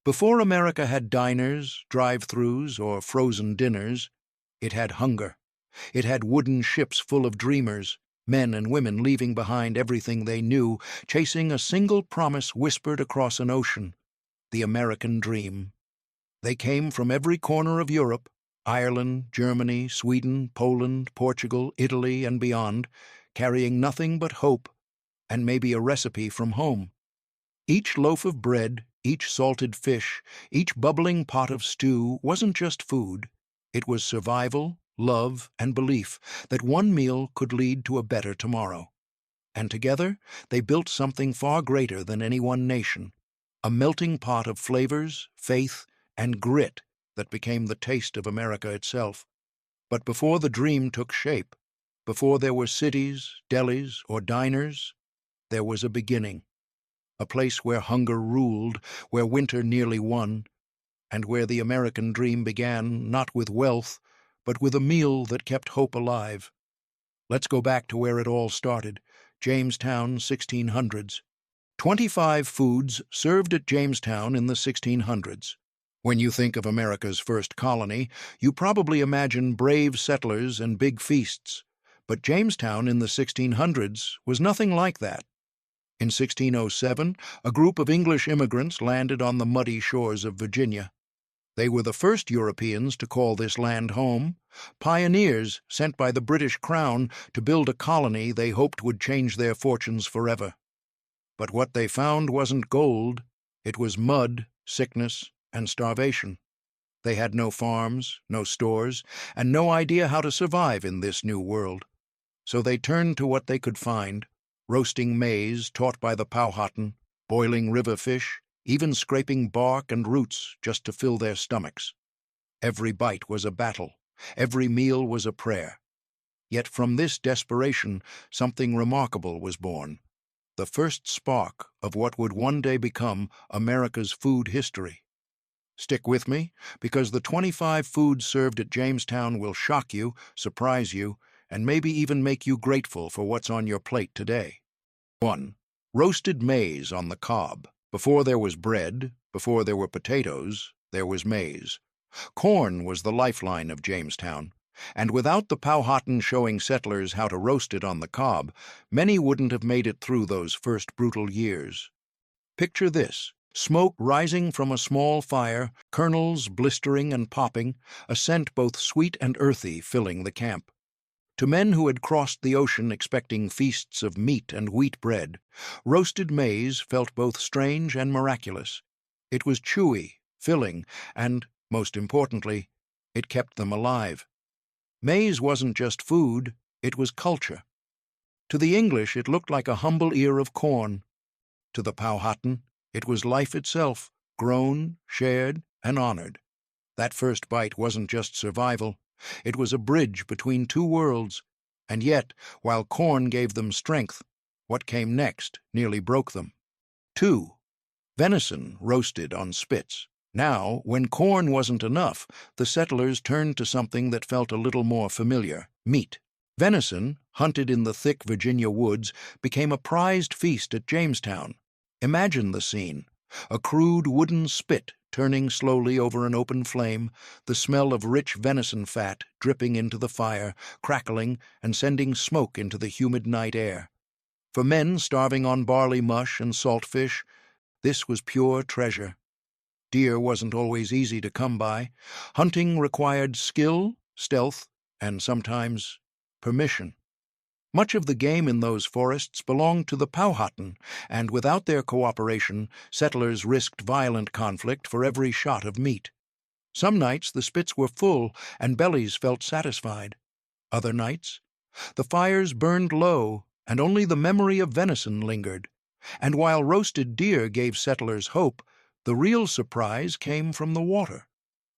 Before America had diners, drive-thrus, or frozen dinners, it had hunger. It had wooden ships full of dreamers, men and women leaving behind everything they knew, chasing a single promise whispered across an ocean, the American dream. They came from every corner of Europe, Ireland, Germany, Sweden, Poland, Portugal, Italy, and beyond, carrying nothing but hope and maybe a recipe from home. Each loaf of bread, each salted fish, each bubbling pot of stew wasn't just food. It was survival, love, and belief that one meal could lead to a better tomorrow. And together, they built something far greater than any one nation, a melting pot of flavors, faith, and grit that became the taste of America itself. But before the dream took shape, before there were cities, delis, or diners, there was a beginning. A place where hunger ruled, where winter nearly won, and where the American dream began not with wealth, but with a meal that kept hope alive. Let's go back to where it all started, Jamestown, 1600s. 25 foods served at Jamestown in the 1600s. When you think of America's first colony, you probably imagine brave settlers and big feasts. But Jamestown in the 1600s was nothing like that. In 1607, a group of English immigrants landed on the muddy shores of Virginia. They were the first Europeans to call this land home, pioneers sent by the British Crown to build a colony they hoped would change their fortunes forever. But what they found wasn't gold, it was mud, sickness, and starvation. They had no farms, no stores, and no idea how to survive in this new world. So they turned to what they could find, roasting maize taught by the Powhatan, boiling river fish, even scraping bark and roots just to fill their stomachs. Every bite was a battle, every meal was a prayer. Yet from this desperation, something remarkable was born, the first spark of what would one day become America's food history. Stick with me, because the 25 foods served at Jamestown will shock you, surprise you, and maybe even make you grateful for what's on your plate today. 1. Roasted maize on the cob. Before there was bread, before there were potatoes, there was maize. Corn was the lifeline of Jamestown, and without the Powhatan showing settlers how to roast it on the cob, many wouldn't have made it through those first brutal years. Picture this. Smoke rising from a small fire, kernels blistering and popping, a scent both sweet and earthy filling the camp. To men who had crossed the ocean expecting feasts of meat and wheat bread, roasted maize felt both strange and miraculous. It was chewy, filling, and, most importantly, it kept them alive. Maize wasn't just food, it was culture. To the English it looked like a humble ear of corn. To the Powhatan, it was life itself, grown, shared, and honored. That first bite wasn't just survival. It was a bridge between two worlds, and yet, while corn gave them strength, what came next nearly broke them. 2. Venison roasted on spits. Now, when corn wasn't enough, the settlers turned to something that felt a little more familiar, meat. Venison, hunted in the thick Virginia woods, became a prized feast at Jamestown. Imagine the scene. A crude wooden spit turning slowly over an open flame, the smell of rich venison fat dripping into the fire, crackling and sending smoke into the humid night air. For men starving on barley mush and salt fish, this was pure treasure. Deer wasn't always easy to come by. Hunting required skill, stealth, and sometimes permission. Much of the game in those forests belonged to the Powhatan, and without their cooperation, settlers risked violent conflict for every shot of meat. Some nights the spits were full and bellies felt satisfied. Other nights, the fires burned low and only the memory of venison lingered. And while roasted deer gave settlers hope, the real surprise came from the water.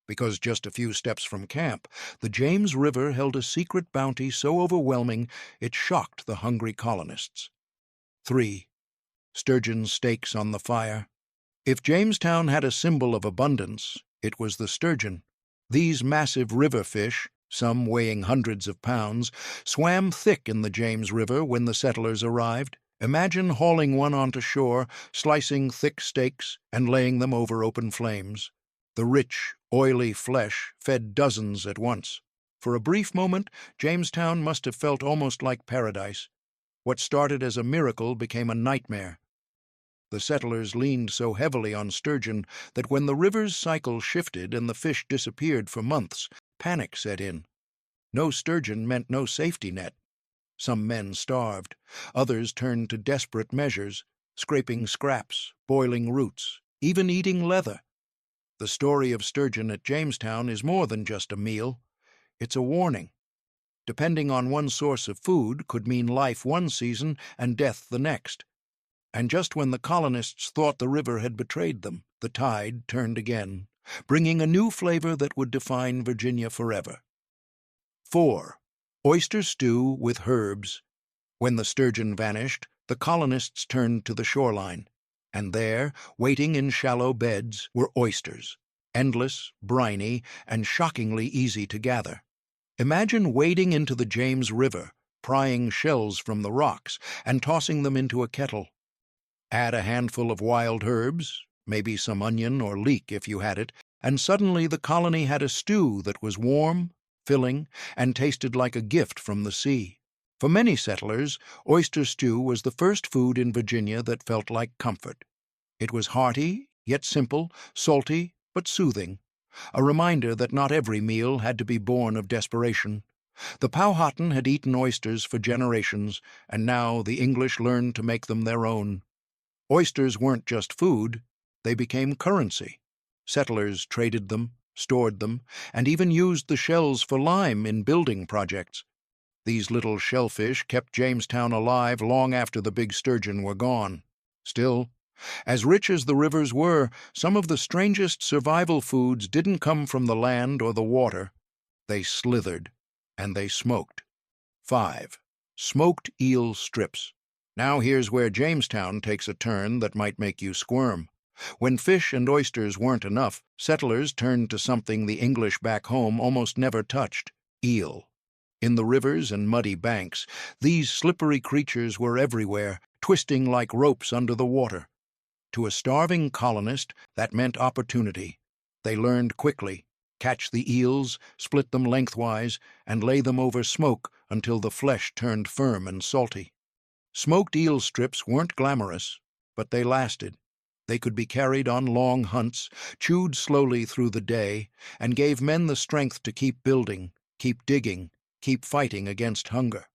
Because just a few steps from camp, the James River held a secret bounty so overwhelming it shocked the hungry colonists. 3. Sturgeon steaks on the fire. If Jamestown had a symbol of abundance, it was the sturgeon. These massive river fish, some weighing hundreds of pounds, swam thick in the James River when the settlers arrived. Imagine hauling one onto shore, slicing thick steaks, and laying them over open flames. The rich, oily flesh fed dozens at once. For a brief moment, Jamestown must have felt almost like paradise. What started as a miracle became a nightmare. The settlers leaned so heavily on sturgeon that when the river's cycle shifted and the fish disappeared for months, panic set in. No sturgeon meant no safety net. Some men starved. Others turned to desperate measures, scraping scraps, boiling roots, even eating leather. The story of sturgeon at Jamestown is more than just a meal. It's a warning. Depending on one source of food could mean life one season and death the next. And just when the colonists thought the river had betrayed them, the tide turned again, bringing a new flavor that would define Virginia forever. 4. Oyster stew with herbs. When the sturgeon vanished, the colonists turned to the shoreline, and there, waiting in shallow beds, were oysters, endless, briny, and shockingly easy to gather. Imagine wading into the James River, prying shells from the rocks, and tossing them into a kettle. Add a handful of wild herbs, maybe some onion or leek if you had it, and suddenly the colony had a stew that was warm, filling, and tasted like a gift from the sea. For many settlers, oyster stew was the first food in Virginia that felt like comfort. It was hearty, yet simple, salty, but soothing, a reminder that not every meal had to be born of desperation. The Powhatan had eaten oysters for generations, and now the English learned to make them their own. Oysters weren't just food, they became currency. Settlers traded them, stored them, and even used the shells for lime in building projects. These little shellfish kept Jamestown alive long after the big sturgeon were gone. Still, as rich as the rivers were, some of the strangest survival foods didn't come from the land or the water. They slithered, and they smoked. 5. Smoked eel strips. Now here's where Jamestown takes a turn that might make you squirm. When fish and oysters weren't enough, settlers turned to something the English back home almost never touched: eel. In the rivers and muddy banks, these slippery creatures were everywhere, twisting like ropes under the water. To a starving colonist, that meant opportunity. They learned quickly: catch the eels, split them lengthwise, and lay them over smoke until the flesh turned firm and salty. Smoked eel strips weren't glamorous, but they lasted. They could be carried on long hunts, chewed slowly through the day, and gave men the strength to keep building, keep digging, keep fighting against hunger.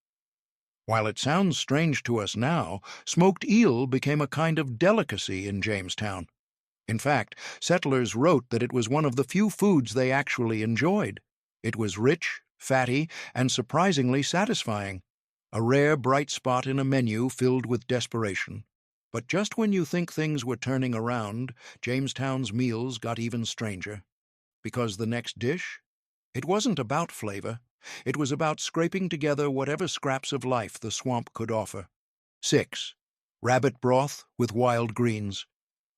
While it sounds strange to us now, smoked eel became a kind of delicacy in Jamestown. In fact, settlers wrote that it was one of the few foods they actually enjoyed. It was rich, fatty, and surprisingly satisfying. A rare bright spot in a menu filled with desperation. But just when you think things were turning around, Jamestown's meals got even stranger. Because the next dish? It wasn't about flavor. It was about scraping together whatever scraps of life the swamp could offer. 6. Rabbit broth with wild greens.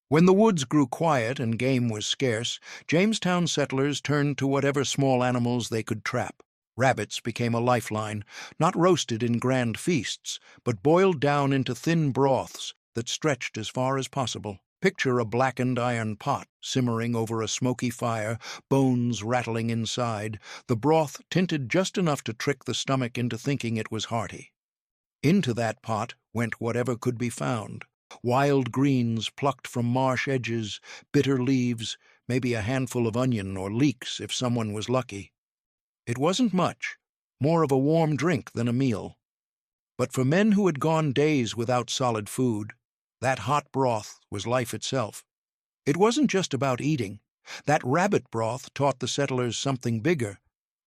When the woods grew quiet and game was scarce, Jamestown settlers turned to whatever small animals they could trap. Rabbits became a lifeline, not roasted in grand feasts, but boiled down into thin broths that stretched as far as possible. Picture a blackened iron pot simmering over a smoky fire, bones rattling inside, the broth tinted just enough to trick the stomach into thinking it was hearty. Into that pot went whatever could be found: wild greens plucked from marsh edges, bitter leaves, maybe a handful of onion or leeks if someone was lucky. It wasn't much, more of a warm drink than a meal. But for men who had gone days without solid food, that hot broth was life itself. It wasn't just about eating. That rabbit broth taught the settlers something bigger,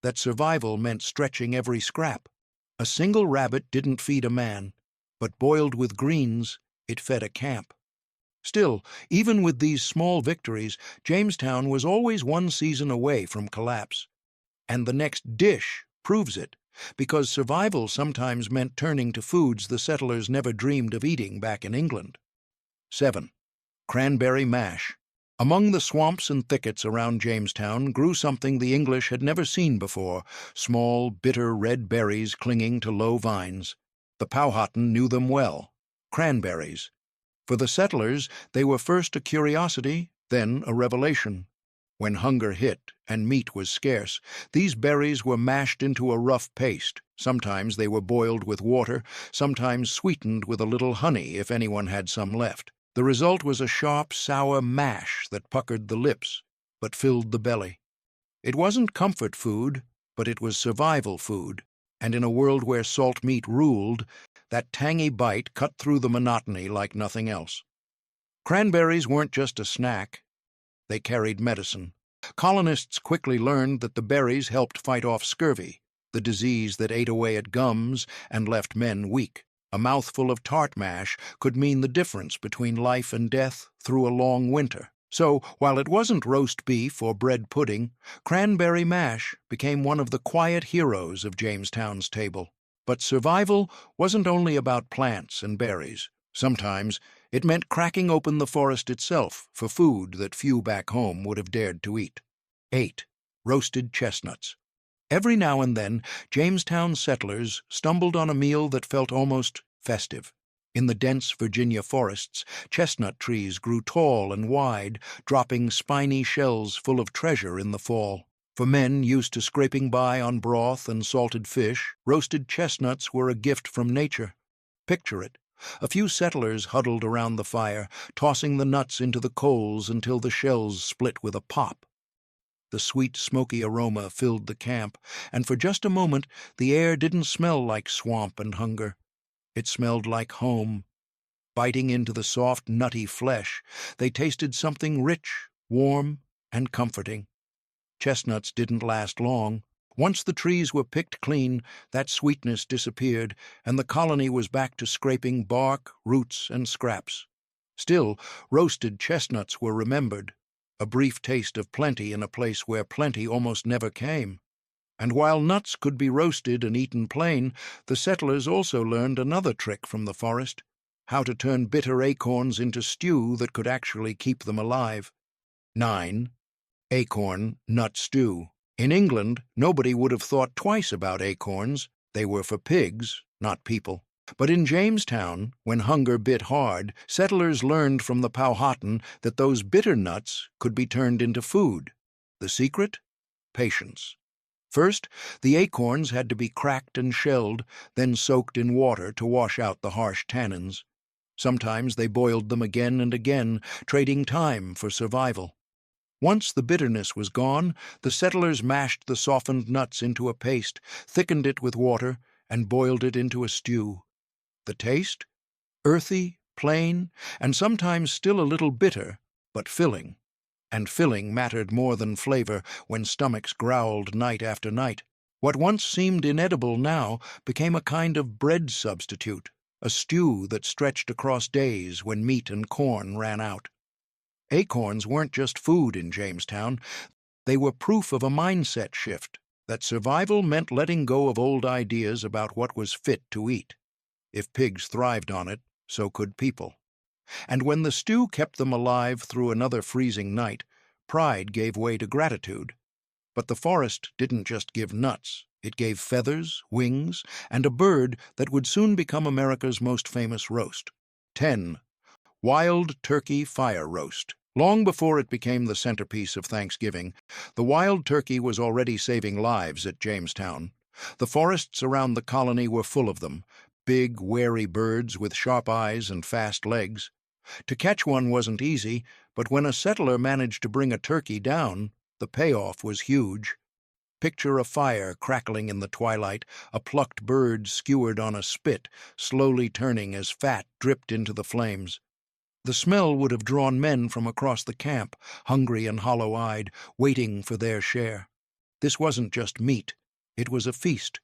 that survival meant stretching every scrap. A single rabbit didn't feed a man, but boiled with greens, it fed a camp. Still, even with these small victories, Jamestown was always one season away from collapse. And the next dish proves it, because survival sometimes meant turning to foods the settlers never dreamed of eating back in England. 7. Cranberry mash. Among the swamps and thickets around Jamestown grew something the English had never seen before: small, bitter red berries clinging to low vines. The Powhatan knew them well. Cranberries. For the settlers, they were first a curiosity, then a revelation. When hunger hit and meat was scarce, these berries were mashed into a rough paste. Sometimes they were boiled with water, sometimes sweetened with a little honey if anyone had some left. The result was a sharp, sour mash that puckered the lips, but filled the belly. It wasn't comfort food, but it was survival food, and in a world where salt meat ruled, that tangy bite cut through the monotony like nothing else. Cranberries weren't just a snack. They carried medicine. Colonists quickly learned that the berries helped fight off scurvy, the disease that ate away at gums and left men weak. A mouthful of tart mash could mean the difference between life and death through a long winter. So, while it wasn't roast beef or bread pudding, cranberry mash became one of the quiet heroes of Jamestown's table. But survival wasn't only about plants and berries. Sometimes it meant cracking open the forest itself for food that few back home would have dared to eat. 8. Roasted chestnuts. Every now and then, Jamestown settlers stumbled on a meal that felt almost festive. In the dense Virginia forests, chestnut trees grew tall and wide, dropping spiny shells full of treasure in the fall. For men used to scraping by on broth and salted fish, roasted chestnuts were a gift from nature. Picture it. A few settlers huddled around the fire, tossing the nuts into the coals until the shells split with a pop. The sweet, smoky aroma filled the camp, and for just a moment the air didn't smell like swamp and hunger. It smelled like home. Biting into the soft, nutty flesh, they tasted something rich, warm, and comforting. Chestnuts didn't last long. Once the trees were picked clean, that sweetness disappeared, and the colony was back to scraping bark, roots, and scraps. Still, roasted chestnuts were remembered, a brief taste of plenty in a place where plenty almost never came. And while nuts could be roasted and eaten plain, the settlers also learned another trick from the forest: how to turn bitter acorns into stew that could actually keep them alive. 9. Acorn nut stew. In England, nobody would have thought twice about acorns. They were for pigs, not people. But in Jamestown, when hunger bit hard, settlers learned from the Powhatan that those bitter nuts could be turned into food. The secret? Patience. First, the acorns had to be cracked and shelled, then soaked in water to wash out the harsh tannins. Sometimes they boiled them again and again, trading time for survival. Once the bitterness was gone, the settlers mashed the softened nuts into a paste, thickened it with water, and boiled it into a stew. The taste? Earthy, plain, and sometimes still a little bitter, but filling. And filling mattered more than flavor when stomachs growled night after night. What once seemed inedible now became a kind of bread substitute, a stew that stretched across days when meat and corn ran out. Acorns weren't just food in Jamestown. They were proof of a mindset shift, that survival meant letting go of old ideas about what was fit to eat. If pigs thrived on it, so could people. And when the stew kept them alive through another freezing night, pride gave way to gratitude. But the forest didn't just give nuts. It gave feathers, wings, and a bird that would soon become America's most famous roast. 10. Wild turkey fire roast. Long before it became the centerpiece of Thanksgiving, the wild turkey was already saving lives at Jamestown. The forests around the colony were full of them, big, wary birds with sharp eyes and fast legs. To catch one wasn't easy, but when a settler managed to bring a turkey down, the payoff was huge. Picture a fire crackling in the twilight, a plucked bird skewered on a spit, slowly turning as fat dripped into the flames. The smell would have drawn men from across the camp, hungry and hollow-eyed, waiting for their share. This wasn't just meat. It was a feast.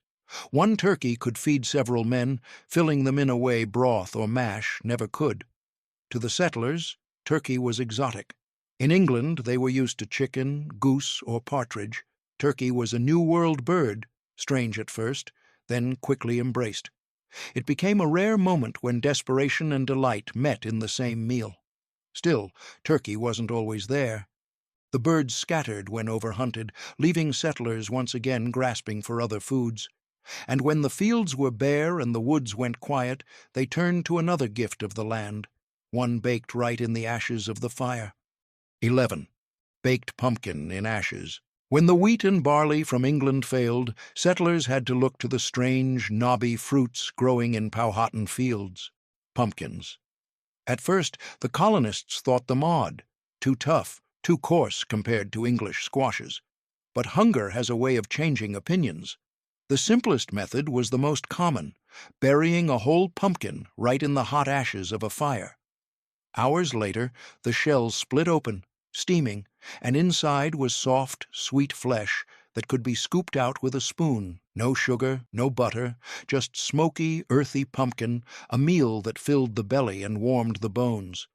One turkey could feed several men, filling them in a way broth or mash never could. To the settlers, turkey was exotic. In England, they were used to chicken, goose, or partridge. Turkey was a New World bird, strange at first, then quickly embraced. It became a rare moment when desperation and delight met in the same meal. Still, turkey wasn't always there. The birds scattered when overhunted, leaving settlers once again grasping for other foods. And when the fields were bare and the woods went quiet, they turned to another gift of the land, one baked right in the ashes of the fire. 11. Baked pumpkin in ashes. When the wheat and barley from England failed, settlers had to look to the strange, knobby fruits growing in Powhatan fields. Pumpkins. At first, the colonists thought them odd, too tough, too coarse compared to English squashes. But hunger has a way of changing opinions. The simplest method was the most common, burying a whole pumpkin right in the hot ashes of a fire. Hours later, the shells split open, steaming, and inside was soft, sweet flesh that could be scooped out with a spoon. No sugar, no butter, just smoky, earthy pumpkin, a meal that filled the belly and warmed the bones.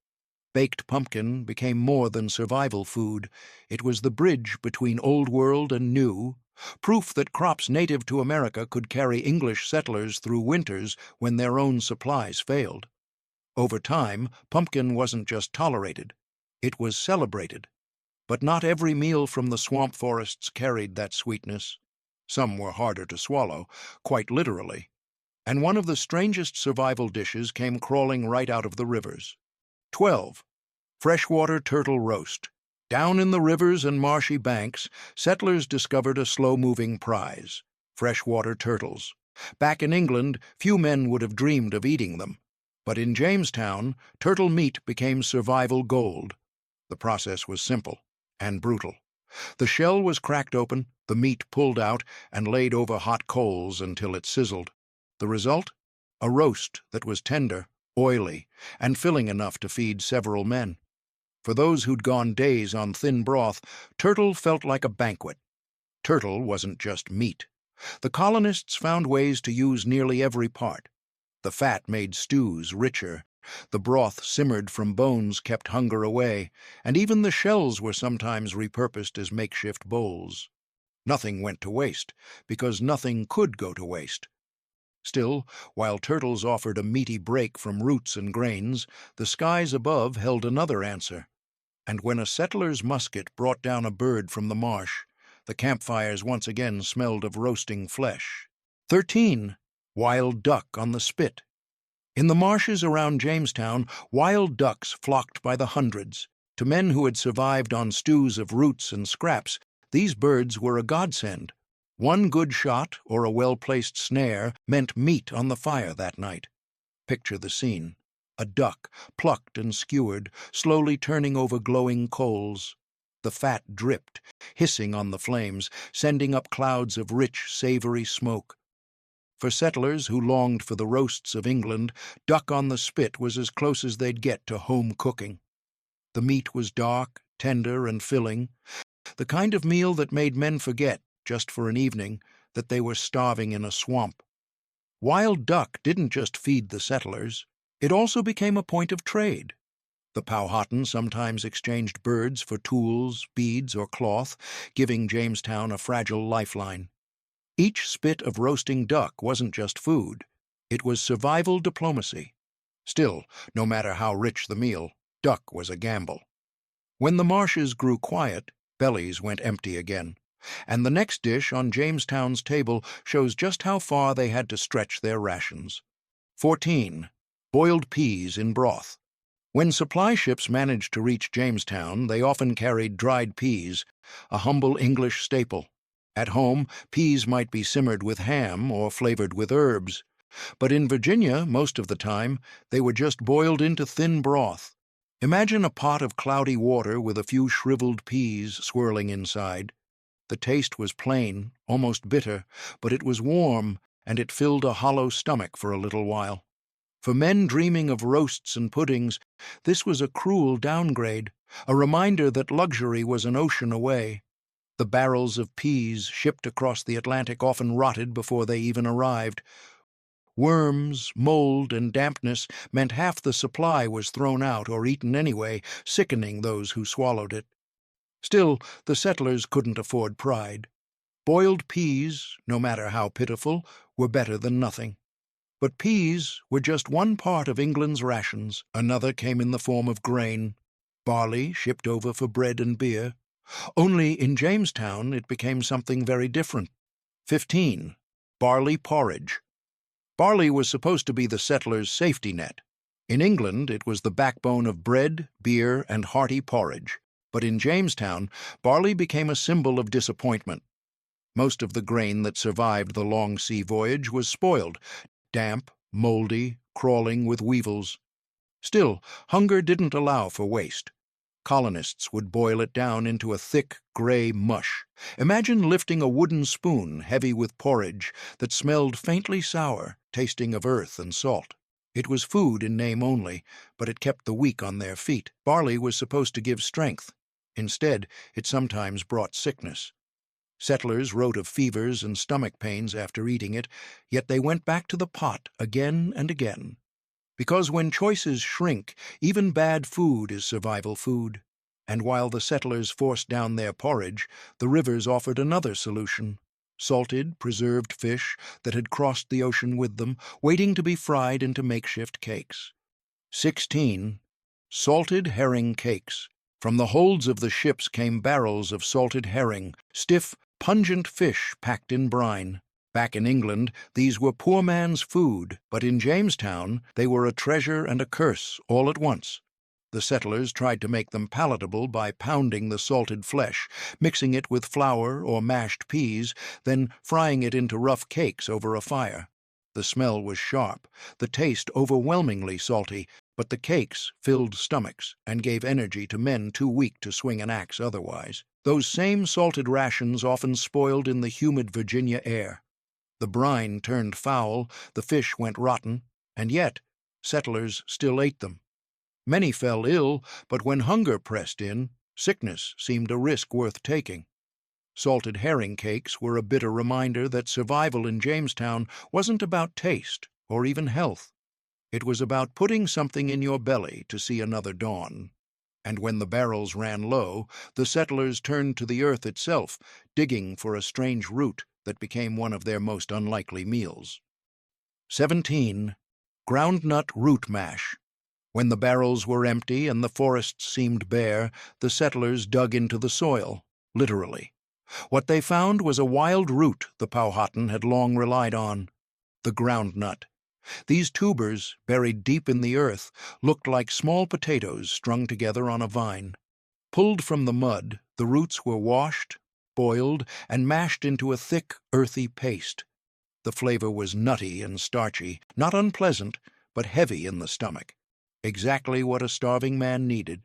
Baked pumpkin became more than survival food. It was the bridge between Old World and New, proof that crops native to America could carry English settlers through winters when their own supplies failed. Over time, pumpkin wasn't just tolerated, it was celebrated. But not every meal from the swamp forests carried that sweetness. Some were harder to swallow, quite literally. And one of the strangest survival dishes came crawling right out of the rivers. 12. Freshwater turtle roast. Down in the rivers and marshy banks, settlers discovered a slow-moving prize: freshwater turtles. Back in England, few men would have dreamed of eating them. But in Jamestown, turtle meat became survival gold. The process was simple and brutal. The shell was cracked open, the meat pulled out, and laid over hot coals until it sizzled. The result? A roast that was tender, oily, and filling enough to feed several men. For those who'd gone days on thin broth, turtle felt like a banquet. Turtle wasn't just meat. The colonists found ways to use nearly every part. The fat made stews richer, the broth simmered from bones kept hunger away, and even the shells were sometimes repurposed as makeshift bowls. Nothing went to waste, because nothing could go to waste. Still, while turtles offered a meaty break from roots and grains, the skies above held another answer. And when a settler's musket brought down a bird from the marsh, the campfires once again smelled of roasting flesh. 13. Wild duck on the spit. In the marshes around Jamestown, wild ducks flocked by the hundreds. To men who had survived on stews of roots and scraps, these birds were a godsend. One good shot or a well-placed snare meant meat on the fire that night. Picture the scene. A duck, plucked and skewered, slowly turning over glowing coals. The fat dripped, hissing on the flames, sending up clouds of rich, savory smoke. For settlers who longed for the roasts of England, duck on the spit was as close as they'd get to home cooking. The meat was dark, tender, and filling, the kind of meal that made men forget, just for an evening, that they were starving in a swamp. Wild duck didn't just feed the settlers, it also became a point of trade. The Powhatan sometimes exchanged birds for tools, beads, or cloth, giving Jamestown a fragile lifeline. Each spit of roasting duck wasn't just food, it was survival diplomacy. Still, no matter how rich the meal, duck was a gamble. When the marshes grew quiet, bellies went empty again, and the next dish on Jamestown's table shows just how far they had to stretch their rations. 14. Boiled peas in broth. When supply ships managed to reach Jamestown, they often carried dried peas, a humble English staple. At home, peas might be simmered with ham or flavored with herbs, but in Virginia, most of the time, they were just boiled into thin broth. Imagine a pot of cloudy water with a few shriveled peas swirling inside. The taste was plain, almost bitter, but it was warm, and it filled a hollow stomach for a little while. For men dreaming of roasts and puddings, this was a cruel downgrade, a reminder that luxury was an ocean away. The barrels of peas shipped across the Atlantic often rotted before they even arrived. Worms, mold, and dampness meant half the supply was thrown out or eaten anyway, sickening those who swallowed it. Still, the settlers couldn't afford pride. Boiled peas, no matter how pitiful, were better than nothing. But peas were just one part of England's rations. Another came in the form of grain. Barley shipped over for bread and beer. Only in Jamestown it became something very different. 15. Barley porridge. Barley was supposed to be the settlers' safety net. In England, it was the backbone of bread, beer, and hearty porridge. But in Jamestown, barley became a symbol of disappointment. Most of the grain that survived the long sea voyage was spoiled, damp, moldy, crawling with weevils. Still, hunger didn't allow for waste. Colonists would boil it down into a thick, gray mush. Imagine lifting a wooden spoon heavy with porridge that smelled faintly sour, tasting of earth and salt. It was food in name only, but it kept the weak on their feet. Barley was supposed to give strength. Instead, it sometimes brought sickness. Settlers wrote of fevers and stomach pains after eating it, yet they went back to the pot again and again. Because when choices shrink, even bad food is survival food. And while the settlers forced down their porridge, the rivers offered another solution: salted, preserved fish that had crossed the ocean with them, waiting to be fried into makeshift cakes. 16. Salted herring cakes. From the holds of the ships came barrels of salted herring, stiff, pungent fish packed in brine. Back in England, these were poor man's food, but in Jamestown, they were a treasure and a curse all at once. The settlers tried to make them palatable by pounding the salted flesh, mixing it with flour or mashed peas, then frying it into rough cakes over a fire. The smell was sharp, the taste overwhelmingly salty, but the cakes filled stomachs and gave energy to men too weak to swing an axe otherwise. Those same salted rations often spoiled in the humid Virginia air. The brine turned foul, the fish went rotten, and yet settlers still ate them. Many fell ill, but when hunger pressed in, sickness seemed a risk worth taking. Salted herring cakes were a bitter reminder that survival in Jamestown wasn't about taste or even health. It was about putting something in your belly to see another dawn. And when the barrels ran low, the settlers turned to the earth itself, digging for a strange root that became one of their most unlikely meals. 17. Groundnut root mash. When the barrels were empty and the forests seemed bare, the settlers dug into the soil, literally. What they found was a wild root the Powhatan had long relied on: the groundnut. These tubers, buried deep in the earth, looked like small potatoes strung together on a vine. Pulled from the mud, the roots were washed, boiled, and mashed into a thick, earthy paste. The flavor was nutty and starchy, not unpleasant, but heavy in the stomach. Exactly what a starving man needed.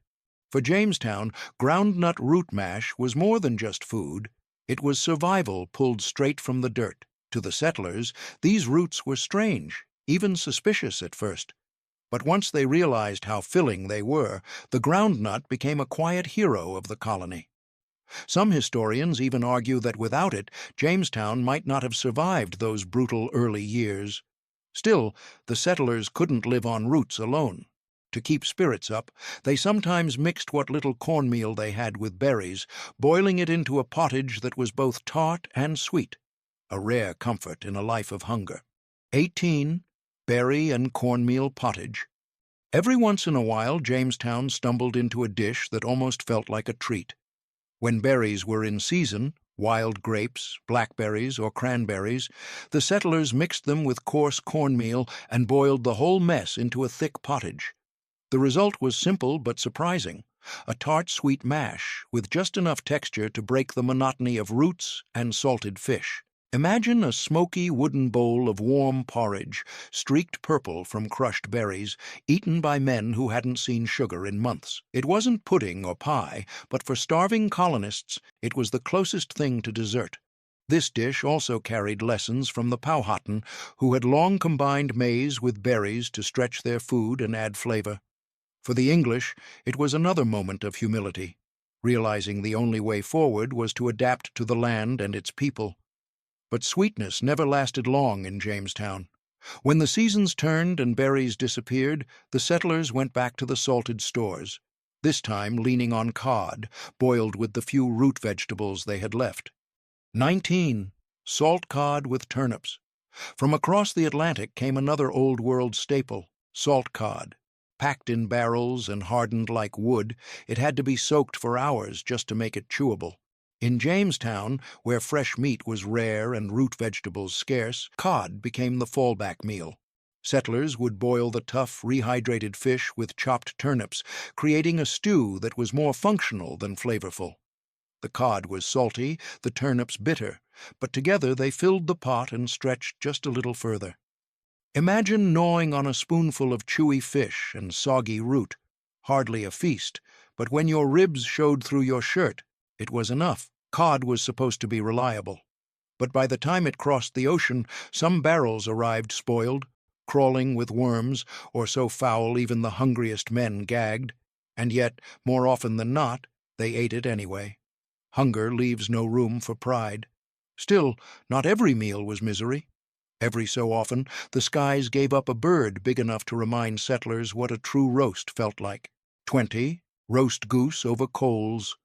For Jamestown, groundnut root mash was more than just food. It was survival pulled straight from the dirt. To the settlers, these roots were strange, even suspicious at first. But once they realized how filling they were, the groundnut became a quiet hero of the colony. Some historians even argue that without it, Jamestown might not have survived those brutal early years. Still, the settlers couldn't live on roots alone. To keep spirits up, they sometimes mixed what little cornmeal they had with berries, boiling it into a pottage that was both tart and sweet, a rare comfort in a life of hunger. 18. Berry and cornmeal pottage. Every once in a while, Jamestown stumbled into a dish that almost felt like a treat. When berries were in season, wild grapes, blackberries, or cranberries, the settlers mixed them with coarse cornmeal and boiled the whole mess into a thick pottage. The result was simple but surprising: a tart sweet mash with just enough texture to break the monotony of roots and salted fish. Imagine a smoky wooden bowl of warm porridge, streaked purple from crushed berries, eaten by men who hadn't seen sugar in months. It wasn't pudding or pie, but for starving colonists, it was the closest thing to dessert. This dish also carried lessons from the Powhatan, who had long combined maize with berries to stretch their food and add flavor. For the English, it was another moment of humility, realizing the only way forward was to adapt to the land and its people. But sweetness never lasted long in Jamestown. When the seasons turned and berries disappeared, the settlers went back to the salted stores, this time leaning on cod, boiled with the few root vegetables they had left. 19. Salt cod with turnips. From across the Atlantic came another Old World staple: salt cod. Packed in barrels and hardened like wood, it had to be soaked for hours just to make it chewable. In Jamestown, where fresh meat was rare and root vegetables scarce, cod became the fallback meal. Settlers would boil the tough, rehydrated fish with chopped turnips, creating a stew that was more functional than flavorful. The cod was salty, the turnips bitter, but together they filled the pot and stretched just a little further. Imagine gnawing on a spoonful of chewy fish and soggy root. Hardly a feast, but when your ribs showed through your shirt, it was enough. Cod was supposed to be reliable. But by the time it crossed the ocean, some barrels arrived spoiled, crawling with worms, or so foul even the hungriest men gagged. And yet, more often than not, they ate it anyway. Hunger leaves no room for pride. Still, not every meal was misery. Every so often, the skies gave up a bird big enough to remind settlers what a true roast felt like. 20, roast goose over coals.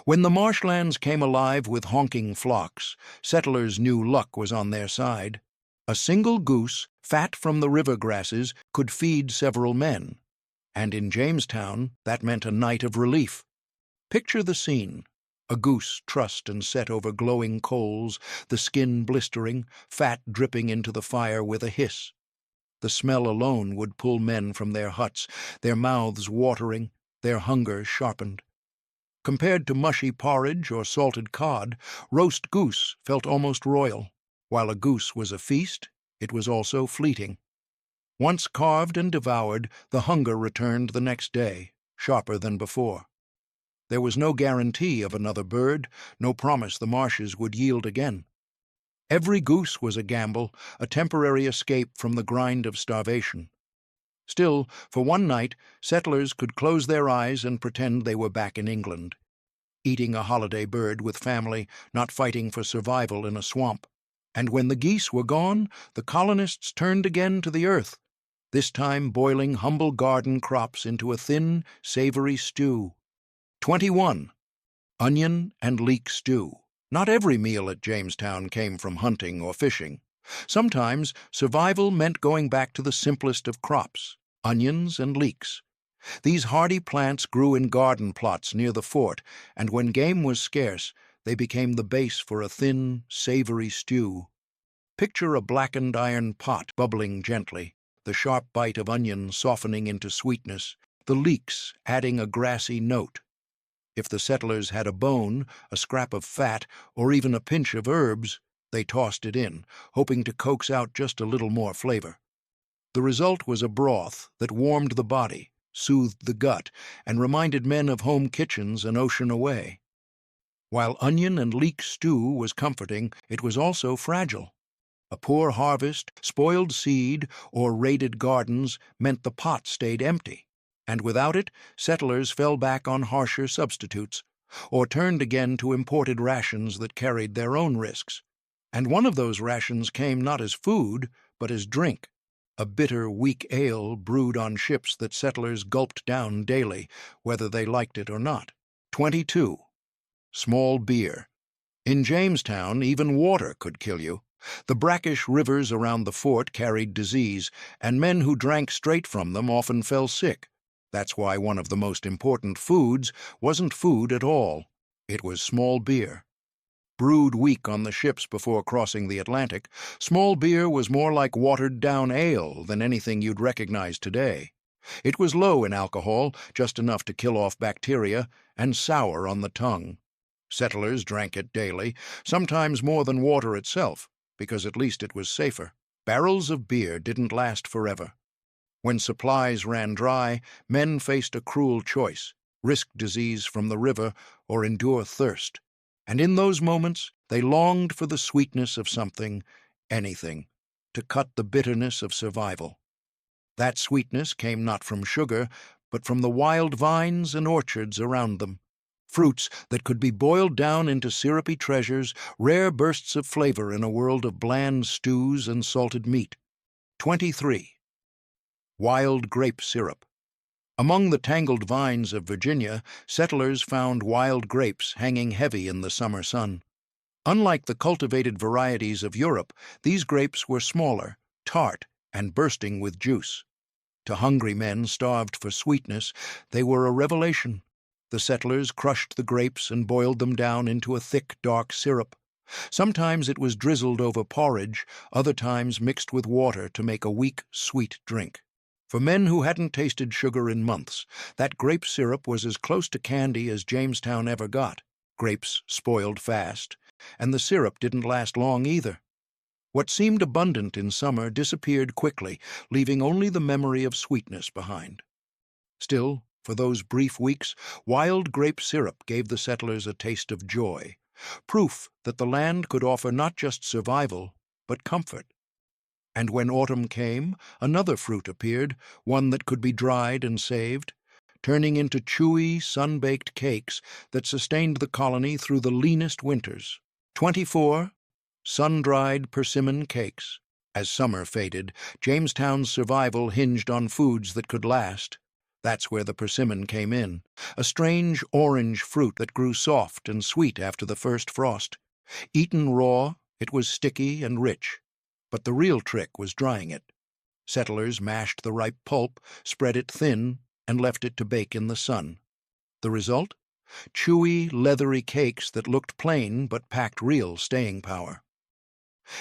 When the marshlands came alive with honking flocks, settlers knew luck was on their side. A single goose, fat from the river grasses, could feed several men. And in Jamestown, that meant a night of relief. Picture the scene. A goose trussed and set over glowing coals, the skin blistering, fat dripping into the fire with a hiss. The smell alone would pull men from their huts, their mouths watering, their hunger sharpened. Compared to mushy porridge or salted cod, roast goose felt almost royal. While a goose was a feast, it was also fleeting. Once carved and devoured, the hunger returned the next day, sharper than before. There was no guarantee of another bird, no promise the marshes would yield again. Every goose was a gamble, a temporary escape from the grind of starvation. Still, for one night, settlers could close their eyes and pretend they were back in England, eating a holiday bird with family, not fighting for survival in a swamp. And when the geese were gone, the colonists turned again to the earth, this time boiling humble garden crops into a thin, savory stew. 21. Onion and leek stew. Not every meal at Jamestown came from hunting or fishing. Sometimes survival meant going back to the simplest of crops, onions and leeks. These hardy plants grew in garden plots near the fort, and when game was scarce, they became the base for a thin, savory stew. Picture a blackened iron pot bubbling gently, the sharp bite of onion softening into sweetness, the leeks adding a grassy note. If the settlers had a bone, a scrap of fat, or even a pinch of herbs, they tossed it in, hoping to coax out just a little more flavor. The result was a broth that warmed the body, soothed the gut, and reminded men of home kitchens an ocean away. While onion and leek stew was comforting, it was also fragile. A poor harvest, spoiled seed, or raided gardens meant the pot stayed empty. And without it, settlers fell back on harsher substitutes, or turned again to imported rations that carried their own risks. And one of those rations came not as food, but as drink, a bitter, weak ale brewed on ships that settlers gulped down daily, whether they liked it or not. 22. Small beer. In Jamestown, even water could kill you. The brackish rivers around the fort carried disease, and men who drank straight from them often fell sick. That's why one of the most important foods wasn't food at all. It was small beer. Brewed weak on the ships before crossing the Atlantic, small beer was more like watered-down ale than anything you'd recognize today. It was low in alcohol, just enough to kill off bacteria, and sour on the tongue. Settlers drank it daily, sometimes more than water itself, because at least it was safer. Barrels of beer didn't last forever. When supplies ran dry, men faced a cruel choice: risk disease from the river or endure thirst. And in those moments, they longed for the sweetness of something, anything, to cut the bitterness of survival. That sweetness came not from sugar, but from the wild vines and orchards around them. Fruits that could be boiled down into syrupy treasures, rare bursts of flavor in a world of bland stews and salted meat. 23. Wild grape syrup. Among the tangled vines of Virginia, settlers found wild grapes hanging heavy in the summer sun. Unlike the cultivated varieties of Europe, these grapes were smaller, tart, and bursting with juice. To hungry men starved for sweetness, they were a revelation. The settlers crushed the grapes and boiled them down into a thick, dark syrup. Sometimes it was drizzled over porridge, other times mixed with water to make a weak, sweet drink. For men who hadn't tasted sugar in months, that grape syrup was as close to candy as Jamestown ever got. Grapes spoiled fast, and the syrup didn't last long either. What seemed abundant in summer disappeared quickly, leaving only the memory of sweetness behind. Still, for those brief weeks, wild grape syrup gave the settlers a taste of joy, proof that the land could offer not just survival, but comfort. And when autumn came, another fruit appeared, one that could be dried and saved, turning into chewy, sun-baked cakes that sustained the colony through the leanest winters. 24 sun-dried persimmon cakes. As summer faded, Jamestown's survival hinged on foods that could last. That's where the persimmon came in, a strange orange fruit that grew soft and sweet after the first frost. Eaten raw, it was sticky and rich, but the real trick was drying it. Settlers mashed the ripe pulp, spread it thin, and left it to bake in the sun. The result? Chewy, leathery cakes that looked plain but packed real staying power.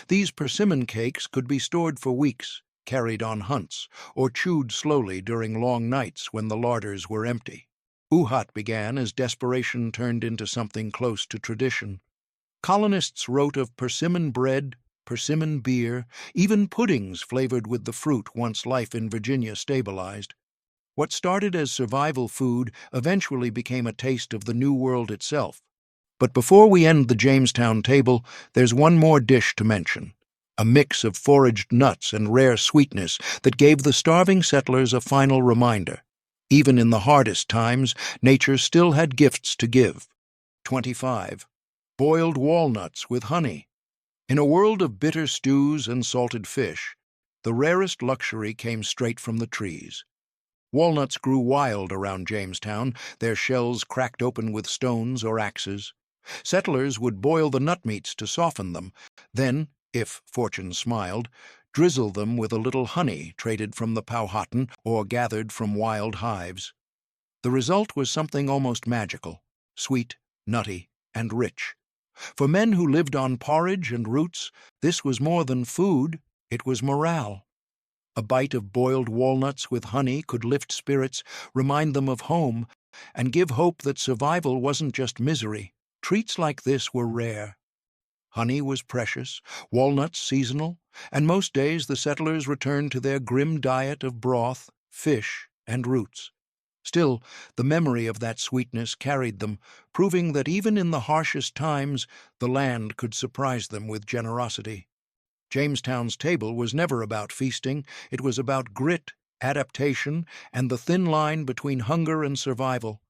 These persimmon cakes could be stored for weeks, carried on hunts, or chewed slowly during long nights when the larders were empty. Uhat began as desperation turned into something close to tradition. Colonists wrote of persimmon bread, persimmon beer, even puddings flavored with the fruit once life in Virginia stabilized. What started as survival food eventually became a taste of the New World itself. But before we end the Jamestown table, there's one more dish to mention. A mix of foraged nuts and rare sweetness that gave the starving settlers a final reminder. Even in the hardest times, nature still had gifts to give. 25 boiled walnuts with honey. In a world of bitter stews and salted fish, the rarest luxury came straight from the trees. Walnuts grew wild around Jamestown, their shells cracked open with stones or axes. Settlers would boil the nut meats to soften them, then, if fortune smiled, drizzle them with a little honey traded from the Powhatan or gathered from wild hives. The result was something almost magical, sweet, nutty, and rich. For men who lived on porridge and roots, this was more than food, it was morale. A bite of boiled walnuts with honey could lift spirits, remind them of home, and give hope that survival wasn't just misery. Treats like this were rare. Honey was precious, walnuts seasonal, and most days the settlers returned to their grim diet of broth, fish, and roots. Still, the memory of that sweetness carried them, proving that even in the harshest times, the land could surprise them with generosity. Jamestown's table was never about feasting, it was about grit, adaptation, and the thin line between hunger and survival.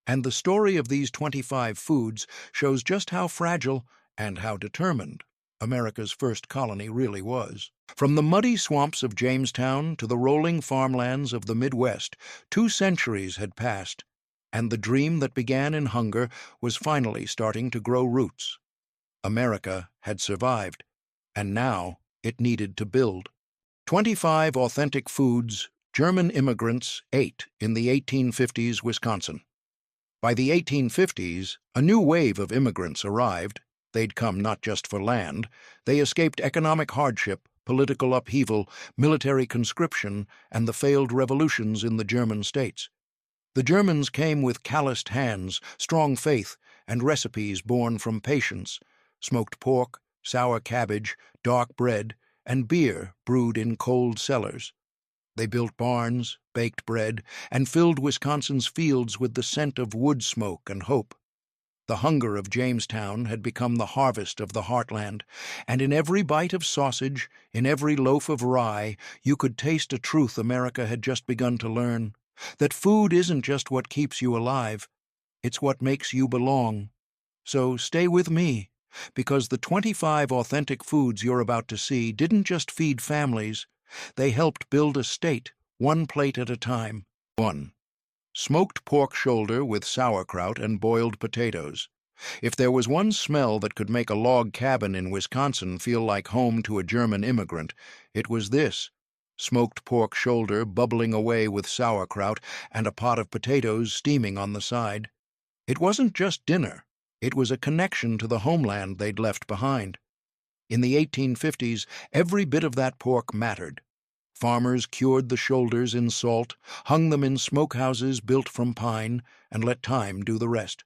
And the story of these 25 foods shows just how fragile and how determined America's first colony really was. From the muddy swamps of Jamestown to the rolling farmlands of the Midwest, 2 centuries had passed, and the dream that began in hunger was finally starting to grow roots. America had survived, and now it needed to build. 25 authentic foods German immigrants ate in the 1850s Wisconsin. By the 1850s, a new wave of immigrants arrived. They'd come not just for land. They escaped economic hardship, political upheaval, military conscription, and the failed revolutions in the German states. The Germans came with calloused hands, strong faith, and recipes born from patience: smoked pork, sour cabbage, dark bread, and beer brewed in cold cellars. They built barns, baked bread, and filled Wisconsin's fields with the scent of wood smoke and hope. The hunger of Jamestown had become the harvest of the heartland, and in every bite of sausage, in every loaf of rye, you could taste a truth America had just begun to learn: that food isn't just what keeps you alive, it's what makes you belong. So stay with me, because the 25 authentic foods you're about to see didn't just feed families, they helped build a state, one plate at a time. 1. Smoked pork shoulder with sauerkraut and boiled potatoes. If there was one smell that could make a log cabin in Wisconsin feel like home to a German immigrant, it was this: smoked pork shoulder bubbling away with sauerkraut and a pot of potatoes steaming on the side. It wasn't just dinner. It was a connection to the homeland they'd left behind. In the 1850s, every bit of that pork mattered. Farmers cured the shoulders in salt, hung them in smokehouses built from pine, and let time do the rest.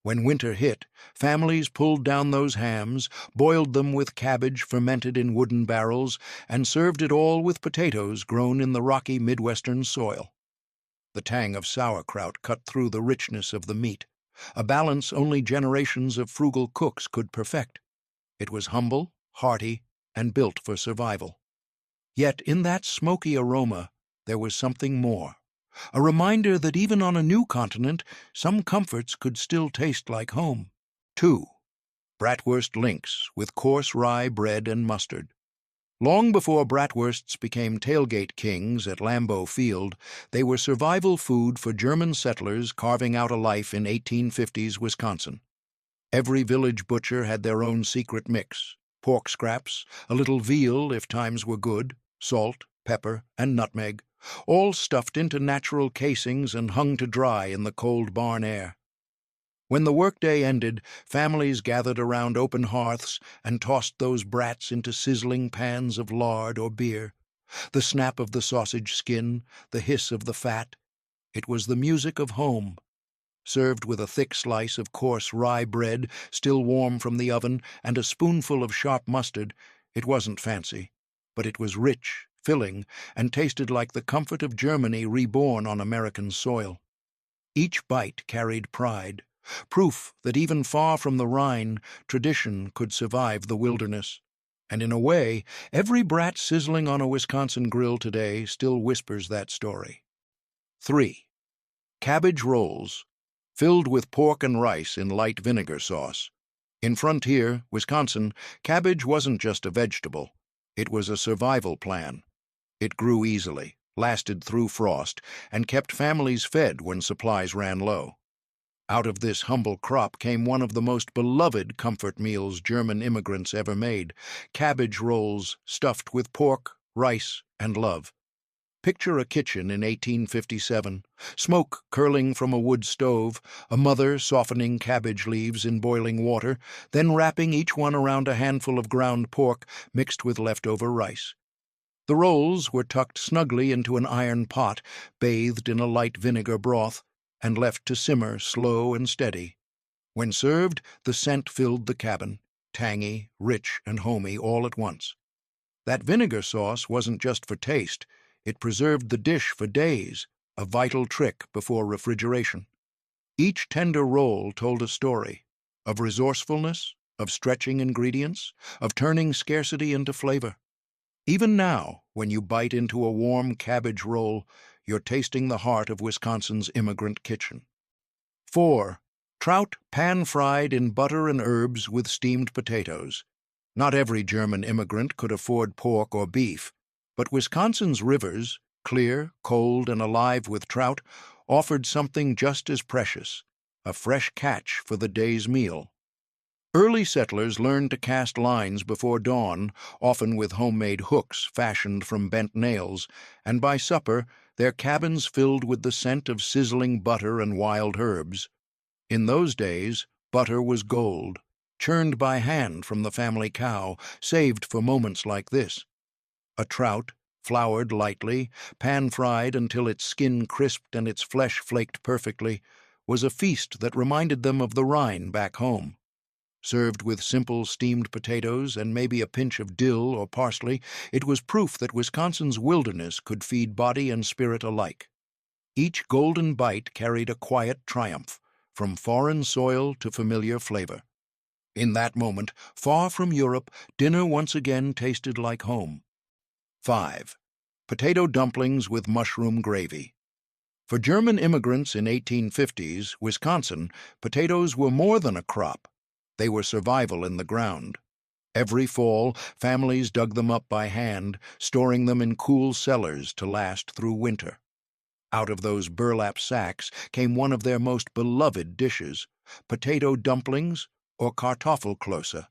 When winter hit, families pulled down those hams, boiled them with cabbage fermented in wooden barrels, and served it all with potatoes grown in the rocky Midwestern soil. The tang of sauerkraut cut through the richness of the meat, a balance only generations of frugal cooks could perfect. It was humble, hearty, and built for survival. Yet in that smoky aroma, there was something more. A reminder that even on a new continent, some comforts could still taste like home. 2. Bratwurst links with coarse rye bread and mustard. Long before bratwursts became tailgate kings at Lambeau Field, they were survival food for German settlers carving out a life in 1850s Wisconsin. Every village butcher had their own secret mix: pork scraps, a little veal if times were good, salt, pepper, and nutmeg, all stuffed into natural casings and hung to dry in the cold barn air. When the workday ended, families gathered around open hearths and tossed those brats into sizzling pans of lard or beer. The snap of the sausage skin, the hiss of the fat. It was the music of home. Served with a thick slice of coarse rye bread, still warm from the oven, and a spoonful of sharp mustard, it wasn't fancy, but it was rich, filling, and tasted like the comfort of Germany reborn on American soil. Each bite carried pride, proof that even far from the Rhine, tradition could survive the wilderness. And in a way, every brat sizzling on a Wisconsin grill today still whispers that story. 3. Cabbage rolls, filled with pork and rice in light vinegar sauce. In Frontier, Wisconsin, cabbage wasn't just a vegetable. It was a survival plan. It grew easily, lasted through frost, and kept families fed when supplies ran low. Out of this humble crop came one of the most beloved comfort meals German immigrants ever made: cabbage rolls stuffed with pork, rice, and love. Picture a kitchen in 1857, smoke curling from a wood stove, a mother softening cabbage leaves in boiling water, then wrapping each one around a handful of ground pork mixed with leftover rice. The rolls were tucked snugly into an iron pot, bathed in a light vinegar broth, and left to simmer slow and steady. When served, the scent filled the cabin, tangy, rich, and homey all at once. That vinegar sauce wasn't just for taste. It preserved the dish for days, a vital trick before refrigeration. Each tender roll told a story of resourcefulness, of stretching ingredients, of turning scarcity into flavor. Even now, when you bite into a warm cabbage roll, you're tasting the heart of Wisconsin's immigrant kitchen. 4. Trout pan-fried in butter and herbs with steamed potatoes. Not every German immigrant could afford pork or beef, but Wisconsin's rivers, clear, cold, and alive with trout, offered something just as precious: a fresh catch for the day's meal. Early settlers learned to cast lines before dawn, often with homemade hooks fashioned from bent nails, and by supper their cabins filled with the scent of sizzling butter and wild herbs. In those days, butter was gold, churned by hand from the family cow, saved for moments like this. A trout, floured lightly, pan-fried until its skin crisped and its flesh flaked perfectly, was a feast that reminded them of the Rhine back home. Served with simple steamed potatoes and maybe a pinch of dill or parsley, it was proof that Wisconsin's wilderness could feed body and spirit alike. Each golden bite carried a quiet triumph, from foreign soil to familiar flavor. In that moment, far from Europe, dinner once again tasted like home. 5. Potato dumplings with mushroom gravy. For German immigrants in 1850s Wisconsin, potatoes were more than a crop. They were survival in the ground. Every fall, families dug them up by hand, storing them in cool cellars to last through winter. Out of those burlap sacks came one of their most beloved dishes: potato dumplings or Kartoffelklöße.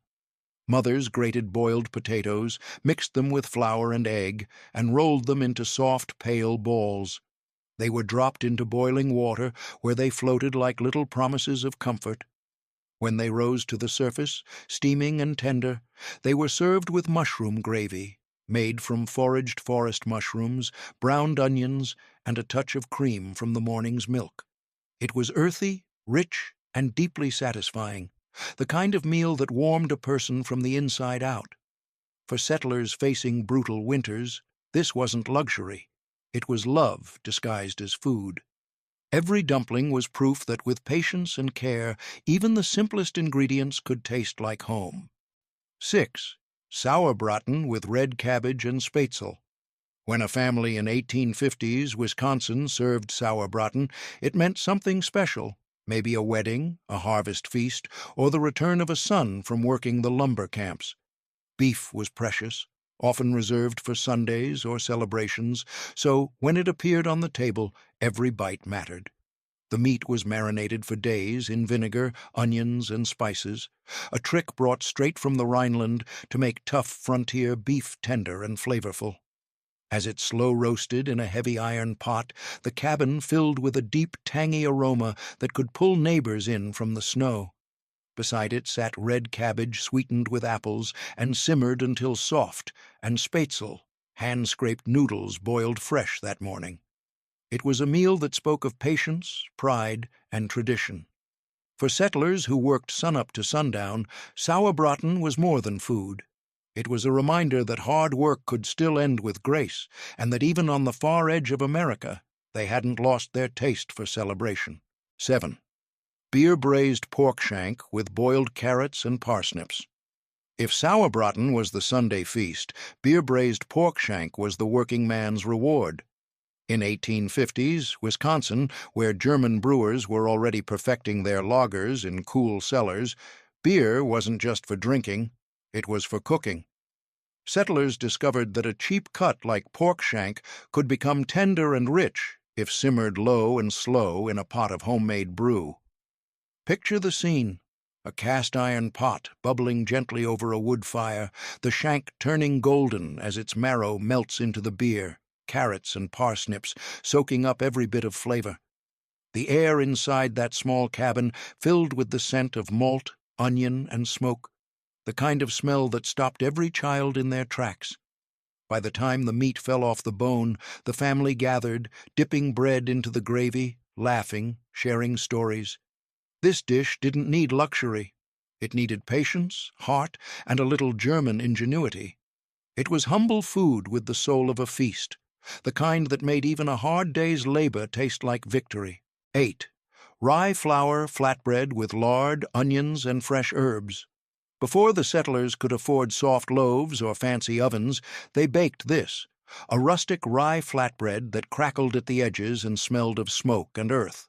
Mothers grated boiled potatoes, mixed them with flour and egg, and rolled them into soft, pale balls. They were dropped into boiling water, where they floated like little promises of comfort. When they rose to the surface, steaming and tender, they were served with mushroom gravy, made from foraged forest mushrooms, browned onions, and a touch of cream from the morning's milk. It was earthy, rich, and deeply satisfying, the kind of meal that warmed a person from the inside out. For settlers facing brutal winters, this wasn't luxury. It was love disguised as food. Every dumpling was proof that with patience and care, even the simplest ingredients could taste like home. 6. Sauerbraten with red cabbage and spätzle. When a family in 1850s Wisconsin served sauerbraten, it meant something special, maybe a wedding, a harvest feast, or the return of a son from working the lumber camps. Beef was precious, often reserved for Sundays or celebrations, so when it appeared on the table, every bite mattered. The meat was marinated for days in vinegar, onions, and spices, a trick brought straight from the Rhineland to make tough frontier beef tender and flavorful. As it slow-roasted in a heavy iron pot, the cabin filled with a deep, tangy aroma that could pull neighbors in from the snow. Beside it sat red cabbage sweetened with apples and simmered until soft, and spätzle, hand-scraped noodles boiled fresh that morning. It was a meal that spoke of patience, pride, and tradition. For settlers who worked sunup to sundown, sauerbraten was more than food. It was a reminder that hard work could still end with grace, and that even on the far edge of America, they hadn't lost their taste for celebration. 7. Beer-braised pork shank with boiled carrots and parsnips. If sauerbraten was the Sunday feast, beer-braised pork shank was the working man's reward. In 1850s, Wisconsin, where German brewers were already perfecting their lagers in cool cellars, beer wasn't just for drinking, it was for cooking. Settlers discovered that a cheap cut like pork shank could become tender and rich if simmered low and slow in a pot of homemade brew. Picture the scene: a cast-iron pot bubbling gently over a wood fire, the shank turning golden as its marrow melts into the beer, carrots and parsnips soaking up every bit of flavor. The air inside that small cabin filled with the scent of malt, onion, and smoke, the kind of smell that stopped every child in their tracks. By the time the meat fell off the bone, the family gathered, dipping bread into the gravy, laughing, sharing stories. This dish didn't need luxury. It needed patience, heart, and a little German ingenuity. It was humble food with the soul of a feast, the kind that made even a hard day's labor taste like victory. 8. Rye flour flatbread with lard, onions, and fresh herbs. Before the settlers could afford soft loaves or fancy ovens, they baked this, a rustic rye flatbread that crackled at the edges and smelled of smoke and earth.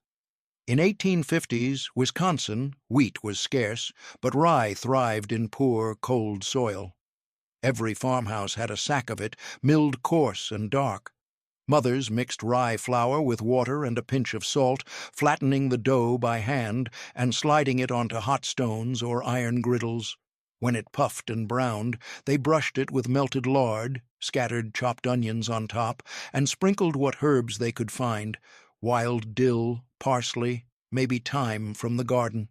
In 1850s Wisconsin, wheat was scarce, but rye thrived in poor, cold soil. Every farmhouse had a sack of it, milled coarse and dark. Mothers mixed rye flour with water and a pinch of salt, flattening the dough by hand and sliding it onto hot stones or iron griddles. When it puffed and browned, they brushed it with melted lard, scattered chopped onions on top, and sprinkled what herbs they could find: wild dill, parsley, maybe thyme from the garden.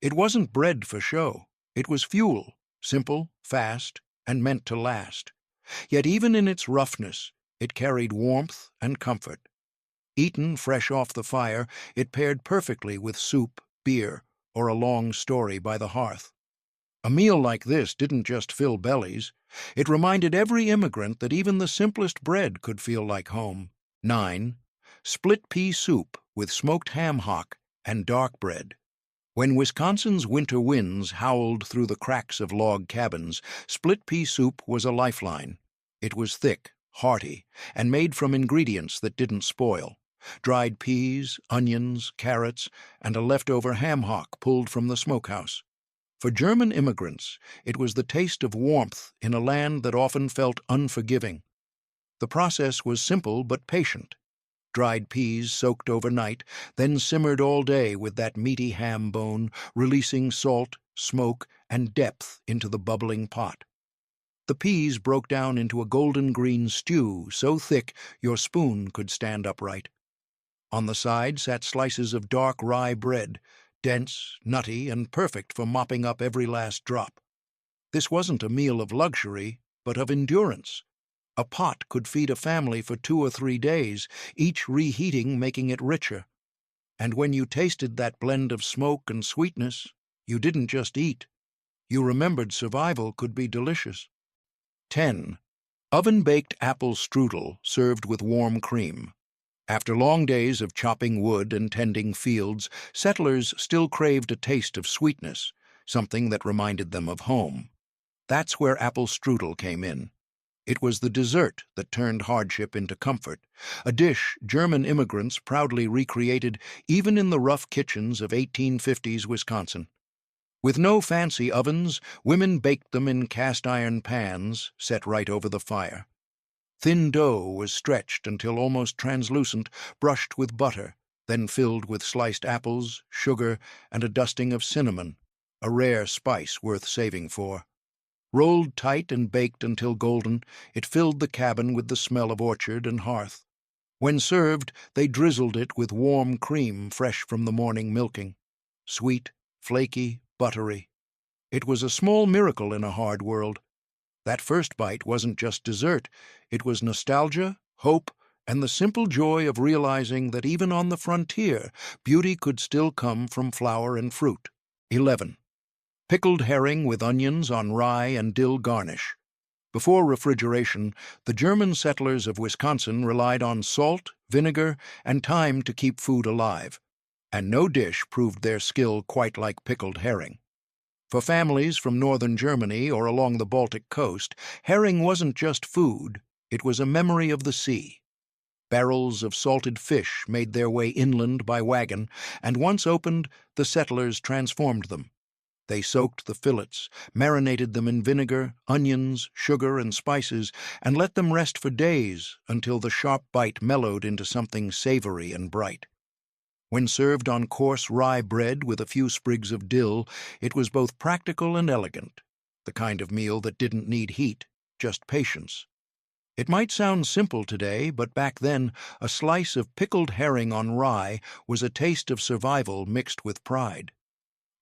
It wasn't bread for show. It was fuel, simple, fast, and meant to last. Yet even in its roughness, it carried warmth and comfort. Eaten fresh off the fire, it paired perfectly with soup, beer, or a long story by the hearth. A meal like this didn't just fill bellies. It reminded every immigrant that even the simplest bread could feel like home. 9. Split pea soup with smoked ham hock and dark bread. When Wisconsin's winter winds howled through the cracks of log cabins, split pea soup was a lifeline. It was thick, hearty, and made from ingredients that didn't spoil: dried peas, onions, carrots, and a leftover ham hock pulled from the smokehouse. For German immigrants, it was the taste of warmth in a land that often felt unforgiving. The process was simple but patient. Dried peas soaked overnight, then simmered all day with that meaty ham bone, releasing salt, smoke, and depth into the bubbling pot. The peas broke down into a golden green stew so thick your spoon could stand upright. On the side sat slices of dark rye bread, dense, nutty, and perfect for mopping up every last drop. This wasn't a meal of luxury, but of endurance. A pot could feed a family for 2 or 3 days, each reheating making it richer. And when you tasted that blend of smoke and sweetness, you didn't just eat. You remembered survival could be delicious. 10. Oven-baked apple strudel served with warm cream. After long days of chopping wood and tending fields, settlers still craved a taste of sweetness, something that reminded them of home. That's where apple strudel came in. It was the dessert that turned hardship into comfort, a dish German immigrants proudly recreated even in the rough kitchens of 1850s Wisconsin. With no fancy ovens, women baked them in cast-iron pans set right over the fire. Thin dough was stretched until almost translucent, brushed with butter, then filled with sliced apples, sugar, and a dusting of cinnamon, a rare spice worth saving for. Rolled tight and baked until golden, it filled the cabin with the smell of orchard and hearth. When served, they drizzled it with warm cream fresh from the morning milking. Sweet, flaky, buttery. It was a small miracle in a hard world. That first bite wasn't just dessert. It was nostalgia, hope, and the simple joy of realizing that even on the frontier, beauty could still come from flour and fruit. 11. Pickled herring with onions on rye and dill garnish. Before refrigeration, the German settlers of Wisconsin relied on salt, vinegar, and time to keep food alive, and no dish proved their skill quite like pickled herring. For families from northern Germany or along the Baltic coast, herring wasn't just food, it was a memory of the sea. Barrels of salted fish made their way inland by wagon, and once opened, the settlers transformed them. They soaked the fillets, marinated them in vinegar, onions, sugar, and spices, and let them rest for days until the sharp bite mellowed into something savory and bright. When served on coarse rye bread with a few sprigs of dill, it was both practical and elegant, the kind of meal that didn't need heat, just patience. It might sound simple today, but back then, a slice of pickled herring on rye was a taste of survival mixed with pride.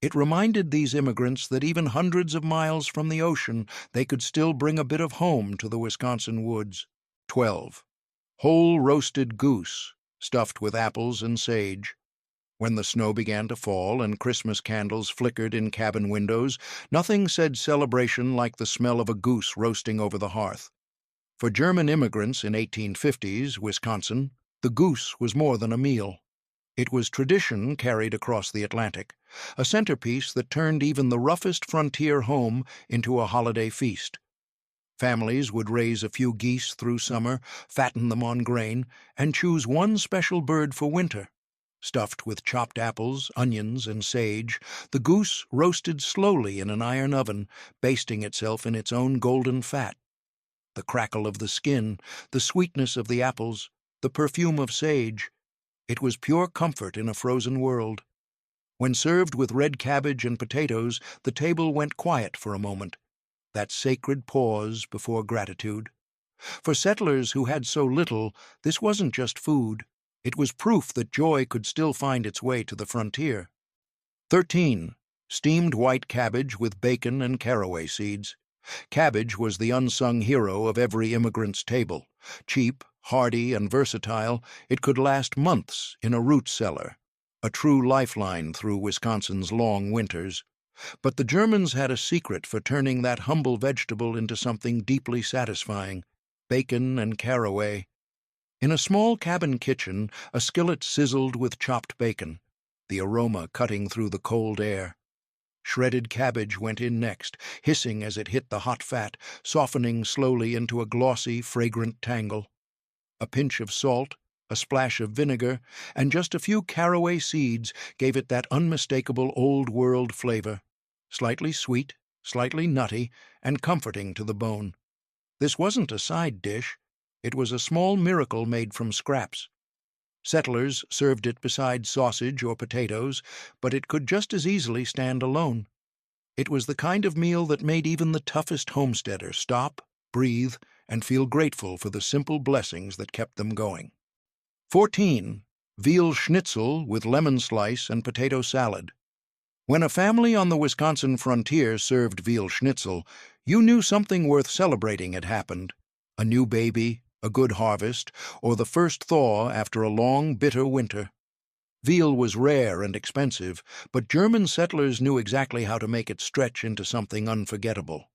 It reminded these immigrants that even hundreds of miles from the ocean, they could still bring a bit of home to the Wisconsin woods. 12. Whole roasted goose, stuffed with apples and sage. When the snow began to fall and Christmas candles flickered in cabin windows, nothing said celebration like the smell of a goose roasting over the hearth. For German immigrants in 1850s Wisconsin, the goose was more than a meal. It was tradition carried across the Atlantic, a centerpiece that turned even the roughest frontier home into a holiday feast. Families would raise a few geese through summer, fatten them on grain, and choose one special bird for winter. Stuffed with chopped apples, onions, and sage, the goose roasted slowly in an iron oven, basting itself in its own golden fat. The crackle of the skin, the sweetness of the apples, the perfume of sage. It was pure comfort in a frozen world. When served with red cabbage and potatoes, the table went quiet for a moment, that sacred pause before gratitude. For settlers who had so little, this wasn't just food. It was proof that joy could still find its way to the frontier. 13. Steamed white cabbage with bacon and caraway seeds. Cabbage was the unsung hero of every immigrant's table. Cheap, hardy, and versatile, it could last months in a root cellar, a true lifeline through Wisconsin's long winters. But the Germans had a secret for turning that humble vegetable into something deeply satisfying: bacon and caraway. In a small cabin kitchen, a skillet sizzled with chopped bacon, the aroma cutting through the cold air. Shredded cabbage went in next, hissing as it hit the hot fat, softening slowly into a glossy, fragrant tangle. A pinch of salt, a splash of vinegar, and just a few caraway seeds gave it that unmistakable old-world flavor, slightly sweet, slightly nutty, and comforting to the bone. This wasn't a side dish. It was a small miracle made from scraps. Settlers served it beside sausage or potatoes, but it could just as easily stand alone. It was the kind of meal that made even the toughest homesteader stop, breathe, and feel grateful for the simple blessings that kept them going. 14. veal schnitzel with lemon slice and potato salad. When a family on the Wisconsin frontier served veal schnitzel, you knew something worth celebrating had happened. A new baby, a good harvest, or the first thaw after a long, bitter winter. Veal was rare and expensive, but German settlers knew exactly how to make it stretch into something unforgettable.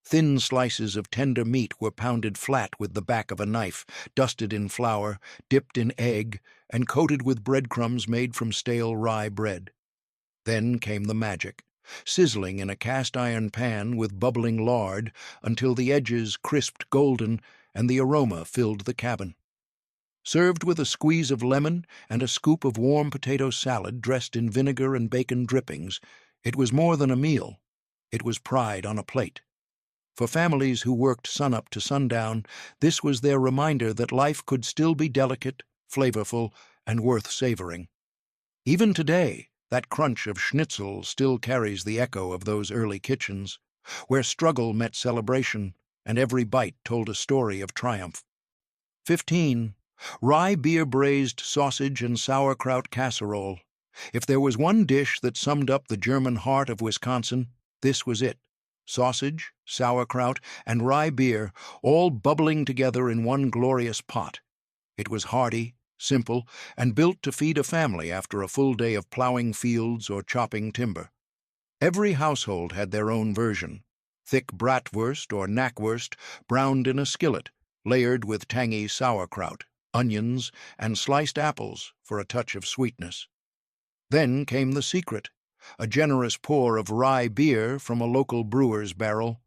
Thin slices of tender meat were pounded flat with the back of a knife, dusted in flour, dipped in egg, and coated with breadcrumbs made from stale rye bread. Then came the magic, sizzling in a cast-iron pan with bubbling lard until the edges crisped golden and the aroma filled the cabin. Served with a squeeze of lemon and a scoop of warm potato salad dressed in vinegar and bacon drippings, it was more than a meal. It was pride on a plate. For families who worked sunup to sundown, this was their reminder that life could still be delicate, flavorful, and worth savoring. Even today, that crunch of schnitzel still carries the echo of those early kitchens, where struggle met celebration and every bite told a story of triumph. 15. Rye beer braised sausage and sauerkraut casserole. If there was one dish that summed up the German heart of Wisconsin, this was it. Sausage, sauerkraut, and rye beer, all bubbling together in one glorious pot. It was hearty, simple, and built to feed a family after a full day of plowing fields or chopping timber. Every household had their own version. Thick bratwurst or knackwurst, browned in a skillet, layered with tangy sauerkraut, onions, and sliced apples for a touch of sweetness. Then came the secret, a generous pour of rye beer from a local brewer's barrel.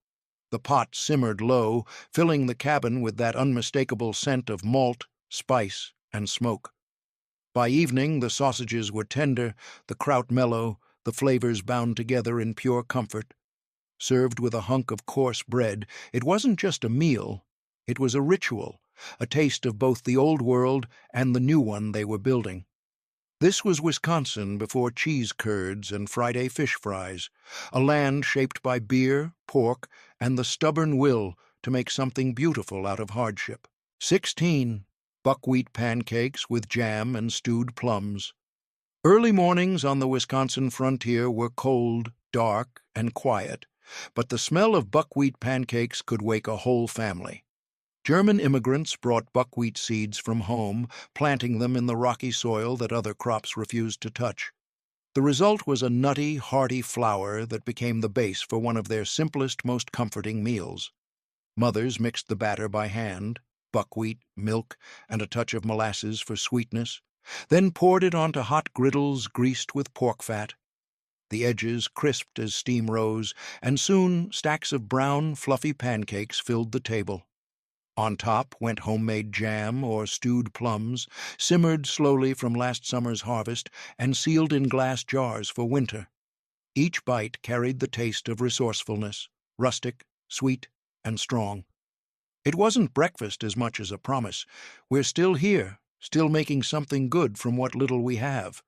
The pot simmered low, filling the cabin with that unmistakable scent of malt, spice, and smoke. By evening, the sausages were tender, the kraut mellow, the flavors bound together in pure comfort. Served with a hunk of coarse bread, it wasn't just a meal, it was a ritual, a taste of both the old world and the new one they were building. This was Wisconsin before cheese curds and Friday fish fries, a land shaped by beer, pork, and the stubborn will to make something beautiful out of hardship. 16. Buckwheat pancakes with jam and stewed plums. Early mornings on the Wisconsin frontier were cold, dark, and quiet, but the smell of buckwheat pancakes could wake a whole family. German immigrants brought buckwheat seeds from home, planting them in the rocky soil that other crops refused to touch. The result was a nutty, hearty flour that became the base for one of their simplest, most comforting meals. Mothers mixed the batter by hand, buckwheat, milk, and a touch of molasses for sweetness, then poured it onto hot griddles greased with pork fat. The edges crisped as steam rose, and soon stacks of brown, fluffy pancakes filled the table. On top went homemade jam or stewed plums, simmered slowly from last summer's harvest and sealed in glass jars for winter. Each bite carried the taste of resourcefulness, rustic, sweet, and strong. It wasn't breakfast as much as a promise. We're still here, still making something good from what little we have.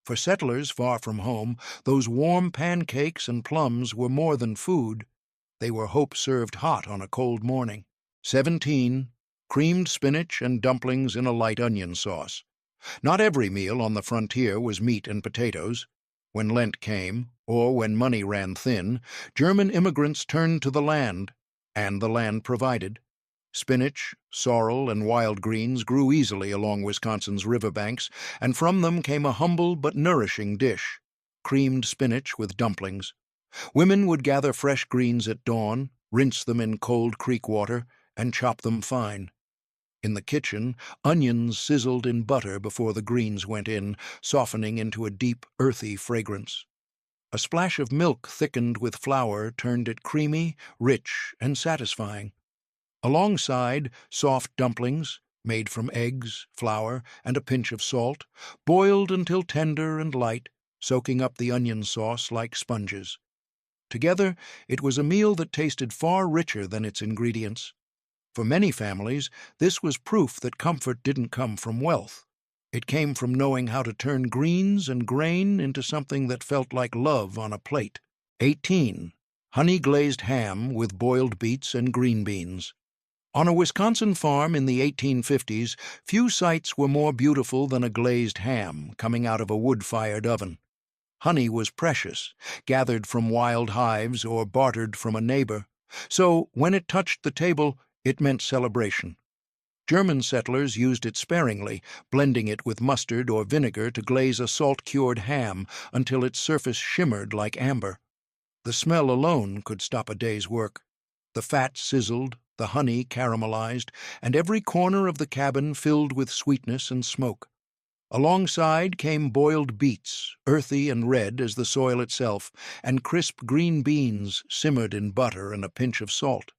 For settlers far from home, those warm pancakes and plums were more than food. They were hope served hot on a cold morning. 17. Creamed spinach and dumplings in a light onion sauce. Not every meal on the frontier was meat and potatoes. When Lent came, or when money ran thin, German immigrants turned to the land, and the land provided. Spinach, sorrel, and wild greens grew easily along Wisconsin's riverbanks, and from them came a humble but nourishing dish, creamed spinach with dumplings. Women would gather fresh greens at dawn, rinse them in cold creek water, and chop them fine. In the kitchen, onions sizzled in butter before the greens went in, softening into a deep, earthy fragrance. A splash of milk thickened with flour turned it creamy, rich, and satisfying. Alongside, soft dumplings, made from eggs, flour, and a pinch of salt, boiled until tender and light, soaking up the onion sauce like sponges. Together, it was a meal that tasted far richer than its ingredients. For many families, this was proof that comfort didn't come from wealth. It came from knowing how to turn greens and grain into something that felt like love on a plate. 18. Honey-glazed ham with boiled beets and green beans. On a Wisconsin farm in the 1850s, few sights were more beautiful than a glazed ham coming out of a wood-fired oven. Honey was precious, gathered from wild hives or bartered from a neighbor, so when it touched the table, it meant celebration. German settlers used it sparingly, blending it with mustard or vinegar to glaze a salt-cured ham until its surface shimmered like amber. The smell alone could stop a day's work. The fat sizzled, the honey caramelized, and every corner of the cabin filled with sweetness and smoke. Alongside came boiled beets, earthy and red as the soil itself, and crisp green beans simmered in butter and a pinch of salt.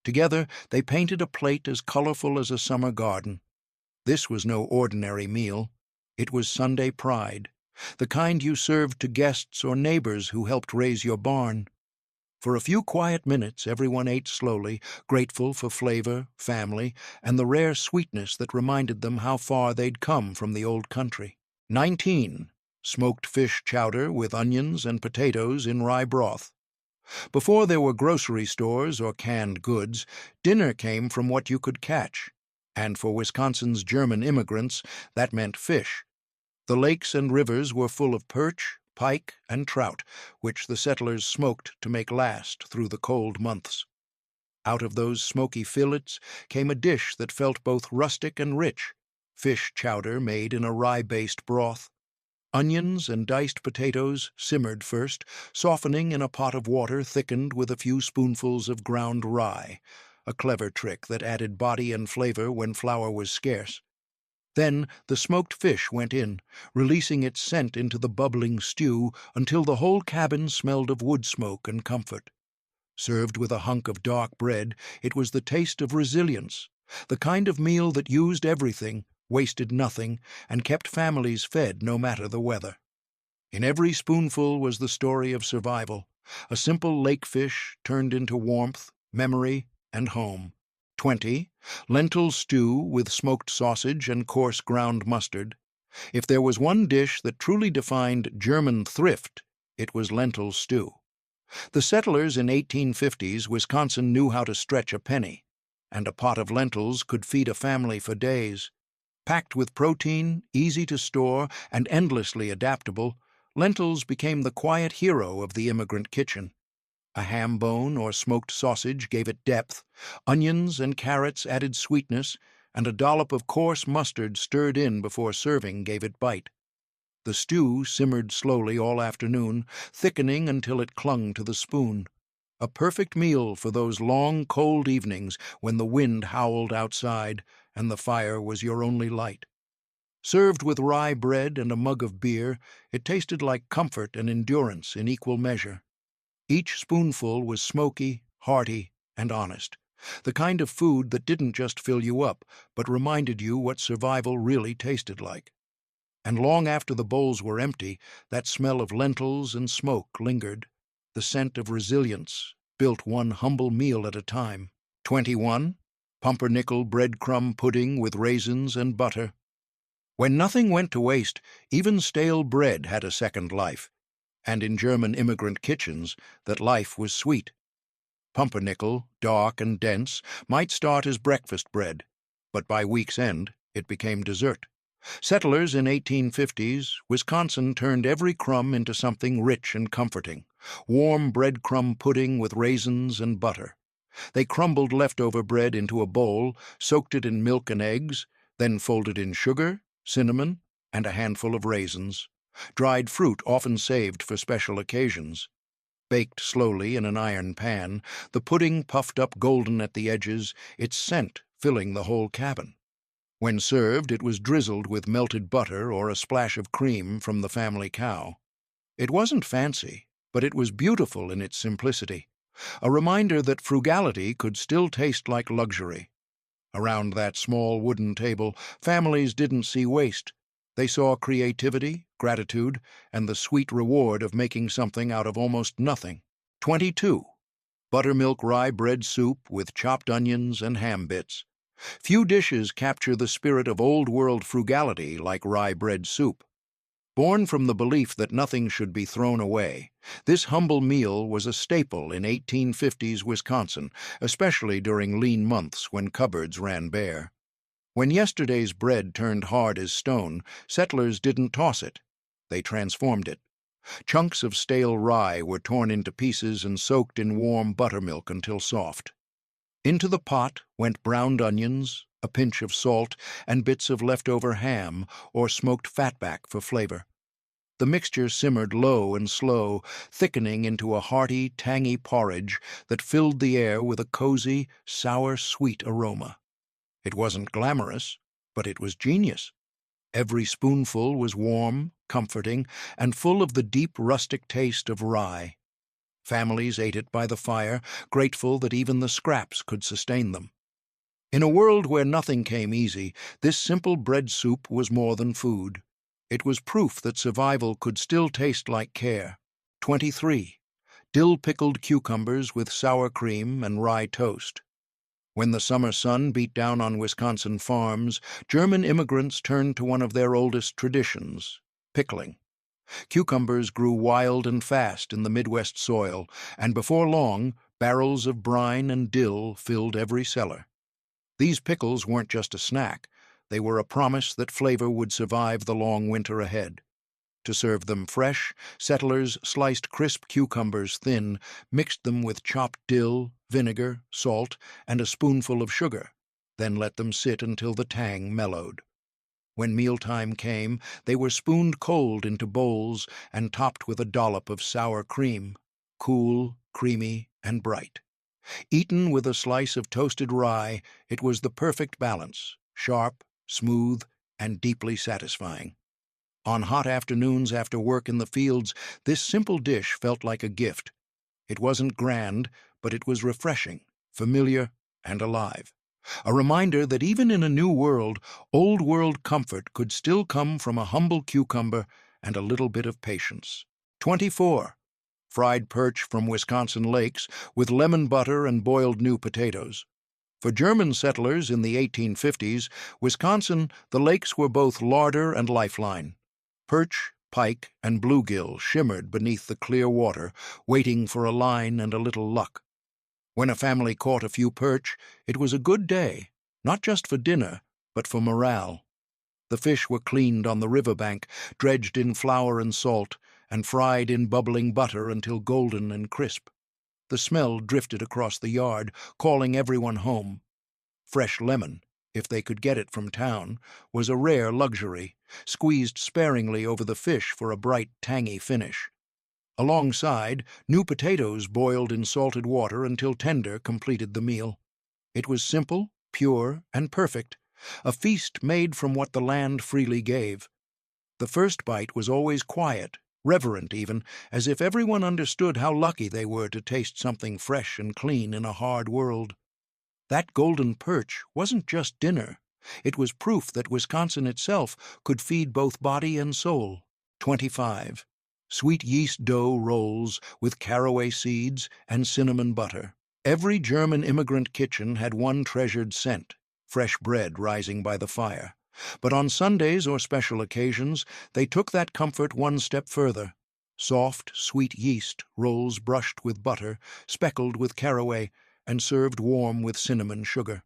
Together they painted a plate as colorful as a summer garden. This was no ordinary meal. It was Sunday pride, the kind you served to guests or neighbors who helped raise your barn. For a few quiet minutes everyone ate slowly, grateful for flavor, family, and the rare sweetness that reminded them how far they'd come from the old country. 19. Smoked fish chowder with onions and potatoes in rye broth. Before there were grocery stores or canned goods, dinner came from what you could catch. And for Wisconsin's German immigrants, that meant fish. The lakes and rivers were full of perch, pike, and trout, which the settlers smoked to make last through the cold months. Out of those smoky fillets came a dish that felt both rustic and rich, fish chowder made in a rye-based broth. Onions and diced potatoes simmered first, softening in a pot of water thickened with a few spoonfuls of ground rye, a clever trick that added body and flavor when flour was scarce. Then the smoked fish went in, releasing its scent into the bubbling stew until the whole cabin smelled of wood smoke and comfort. Served with a hunk of dark bread, it was the taste of resilience, the kind of meal that used everything, wasted nothing, and kept families fed no matter the weather. In every spoonful was the story of survival, a simple lake fish turned into warmth, memory, and home. 20. Lentil stew with smoked sausage and coarse ground mustard. If there was one dish that truly defined German thrift, it was lentil stew. The settlers in 1850s Wisconsin knew how to stretch a penny, and a pot of lentils could feed a family for days. Packed with protein, easy to store, and endlessly adaptable, lentils became the quiet hero of the immigrant kitchen. A ham bone or smoked sausage gave it depth, onions and carrots added sweetness, and a dollop of coarse mustard stirred in before serving gave it bite. The stew simmered slowly all afternoon, thickening until it clung to the spoon. A perfect meal for those long, cold evenings when the wind howled outside and the fire was your only light. Served with rye bread and a mug of beer, it tasted like comfort and endurance in equal measure. Each spoonful was smoky, hearty, and honest, the kind of food that didn't just fill you up, but reminded you what survival really tasted like. And long after the bowls were empty, that smell of lentils and smoke lingered, the scent of resilience, built one humble meal at a time. 21. Pumpernickel breadcrumb pudding with raisins and butter. When nothing went to waste, even stale bread had a second life. And in German immigrant kitchens, that life was sweet. Pumpernickel, dark and dense, might start as breakfast bread, but by week's end it became dessert. Settlers in 1850s, Wisconsin turned every crumb into something rich and comforting, warm breadcrumb pudding with raisins and butter. They crumbled leftover bread into a bowl, soaked it in milk and eggs, then folded in sugar, cinnamon, and a handful of raisins. Dried fruit often saved for special occasions. Baked slowly in an iron pan, the pudding puffed up golden at the edges, its scent filling the whole cabin. When served, it was drizzled with melted butter or a splash of cream from the family cow. It wasn't fancy, but it was beautiful in its simplicity, a reminder that frugality could still taste like luxury. Around that small wooden table, families didn't see waste. They saw creativity, gratitude, and the sweet reward of making something out of almost nothing. 22. Buttermilk rye bread soup with chopped onions and ham bits. Few dishes capture the spirit of old-world frugality like rye bread soup. Born from the belief that nothing should be thrown away, this humble meal was a staple in 1850s Wisconsin, especially during lean months when cupboards ran bare. When yesterday's bread turned hard as stone, settlers didn't toss it. They transformed it. Chunks of stale rye were torn into pieces and soaked in warm buttermilk until soft. Into the pot went browned onions, a pinch of salt, and bits of leftover ham or smoked fatback for flavor. The mixture simmered low and slow, thickening into a hearty, tangy porridge that filled the air with a cozy, sour-sweet aroma. It wasn't glamorous, but it was genius. Every spoonful was warm, comforting, and full of the deep rustic taste of rye. Families ate it by the fire, grateful that even the scraps could sustain them. In a world where nothing came easy, this simple bread soup was more than food. It was proof that survival could still taste like care. 23. Dill-pickled cucumbers with sour cream and rye toast. When the summer sun beat down on Wisconsin farms, German immigrants turned to one of their oldest traditions, pickling. Cucumbers grew wild and fast in the Midwest soil, and before long, barrels of brine and dill filled every cellar. These pickles weren't just a snack. They were a promise that flavor would survive the long winter ahead. To serve them fresh, settlers sliced crisp cucumbers thin, mixed them with chopped dill, vinegar, salt, and a spoonful of sugar, then let them sit until the tang mellowed. When mealtime came, they were spooned cold into bowls and topped with a dollop of sour cream, cool, creamy, and bright. Eaten with a slice of toasted rye, it was the perfect balance, sharp, smooth, and deeply satisfying. On hot afternoons after work in the fields, this simple dish felt like a gift. It wasn't grand, but it was refreshing, familiar, and alive. A reminder that even in a new world, old world comfort could still come from a humble cucumber and a little bit of patience. 24. Fried perch from Wisconsin lakes with lemon butter and boiled new potatoes. For German settlers in the 1850s, Wisconsin, the lakes were both larder and lifeline. Perch, pike, and bluegill shimmered beneath the clear water, waiting for a line and a little luck. When a family caught a few perch, it was a good day, not just for dinner, but for morale. The fish were cleaned on the riverbank, dredged in flour and salt, and fried in bubbling butter until golden and crisp. The smell drifted across the yard, calling everyone home. Fresh lemon, if they could get it from town, was a rare luxury, squeezed sparingly over the fish for a bright, tangy finish. Alongside, new potatoes boiled in salted water until tender completed the meal. It was simple, pure, and perfect, a feast made from what the land freely gave. The first bite was always quiet, reverent even, as if everyone understood how lucky they were to taste something fresh and clean in a hard world. That golden perch wasn't just dinner. It was proof that Wisconsin itself could feed both body and soul. 25. Sweet yeast dough rolls with caraway seeds and cinnamon butter. Every German immigrant kitchen had one treasured scent, fresh bread rising by the fire. But on Sundays or special occasions, they took that comfort one step further. Soft, sweet yeast rolls brushed with butter, speckled with caraway, and served warm with cinnamon sugar.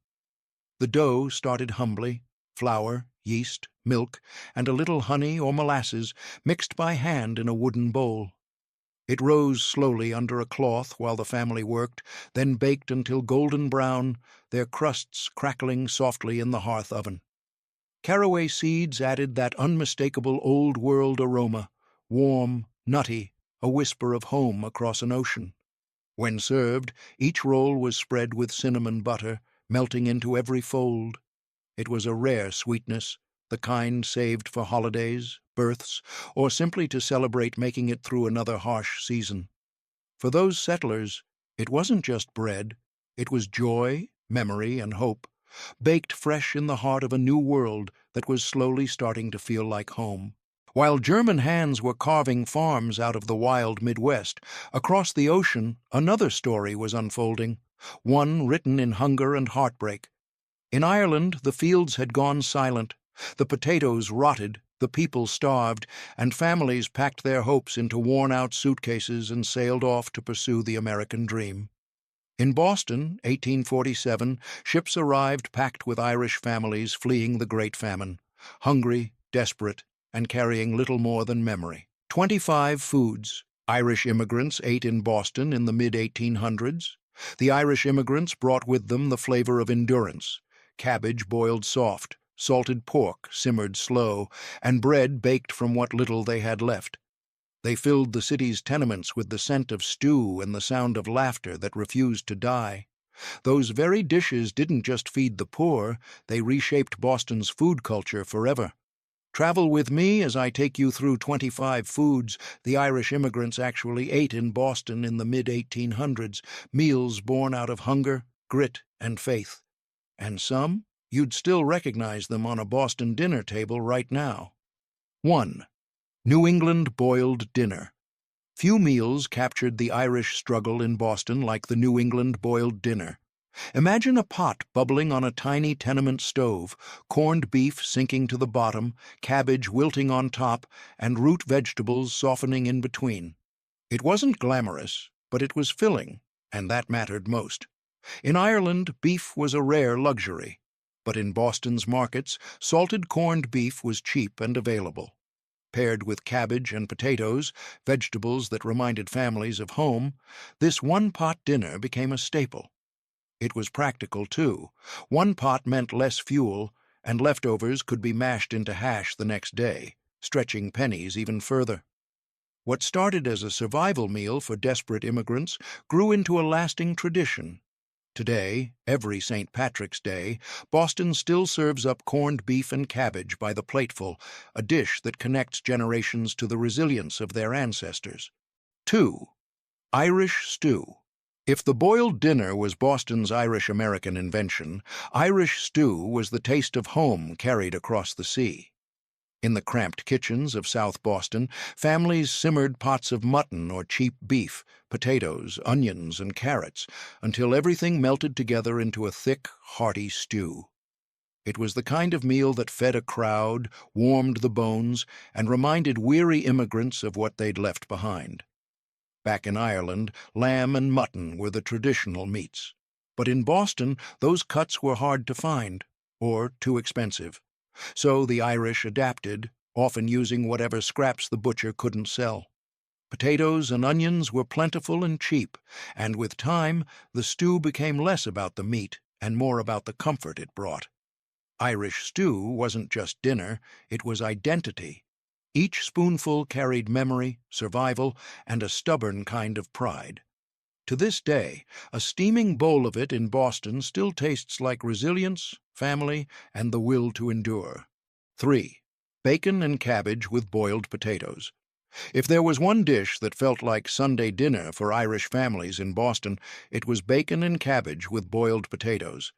The dough started humbly, flour, yeast, milk, and a little honey or molasses mixed by hand in a wooden bowl. It rose slowly under a cloth while the family worked, then baked until golden brown, their crusts crackling softly in the hearth oven. Caraway seeds added that unmistakable old-world aroma, warm, nutty, a whisper of home across an ocean. When served, each roll was spread with cinnamon butter, melting into every fold. It was a rare sweetness, the kind saved for holidays, births, or simply to celebrate making it through another harsh season. For those settlers, it wasn't just bread. It was joy, memory, and hope, baked fresh in the heart of a new world that was slowly starting to feel like home. While German hands were carving farms out of the wild Midwest, across the ocean another story was unfolding, one written in hunger and heartbreak. In Ireland, the fields had gone silent, the potatoes rotted, The people starved, and families packed their hopes into worn-out suitcases and sailed off to pursue the American dream. In Boston, 1847, ships arrived packed with Irish families fleeing the Great Famine, hungry, desperate, and carrying little more than memory. 25 foods Irish immigrants ate in Boston in the mid-1800s. The Irish immigrants brought with them the flavor of endurance: cabbage boiled soft, salted pork simmered slow, and bread baked from what little they had left. They filled the city's tenements with the scent of stew and the sound of laughter that refused to die. Those very dishes didn't just feed the poor, they reshaped Boston's food culture forever. Travel with me as I take you through 25 foods the Irish immigrants actually ate in Boston in the mid-1800s, meals born out of hunger, grit, and faith. And some, you'd still recognize them on a Boston dinner table right now. 1. New England boiled dinner. Few meals captured the Irish struggle in Boston like the New England boiled dinner. Imagine a pot bubbling on a tiny tenement stove, corned beef sinking to the bottom, cabbage wilting on top, and root vegetables softening in between. It wasn't glamorous, but it was filling, and that mattered most. In Ireland, beef was a rare luxury, but in Boston's markets, salted corned beef was cheap and available. Paired with cabbage and potatoes, vegetables that reminded families of home, this one-pot dinner became a staple. It was practical, too. One pot meant less fuel, and leftovers could be mashed into hash the next day, stretching pennies even further. What started as a survival meal for desperate immigrants grew into a lasting tradition. Today, every St. Patrick's Day, Boston still serves up corned beef and cabbage by the plateful, a dish that connects generations to the resilience of their ancestors. 2. Irish stew. If the boiled dinner was Boston's Irish-American invention, Irish stew was the taste of home carried across the sea. In the cramped kitchens of South Boston, families simmered pots of mutton or cheap beef, potatoes, onions, and carrots, until everything melted together into a thick, hearty stew. It was the kind of meal that fed a crowd, warmed the bones, and reminded weary immigrants of what they'd left behind. Back in Ireland, lamb and mutton were the traditional meats. But in Boston, those cuts were hard to find, or too expensive. So the Irish adapted, often using whatever scraps the butcher couldn't sell. Potatoes and onions were plentiful and cheap, and with time, the stew became less about the meat and more about the comfort it brought. Irish stew wasn't just dinner, it was identity. Each spoonful carried memory, survival, and a stubborn kind of pride. To this day, a steaming bowl of it in Boston still tastes like resilience, family, and the will to endure. 3. Bacon and cabbage with boiled potatoes. If there was one dish that felt like Sunday dinner for Irish families in Boston, it was bacon and cabbage with boiled potatoes.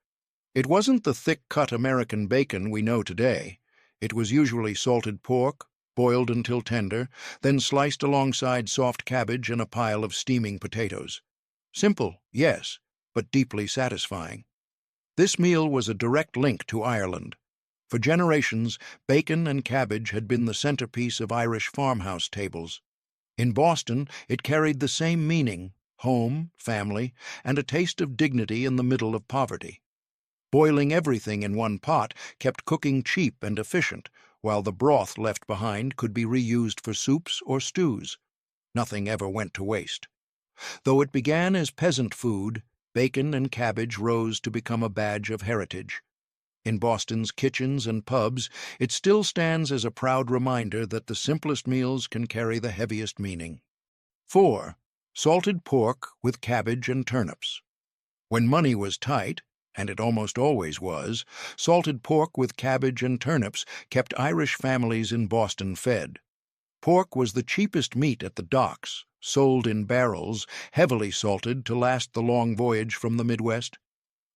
It wasn't the thick-cut American bacon we know today. It was usually salted pork, boiled until tender, then sliced alongside soft cabbage and a pile of steaming potatoes. Simple, yes, but deeply satisfying. This meal was a direct link to Ireland. For generations, bacon and cabbage had been the centerpiece of Irish farmhouse tables. In Boston, it carried the same meaning: home, family, and a taste of dignity in the middle of poverty. Boiling everything in one pot kept cooking cheap and efficient, while the broth left behind could be reused for soups or stews. Nothing ever went to waste. Though it began as peasant food, bacon and cabbage rose to become a badge of heritage. In Boston's kitchens and pubs, it still stands as a proud reminder that the simplest meals can carry the heaviest meaning. 4. Salted pork with cabbage and turnips. When money was tight, and it almost always was, salted pork with cabbage and turnips kept Irish families in Boston fed. Pork was the cheapest meat at the docks, sold in barrels, heavily salted to last the long voyage from the Midwest.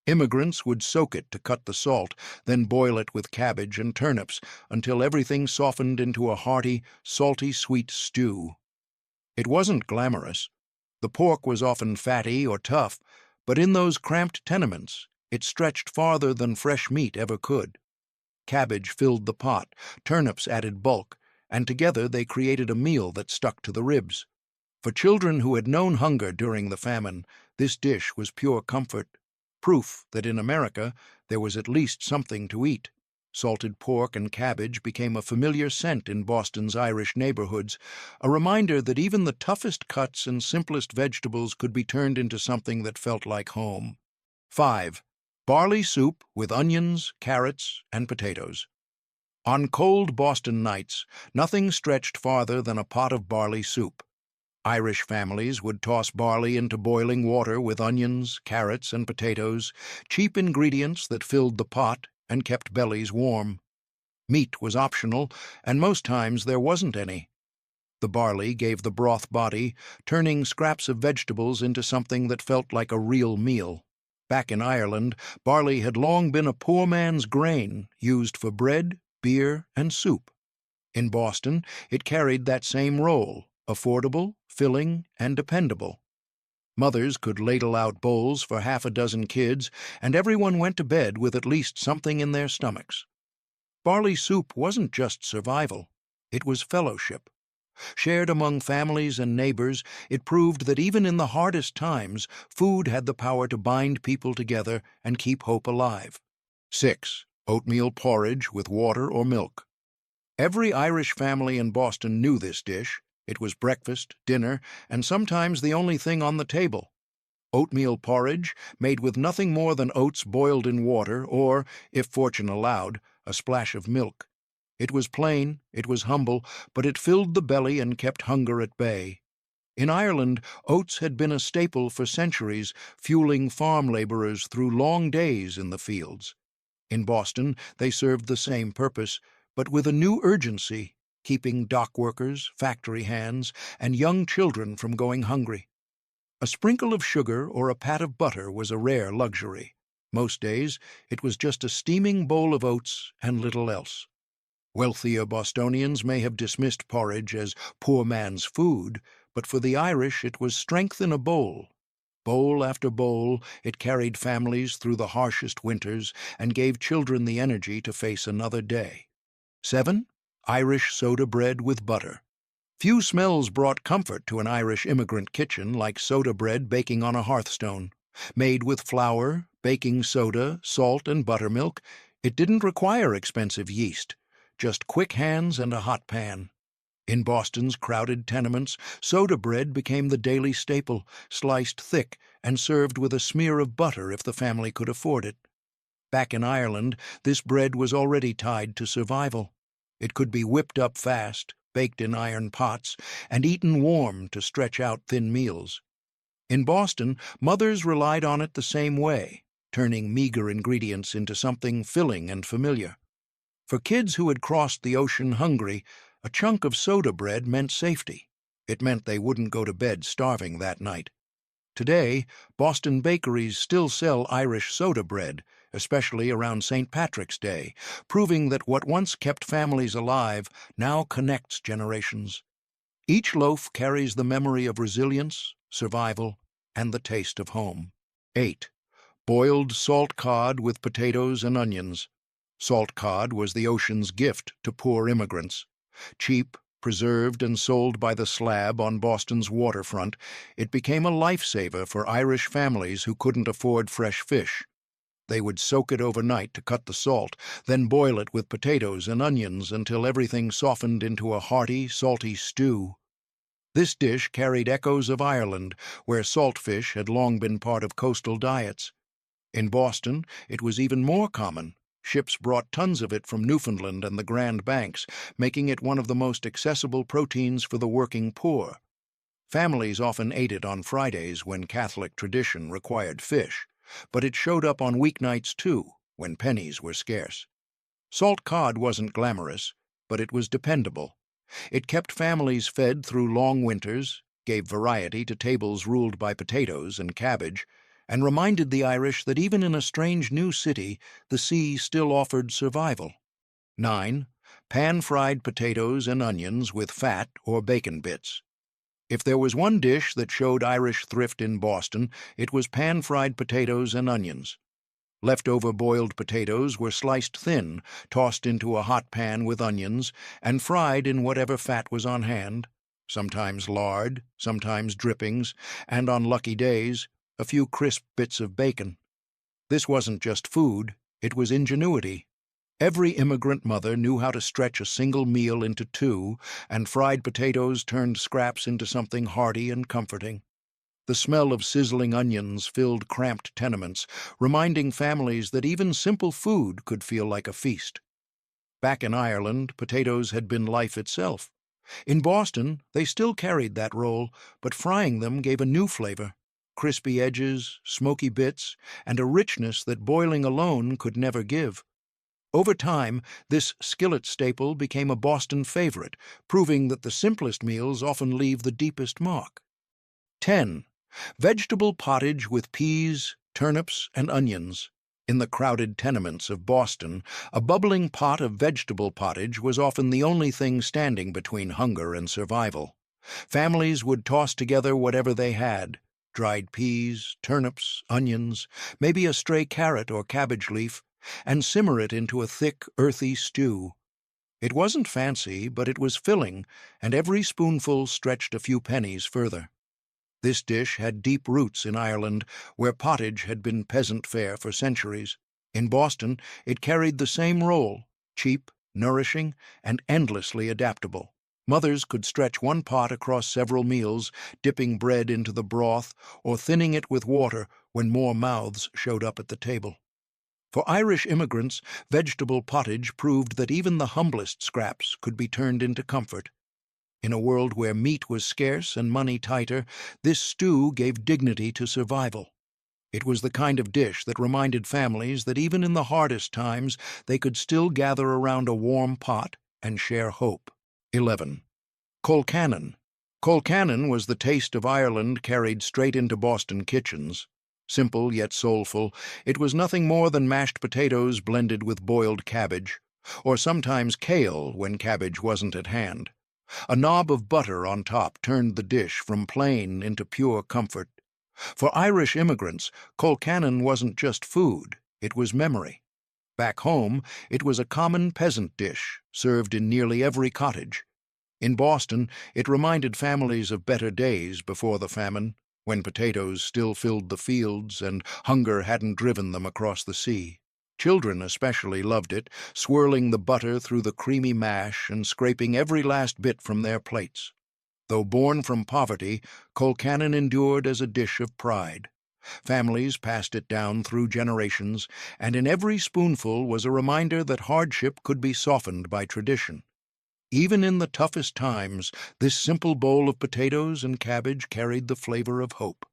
Immigrants would soak it to cut the salt, then boil it with cabbage and turnips until everything softened into a hearty, salty-sweet stew. It wasn't glamorous. The pork was often fatty or tough, but in those cramped tenements, it stretched farther than fresh meat ever could. Cabbage filled the pot, turnips added bulk, and together they created a meal that stuck to the ribs. For children who had known hunger during the famine, this dish was pure comfort, proof that in America there was at least something to eat. Salted pork and cabbage became a familiar scent in Boston's Irish neighborhoods, a reminder that even the toughest cuts and simplest vegetables could be turned into something that felt like home. 5. Barley soup with onions, carrots, and potatoes. On cold Boston nights, nothing stretched farther than a pot of barley soup. Irish families would toss barley into boiling water with onions, carrots, and potatoes, cheap ingredients that filled the pot and kept bellies warm. Meat was optional, and most times there wasn't any. The barley gave the broth body, turning scraps of vegetables into something that felt like a real meal. Back in Ireland, barley had long been a poor man's grain, used for bread, beer, and soup. In Boston, it carried that same role, affordable, filling, and dependable. Mothers could ladle out bowls for half a dozen kids, and everyone went to bed with at least something in their stomachs. Barley soup wasn't just survival, it was fellowship. Shared among families and neighbors, it proved that even in the hardest times, food had the power to bind people together and keep hope alive. 6. Oatmeal porridge with water or milk. Every Irish family in Boston knew this dish. It was breakfast, dinner, and sometimes the only thing on the table. Oatmeal porridge, made with nothing more than oats boiled in water or, if fortune allowed, a splash of milk. It was plain, it was humble, but it filled the belly and kept hunger at bay. In Ireland, oats had been a staple for centuries, fueling farm laborers through long days in the fields. In Boston, they served the same purpose, but with a new urgency, keeping dock workers, factory hands, and young children from going hungry. A sprinkle of sugar or a pat of butter was a rare luxury. Most days, it was just a steaming bowl of oats and little else. Wealthier Bostonians may have dismissed porridge as poor man's food, but for the Irish it was strength in a bowl. Bowl after bowl, it carried families through the harshest winters and gave children the energy to face another day. 7. Irish soda bread with butter. Few smells brought comfort to an Irish immigrant kitchen like soda bread baking on a hearthstone. Made with flour, baking soda, salt, and buttermilk, it didn't require expensive yeast, just quick hands and a hot pan. In Boston's crowded tenements, soda bread became the daily staple, sliced thick and served with a smear of butter if the family could afford it. Back in Ireland, this bread was already tied to survival. It could be whipped up fast, baked in iron pots, and eaten warm to stretch out thin meals. In Boston, mothers relied on it the same way, turning meager ingredients into something filling and familiar. For kids who had crossed the ocean hungry, a chunk of soda bread meant safety. It meant they wouldn't go to bed starving that night. Today, Boston bakeries still sell Irish soda bread, especially around St. Patrick's Day, proving that what once kept families alive now connects generations. Each loaf carries the memory of resilience, survival, and the taste of home. 8. Boiled salt cod with potatoes and onions. Salt cod was the ocean's gift to poor immigrants. Cheap, preserved, and sold by the slab on Boston's waterfront, it became a lifesaver for Irish families who couldn't afford fresh fish. They would soak it overnight to cut the salt, then boil it with potatoes and onions until everything softened into a hearty, salty stew. This dish carried echoes of Ireland, where saltfish had long been part of coastal diets. In Boston, it was even more common. Ships brought tons of it from Newfoundland and the Grand Banks, making it one of the most accessible proteins for the working poor. Families often ate it on Fridays when Catholic tradition required fish, but it showed up on weeknights too, when pennies were scarce. Salt cod wasn't glamorous, but it was dependable. It kept families fed through long winters, gave variety to tables ruled by potatoes and cabbage, and reminded the Irish that even in a strange new city, the sea still offered survival. 9. Pan-fried potatoes and onions with fat or bacon bits. If there was one dish that showed Irish thrift in Boston, it was pan-fried potatoes and onions. Leftover boiled potatoes were sliced thin, tossed into a hot pan with onions, and fried in whatever fat was on hand, sometimes lard, sometimes drippings, and on lucky days, a few crisp bits of bacon. This wasn't just food, it was ingenuity. Every immigrant mother knew how to stretch a single meal into two, and fried potatoes turned scraps into something hearty and comforting. The smell of sizzling onions filled cramped tenements, reminding families that even simple food could feel like a feast. Back in Ireland, potatoes had been life itself. In Boston, they still carried that role, but frying them gave a new flavor: crispy edges, smoky bits, and a richness that boiling alone could never give. Over time, this skillet staple became a Boston favorite, proving that the simplest meals often leave the deepest mark. 10. Vegetable pottage with peas, turnips, and onions. In the crowded tenements of Boston, a bubbling pot of vegetable pottage was often the only thing standing between hunger and survival. Families would toss together whatever they had: dried peas, turnips, onions, maybe a stray carrot or cabbage leaf, and simmer it into a thick, earthy stew. It wasn't fancy, but it was filling, and every spoonful stretched a few pennies further. This dish had deep roots in Ireland, where pottage had been peasant fare for centuries. In Boston, it carried the same role: cheap, nourishing, and endlessly adaptable. Mothers could stretch one pot across several meals, dipping bread into the broth or thinning it with water when more mouths showed up at the table. For Irish immigrants, vegetable pottage proved that even the humblest scraps could be turned into comfort. In a world where meat was scarce and money tighter, this stew gave dignity to survival. It was the kind of dish that reminded families that even in the hardest times they could still gather around a warm pot and share hope. 11. Colcannon. Colcannon was the taste of Ireland carried straight into Boston kitchens. Simple yet soulful, it was nothing more than mashed potatoes blended with boiled cabbage, or sometimes kale when cabbage wasn't at hand. A knob of butter on top turned the dish from plain into pure comfort. For Irish immigrants, colcannon wasn't just food, it was memory. Back home, it was a common peasant dish, served in nearly every cottage. In Boston, it reminded families of better days before the famine, when potatoes still filled the fields and hunger hadn't driven them across the sea. Children especially loved it, swirling the butter through the creamy mash and scraping every last bit from their plates. Though born from poverty, colcannon endured as a dish of pride. Families passed it down through generations, and in every spoonful was a reminder that hardship could be softened by tradition. Even in the toughest times, this simple bowl of potatoes and cabbage carried the flavor of hope.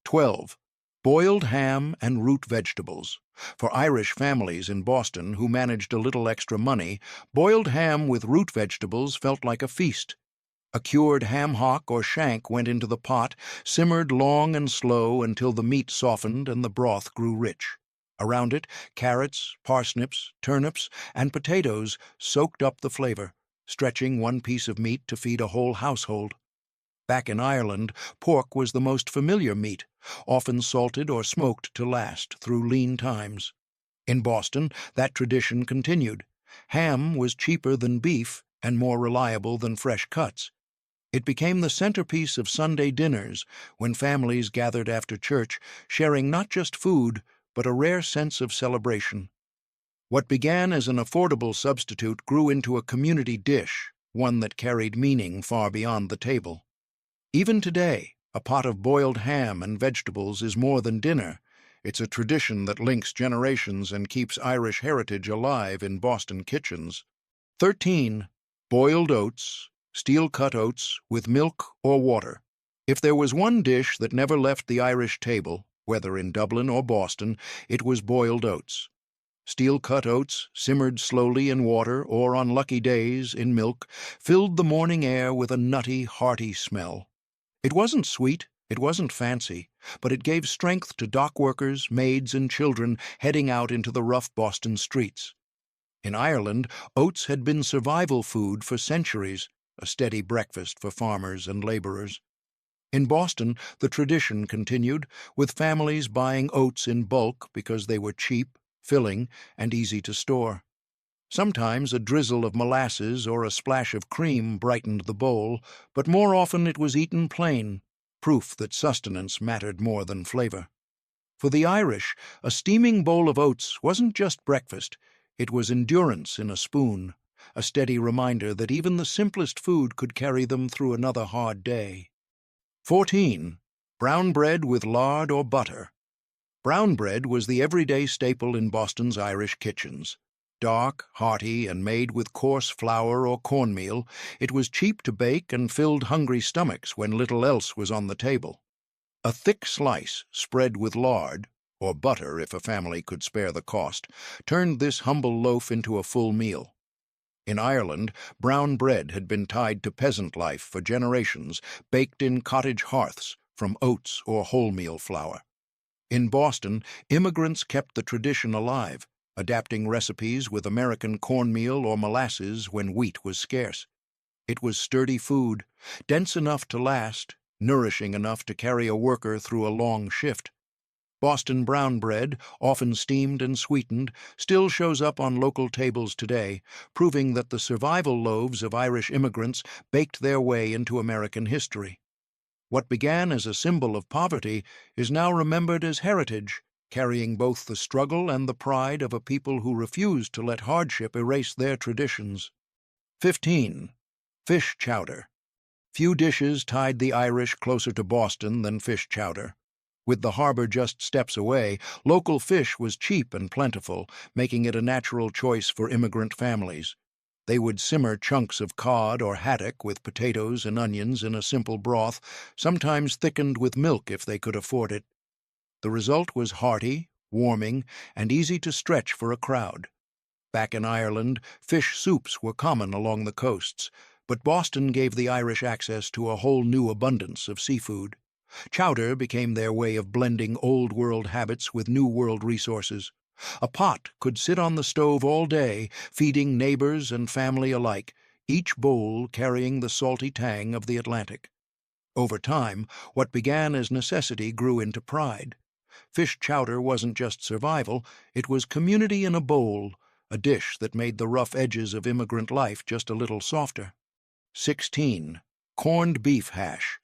12. Boiled ham and root vegetables. For Irish families in Boston who managed a little extra money, boiled ham with root vegetables felt like a feast. A cured ham hock or shank went into the pot, simmered long and slow until the meat softened and the broth grew rich. Around it, carrots, parsnips, turnips, and potatoes soaked up the flavor, stretching one piece of meat to feed a whole household. Back in Ireland, pork was the most familiar meat, often salted or smoked to last through lean times. In Boston, that tradition continued. Ham was cheaper than beef and more reliable than fresh cuts. It became the centerpiece of Sunday dinners when families gathered after church, sharing not just food, but a rare sense of celebration. What began as an affordable substitute grew into a community dish, one that carried meaning far beyond the table. Even today, a pot of boiled ham and vegetables is more than dinner. It's a tradition that links generations and keeps Irish heritage alive in Boston kitchens. 13. Boiled oats, steel-cut oats with milk or water. If there was one dish that never left the Irish table, whether in Dublin or Boston, it was boiled oats. Steel-cut oats, simmered slowly in water or on lucky days in milk, filled the morning air with a nutty, hearty smell. It wasn't sweet, it wasn't fancy, but it gave strength to dock workers, maids, and children heading out into the rough Boston streets. In Ireland, oats had been survival food for centuries, a steady breakfast for farmers and laborers. In Boston, the tradition continued, with families buying oats in bulk because they were cheap, filling, and easy to store. Sometimes a drizzle of molasses or a splash of cream brightened the bowl, but more often it was eaten plain, proof that sustenance mattered more than flavor. For the Irish, a steaming bowl of oats wasn't just breakfast, it was endurance in a spoon, a steady reminder that even the simplest food could carry them through another hard day. 14. Brown bread with lard or butter. Brown bread was the everyday staple in Boston's Irish kitchens. Dark, hearty, and made with coarse flour or cornmeal, it was cheap to bake and filled hungry stomachs when little else was on the table. A thick slice, spread with lard, or butter if a family could spare the cost, turned this humble loaf into a full meal. In Ireland, brown bread had been tied to peasant life for generations, baked in cottage hearths from oats or wholemeal flour. In Boston, immigrants kept the tradition alive, adapting recipes with American cornmeal or molasses when wheat was scarce. It was sturdy food, dense enough to last, nourishing enough to carry a worker through a long shift. Boston brown bread, often steamed and sweetened, still shows up on local tables today, proving that the survival loaves of Irish immigrants baked their way into American history. What began as a symbol of poverty is now remembered as heritage, carrying both the struggle and the pride of a people who refused to let hardship erase their traditions. 15. Fish chowder. Few dishes tied the Irish closer to Boston than fish chowder. With the harbor just steps away, local fish was cheap and plentiful, making it a natural choice for immigrant families. They would simmer chunks of cod or haddock with potatoes and onions in a simple broth, sometimes thickened with milk if they could afford it. The result was hearty, warming, and easy to stretch for a crowd. Back in Ireland, fish soups were common along the coasts, but Boston gave the Irish access to a whole new abundance of seafood. Chowder became their way of blending old-world habits with new-world resources. A pot could sit on the stove all day, feeding neighbors and family alike, each bowl carrying the salty tang of the Atlantic. Over time, what began as necessity grew into pride. Fish chowder wasn't just survival, it was community in a bowl, a dish that made the rough edges of immigrant life just a little softer. 16. Corned beef hash.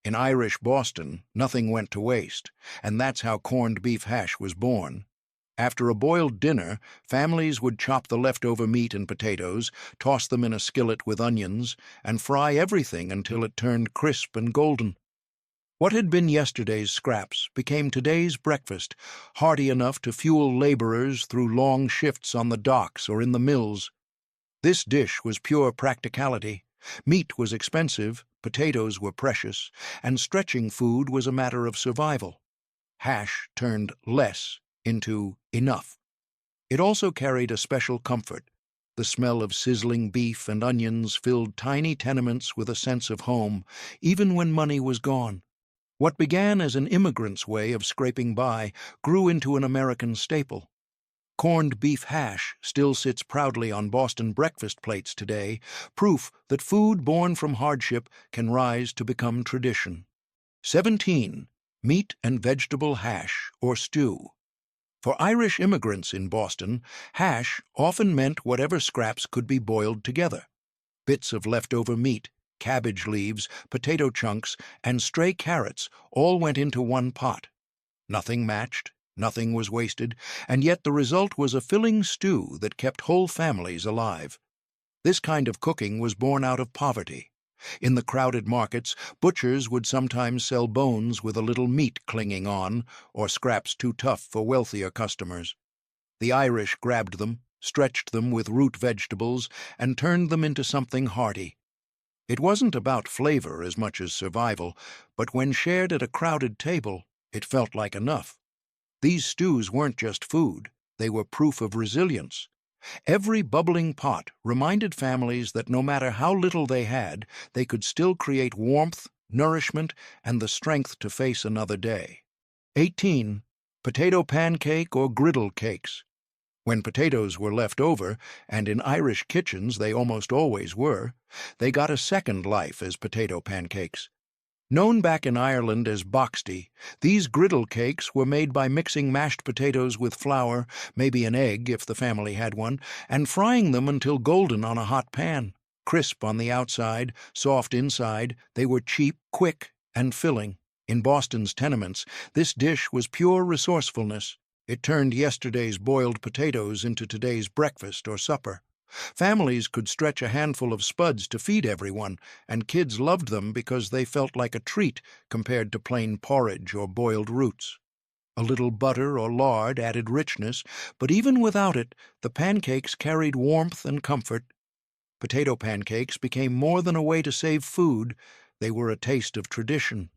In Irish Boston, nothing went to waste, and that's how corned beef hash was born. After a boiled dinner, families would chop the leftover meat and potatoes, toss them in a skillet with onions, and fry everything until it turned crisp and golden. What had been yesterday's scraps became today's breakfast, hearty enough to fuel laborers through long shifts on the docks or in the mills. This dish was pure practicality. Meat was expensive, potatoes were precious, and stretching food was a matter of survival. Hash turned less into enough. It also carried a special comfort. The smell of sizzling beef and onions filled tiny tenements with a sense of home, even when money was gone. What began as an immigrant's way of scraping by grew into an American staple. Corned beef hash still sits proudly on Boston breakfast plates today, proof that food born from hardship can rise to become tradition. 17. Meat and vegetable hash or stew. For Irish immigrants in Boston, hash often meant whatever scraps could be boiled together. Bits of leftover meat, cabbage leaves, potato chunks, and stray carrots all went into one pot. Nothing matched. Nothing was wasted, and yet the result was a filling stew that kept whole families alive. This kind of cooking was born out of poverty. In the crowded markets, butchers would sometimes sell bones with a little meat clinging on, or scraps too tough for wealthier customers. The Irish grabbed them, stretched them with root vegetables, and turned them into something hearty. It wasn't about flavor as much as survival, but when shared at a crowded table, it felt like enough. These stews weren't just food, they were proof of resilience. Every bubbling pot reminded families that no matter how little they had, they could still create warmth, nourishment, and the strength to face another day. 18. Potato pancake or griddle cakes. When potatoes were left over, and in Irish kitchens they almost always were, they got a second life as potato pancakes. Known back in Ireland as boxty, these griddle cakes were made by mixing mashed potatoes with flour, maybe an egg if the family had one, and frying them until golden on a hot pan. Crisp on the outside, soft inside, they were cheap, quick, and filling. In Boston's tenements, this dish was pure resourcefulness. It turned yesterday's boiled potatoes into today's breakfast or supper. Families could stretch a handful of spuds to feed everyone, and kids loved them because they felt like a treat compared to plain porridge or boiled roots. A little butter or lard added richness, but even without it, the pancakes carried warmth and comfort. Potato pancakes became more than a way to save food, they were a taste of tradition.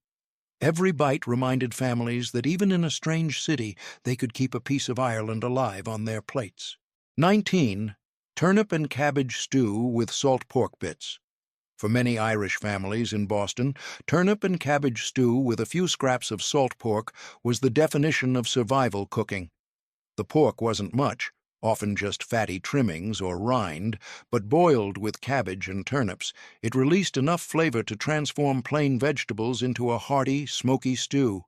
Every bite reminded families that even in a strange city, they could keep a piece of Ireland alive on their plates. 19. Turnip and cabbage stew with salt pork bits. For many Irish families in Boston, turnip and cabbage stew with a few scraps of salt pork was the definition of survival cooking. The pork wasn't much, often just fatty trimmings or rind, but boiled with cabbage and turnips, it released enough flavor to transform plain vegetables into a hearty, smoky stew.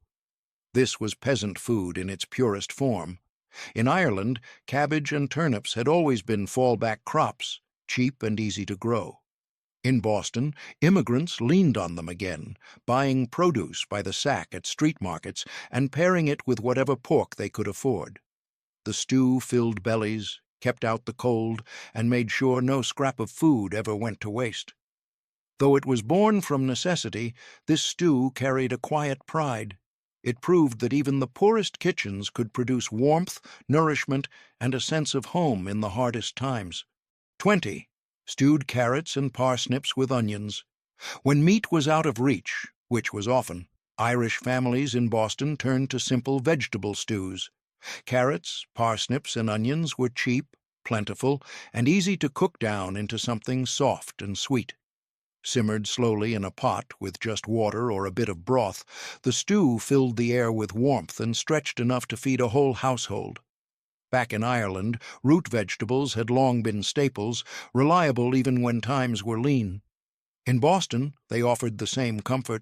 This was peasant food in its purest form. In Ireland, cabbage and turnips had always been fallback crops, cheap and easy to grow. In Boston, immigrants leaned on them again, buying produce by the sack at street markets and pairing it with whatever pork they could afford. The stew filled bellies, kept out the cold, and made sure no scrap of food ever went to waste. Though it was born from necessity, this stew carried a quiet pride. It proved that even the poorest kitchens could produce warmth, nourishment, and a sense of home in the hardest times. 20. Stewed carrots and parsnips with onions. When meat was out of reach, which was often, Irish families in Boston turned to simple vegetable stews. Carrots, parsnips, and onions were cheap, plentiful, and easy to cook down into something soft and sweet. Simmered slowly in a pot with just water or a bit of broth, the stew filled the air with warmth and stretched enough to feed a whole household. Back in Ireland, root vegetables had long been staples, reliable even when times were lean. In Boston, they offered the same comfort.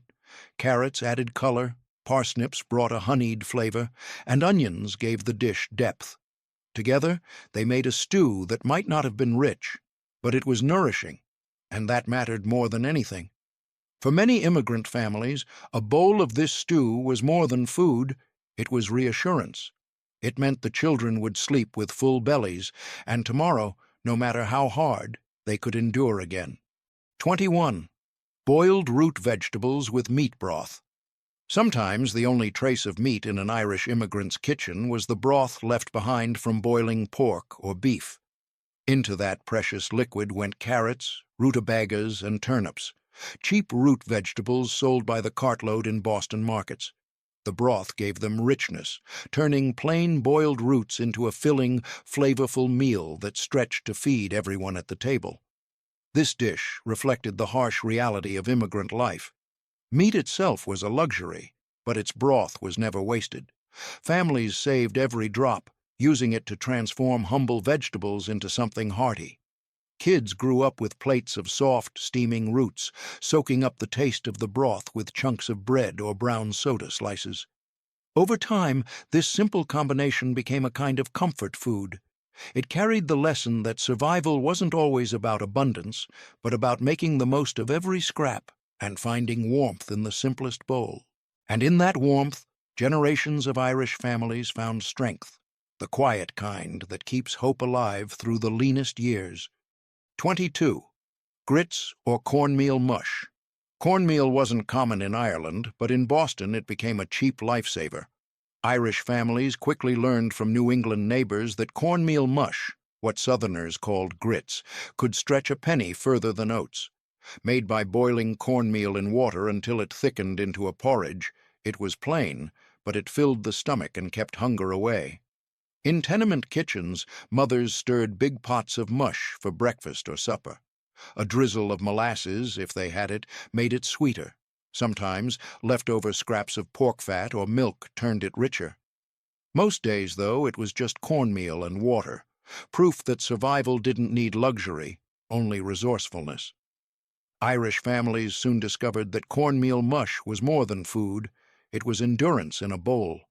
Carrots added color, parsnips brought a honeyed flavor, and onions gave the dish depth. Together, they made a stew that might not have been rich, but it was nourishing, and that mattered more than anything. For many immigrant families, a bowl of this stew was more than food, it was reassurance. It meant the children would sleep with full bellies, and tomorrow, no matter how hard, they could endure again. 21. Boiled root vegetables with meat broth. Sometimes the only trace of meat in an Irish immigrant's kitchen was the broth left behind from boiling pork or beef. Into that precious liquid went carrots, rutabagas, and turnips, cheap root vegetables sold by the cartload in Boston markets. The broth gave them richness, turning plain boiled roots into a filling, flavorful meal that stretched to feed everyone at the table. This dish reflected the harsh reality of immigrant life. Meat itself was a luxury, but its broth was never wasted. Families saved every drop, using it to transform humble vegetables into something hearty. Kids grew up with plates of soft, steaming roots, soaking up the taste of the broth with chunks of bread or brown soda slices. Over time, this simple combination became a kind of comfort food. It carried the lesson that survival wasn't always about abundance, but about making the most of every scrap and finding warmth in the simplest bowl. And in that warmth, generations of Irish families found strength, the quiet kind that keeps hope alive through the leanest years. 22. Grits or cornmeal mush. Cornmeal wasn't common in Ireland, but in Boston it became a cheap lifesaver. Irish families quickly learned from New England neighbors that cornmeal mush, what Southerners called grits, could stretch a penny further than oats. Made by boiling cornmeal in water until it thickened into a porridge, it was plain, but it filled the stomach and kept hunger away. In tenement kitchens, mothers stirred big pots of mush for breakfast or supper. A drizzle of molasses, if they had it, made it sweeter. Sometimes, leftover scraps of pork fat or milk turned it richer. Most days, though, it was just cornmeal and water, proof that survival didn't need luxury, only resourcefulness. Irish families soon discovered that cornmeal mush was more than food. It was endurance in a bowl.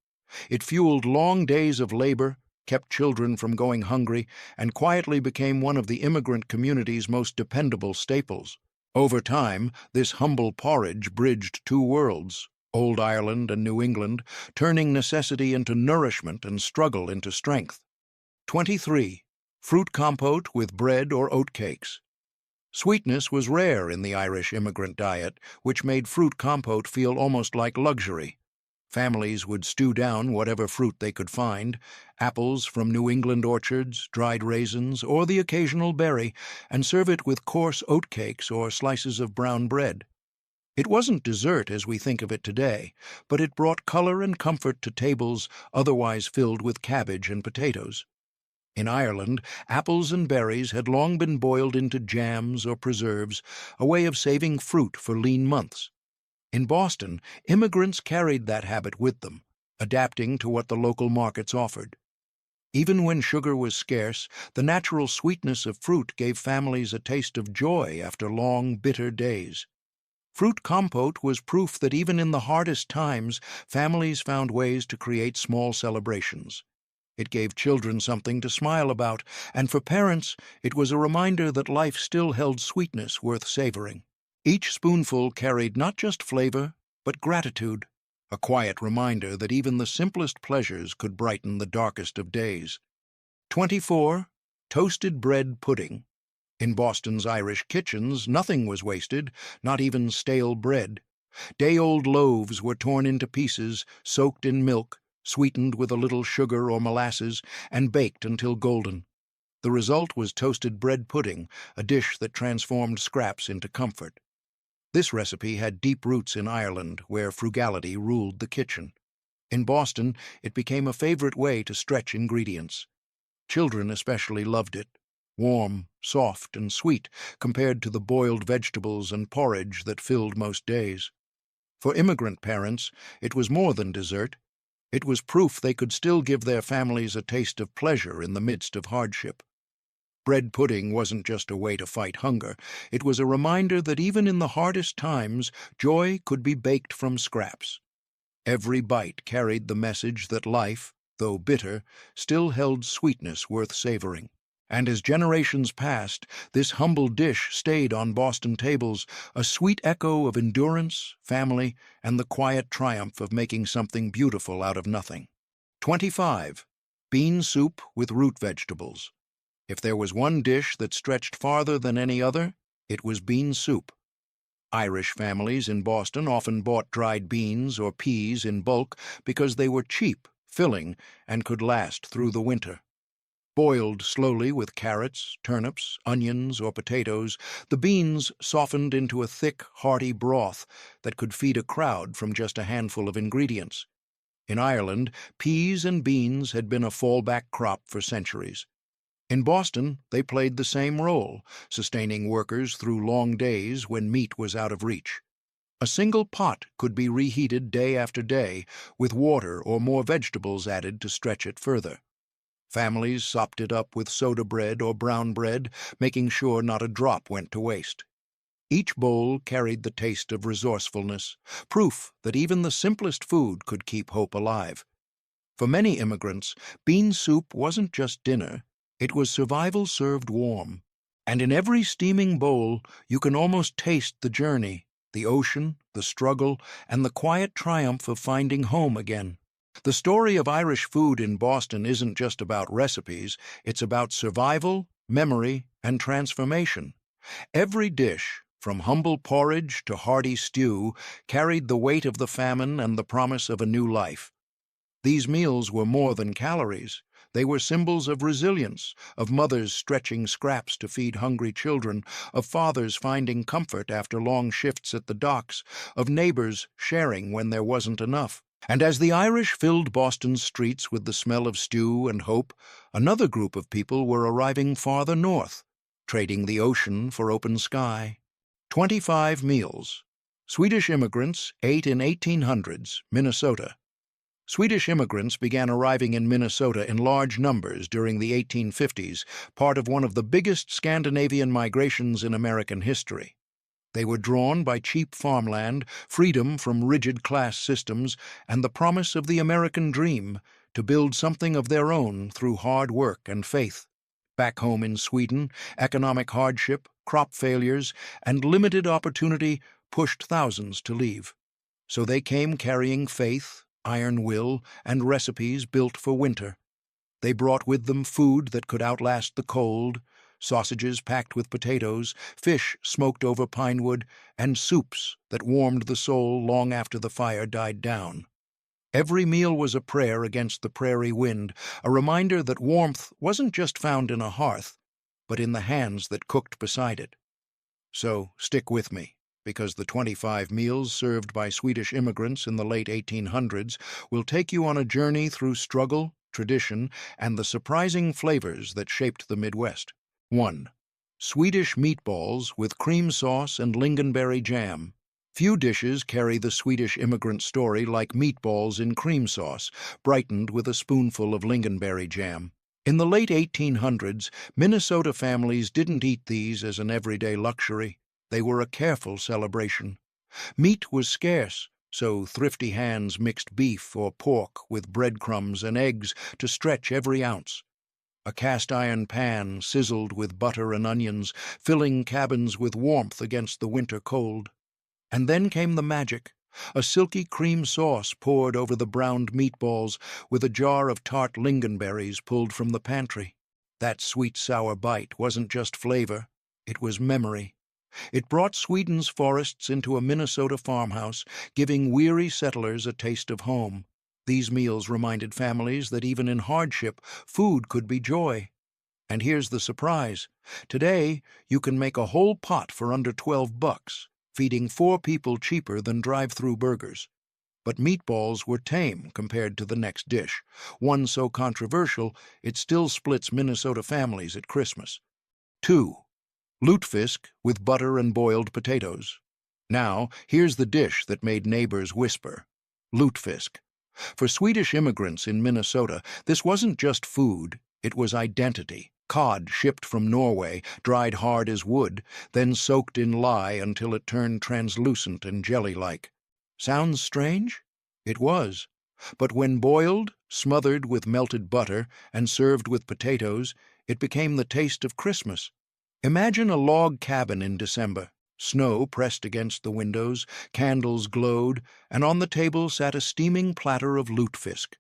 It fueled long days of labor, kept children from going hungry, and quietly became one of the immigrant community's most dependable staples. Over time, this humble porridge bridged two worlds, Old Ireland and New England, turning necessity into nourishment and struggle into strength. 23. Fruit compote with bread or oatcakes. Sweetness was rare in the Irish immigrant diet, which made fruit compote feel almost like luxury. Families would stew down whatever fruit they could find, apples from New England orchards, dried raisins, or the occasional berry, and serve it with coarse oatcakes or slices of brown bread. It wasn't dessert as we think of it today, but it brought color and comfort to tables otherwise filled with cabbage and potatoes. In Ireland, apples and berries had long been boiled into jams or preserves, a way of saving fruit for lean months. In Boston, immigrants carried that habit with them, adapting to what the local markets offered. Even when sugar was scarce, the natural sweetness of fruit gave families a taste of joy after long, bitter days. Fruit compote was proof that even in the hardest times, families found ways to create small celebrations. It gave children something to smile about, and for parents, it was a reminder that life still held sweetness worth savoring. Each spoonful carried not just flavor, but gratitude, a quiet reminder that even the simplest pleasures could brighten the darkest of days. 24. Toasted bread pudding. In Boston's Irish kitchens, nothing was wasted, not even stale bread. Day-old loaves were torn into pieces, soaked in milk, sweetened with a little sugar or molasses, and baked until golden. The result was toasted bread pudding, a dish that transformed scraps into comfort. This recipe had deep roots in Ireland, where frugality ruled the kitchen. In Boston, it became a favorite way to stretch ingredients. Children especially loved it, warm, soft, and sweet compared to the boiled vegetables and porridge that filled most days. For immigrant parents, it was more than dessert. It was proof they could still give their families a taste of pleasure in the midst of hardship. Bread pudding wasn't just a way to fight hunger. It was a reminder that even in the hardest times, joy could be baked from scraps. Every bite carried the message that life, though bitter, still held sweetness worth savoring. And as generations passed, this humble dish stayed on Boston tables, a sweet echo of endurance, family, and the quiet triumph of making something beautiful out of nothing. 25. Bean soup with root vegetables. If there was one dish that stretched farther than any other, it was bean soup. Irish families in Boston often bought dried beans or peas in bulk because they were cheap, filling, and could last through the winter. Boiled slowly with carrots, turnips, onions, or potatoes, the beans softened into a thick, hearty broth that could feed a crowd from just a handful of ingredients. In Ireland, peas and beans had been a fallback crop for centuries. In Boston, they played the same role, sustaining workers through long days when meat was out of reach. A single pot could be reheated day after day, with water or more vegetables added to stretch it further. Families sopped it up with soda bread or brown bread, making sure not a drop went to waste. Each bowl carried the taste of resourcefulness, proof that even the simplest food could keep hope alive. For many immigrants, bean soup wasn't just dinner, it was survival served warm. And in every steaming bowl, you can almost taste the journey, the ocean, the struggle, and the quiet triumph of finding home again. The story of Irish food in Boston isn't just about recipes, it's about survival, memory, and transformation. Every dish, from humble porridge to hearty stew, carried the weight of the famine and the promise of a new life. These meals were more than calories. They were symbols of resilience, of mothers stretching scraps to feed hungry children, of fathers finding comfort after long shifts at the docks, of neighbors sharing when there wasn't enough. And as the Irish filled Boston's streets with the smell of stew and hope, another group of people were arriving farther north, trading the ocean for open sky. 25 meals. Swedish immigrants ate in 1800s, Minnesota. Swedish immigrants began arriving in Minnesota in large numbers during the 1850s, part of one of the biggest Scandinavian migrations in American history. They were drawn by cheap farmland, freedom from rigid class systems, and the promise of the American dream to build something of their own through hard work and faith. Back home in Sweden, economic hardship, crop failures, and limited opportunity pushed thousands to leave. So they came carrying faith, iron will, and recipes built for winter. They brought with them food that could outlast the cold, sausages packed with potatoes, fish smoked over pine wood, and soups that warmed the soul long after the fire died down. Every meal was a prayer against the prairie wind, a reminder that warmth wasn't just found in a hearth, but in the hands that cooked beside it. So stick with me, because the 25 meals served by Swedish immigrants in the late 1800s will take you on a journey through struggle, tradition, and the surprising flavors that shaped the Midwest. 1. Swedish meatballs with cream sauce and lingonberry jam. Few dishes carry the Swedish immigrant story like meatballs in cream sauce, brightened with a spoonful of lingonberry jam. In the late 1800s, Minnesota families didn't eat these as an everyday luxury. They were a careful celebration. Meat was scarce, so thrifty hands mixed beef or pork with breadcrumbs and eggs to stretch every ounce. A cast-iron pan sizzled with butter and onions, filling cabins with warmth against the winter cold. And then came the magic, a silky cream sauce poured over the browned meatballs with a jar of tart lingonberries pulled from the pantry. That sweet-sour bite wasn't just flavor, it was memory. It brought Sweden's forests into a Minnesota farmhouse, giving weary settlers a taste of home. These meals reminded families that even in hardship, food could be joy. And here's the surprise. Today, you can make a whole pot for under $12, feeding 4 people cheaper than drive-thru burgers. But meatballs were tame compared to the next dish, one so controversial it still splits Minnesota families at Christmas. 2. Lutefisk with butter and boiled potatoes. Now, here's the dish that made neighbors whisper. Lutefisk. For Swedish immigrants in Minnesota, this wasn't just food, it was identity. Cod shipped from Norway, dried hard as wood, then soaked in lye until it turned translucent and jelly-like. Sounds strange? It was. But when boiled, smothered with melted butter, and served with potatoes, it became the taste of Christmas. Imagine a log cabin in December. Snow pressed against the windows, candles glowed, and on the table sat a steaming platter of lutefisk.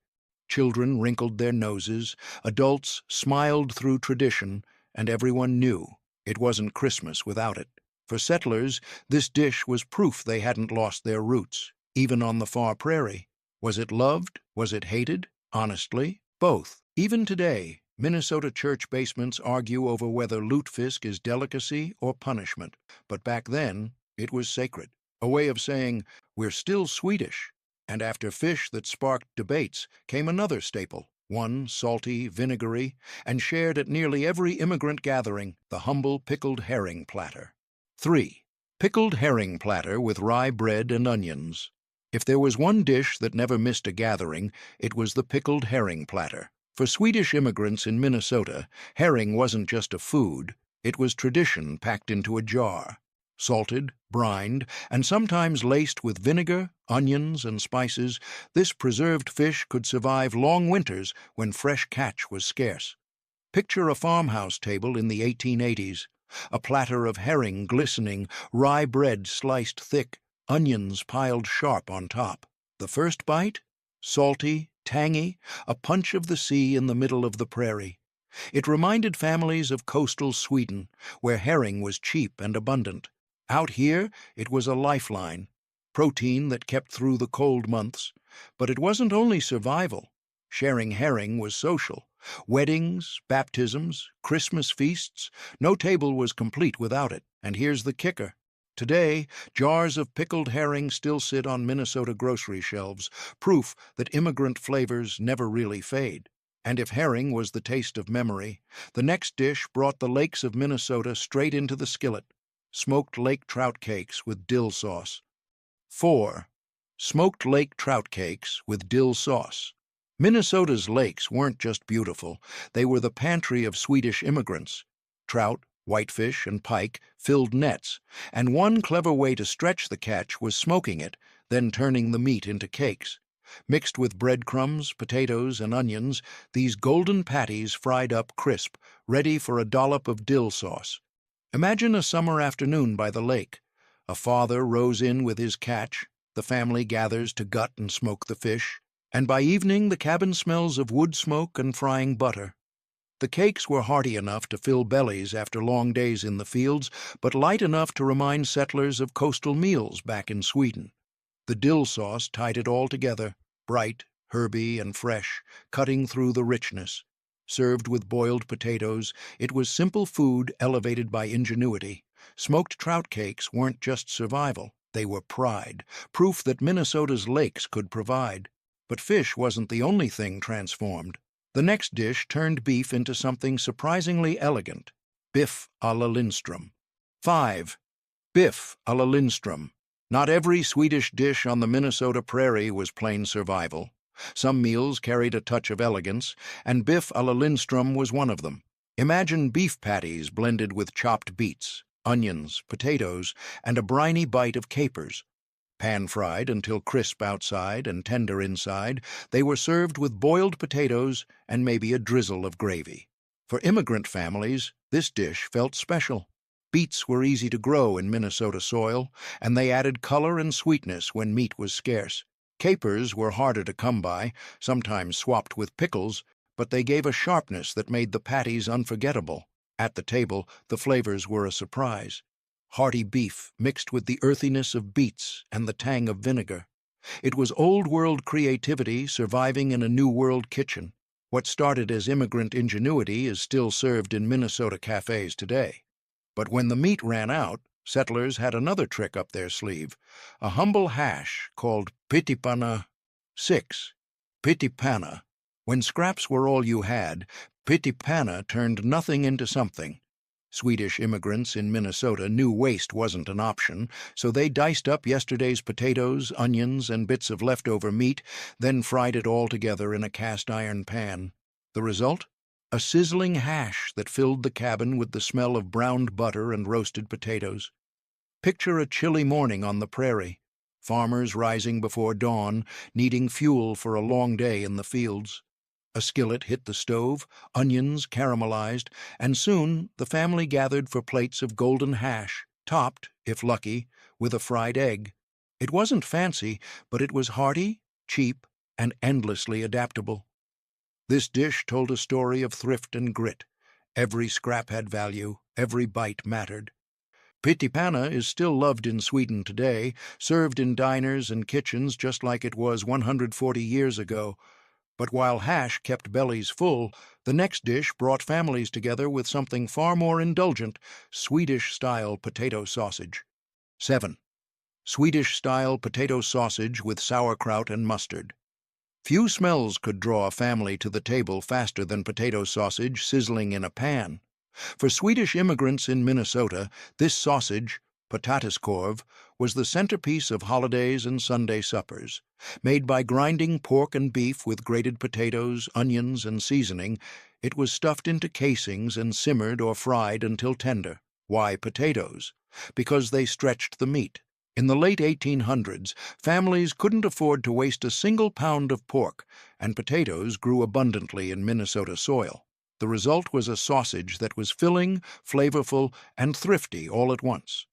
Children wrinkled their noses, adults smiled through tradition, and everyone knew it wasn't Christmas without it. For settlers, this dish was proof they hadn't lost their roots, even on the far prairie. Was it loved? Was it hated? Honestly, both. Even today, Minnesota church basements argue over whether lutefisk is delicacy or punishment. But back then, it was sacred, a way of saying, we're still Swedish. And after fish that sparked debates came another staple, one salty, vinegary, and shared at nearly every immigrant gathering, the humble pickled herring platter. 3. Pickled herring platter with rye bread and onions. If there was one dish that never missed a gathering, it was the pickled herring platter. For Swedish immigrants in Minnesota, herring wasn't just a food, it was tradition packed into a jar. Salted, brined, and sometimes laced with vinegar, onions, and spices, this preserved fish could survive long winters when fresh catch was scarce. Picture a farmhouse table in the 1880s, a platter of herring glistening, rye bread sliced thick, onions piled sharp on top. The first bite? Salty, tangy, a punch of the sea in the middle of the prairie. It reminded families of coastal Sweden, where herring was cheap and abundant. Out here, it was a lifeline, protein that kept through the cold months. But it wasn't only survival. Sharing herring was social. Weddings, baptisms, Christmas feasts, no table was complete without it. And here's the kicker. Today, jars of pickled herring still sit on Minnesota grocery shelves, proof that immigrant flavors never really fade. And if herring was the taste of memory, the next dish brought the lakes of Minnesota straight into the skillet. Smoked lake trout cakes with dill sauce. 4. Smoked lake trout cakes with dill sauce. Minnesota's lakes weren't just beautiful, they were the pantry of Swedish immigrants. Trout, Whitefish and pike filled nets, and one clever way to stretch the catch was smoking it, then turning the meat into cakes. Mixed with breadcrumbs, potatoes, and onions, these golden patties fried up crisp, ready for a dollop of dill sauce. Imagine a summer afternoon by the lake. A father rows in with his catch, the family gathers to gut and smoke the fish, and by evening the cabin smells of wood smoke and frying butter. The cakes were hearty enough to fill bellies after long days in the fields, but light enough to remind settlers of coastal meals back in Sweden. The dill sauce tied it all together, bright, herby, and fresh, cutting through the richness. Served with boiled potatoes, it was simple food elevated by ingenuity. Smoked trout cakes weren't just survival, they were pride, proof that Minnesota's lakes could provide. But fish wasn't the only thing transformed. The next dish turned beef into something surprisingly elegant: biff à la Lindström. 5. Biff à la Lindström. Not every Swedish dish on the Minnesota prairie was plain survival. Some meals carried a touch of elegance, and biff à la Lindström was one of them. Imagine beef patties blended with chopped beets, onions, potatoes, and a briny bite of capers. Pan-fried until crisp outside and tender inside, they were served with boiled potatoes and maybe a drizzle of gravy. For immigrant families, this dish felt special. Beets were easy to grow in Minnesota soil, and they added color and sweetness when meat was scarce. Capers were harder to come by, sometimes swapped with pickles, but they gave a sharpness that made the patties unforgettable. At the table, the flavors were a surprise. Hearty beef mixed with the earthiness of beets and the tang of vinegar. It was old-world creativity surviving in a new-world kitchen. What started as immigrant ingenuity is still served in Minnesota cafes today. But when the meat ran out, settlers had another trick up their sleeve, a humble hash called pitipana. 6. Pitipana. When scraps were all you had, pitipana turned nothing into something. Swedish immigrants in Minnesota knew waste wasn't an option, so they diced up yesterday's potatoes, onions, and bits of leftover meat, then fried it all together in a cast-iron pan. The result? A sizzling hash that filled the cabin with the smell of browned butter and roasted potatoes. Picture a chilly morning on the prairie, farmers rising before dawn, needing fuel for a long day in the fields. A skillet hit the stove, onions caramelized, and soon the family gathered for plates of golden hash, topped, if lucky, with a fried egg. It wasn't fancy, but it was hearty, cheap, and endlessly adaptable. This dish told a story of thrift and grit. Every scrap had value, every bite mattered. Pitipana is still loved in Sweden today, served in diners and kitchens just like it was 140 years ago. But while hash kept bellies full, the next dish brought families together with something far more indulgent: Swedish-style potato sausage. 7. Swedish-style potato sausage with sauerkraut and mustard. Few smells could draw a family to the table faster than potato sausage sizzling in a pan. For Swedish immigrants in Minnesota, this sausage, potatiskorv, was the centerpiece of holidays and Sunday suppers. Made by grinding pork and beef with grated potatoes, onions, and seasoning, it was stuffed into casings and simmered or fried until tender. Why potatoes? Because they stretched the meat. In the late 1800s, families couldn't afford to waste a single pound of pork, and potatoes grew abundantly in Minnesota soil. The result was a sausage that was filling, flavorful, and thrifty all at once.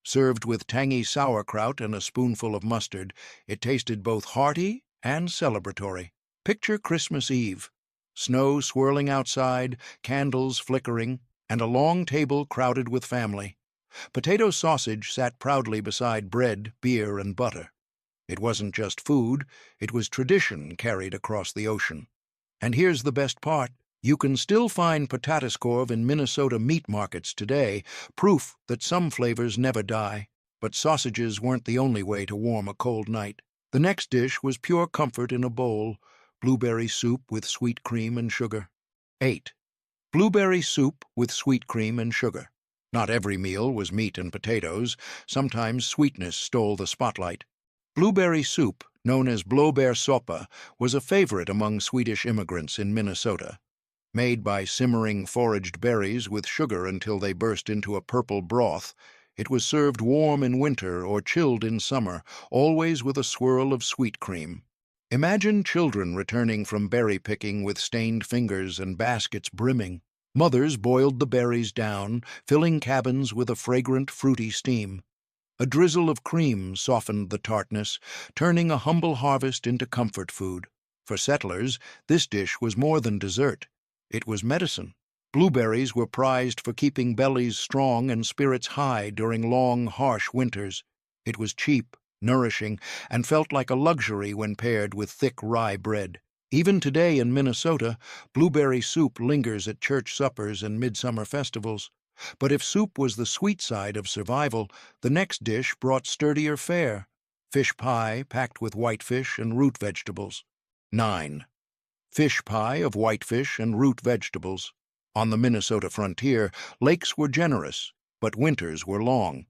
Served with tangy sauerkraut and a spoonful of mustard, it tasted both hearty and celebratory. Picture Christmas Eve. Snow swirling outside, candles flickering, and a long table crowded with family. Potato sausage sat proudly beside bread, beer, and butter. It wasn't just food, it was tradition carried across the ocean. And here's the best part. You can still find potatiskorv in Minnesota meat markets today, proof that some flavors never die. But sausages weren't the only way to warm a cold night. The next dish was pure comfort in a bowl: blueberry soup with sweet cream and sugar. 8. Blueberry soup with sweet cream and sugar. Not every meal was meat and potatoes. Sometimes sweetness stole the spotlight. Blueberry soup, known as blåbärssoppa, was a favorite among Swedish immigrants in Minnesota. Made by simmering foraged berries with sugar until they burst into a purple broth, it was served warm in winter or chilled in summer, always with a swirl of sweet cream. Imagine children returning from berry picking with stained fingers and baskets brimming. Mothers boiled the berries down, filling cabins with a fragrant, fruity steam. A drizzle of cream softened the tartness, turning a humble harvest into comfort food. For settlers, this dish was more than dessert. It was medicine. Blueberries were prized for keeping bellies strong and spirits high during long, harsh winters. It was cheap, nourishing, and felt like a luxury when paired with thick rye bread. Even today in Minnesota, blueberry soup lingers at church suppers and midsummer festivals. But if soup was the sweet side of survival, the next dish brought sturdier fare: fish pie packed with whitefish and root vegetables. 9. Fish pie of whitefish and root vegetables. On the Minnesota frontier, lakes were generous, but winters were long.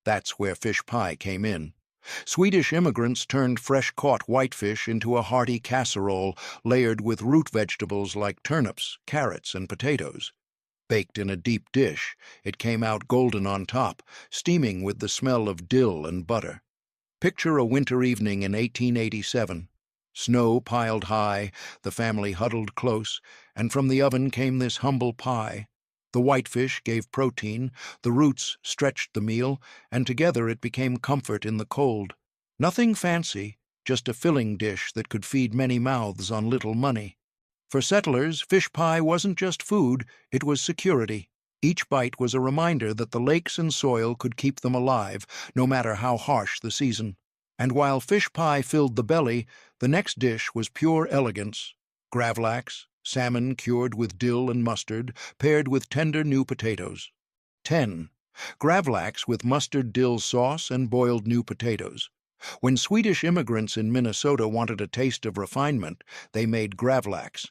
That's where fish pie came in. Swedish immigrants turned fresh-caught whitefish into a hearty casserole layered with root vegetables like turnips, carrots, and potatoes. Baked in a deep dish, it came out golden on top, steaming with the smell of dill and butter. Picture a winter evening in 1887. Snow piled high, the family huddled close, and from the oven came this humble pie. The whitefish gave protein, the roots stretched the meal, and together it became comfort in the cold. Nothing fancy, just a filling dish that could feed many mouths on little money. For settlers, fish pie wasn't just food, it was security. Each bite was a reminder that the lakes and soil could keep them alive, no matter how harsh the season. And while fish pie filled the belly, the next dish was pure elegance: gravlax, salmon cured with dill and mustard, paired with tender new potatoes. 10. Gravlax with mustard dill sauce and boiled new potatoes. When Swedish immigrants in Minnesota wanted a taste of refinement, they made gravlax.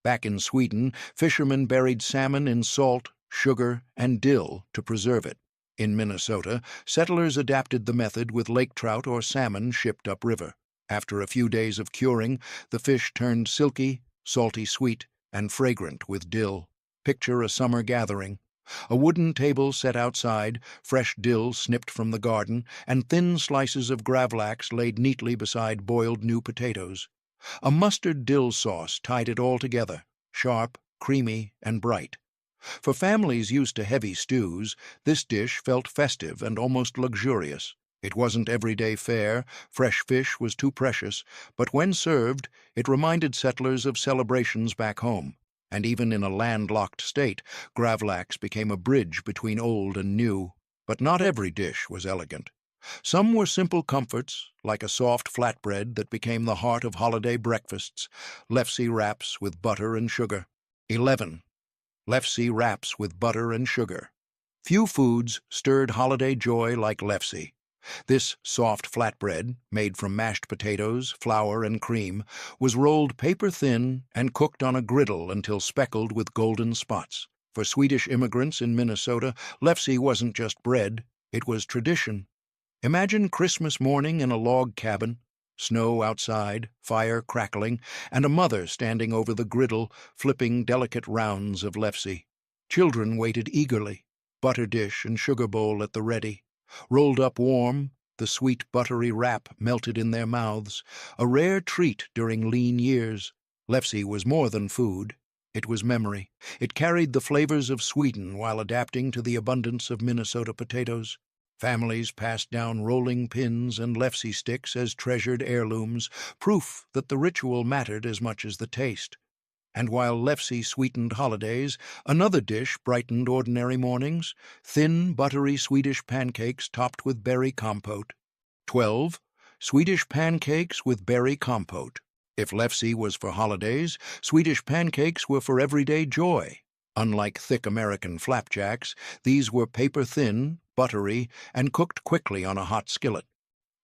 Back in Sweden, fishermen buried salmon in salt, sugar, and dill to preserve it. In Minnesota, settlers adapted the method with lake trout or salmon shipped upriver. After a few days of curing, the fish turned silky, salty sweet, and fragrant with dill. Picture a summer gathering. A wooden table set outside, fresh dill snipped from the garden, and thin slices of gravlax laid neatly beside boiled new potatoes. A mustard dill sauce tied it all together, sharp, creamy, and bright. For families used to heavy stews, this dish felt festive and almost luxurious. It wasn't everyday fare, fresh fish was too precious, but when served, it reminded settlers of celebrations back home. And even in a landlocked state, gravlax became a bridge between old and new. But not every dish was elegant. Some were simple comforts, like a soft flatbread that became the heart of holiday breakfasts, lefse wraps with butter and sugar. 11. Lefse wraps with butter and sugar. Few foods stirred holiday joy like lefse. This soft flatbread, made from mashed potatoes, flour, and cream, was rolled paper-thin and cooked on a griddle until speckled with golden spots. For Swedish immigrants in Minnesota, lefse wasn't just bread, it was tradition. Imagine Christmas morning in a log cabin, snow outside, fire crackling, and a mother standing over the griddle, flipping delicate rounds of lefse. Children waited eagerly, butter dish and sugar bowl at the ready. Rolled up warm, the sweet buttery wrap melted in their mouths, a rare treat during lean years. Lefse was more than food. It was memory. It carried the flavors of Sweden while adapting to the abundance of Minnesota potatoes. Families passed down rolling pins and lefse sticks as treasured heirlooms, proof that the ritual mattered as much as the taste. And while lefse sweetened holidays, another dish brightened ordinary mornings: thin, buttery Swedish pancakes topped with berry compote. 12. Swedish pancakes with berry compote. If lefse was for holidays, Swedish pancakes were for everyday joy. Unlike thick American flapjacks, these were paper-thin, buttery, and cooked quickly on a hot skillet.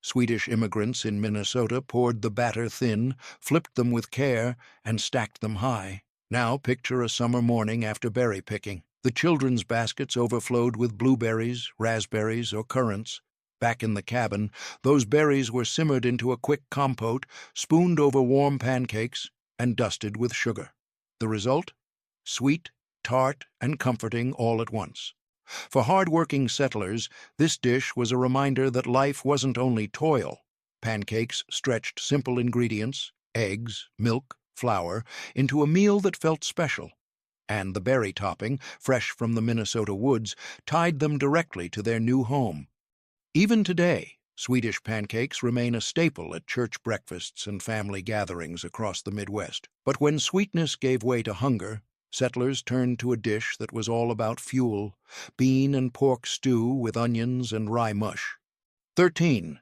Swedish immigrants in Minnesota poured the batter thin, flipped them with care, and stacked them high. Now picture a summer morning after berry picking. The children's baskets overflowed with blueberries, raspberries, or currants. Back in the cabin, those berries were simmered into a quick compote, spooned over warm pancakes, and dusted with sugar. The result? sweet, tart, and comforting all at once. For hard-working settlers, this dish was a reminder that life wasn't only toil. Pancakes stretched simple ingredients, eggs, milk, flour, into a meal that felt special. And the berry topping, fresh from the Minnesota woods, tied them directly to their new home. Even today, Swedish pancakes remain a staple at church breakfasts and family gatherings across the Midwest. But when sweetness gave way to hunger, settlers turned to a dish that was all about fuel: bean and pork stew with onions and rye mush. 13.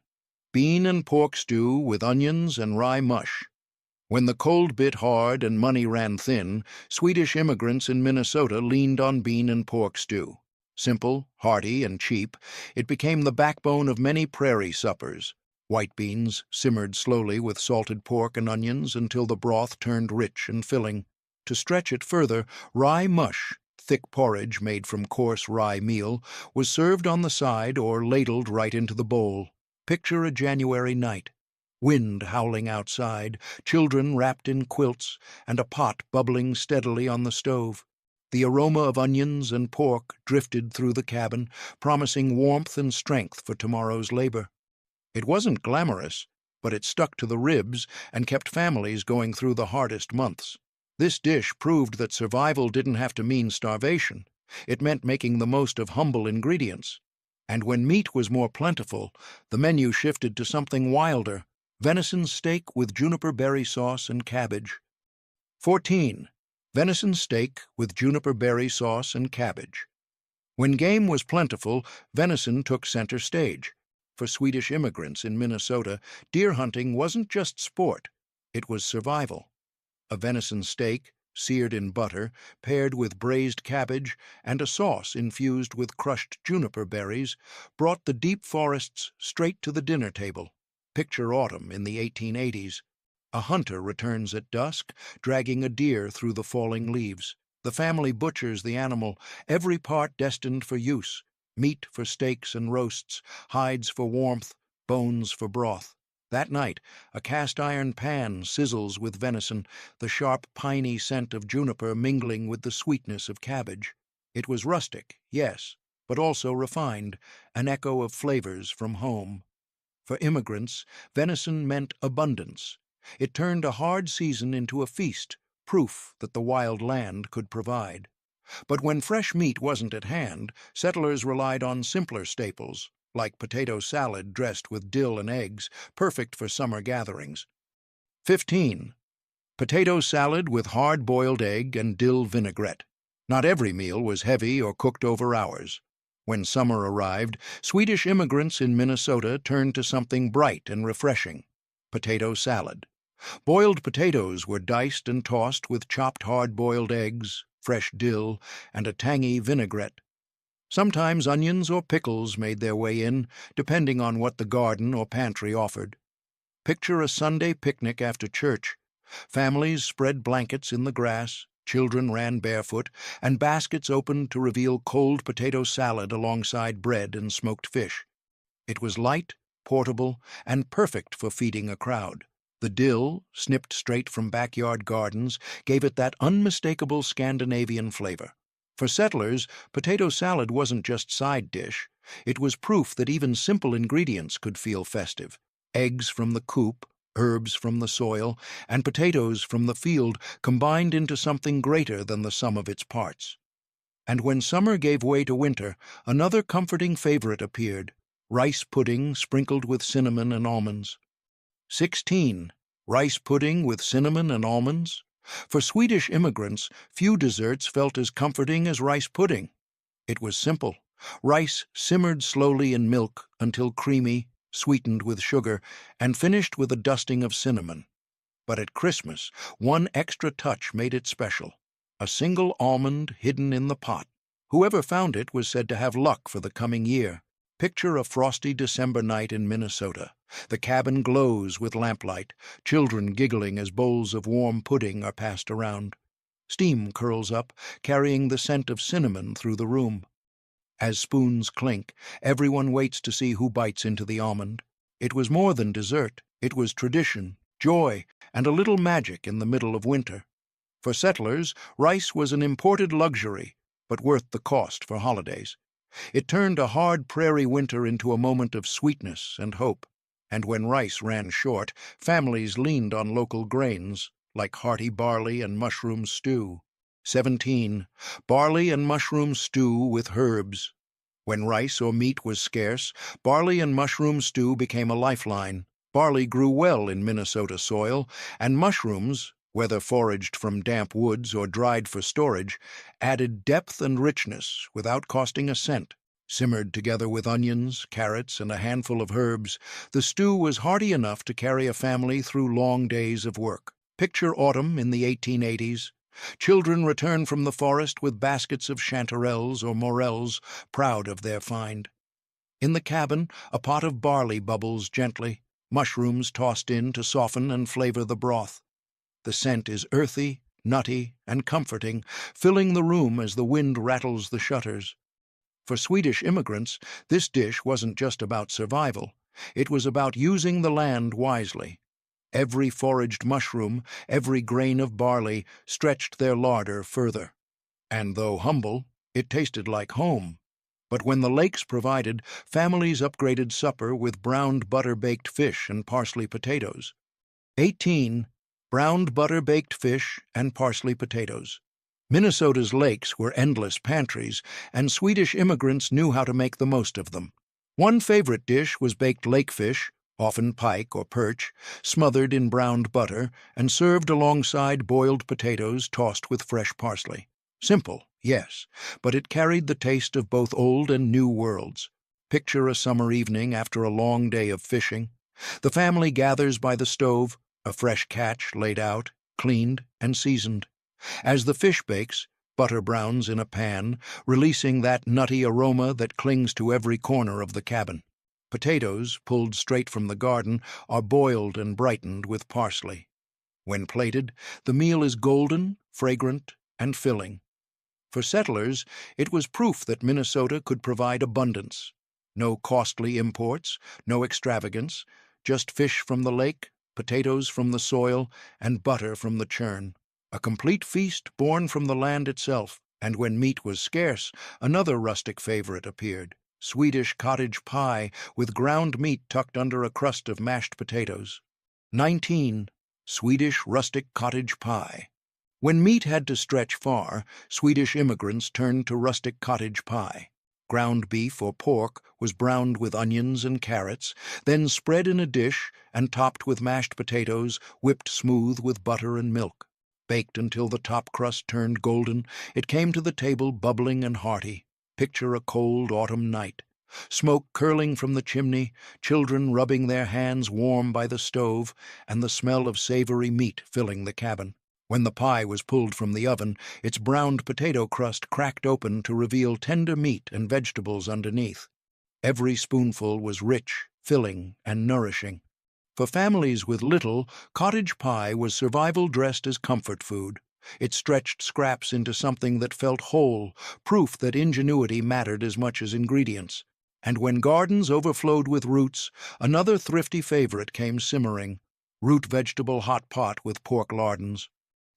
Bean and pork stew with onions and rye mush. When the cold bit hard and money ran thin, Swedish immigrants in Minnesota leaned on bean and pork stew. Simple, hearty, and cheap, it became the backbone of many prairie suppers. White beans simmered slowly with salted pork and onions until the broth turned rich and filling. To stretch it further, rye mush, thick porridge made from coarse rye meal, was served on the side or ladled right into the bowl. Picture a January night. Wind howling outside, children wrapped in quilts, and a pot bubbling steadily on the stove. The aroma of onions and pork drifted through the cabin, promising warmth and strength for tomorrow's labor. It wasn't glamorous, but it stuck to the ribs and kept families going through the hardest months. This dish proved that survival didn't have to mean starvation. It meant making the most of humble ingredients. And when meat was more plentiful, the menu shifted to something wilder: venison steak with juniper berry sauce and cabbage. 14. Venison steak with juniper berry sauce and cabbage. When game was plentiful, venison took center stage. For Swedish immigrants in Minnesota, deer hunting wasn't just sport, it was survival. A venison steak, seared in butter, paired with braised cabbage and a sauce infused with crushed juniper berries, brought the deep forests straight to the dinner table. Picture autumn in the 1880s. A hunter returns at dusk, dragging a deer through the falling leaves. The family butchers the animal, every part destined for use: meat for steaks and roasts, hides for warmth, bones for broth. That night, a cast-iron pan sizzles with venison, the sharp, piney scent of juniper mingling with the sweetness of cabbage. It was rustic, yes, but also refined, an echo of flavors from home. For immigrants, venison meant abundance. It turned a hard season into a feast, proof that the wild land could provide. But when fresh meat wasn't at hand, settlers relied on simpler staples, like potato salad dressed with dill and eggs, perfect for summer gatherings. 15. Potato salad with hard-boiled egg and dill vinaigrette. Not every meal was heavy or cooked over hours. When summer arrived, Swedish immigrants in Minnesota turned to something bright and refreshing: potato salad. Boiled potatoes were diced and tossed with chopped hard-boiled eggs, fresh dill, and a tangy vinaigrette. Sometimes onions or pickles made their way in, depending on what the garden or pantry offered. Picture a Sunday picnic after church. Families spread blankets in the grass, children ran barefoot, and baskets opened to reveal cold potato salad alongside bread and smoked fish. It was light, portable, and perfect for feeding a crowd. The dill, snipped straight from backyard gardens, gave it that unmistakable Scandinavian flavor. For settlers, potato salad wasn't just side dish. It was proof that even simple ingredients could feel festive. Eggs from the coop, herbs from the soil, and potatoes from the field combined into something greater than the sum of its parts. And when summer gave way to winter, another comforting favorite appeared: rice pudding sprinkled with cinnamon and almonds. 16. Rice pudding with cinnamon and almonds. For Swedish immigrants, few desserts felt as comforting as rice pudding. It was simple. Rice simmered slowly in milk until creamy, sweetened with sugar, and finished with a dusting of cinnamon. But at Christmas, one extra touch made it special: a single almond hidden in the pot. Whoever found it was said to have luck for the coming year. Picture a frosty December night in Minnesota. The cabin glows with lamplight, children giggling as bowls of warm pudding are passed around. Steam curls up, carrying the scent of cinnamon through the room. As spoons clink, everyone waits to see who bites into the almond. It was more than dessert. It was tradition, joy, and a little magic in the middle of winter. For settlers, rice was an imported luxury, but worth the cost for holidays. It turned a hard prairie winter into a moment of sweetness and hope, and when rice ran short, families leaned on local grains, like hearty barley and mushroom stew. 17. Barley and mushroom stew with herbs. When rice or meat was scarce, barley and mushroom stew became a lifeline. Barley grew well in Minnesota soil, and mushrooms, whether foraged from damp woods or dried for storage, added depth and richness without costing a cent. Simmered together with onions, carrots, and a handful of herbs, the stew was hearty enough to carry a family through long days of work. Picture autumn in the 1880s. Children return from the forest with baskets of chanterelles or morels, proud of their find. In the cabin, a pot of barley bubbles gently, mushrooms tossed in to soften and flavor the broth. The scent is earthy, nutty, and comforting, filling the room as the wind rattles the shutters. For Swedish immigrants, this dish wasn't just about survival. It was about using the land wisely. Every foraged mushroom, every grain of barley stretched their larder further. And though humble, it tasted like home. But when the lakes provided, families upgraded supper with browned butter-baked fish and parsley potatoes. 18. Browned butter-baked fish and parsley potatoes. Minnesota's lakes were endless pantries, and Swedish immigrants knew how to make the most of them. One favorite dish was baked lakefish, often pike or perch, smothered in browned butter and served alongside boiled potatoes tossed with fresh parsley. Simple, yes, but it carried the taste of both old and new worlds. Picture a summer evening after a long day of fishing. The family gathers by the stove, a fresh catch laid out, cleaned, and seasoned. As the fish bakes, butter browns in a pan, releasing that nutty aroma that clings to every corner of the cabin. Potatoes, pulled straight from the garden, are boiled and brightened with parsley. When plated, the meal is golden, fragrant, and filling. For settlers, it was proof that Minnesota could provide abundance. No costly imports, no extravagance, just fish from the lake, potatoes from the soil, and butter from the churn. A complete feast born from the land itself, and when meat was scarce, another rustic favorite appeared. Swedish cottage pie with ground meat tucked under a crust of mashed potatoes. 19. Swedish rustic cottage pie. When meat had to stretch far, Swedish immigrants turned to rustic cottage pie. Ground beef or pork was browned with onions and carrots, then spread in a dish and topped with mashed potatoes, whipped smooth with butter and milk. Baked until the top crust turned golden, it came to the table bubbling and hearty. Picture a cold autumn night. Smoke curling from the chimney, children rubbing their hands warm by the stove, and the smell of savory meat filling the cabin. When the pie was pulled from the oven, its browned potato crust cracked open to reveal tender meat and vegetables underneath. Every spoonful was rich, filling, and nourishing. For families with little, cottage pie was survival dressed as comfort food. It stretched scraps into something that felt whole, proof that ingenuity mattered as much as ingredients. And when gardens overflowed with roots, another thrifty favorite came simmering: root vegetable hot pot with pork lardons.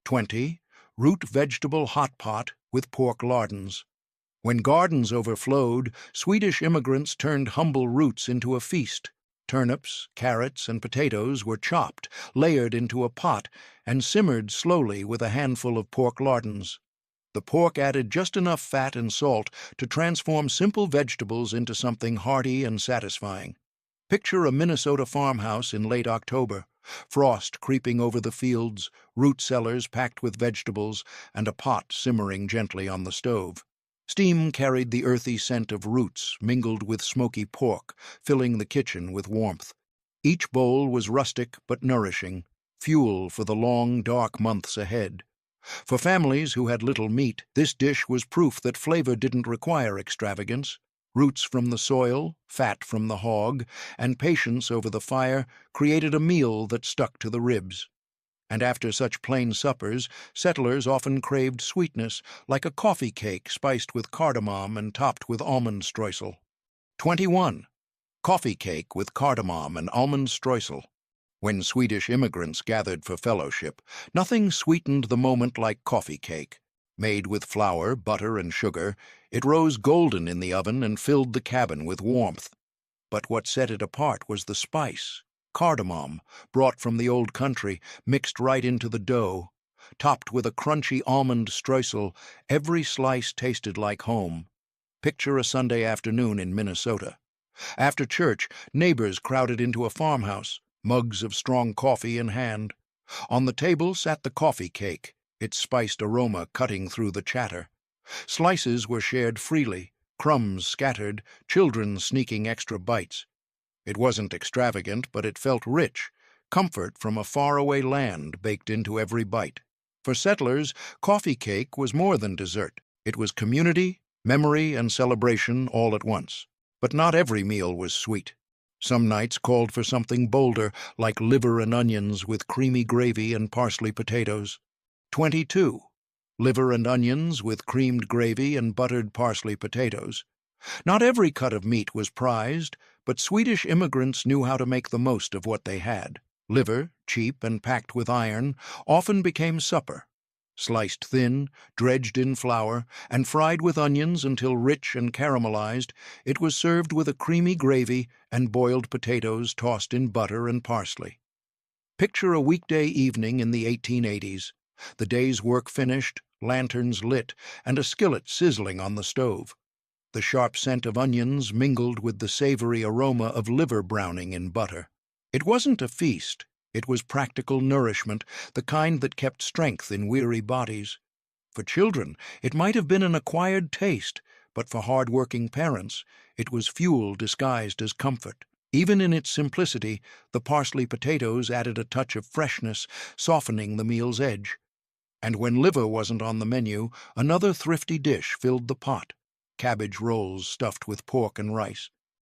20. Root vegetable hot pot with pork lardons. When gardens overflowed, Swedish immigrants turned humble roots into a feast. Turnips, carrots, and potatoes were chopped, layered into a pot, and simmered slowly with a handful of pork lardons. The pork added just enough fat and salt to transform simple vegetables into something hearty and satisfying. Picture a Minnesota farmhouse in late October, frost creeping over the fields, root cellars packed with vegetables, and a pot simmering gently on the stove. Steam carried the earthy scent of roots mingled with smoky pork, filling the kitchen with warmth. Each bowl was rustic but nourishing, fuel for the long, dark months ahead. For families who had little meat, this dish was proof that flavor didn't require extravagance. Roots from the soil, fat from the hog, and patience over the fire created a meal that stuck to the ribs. And after such plain suppers, settlers often craved sweetness, like a coffee cake spiced with cardamom and topped with almond streusel. 21. Coffee cake with cardamom and almond streusel. When Swedish immigrants gathered for fellowship, nothing sweetened the moment like coffee cake. Made with flour, butter, and sugar, it rose golden in the oven and filled the cabin with warmth. But what set it apart was the spice, cardamom, brought from the old country, mixed right into the dough. Topped with a crunchy almond streusel, every slice tasted like home. Picture a Sunday afternoon in Minnesota. After church, neighbors crowded into a farmhouse, mugs of strong coffee in hand. On the table sat the coffee cake, its spiced aroma cutting through the chatter. Slices were shared freely, crumbs scattered, children sneaking extra bites. It wasn't extravagant, but it felt rich, comfort from a faraway land baked into every bite. For settlers, coffee cake was more than dessert. It was community, memory, and celebration all at once. But not every meal was sweet. Some nights called for something bolder, like liver and onions with creamy gravy and parsley potatoes. 22. Liver and onions with creamed gravy and buttered parsley potatoes. Not every cut of meat was prized, but Swedish immigrants knew how to make the most of what they had. Liver, cheap and packed with iron, often became supper. Sliced thin, dredged in flour, and fried with onions until rich and caramelized, it was served with a creamy gravy and boiled potatoes tossed in butter and parsley. Picture a weekday evening in the 1880s. The day's work finished, lanterns lit, and a skillet sizzling on the stove. The sharp scent of onions mingled with the savory aroma of liver browning in butter. It wasn't a feast. It was practical nourishment, the kind that kept strength in weary bodies. For children, it might have been an acquired taste, but for hard-working parents, it was fuel disguised as comfort. Even in its simplicity, the parsley potatoes added a touch of freshness, softening the meal's edge. And when liver wasn't on the menu, another thrifty dish filled the pot: cabbage rolls stuffed with pork and rice.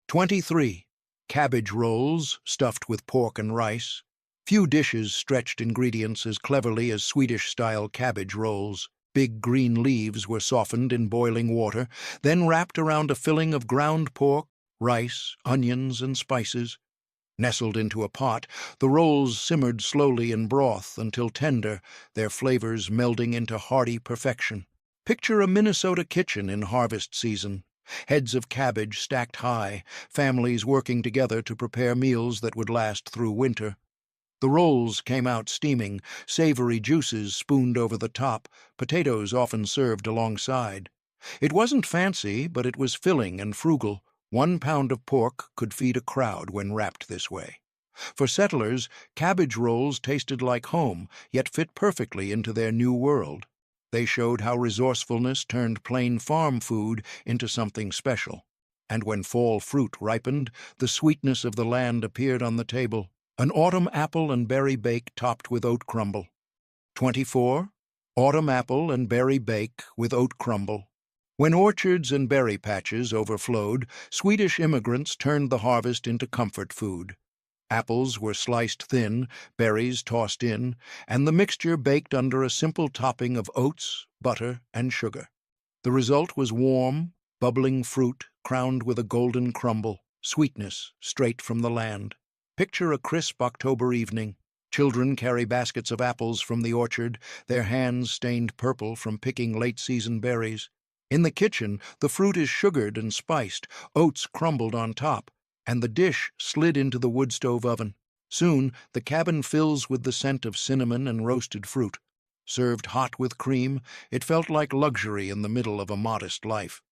23. Cabbage rolls stuffed with pork and rice. Few dishes stretched ingredients as cleverly as Swedish-style cabbage rolls. Big green leaves were softened in boiling water, then wrapped around a filling of ground pork, rice, onions, and spices. Nestled into a pot, the rolls simmered slowly in broth until tender, their flavors melding into hearty perfection. Picture a Minnesota kitchen in harvest season. Heads of cabbage stacked high, families working together to prepare meals that would last through winter. The rolls came out steaming, savory juices spooned over the top, potatoes often served alongside. It wasn't fancy, but it was filling and frugal. 1 pound of pork could feed a crowd when wrapped this way. For settlers, cabbage rolls tasted like home, yet fit perfectly into their new world. They showed how resourcefulness turned plain farm food into something special. And when fall fruit ripened, the sweetness of the land appeared on the table: an autumn apple and berry bake topped with oat crumble. 24. Autumn apple and berry bake with oat crumble. When orchards and berry patches overflowed, Swedish immigrants turned the harvest into comfort food. Apples were sliced thin, berries tossed in, and the mixture baked under a simple topping of oats, butter, and sugar. The result was warm, bubbling fruit crowned with a golden crumble, sweetness straight from the land. Picture a crisp October evening. Children carry baskets of apples from the orchard, their hands stained purple from picking late-season berries. In the kitchen, the fruit is sugared and spiced, oats crumbled on top, and the dish slid into the wood stove oven. Soon, the cabin fills with the scent of cinnamon and roasted fruit. Served hot with cream, it felt like luxury in the middle of a modest life.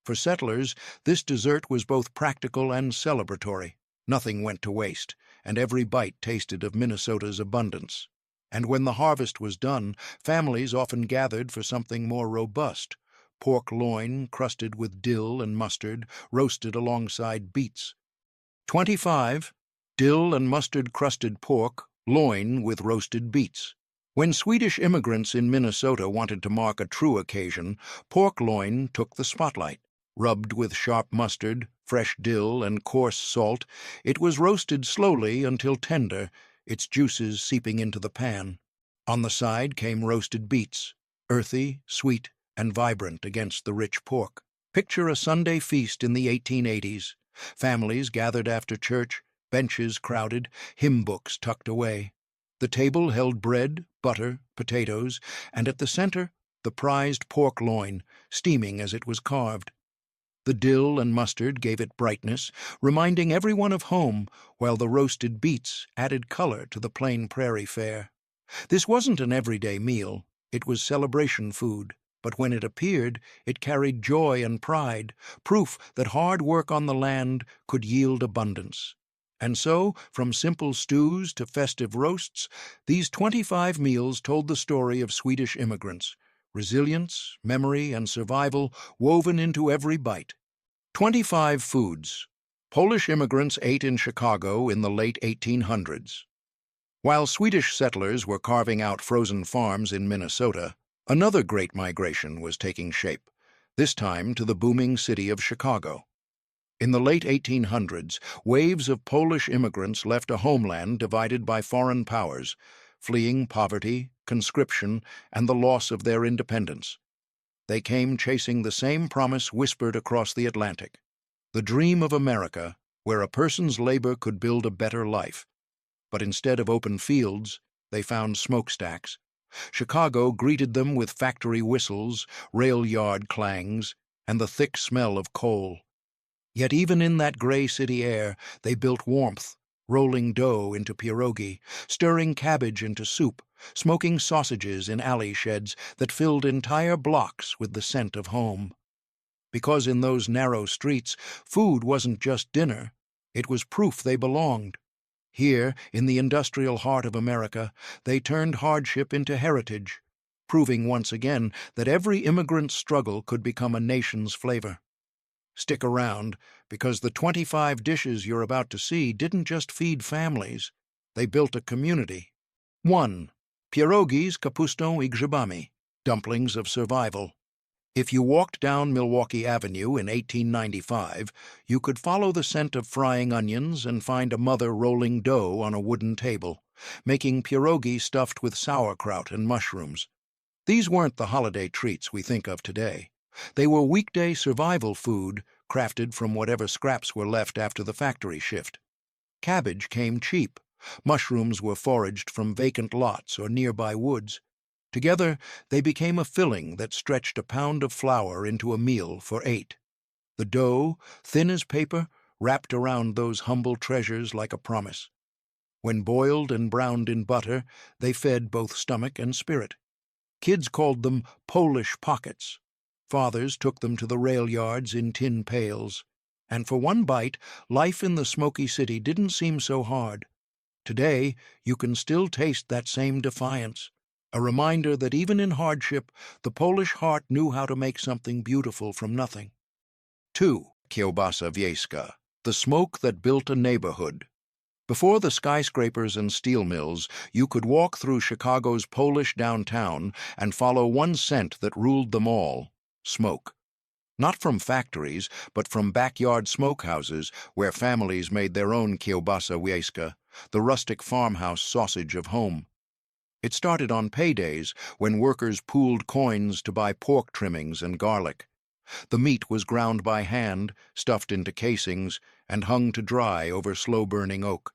For settlers, this dessert was both practical and celebratory. Nothing went to waste, and every bite tasted of Minnesota's abundance. And when the harvest was done, families often gathered for something more robust: pork loin crusted with dill and mustard, roasted alongside beets. 25. Dill and mustard-crusted pork, loin with roasted beets. When Swedish immigrants in Minnesota wanted to mark a true occasion, pork loin took the spotlight. Rubbed with sharp mustard, fresh dill, and coarse salt, it was roasted slowly until tender, its juices seeping into the pan. On the side came roasted beets, earthy, sweet, and vibrant against the rich pork. Picture a Sunday feast in the 1880s. Families gathered after church, benches crowded, hymn books tucked away. The table held bread, butter, potatoes, and at the center, the prized pork loin, steaming as it was carved. The dill and mustard gave it brightness, reminding everyone of home, while the roasted beets added color to the plain prairie fare. This wasn't an everyday meal, it was celebration food, but when it appeared, it carried joy and pride, proof that hard work on the land could yield abundance. And so, from simple stews to festive roasts, these 25 meals told the story of Swedish immigrants, resilience, memory, and survival woven into every bite. 25 foods Polish immigrants ate in Chicago in the late 1800s. While Swedish settlers were carving out frozen farms in Minnesota, another great migration was taking shape, this time to the booming city of Chicago. In the late 1800s, waves of Polish immigrants left a homeland divided by foreign powers, fleeing poverty, conscription, and the loss of their independence. They came chasing the same promise whispered across the Atlantic, the dream of America, where a person's labor could build a better life. But instead of open fields, they found smokestacks. Chicago greeted them with factory whistles, rail yard clangs, and the thick smell of coal. Yet even in that gray city air, they built warmth, rolling dough into pierogi, stirring cabbage into soup, smoking sausages in alley sheds that filled entire blocks with the scent of home. Because in those narrow streets, food wasn't just dinner, it was proof they belonged. Here, in the industrial heart of America, they turned hardship into heritage, proving once again that every immigrant's struggle could become a nation's flavor. Stick around, because the 25 dishes you're about to see didn't just feed families, they built a community. 1. Pierogi z kapustą I grzybami, dumplings of survival. If you walked down Milwaukee Avenue in 1895, you could follow the scent of frying onions and find a mother rolling dough on a wooden table, making pierogi stuffed with sauerkraut and mushrooms. These weren't the holiday treats we think of today. They were weekday survival food, crafted from whatever scraps were left after the factory shift. Cabbage came cheap. Mushrooms were foraged from vacant lots or nearby woods. Together, they became a filling that stretched a pound of flour into a meal for 8. The dough, thin as paper, wrapped around those humble treasures like a promise. When boiled and browned in butter, they fed both stomach and spirit. Kids called them Polish pockets. Fathers took them to the rail yards in tin pails. And for one bite, life in the smoky city didn't seem so hard. Today, you can still taste that same defiance, a reminder that even in hardship, the Polish heart knew how to make something beautiful from nothing. 2. Kiełbasa wiejska, the smoke that built a neighborhood. Before the skyscrapers and steel mills, you could walk through Chicago's Polish downtown and follow one scent that ruled them all: smoke. Not from factories, but from backyard smokehouses where families made their own kiełbasa wiejska, the rustic farmhouse sausage of home. It started on paydays when workers pooled coins to buy pork trimmings and garlic. The meat was ground by hand, stuffed into casings, and hung to dry over slow-burning oak.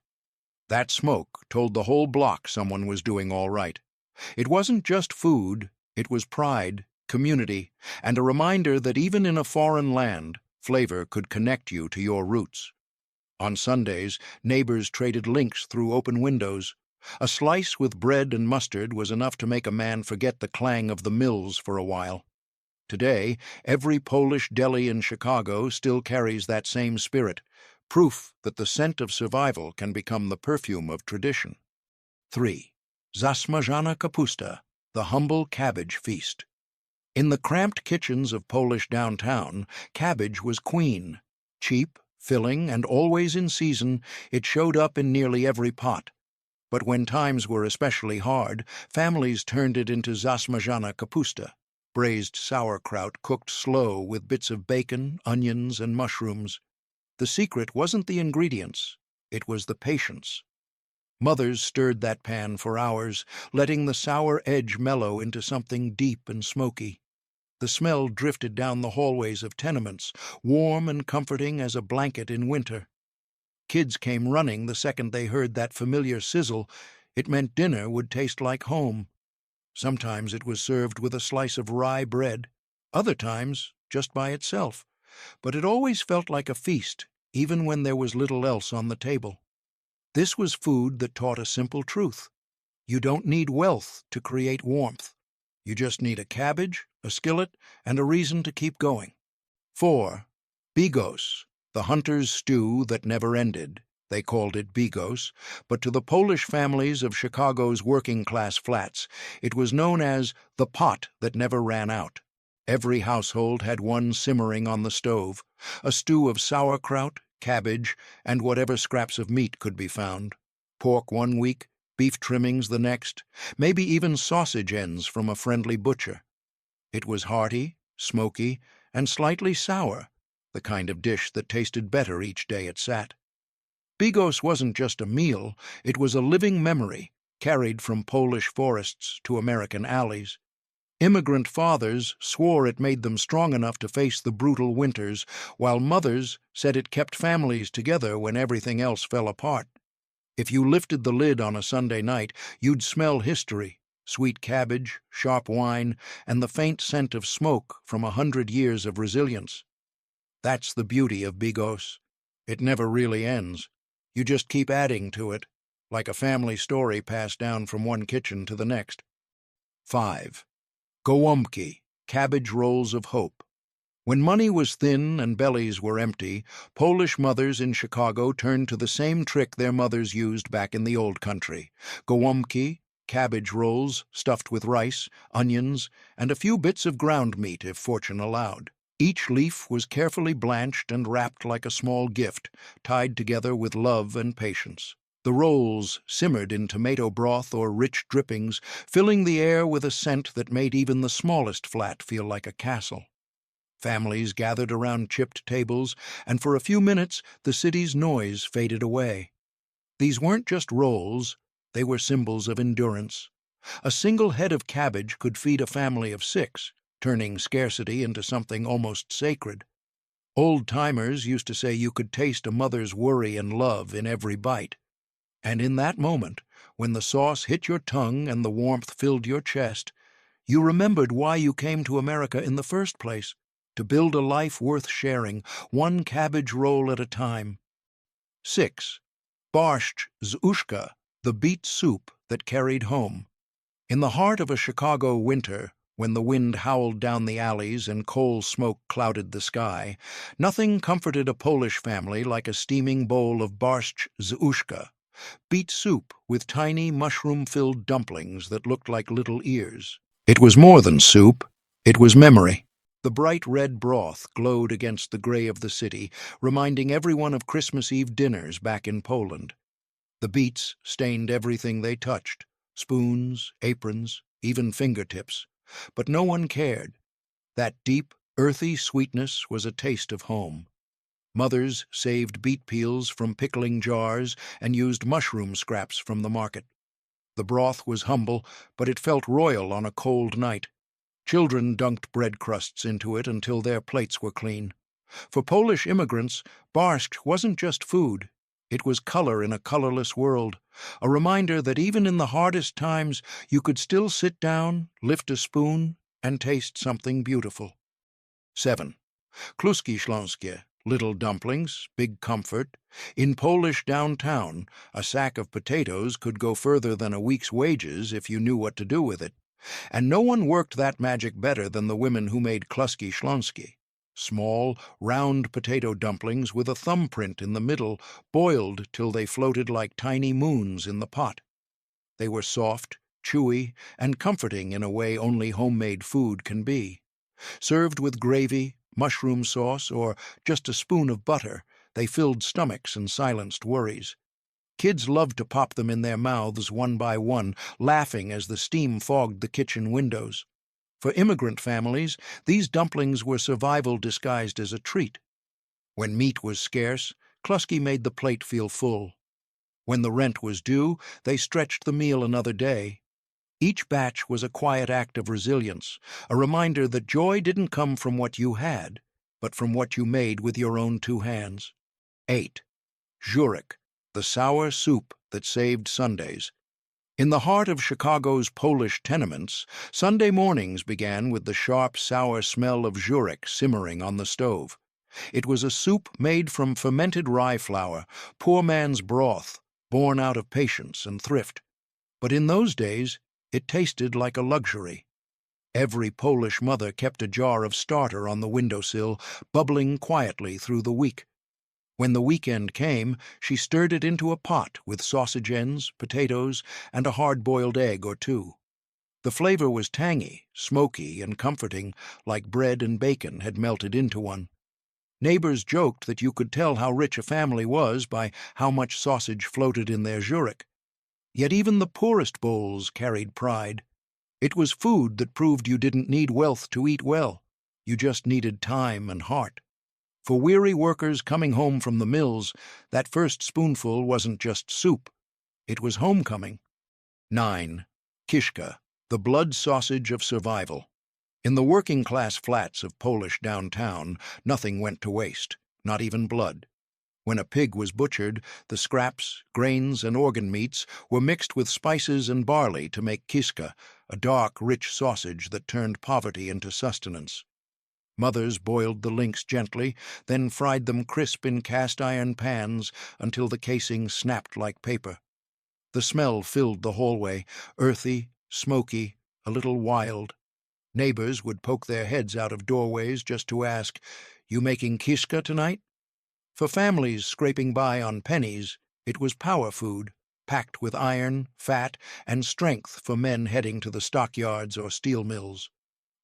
That smoke told the whole block someone was doing all right. It wasn't just food, it was pride, community, and a reminder that even in a foreign land, flavor could connect you to your roots. On Sundays, neighbors traded links through open windows. A slice with bread and mustard was enough to make a man forget the clang of the mills for a while. Today, every Polish deli in Chicago still carries that same spirit, proof that the scent of survival can become the perfume of tradition. 3. Zasmażana kapusta, the humble cabbage feast. In the cramped kitchens of Polish downtown, cabbage was queen. Cheap, filling, and always in season, it showed up in nearly every pot. But when times were especially hard, families turned it into zasmażana kapusta, braised sauerkraut cooked slow with bits of bacon, onions, and mushrooms. The secret wasn't the ingredients, it was the patience. Mothers stirred that pan for hours, letting the sour edge mellow into something deep and smoky. The smell drifted down the hallways of tenements, warm and comforting as a blanket in winter. kids came running the second they heard that familiar sizzle. It meant dinner would taste like home. Sometimes it was served with a slice of rye bread, other times just by itself, but it always felt like a feast, even when there was little else on the table. This was food that taught a simple truth. You don't need wealth to create warmth. You just need a cabbage, a skillet, and a reason to keep going. 4. Bigos, the hunter's stew that never ended. They called it bigos, but to the Polish families of Chicago's working-class flats, it was known as the pot that never ran out. Every household had one simmering on the stove, a stew of sauerkraut, cabbage, and whatever scraps of meat could be found. Pork one week, beef trimmings the next, maybe even sausage ends from a friendly butcher. It was hearty, smoky, and slightly sour, the kind of dish that tasted better each day it sat. Bigos wasn't just a meal, it was a living memory, carried from Polish forests to American alleys. Immigrant fathers swore it made them strong enough to face the brutal winters, while mothers said it kept families together when everything else fell apart. If you lifted the lid on a Sunday night, you'd smell history, sweet cabbage, sharp wine, and the faint scent of smoke from 100 years of resilience. That's the beauty of bigos. It never really ends. You just keep adding to it, like a family story passed down from one kitchen to the next. 5. Gołąbki, cabbage rolls of hope. When money was thin and bellies were empty, Polish mothers in Chicago turned to the same trick their mothers used back in the old country. Gołąbki, cabbage rolls stuffed with rice, onions, and a few bits of ground meat if fortune allowed. Each leaf was carefully blanched and wrapped like a small gift, tied together with love and patience. The rolls simmered in tomato broth or rich drippings, filling the air with a scent that made even the smallest flat feel like a castle. Families gathered around chipped tables, and for a few minutes the city's noise faded away. These weren't just rolls, they were symbols of endurance. A single head of cabbage could feed a family of 6, turning scarcity into something almost sacred. Old-timers used to say you could taste a mother's worry and love in every bite. And in that moment, when the sauce hit your tongue and the warmth filled your chest, you remembered why you came to America in the first place, to build a life worth sharing, one cabbage roll at a time. 6. Borscht z uszka, the beet soup that carried home. In the heart of a Chicago winter, when the wind howled down the alleys and coal smoke clouded the sky, nothing comforted a Polish family like a steaming bowl of borscht z uszka, beet soup with tiny mushroom-filled dumplings that looked like little ears. It was more than soup, it was memory. The bright red broth glowed against the gray of the city, reminding everyone of Christmas Eve dinners back in Poland. The beets stained everything they touched, spoons, aprons, even fingertips. But no one cared. That deep, earthy sweetness was a taste of home. Mothers saved beet peels from pickling jars and used mushroom scraps from the market. The broth was humble, but it felt royal on a cold night. Children dunked bread crusts into it until their plates were clean. For Polish immigrants, borscht wasn't just food. It was color in a colorless world, a reminder that even in the hardest times you could still sit down, lift a spoon, and taste something beautiful. 7. Kluski śląskie, little dumplings, big comfort. In Polish downtown, a sack of potatoes could go further than a week's wages if you knew what to do with it. And no one worked that magic better than the women who made kluski śląskie. Small, round potato dumplings with a thumbprint in the middle, boiled till they floated like tiny moons in the pot. They were soft, chewy, and comforting in a way only homemade food can be. Served with gravy, mushroom sauce, or just a spoon of butter, they filled stomachs and silenced worries. Kids loved to pop them in their mouths one by one, laughing as the steam fogged the kitchen windows. For immigrant families, these dumplings were survival disguised as a treat. When meat was scarce, Kluski made the plate feel full. When the rent was due, they stretched the meal another day. Each batch was a quiet act of resilience, a reminder that joy didn't come from what you had, but from what you made with your own 2 hands. 8. Zurich, the sour soup that saved Sundays. In the heart of Chicago's Polish tenements, Sunday mornings began with the sharp, sour smell of Zurich simmering on the stove. It was a soup made from fermented rye flour, poor man's broth, born out of patience and thrift. But in those days, it tasted like a luxury. Every Polish mother kept a jar of starter on the windowsill, bubbling quietly through the week. When the weekend came, she stirred it into a pot with sausage ends, potatoes, and a hard-boiled egg or two. The flavor was tangy, smoky, and comforting, like bread and bacon had melted into one. Neighbors joked that you could tell how rich a family was by how much sausage floated in their Zurich. Yet even the poorest bowls carried pride. It was food that proved you didn't need wealth to eat well. You just needed time and heart. For weary workers coming home from the mills, that first spoonful wasn't just soup. It was homecoming. 9. Kiszka, the blood sausage of survival. In the working-class flats of Polish downtown, nothing went to waste, not even blood. When a pig was butchered, the scraps, grains, and organ meats were mixed with spices and barley to make kiszka, a dark, rich sausage that turned poverty into sustenance. Mothers boiled the links gently, then fried them crisp in cast-iron pans until the casing snapped like paper. The smell filled the hallway, earthy, smoky, a little wild. Neighbors would poke their heads out of doorways just to ask, "You making kiszka tonight?" For families scraping by on pennies, it was power food, packed with iron, fat, and strength for men heading to the stockyards or steel mills.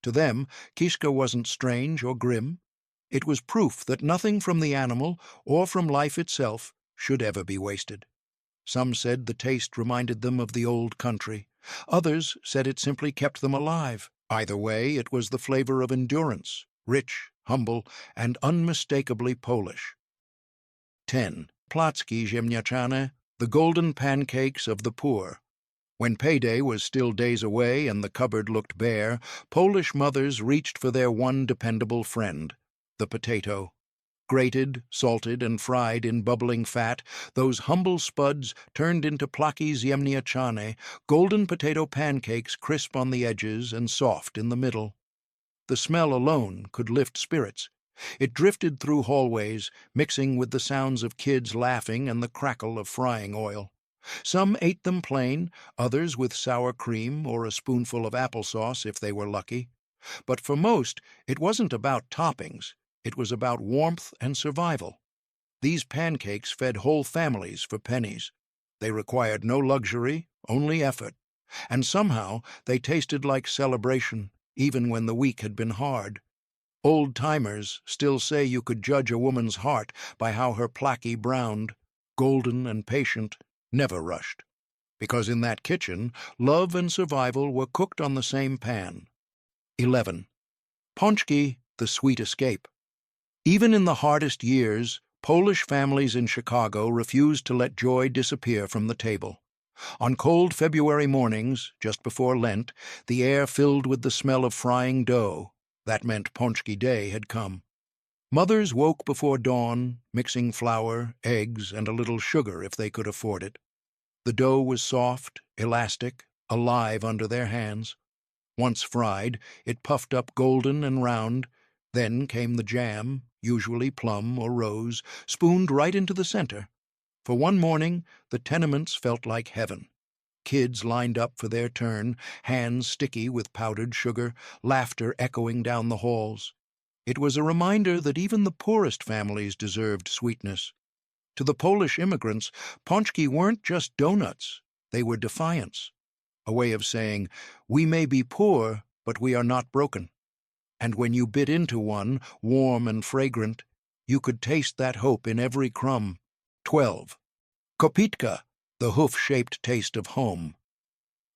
To them, kiszka wasn't strange or grim. It was proof that nothing from the animal or from life itself should ever be wasted. Some said the taste reminded them of the old country. Others said it simply kept them alive. Either way, it was the flavor of endurance, rich, humble, and unmistakably Polish. 10. Placki ziemniaczane, the golden pancakes of the poor. When payday was still days away and the cupboard looked bare, Polish mothers reached for their one dependable friend, the potato. Grated, salted, and fried in bubbling fat, those humble spuds turned into placki ziemniaczane, golden potato pancakes crisp on the edges and soft in the middle. The smell alone could lift spirits. It drifted through hallways, mixing with the sounds of kids laughing and the crackle of frying oil. Some ate them plain, others with sour cream or a spoonful of applesauce if they were lucky. But for most, it wasn't about toppings. It was about warmth and survival. These pancakes fed whole families for pennies. They required no luxury, only effort. And somehow they tasted like celebration, even when the week had been hard. Old-timers still say you could judge a woman's heart by how her placki browned, golden and patient, never rushed. Because in that kitchen, love and survival were cooked on the same pan. 11. Pączki, the sweet escape. Even in the hardest years, Polish families in Chicago refused to let joy disappear from the table. On cold February mornings, just before Lent, the air filled with the smell of frying dough. That meant Pączki Day had come. Mothers woke before dawn, mixing flour, eggs, and a little sugar if they could afford it. The dough was soft, elastic, alive under their hands. Once fried, it puffed up golden and round. Then came the jam, usually plum or rose, spooned right into the center. For one morning, the tenements felt like heaven. Kids lined up for their turn, hands sticky with powdered sugar, laughter echoing down the halls. It was a reminder that even the poorest families deserved sweetness. To the Polish immigrants, pączki weren't just donuts, they were defiance. A way of saying, we may be poor, but we are not broken. And when you bit into one, warm and fragrant, you could taste that hope in every crumb. 12. Kopitka, the hoof-shaped taste of home.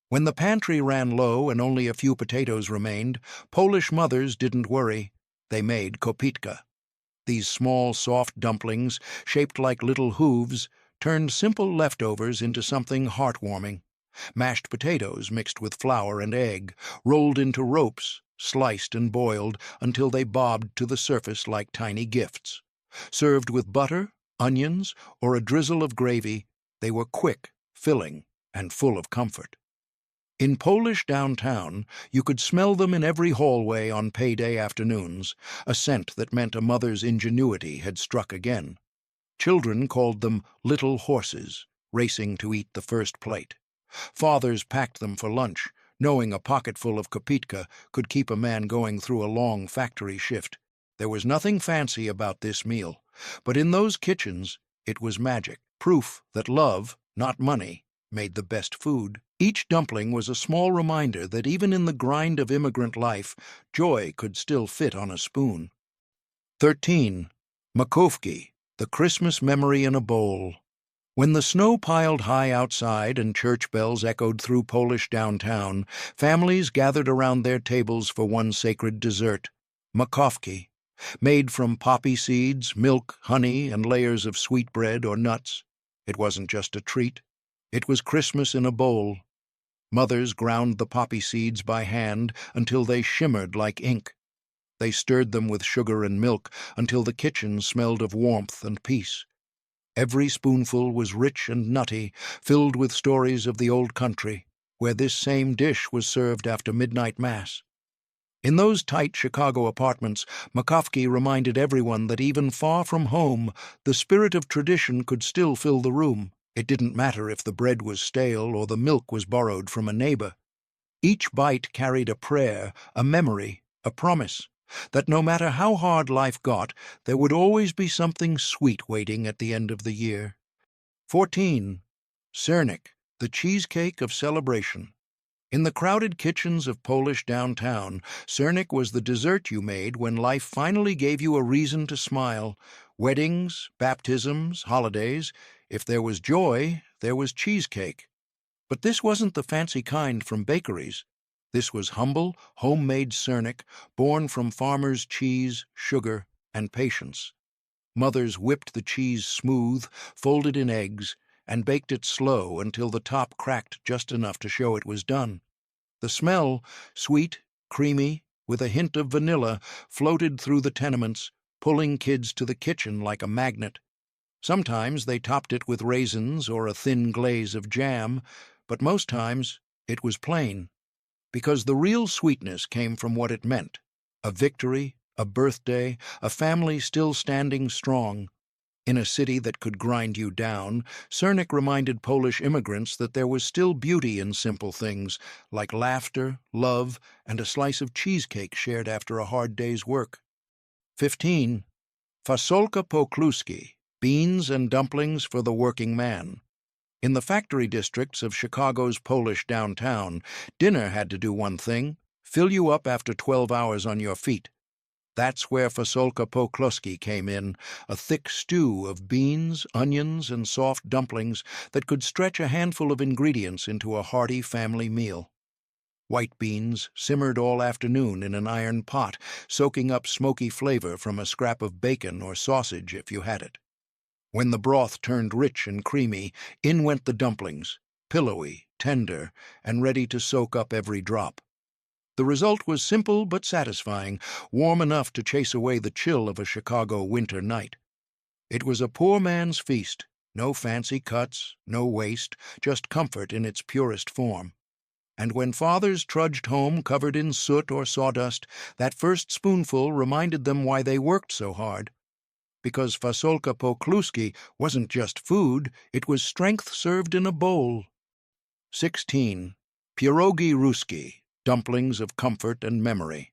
When the pantry ran low and only a few potatoes remained, Polish mothers didn't worry. They made kopitka. These small, soft dumplings, shaped like little hooves, turned simple leftovers into something heartwarming. Mashed potatoes mixed with flour and egg, rolled into ropes, sliced and boiled until they bobbed to the surface like tiny gifts. Served with butter, onions, or a drizzle of gravy, they were quick, filling, and full of comfort. In Polish downtown, you could smell them in every hallway on payday afternoons, a scent that meant a mother's ingenuity had struck again. Children called them little horses, racing to eat the first plate. Fathers packed them for lunch, knowing a pocketful of kopitka could keep a man going through a long factory shift. There was nothing fancy about this meal, but in those kitchens it was magic, proof that love, not money, made the best food. Each dumpling was a small reminder that even in the grind of immigrant life, joy could still fit on a spoon. 13. Makovki, the Christmas memory in a bowl. When the snow piled high outside and church bells echoed through Polish downtown, families gathered around their tables for one sacred dessert, makovki, made from poppy seeds, milk, honey, and layers of sweetbread or nuts. It wasn't just a treat. It was Christmas in a bowl. Mothers ground the poppy seeds by hand until they shimmered like ink. They stirred them with sugar and milk until the kitchen smelled of warmth and peace. Every spoonful was rich and nutty, filled with stories of the old country, where this same dish was served after midnight mass. In those tight Chicago apartments, makovki reminded everyone that even far from home, the spirit of tradition could still fill the room. It didn't matter if the bread was stale or the milk was borrowed from a neighbor. Each bite carried a prayer, a memory, a promise, that no matter how hard life got, there would always be something sweet waiting at the end of the year. 14. Sernik, the cheesecake of celebration. In the crowded kitchens of Polish downtown, sernik was the dessert you made when life finally gave you a reason to smile. Weddings, baptisms, holidays. If there was joy, there was cheesecake. But this wasn't the fancy kind from bakeries. This was humble, homemade sernik, born from farmers' cheese, sugar, and patience. Mothers whipped the cheese smooth, folded in eggs, and baked it slow until the top cracked just enough to show it was done. The smell, sweet, creamy, with a hint of vanilla, floated through the tenements, pulling kids to the kitchen like a magnet. Sometimes they topped it with raisins or a thin glaze of jam, but most times it was plain, because the real sweetness came from what it meant: a victory, a birthday, a family still standing strong. In a city that could grind you down, Sernik reminded Polish immigrants that there was still beauty in simple things, like laughter, love, and a slice of cheesecake shared after a hard day's work. 15. Fasolka po-kluski, beans and dumplings for the working man. In the factory districts of Chicago's Polish downtown, dinner had to do one thing: fill you up after 12 hours on your feet. That's where fasolka po-kluski came in, a thick stew of beans, onions, and soft dumplings that could stretch a handful of ingredients into a hearty family meal. White beans simmered all afternoon in an iron pot, soaking up smoky flavor from a scrap of bacon or sausage if you had it. When the broth turned rich and creamy, in went the dumplings, pillowy, tender, and ready to soak up every drop. The result was simple but satisfying, warm enough to chase away the chill of a Chicago winter night. It was a poor man's feast, no fancy cuts, no waste, just comfort in its purest form. And when fathers trudged home covered in soot or sawdust, that first spoonful reminded them why they worked so hard. Because fasolka po-kluski wasn't just food, it was strength served in a bowl. 16. Pierogi ruski, dumplings of comfort and memory.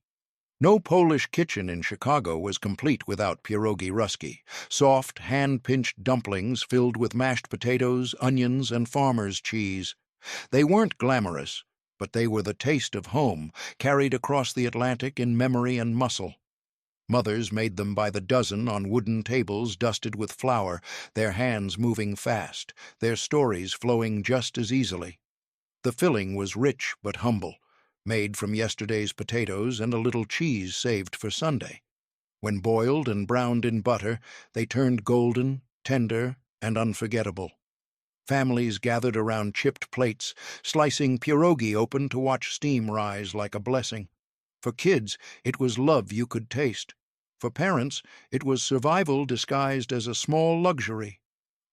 No Polish kitchen in Chicago was complete without pierogi ruski, soft, hand-pinched dumplings filled with mashed potatoes, onions, and farmer's cheese. They weren't glamorous, but they were the taste of home, carried across the Atlantic in memory and muscle. Mothers made them by the dozen on wooden tables dusted with flour, their hands moving fast, their stories flowing just as easily. The filling was rich but humble, made from yesterday's potatoes and a little cheese saved for Sunday. When boiled and browned in butter, they turned golden, tender, and unforgettable. Families gathered around chipped plates, slicing pierogi open to watch steam rise like a blessing. For kids, it was love you could taste. For parents, it was survival disguised as a small luxury.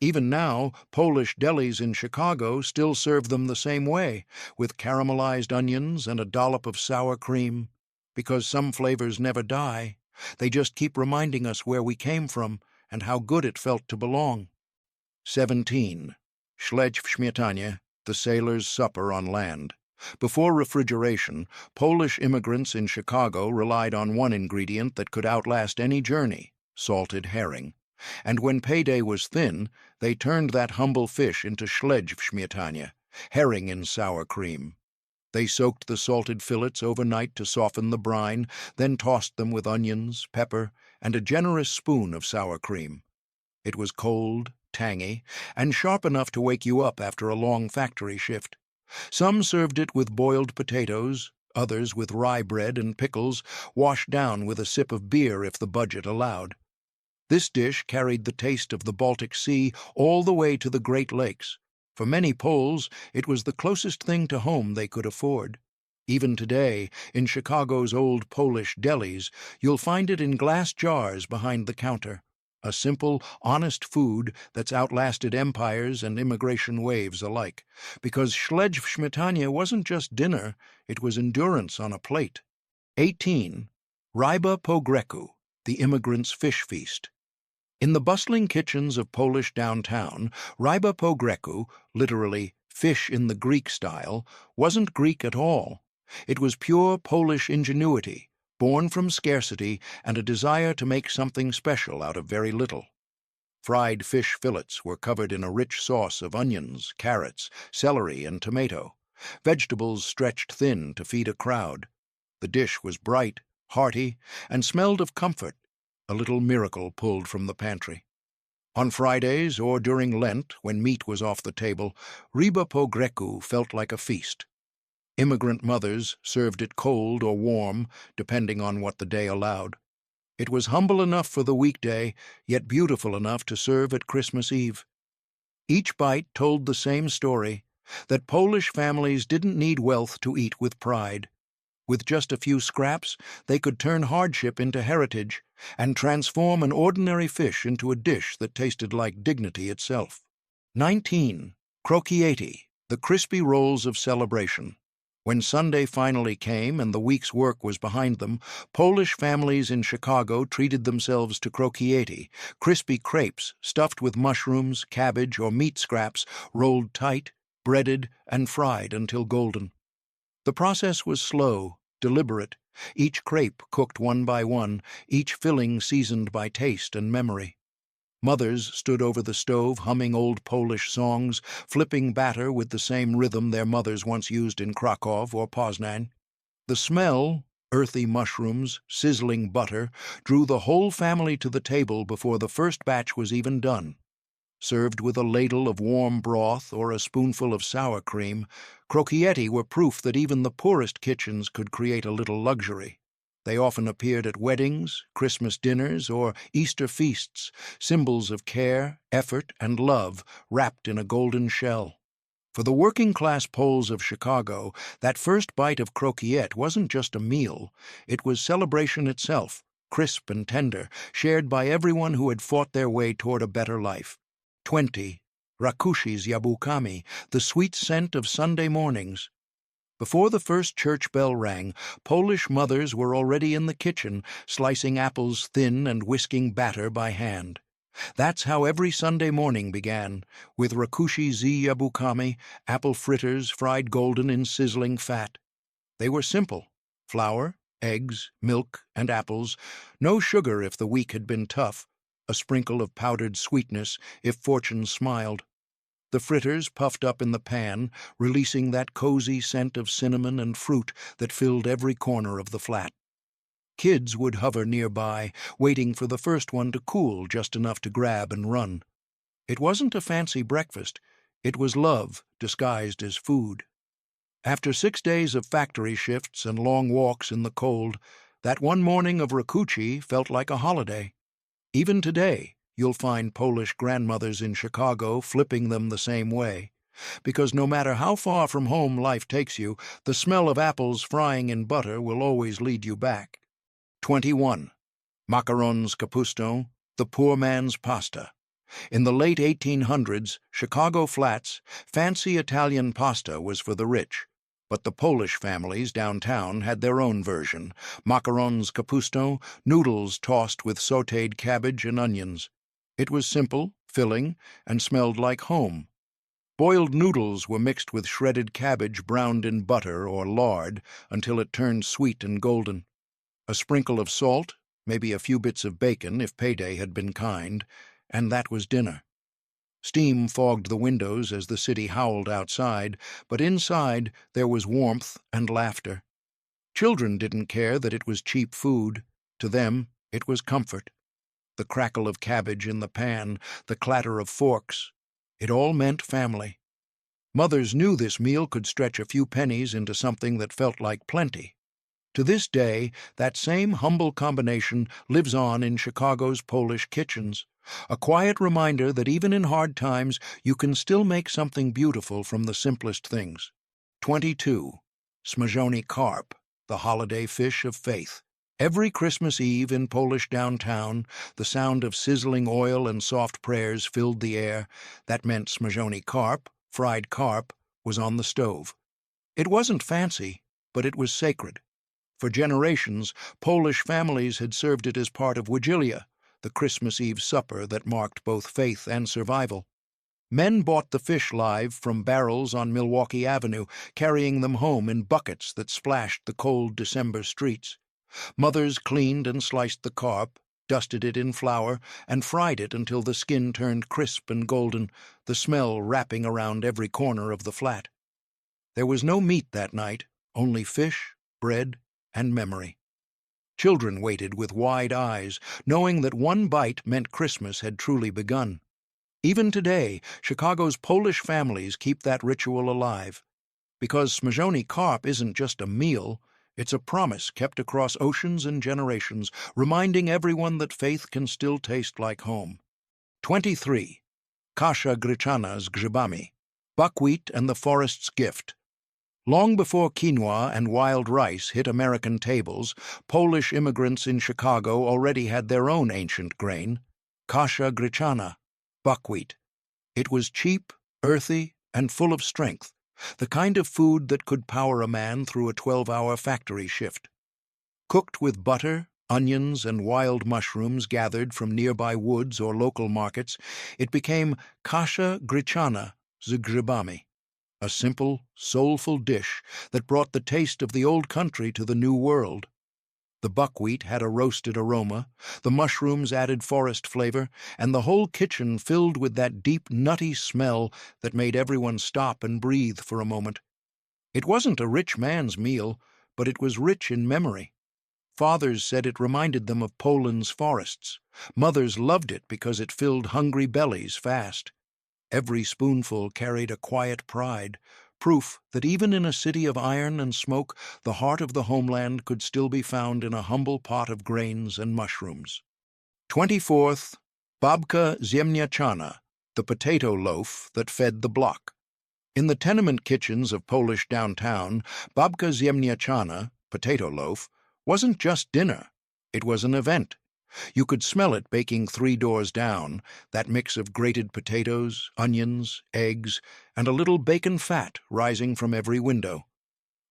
Even now, Polish delis in Chicago still serve them the same way, with caramelized onions and a dollop of sour cream. Because some flavors never die, they just keep reminding us where we came from and how good it felt to belong. 17. Śledź the sailor's supper on land. Before refrigeration, Polish immigrants in Chicago relied on one ingredient that could outlast any journey: salted herring. And when payday was thin, they turned that humble fish into śledź, herring in sour cream. They soaked the salted fillets overnight to soften the brine, then tossed them with onions, pepper, and a generous spoon of sour cream. It was cold, tangy, and sharp enough to wake you up after a long factory shift. Some served it with boiled potatoes, others with rye bread and pickles, washed down with a sip of beer if the budget allowed. This dish carried the taste of the Baltic Sea all the way to the Great Lakes. For many Poles, it was the closest thing to home they could afford. Even today, in Chicago's old Polish delis, you'll find it in glass jars behind the counter. A simple, honest food that's outlasted empires and immigration waves alike. Because śledź wasn't just dinner, it was endurance on a plate. 18. Ryba po grecku, the immigrant's fish feast. In the bustling kitchens of Polish downtown, ryba po grecku, literally fish in the Greek style, wasn't Greek at all. It was pure Polish ingenuity, born from scarcity and a desire to make something special out of very little. Fried fish fillets were covered in a rich sauce of onions, carrots, celery, and tomato, vegetables stretched thin to feed a crowd. The dish was bright, hearty, and smelled of comfort, a little miracle pulled from the pantry. On Fridays or during Lent, when meat was off the table, ryba po grecku felt like a feast. Immigrant mothers served it cold or warm, depending on what the day allowed. It was humble enough for the weekday, yet beautiful enough to serve at Christmas Eve. Each bite told the same story, that Polish families didn't need wealth to eat with pride. With just a few scraps, they could turn hardship into heritage and transform an ordinary fish into a dish that tasted like dignity itself. 19. Krokiety, the crispy rolls of celebration. When Sunday finally came and the week's work was behind them, Polish families in Chicago treated themselves to krokiety, crispy crepes stuffed with mushrooms, cabbage, or meat scraps, rolled tight, breaded, and fried until golden. The process was slow, deliberate, each crepe cooked one by one, each filling seasoned by taste and memory. Mothers stood over the stove humming old Polish songs, flipping batter with the same rhythm their mothers once used in Krakow or Poznan. The smell, earthy mushrooms, sizzling butter, drew the whole family to the table before the first batch was even done. Served with a ladle of warm broth or a spoonful of sour cream, krokiety were proof that even the poorest kitchens could create a little luxury. They often appeared at weddings, Christmas dinners, or Easter feasts, symbols of care, effort, and love wrapped in a golden shell. For the working-class Poles of Chicago, that first bite of krokiet wasn't just a meal, it was celebration itself, crisp and tender, shared by everyone who had fought their way toward a better life. 20. Rakushi's jabłkami, the sweet scent of Sunday mornings. Before the first church bell rang, Polish mothers were already in the kitchen, slicing apples thin and whisking batter by hand. That's how every Sunday morning began, with rakushi z jabłkami, apple fritters fried golden in sizzling fat. They were simple: flour, eggs, milk, and apples, no sugar if the week had been tough, a sprinkle of powdered sweetness if fortune smiled. The fritters puffed up in the pan, releasing that cozy scent of cinnamon and fruit that filled every corner of the flat. Kids would hover nearby, waiting for the first one to cool just enough to grab and run. It wasn't a fancy breakfast. It was love disguised as food. After 6 days of factory shifts and long walks in the cold, that one morning of rakushi felt like a holiday. Even today, you'll find Polish grandmothers in Chicago flipping them the same way. Because no matter how far from home life takes you, the smell of apples frying in butter will always lead you back. 21. Macarons capusto, the poor man's pasta. In the late 1800s, Chicago flats, fancy Italian pasta was for the rich. But the Polish families downtown had their own version, macarons capusto, noodles tossed with sautéed cabbage and onions. It was simple, filling, and smelled like home. Boiled noodles were mixed with shredded cabbage browned in butter or lard until it turned sweet and golden. A sprinkle of salt, maybe a few bits of bacon if payday had been kind, and that was dinner. Steam fogged the windows as the city howled outside, but inside there was warmth and laughter. Children didn't care that it was cheap food. To them, it was comfort. The crackle of cabbage in the pan, the clatter of forks, it all meant family. Mothers knew this meal could stretch a few pennies into something that felt like plenty. To this day, that same humble combination lives on in Chicago's Polish kitchens, a quiet reminder that even in hard times you can still make something beautiful from the simplest things. 22. Smażony carp, the holiday fish of faith. Every Christmas Eve in Polish downtown, the sound of sizzling oil and soft prayers filled the air. That meant smażony carp, fried carp, was on the stove. It wasn't fancy, but it was sacred. For generations, Polish families had served it as part of Wigilia, the Christmas Eve supper that marked both faith and survival. Men bought the fish live from barrels on Milwaukee Avenue, carrying them home in buckets that splashed the cold December streets. Mothers cleaned and sliced the carp, dusted it in flour, and fried it until the skin turned crisp and golden, the smell wrapping around every corner of the flat. There was no meat that night, only fish, bread, and memory. Children waited with wide eyes, knowing that one bite meant Christmas had truly begun. Even today, Chicago's Polish families keep that ritual alive. Because smażony carp isn't just a meal, it's a promise kept across oceans and generations, reminding everyone that faith can still taste like home. 23. Kasha gryczana z grzybami, buckwheat and the forest's gift. Long before quinoa and wild rice hit American tables, Polish immigrants in Chicago already had their own ancient grain, kasha gryczana, buckwheat. It was cheap, earthy, and full of strength, the kind of food that could power a man through a 12-hour factory shift. Cooked with butter, onions, and wild mushrooms gathered from nearby woods or local markets, it became kasha gryczana z grzybami, a simple, soulful dish that brought the taste of the old country to the new world. The buckwheat had a roasted aroma, the mushrooms added forest flavor, and the whole kitchen filled with that deep, nutty smell that made everyone stop and breathe for a moment. It wasn't a rich man's meal, but it was rich in memory. Fathers said it reminded them of Poland's forests. Mothers loved it because it filled hungry bellies fast. Every spoonful carried a quiet pride, proof that even in a city of iron and smoke, the heart of the homeland could still be found in a humble pot of grains and mushrooms. 24th, babka ziemniaczana, the potato loaf that fed the block. In the tenement kitchens of Polish downtown, babka ziemniaczana, potato loaf, wasn't just dinner. It was an event. You could smell it baking 3 doors down, that mix of grated potatoes, onions, eggs, and a little bacon fat rising from every window.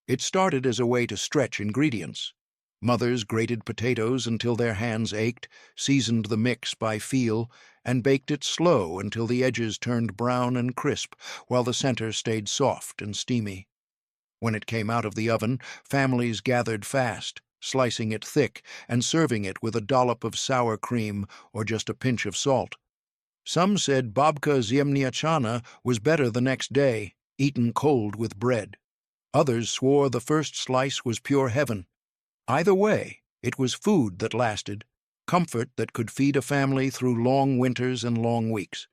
It started as a way to stretch ingredients. Mothers grated potatoes until their hands ached, seasoned the mix by feel, and baked it slow until the edges turned brown and crisp, while the center stayed soft and steamy. When it came out of the oven, families gathered fast, slicing it thick and serving it with a dollop of sour cream or just a pinch of salt. Some said babka ziemniaczana was better the next day, eaten cold with bread. Others swore the first slice was pure heaven. Either way, it was food that lasted, comfort that could feed a family through long winters and long weeks.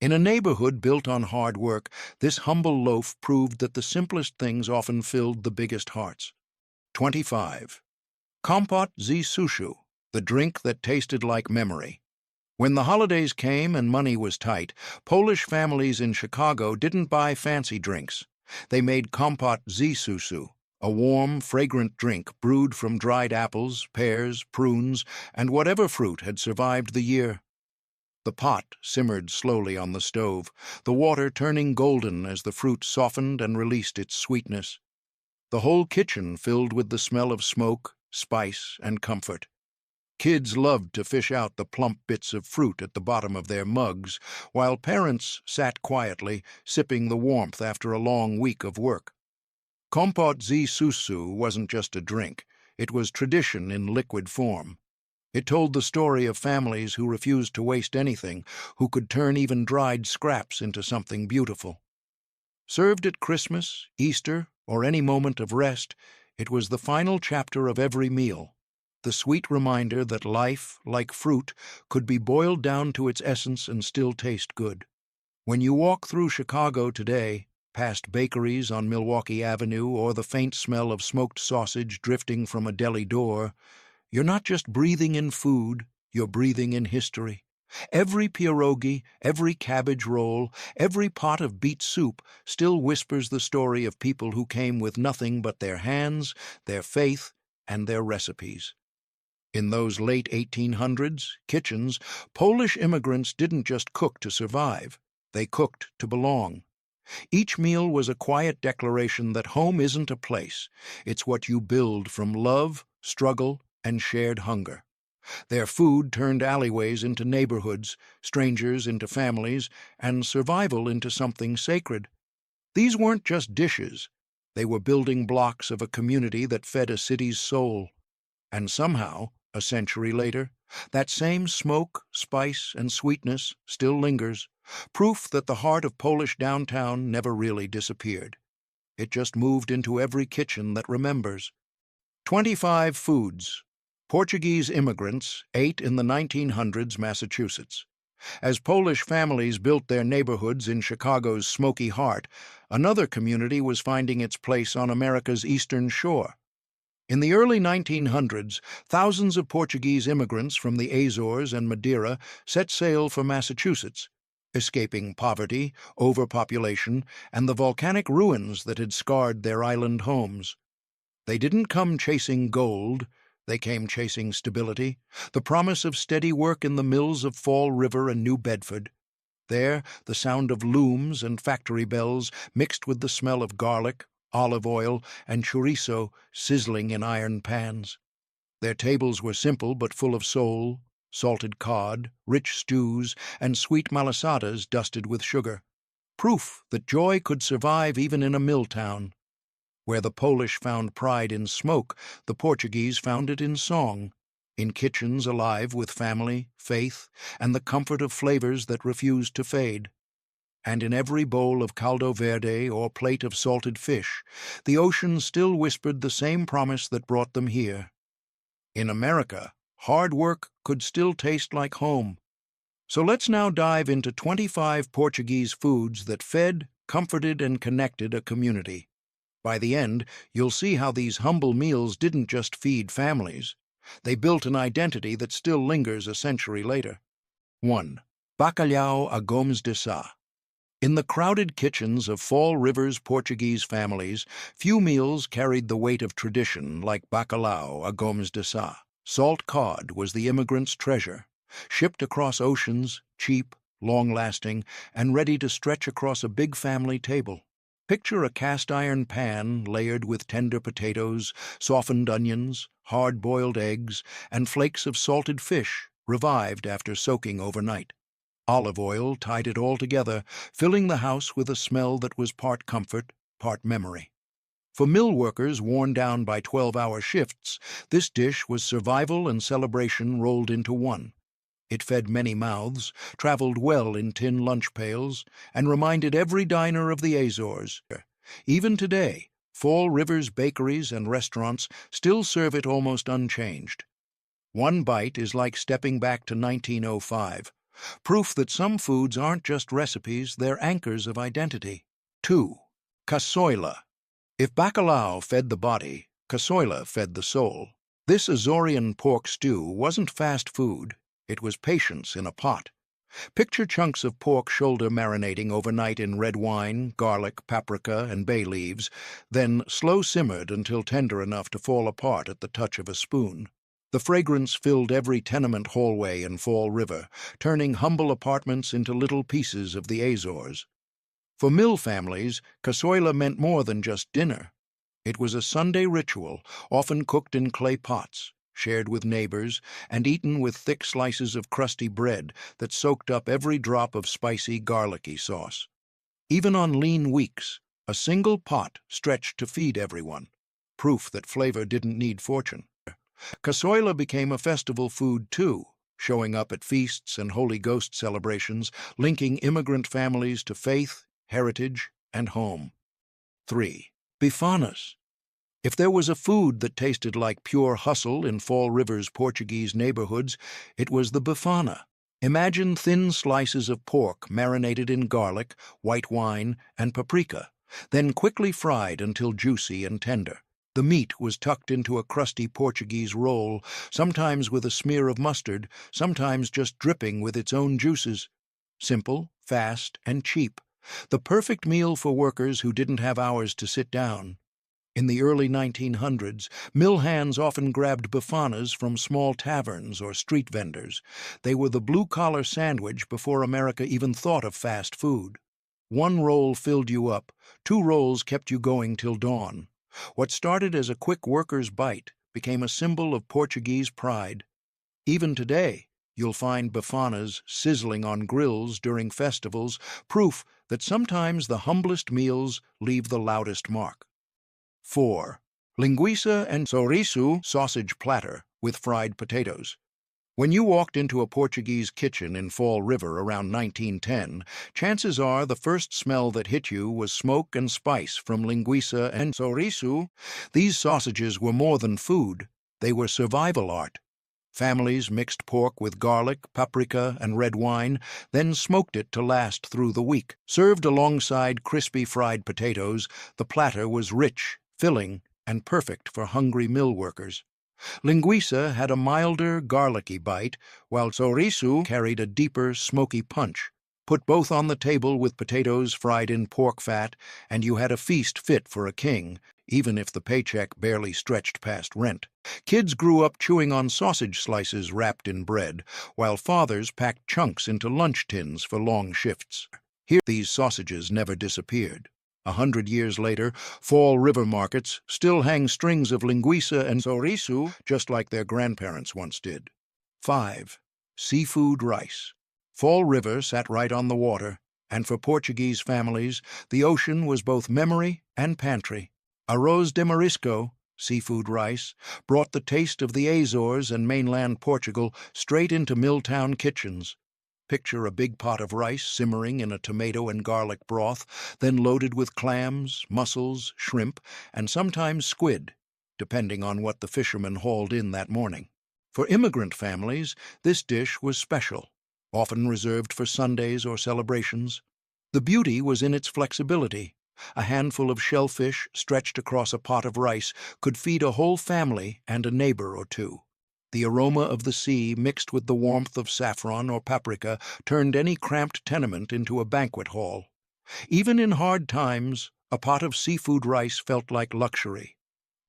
In a neighborhood built on hard work, this humble loaf proved that the simplest things often filled the biggest hearts. 25. Kompot z suszu, the drink that tasted like memory. When the holidays came and money was tight, Polish families in Chicago didn't buy fancy drinks. They made kompot z suszu, a warm, fragrant drink brewed from dried apples, pears, prunes, and whatever fruit had survived the year. The pot simmered slowly on the stove, the water turning golden as the fruit softened and released its sweetness. The whole kitchen filled with the smell of smoke, spice, and comfort. Kids loved to fish out the plump bits of fruit at the bottom of their mugs, while parents sat quietly, sipping the warmth after a long week of work. Kompot zi susu wasn't just a drink, it was tradition in liquid form. It told the story of families who refused to waste anything, who could turn even dried scraps into something beautiful. Served at Christmas, Easter, or any moment of rest, it was the final chapter of every meal, the sweet reminder that life, like fruit, could be boiled down to its essence and still taste good. When you walk through Chicago today, past bakeries on Milwaukee Avenue or the faint smell of smoked sausage drifting from a deli door, you're not just breathing in food, you're breathing in history. Every pierogi, every cabbage roll, every pot of beet soup still whispers the story of people who came with nothing but their hands, their faith, and their recipes. In those late 1800s kitchens, Polish immigrants didn't just cook to survive, they cooked to belong. Each meal was a quiet declaration that home isn't a place, it's what you build from love, struggle, and shared hunger. Their food turned alleyways into neighborhoods, strangers into families, and survival into something sacred. These weren't just dishes. They were building blocks of a community that fed a city's soul. And somehow, a century later, that same smoke, spice, and sweetness still lingers, proof that the heart of Polish downtown never really disappeared. It just moved into every kitchen that remembers. 25 foods Portuguese immigrants ate in the 1900s Massachusetts. As Polish families built their neighborhoods in Chicago's smoky heart, another community was finding its place on America's eastern shore. In the early 1900s, thousands of Portuguese immigrants from the Azores and Madeira set sail for Massachusetts, escaping poverty, overpopulation, and the volcanic ruins that had scarred their island homes. They didn't come chasing gold. They came chasing stability, the promise of steady work in the mills of Fall River and New Bedford. There, the sound of looms and factory bells mixed with the smell of garlic, olive oil, and chorizo sizzling in iron pans. Their tables were simple but full of soul, salted cod, rich stews, and sweet malasadas dusted with sugar. Proof that joy could survive even in a mill town. Where the Polish found pride in smoke, the Portuguese found it in song, in kitchens alive with family, faith, and the comfort of flavors that refused to fade. And in every bowl of caldo verde or plate of salted fish, the ocean still whispered the same promise that brought them here. In America, hard work could still taste like home. So let's now dive into 25 Portuguese foods that fed, comforted, and connected a community. By the end, you'll see how these humble meals didn't just feed families. They built an identity that still lingers a century later. 1. Bacalhau à Gomes de Sá. In the crowded kitchens of Fall River's Portuguese families, few meals carried the weight of tradition like bacalhau à Gomes de Sá. Salt cod was the immigrant's treasure, shipped across oceans, cheap, long-lasting, and ready to stretch across a big family table. Picture a cast-iron pan layered with tender potatoes, softened onions, hard-boiled eggs, and flakes of salted fish, revived after soaking overnight. Olive oil tied it all together, filling the house with a smell that was part comfort, part memory. For mill workers worn down by 12-hour shifts, this dish was survival and celebration rolled into one. It fed many mouths, traveled well in tin lunch pails, and reminded every diner of the Azores. Even today, Fall River's bakeries and restaurants still serve it almost unchanged. One bite is like stepping back to 1905, proof that some foods aren't just recipes, they're anchors of identity. 2. Caçoila. If bacalhau fed the body, caçoila fed the soul. This Azorean pork stew wasn't fast food. It was patience in a pot. Picture chunks of pork shoulder marinating overnight in red wine, garlic, paprika, and bay leaves, then slow simmered until tender enough to fall apart at the touch of a spoon. The fragrance filled every tenement hallway in Fall River, turning humble apartments into little pieces of the Azores. For mill families, casoila meant more than just dinner. It was a Sunday ritual, often cooked in clay pots, shared with neighbors, and eaten with thick slices of crusty bread that soaked up every drop of spicy, garlicky sauce. Even on lean weeks, a single pot stretched to feed everyone, proof that flavor didn't need fortune. Casoila became a festival food, too, showing up at feasts and Holy Ghost celebrations, linking immigrant families to faith, heritage, and home. 3. Bifanas. If there was a food that tasted like pure hustle in Fall River's Portuguese neighborhoods, it was the bifana. Imagine thin slices of pork marinated in garlic, white wine, and paprika, then quickly fried until juicy and tender. The meat was tucked into a crusty Portuguese roll, sometimes with a smear of mustard, sometimes just dripping with its own juices. Simple, fast, and cheap. The perfect meal for workers who didn't have hours to sit down. In the early 1900s, mill hands often grabbed bifanas from small taverns or street vendors. They were the blue-collar sandwich before America even thought of fast food. One roll filled you up, 2 rolls kept you going till dawn. What started as a quick worker's bite became a symbol of Portuguese pride. Even today, you'll find bifanas sizzling on grills during festivals, proof that sometimes the humblest meals leave the loudest mark. 4. Linguiça and chouriço sausage platter with fried potatoes. When you walked into a Portuguese kitchen in Fall River around 1910, chances are the first smell that hit you was smoke and spice from linguiça and chouriço. These sausages were more than food, they were survival art. Families mixed pork with garlic, paprika, and red wine, then smoked it to last through the week. Served alongside crispy fried potatoes, the platter was rich, filling, and perfect for hungry mill workers. Linguiça had a milder, garlicky bite, while chouriço carried a deeper, smoky punch. Put both on the table with potatoes fried in pork fat, and you had a feast fit for a king, even if the paycheck barely stretched past rent. Kids grew up chewing on sausage slices wrapped in bread, while fathers packed chunks into lunch tins for long shifts. Here, these sausages never disappeared. 100 years later, Fall River markets still hang strings of linguiça and chouriço just like their grandparents once did. 5. Seafood rice. Fall River sat right on the water, and for Portuguese families, the ocean was both memory and pantry. Arroz de marisco, seafood rice, brought the taste of the Azores and mainland Portugal straight into Milltown kitchens. Picture a big pot of rice simmering in a tomato and garlic broth, then loaded with clams, mussels, shrimp, and sometimes squid, depending on what the fishermen hauled in that morning. For immigrant families, this dish was special, often reserved for Sundays or celebrations. The beauty was in its flexibility. A handful of shellfish stretched across a pot of rice could feed a whole family and a neighbor or two. The aroma of the sea mixed with the warmth of saffron or paprika turned any cramped tenement into a banquet hall. Even in hard times, a pot of seafood rice felt like luxury.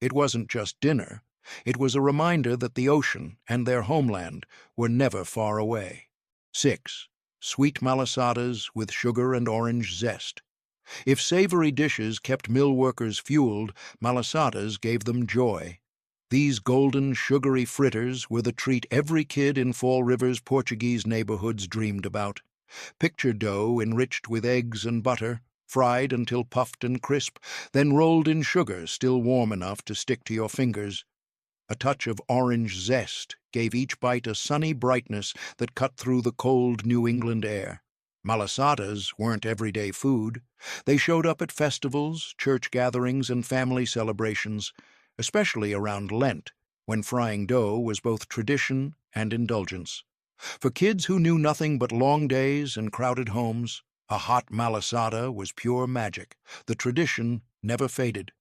It wasn't just dinner. It was a reminder that the ocean and their homeland were never far away. 6. Sweet malasadas with sugar and orange zest. If savory dishes kept mill workers fueled, malasadas gave them joy. These golden, sugary fritters were the treat every kid in Fall River's Portuguese neighborhoods dreamed about. Picture dough enriched with eggs and butter, fried until puffed and crisp, then rolled in sugar still warm enough to stick to your fingers. A touch of orange zest gave each bite a sunny brightness that cut through the cold New England air. Malasadas weren't everyday food. They showed up at festivals, church gatherings, and family celebrations, especially around Lent, when frying dough was both tradition and indulgence. For kids who knew nothing but long days and crowded homes, a hot malasada was pure magic. The tradition never faded.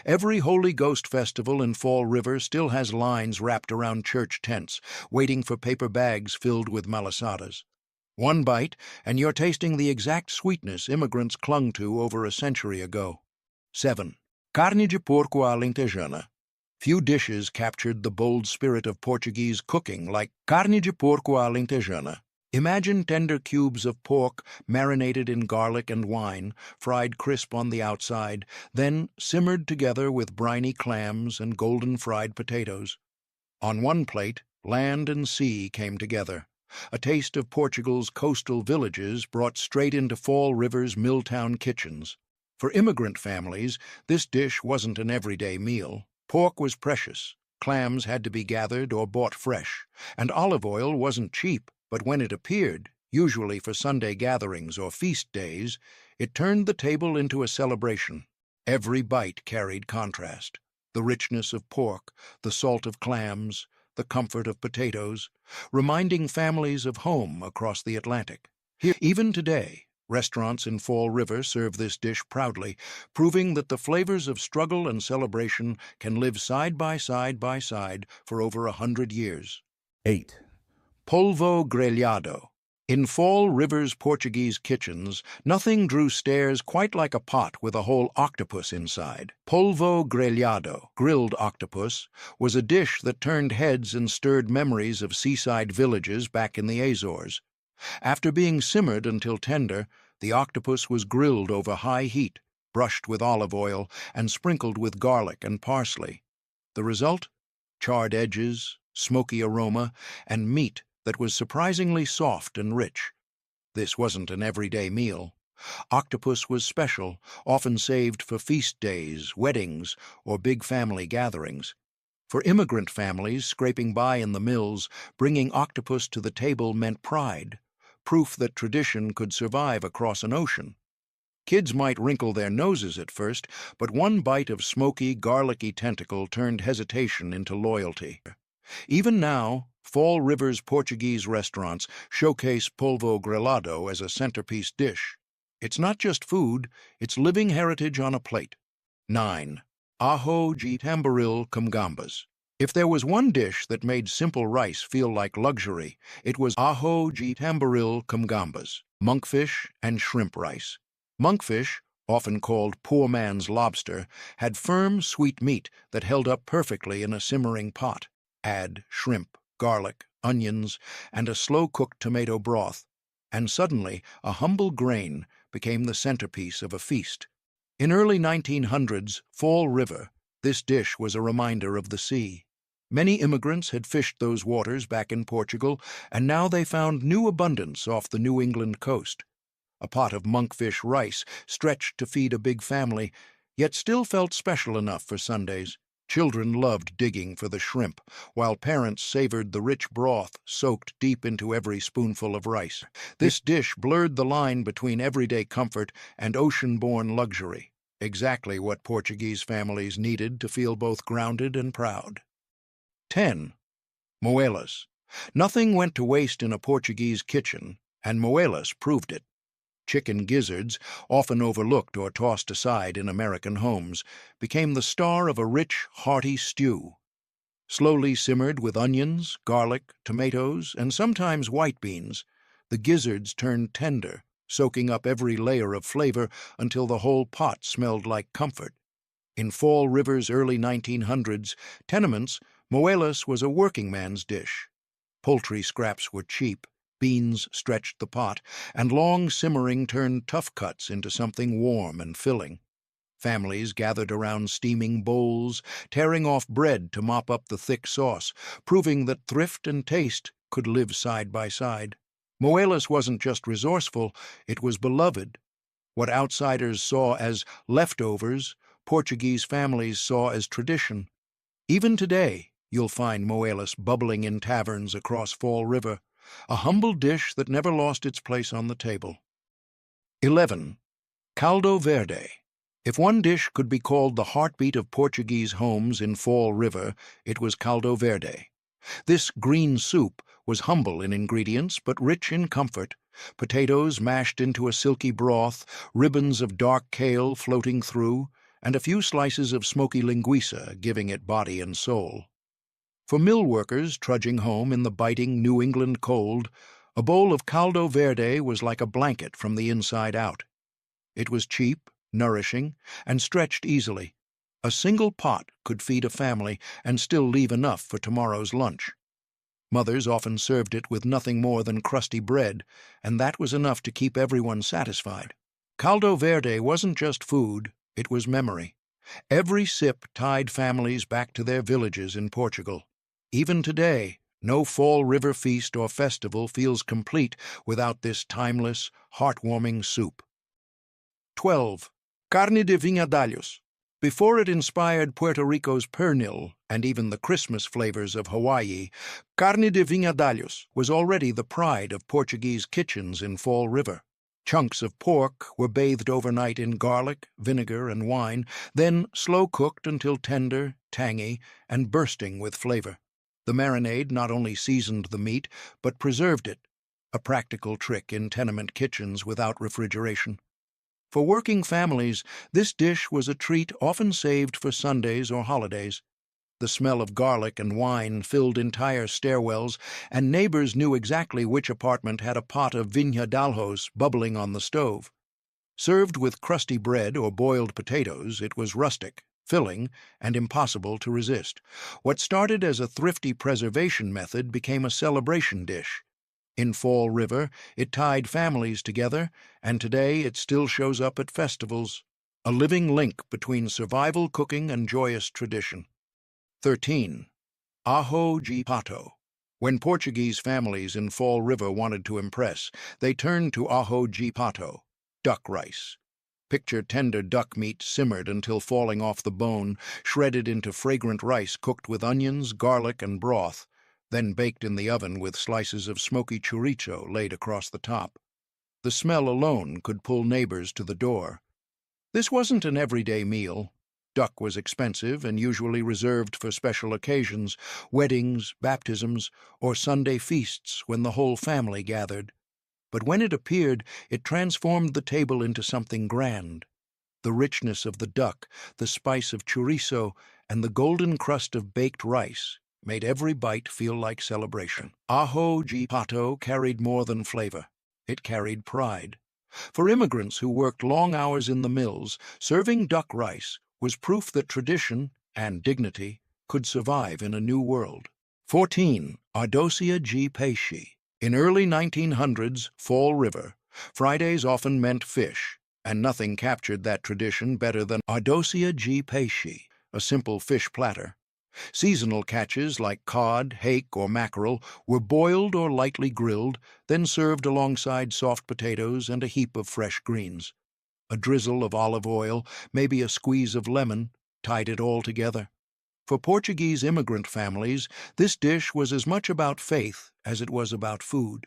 Every Holy Ghost festival in Fall River still has lines wrapped around church tents, waiting for paper bags filled with malasadas. One bite, and you're tasting the exact sweetness immigrants clung to over a century ago. 7. Carne de porco à lentejana. Few dishes captured the bold spirit of Portuguese cooking like carne de porco à lentejana. Imagine tender cubes of pork marinated in garlic and wine, fried crisp on the outside, then simmered together with briny clams and golden fried potatoes. On one plate, land and sea came together, a taste of Portugal's coastal villages brought straight into Fall River's Milltown kitchens. For immigrant families, this dish wasn't an everyday meal. Pork was precious, clams had to be gathered or bought fresh, and olive oil wasn't cheap. But when it appeared, usually for Sunday gatherings or feast days, it turned the table into a celebration. Every bite carried contrast. The richness of pork, the salt of clams, the comfort of potatoes, reminding families of home across the Atlantic. Here, even today, restaurants in Fall River serve this dish proudly, proving that the flavors of struggle and celebration can live side by side for over 100 years. 8. Polvo grelhado. In Fall River's Portuguese kitchens, nothing drew stares quite like a pot with a whole octopus inside. Polvo grelhado, grilled octopus, was a dish that turned heads and stirred memories of seaside villages back in the Azores. After being simmered until tender, the octopus was grilled over high heat, brushed with olive oil, and sprinkled with garlic and parsley. The result? Charred edges, smoky aroma, and meat that was surprisingly soft and rich. This wasn't an everyday meal. Octopus was special, often saved for feast days, weddings, or big family gatherings. For immigrant families scraping by in the mills, bringing octopus to the table meant pride, proof that tradition could survive across an ocean. Kids might wrinkle their noses at first, but one bite of smoky, garlicky tentacle turned hesitation into loyalty. Even now, Fall River's Portuguese restaurants showcase polvo grelhado as a centerpiece dish. It's not just food, it's living heritage on a plate. 9. Ajo de tamboril com gambas. If there was one dish that made simple rice feel like luxury, it was ajo de tamboril com gambas, monkfish and shrimp rice. Monkfish, often called poor man's lobster, had firm, sweet meat that held up perfectly in a simmering pot. Add shrimp, garlic, onions, and a slow-cooked tomato broth, and suddenly a humble grain became the centerpiece of a feast. In early 1900s, Fall River, this dish was a reminder of the sea. Many immigrants had fished those waters back in Portugal, and now they found new abundance off the New England coast. A pot of monkfish rice stretched to feed a big family, yet still felt special enough for Sundays. Children loved digging for the shrimp, while parents savored the rich broth soaked deep into every spoonful of rice. This dish blurred the line between everyday comfort and ocean-born luxury, exactly what Portuguese families needed to feel both grounded and proud. 10. Moelas. Nothing went to waste in a Portuguese kitchen, and moelas proved it. Chicken gizzards, often overlooked or tossed aside in American homes, became the star of a rich, hearty stew. Slowly simmered with onions, garlic, tomatoes, and sometimes white beans, the gizzards turned tender, soaking up every layer of flavor until the whole pot smelled like comfort. In Fall River's early 1900s tenements, moelas was a working man's dish. Poultry scraps were cheap, beans stretched the pot, and long simmering turned tough cuts into something warm and filling. Families gathered around steaming bowls, tearing off bread to mop up the thick sauce, proving that thrift and taste could live side by side. Moelas wasn't just resourceful, it was beloved. What outsiders saw as leftovers, Portuguese families saw as tradition. Even today, you'll find moelas bubbling in taverns across Fall River, a humble dish that never lost its place on the table. 11. Caldo verde. If one dish could be called the heartbeat of Portuguese homes in Fall River, it was caldo verde. This green soup was humble in ingredients but rich in comfort. Potatoes mashed into a silky broth, ribbons of dark kale floating through, and a few slices of smoky linguiça giving it body and soul. For mill workers trudging home in the biting New England cold, A bowl of caldo verde was like a blanket from the inside out. It was cheap, nourishing, and stretched easily. A single pot could feed a family and still leave enough for tomorrow's lunch. Mothers often served it with nothing more than crusty bread, and that was enough to keep everyone satisfied. Caldo verde wasn't just food, it was memory. Every sip tied families back to their villages in Portugal. Even today, no fall river feast or festival feels complete without this timeless, heartwarming soup. 12. Carne de vinhadalhos. Before it inspired Puerto Rico's pernil and even the Christmas flavors of Hawaii, carne de vinhadalhos was already the pride of Portuguese kitchens in Fall River. Chunks of pork were bathed overnight in garlic, vinegar, and wine, then slow-cooked until tender, tangy, and bursting with flavor. The marinade not only seasoned the meat, but preserved it, a practical trick in tenement kitchens without refrigeration. For working families, this dish was a treat often saved for Sundays or holidays. The smell of garlic and wine filled entire stairwells, and neighbors knew exactly which apartment had a pot of vinhadalhos bubbling on the stove. Served with crusty bread or boiled potatoes, it was rustic, filling, and impossible to resist. What started as a thrifty preservation method became a celebration dish. In Fall River, it tied families together, and today it still shows up at festivals, a living link between survival cooking and joyous tradition. 13. Ajo de pato. When Portuguese families in Fall River wanted to impress, they turned to ajo de pato, duck rice. Picture tender duck meat simmered until falling off the bone, shredded into fragrant rice cooked with onions, garlic, and broth, then baked in the oven with slices of smoky chorizo laid across the top. The smell alone could pull neighbors to the door. This wasn't an everyday meal. Duck was expensive and usually reserved for special occasions, weddings, baptisms, or Sunday feasts when the whole family gathered. But when it appeared, it transformed the table into something grand. The richness of the duck, the spice of chorizo, and the golden crust of baked rice made every bite feel like celebration. Ajo de pato carried more than flavor. It carried pride. For immigrants who worked long hours in the mills, serving duck rice was proof that tradition and dignity could survive in a new world. 14. Ardosia de peixe. In early 1900s, Fall River, Fridays often meant fish, and nothing captured that tradition better than ardosia de peixe, a simple fish platter. Seasonal catches like cod, hake, or mackerel were boiled or lightly grilled, then served alongside soft potatoes and a heap of fresh greens. A drizzle of olive oil, maybe a squeeze of lemon, tied it all together. For Portuguese immigrant families, this dish was as much about faith as it was about food.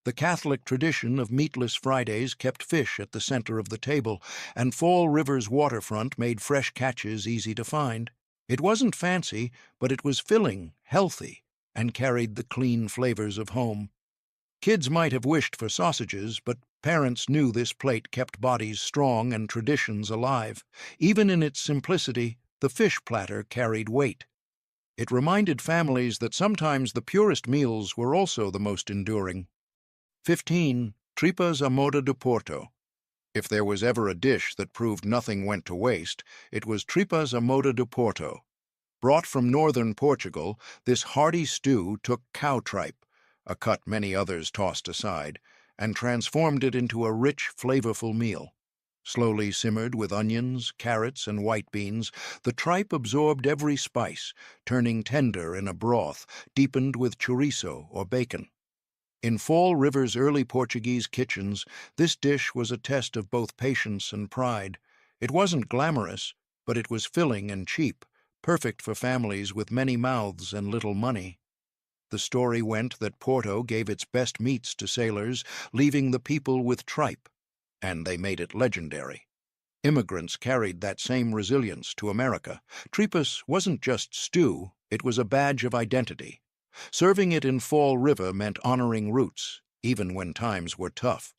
The Catholic tradition of meatless Fridays kept fish at the center of the table, and Fall River's waterfront made fresh catches easy to find. It wasn't fancy, but it was filling, healthy, and carried the clean flavors of home. Kids might have wished for sausages, but parents knew this plate kept bodies strong and traditions alive. Even in its simplicity, the fish platter carried weight. It reminded families that sometimes the purest meals were also the most enduring. 15. Tripas à moda de Porto. If there was ever a dish that proved nothing went to waste, it was tripas à moda de Porto. Brought from northern Portugal, this hearty stew took cow tripe, a cut many others tossed aside, and transformed it into a rich, flavorful meal. Slowly simmered with onions, carrots, and white beans, the tripe absorbed every spice, turning tender in a broth, deepened with chorizo or bacon. In Fall River's early Portuguese kitchens, this dish was a test of both patience and pride. It wasn't glamorous, but it was filling and cheap, perfect for families with many mouths and little money. The story went that Porto gave its best meats to sailors, leaving the people with tripe, and they made it legendary. Immigrants carried that same resilience to America. Tripas wasn't just stew, it was a badge of identity. Serving it in Fall River meant honoring roots, even when times were tough.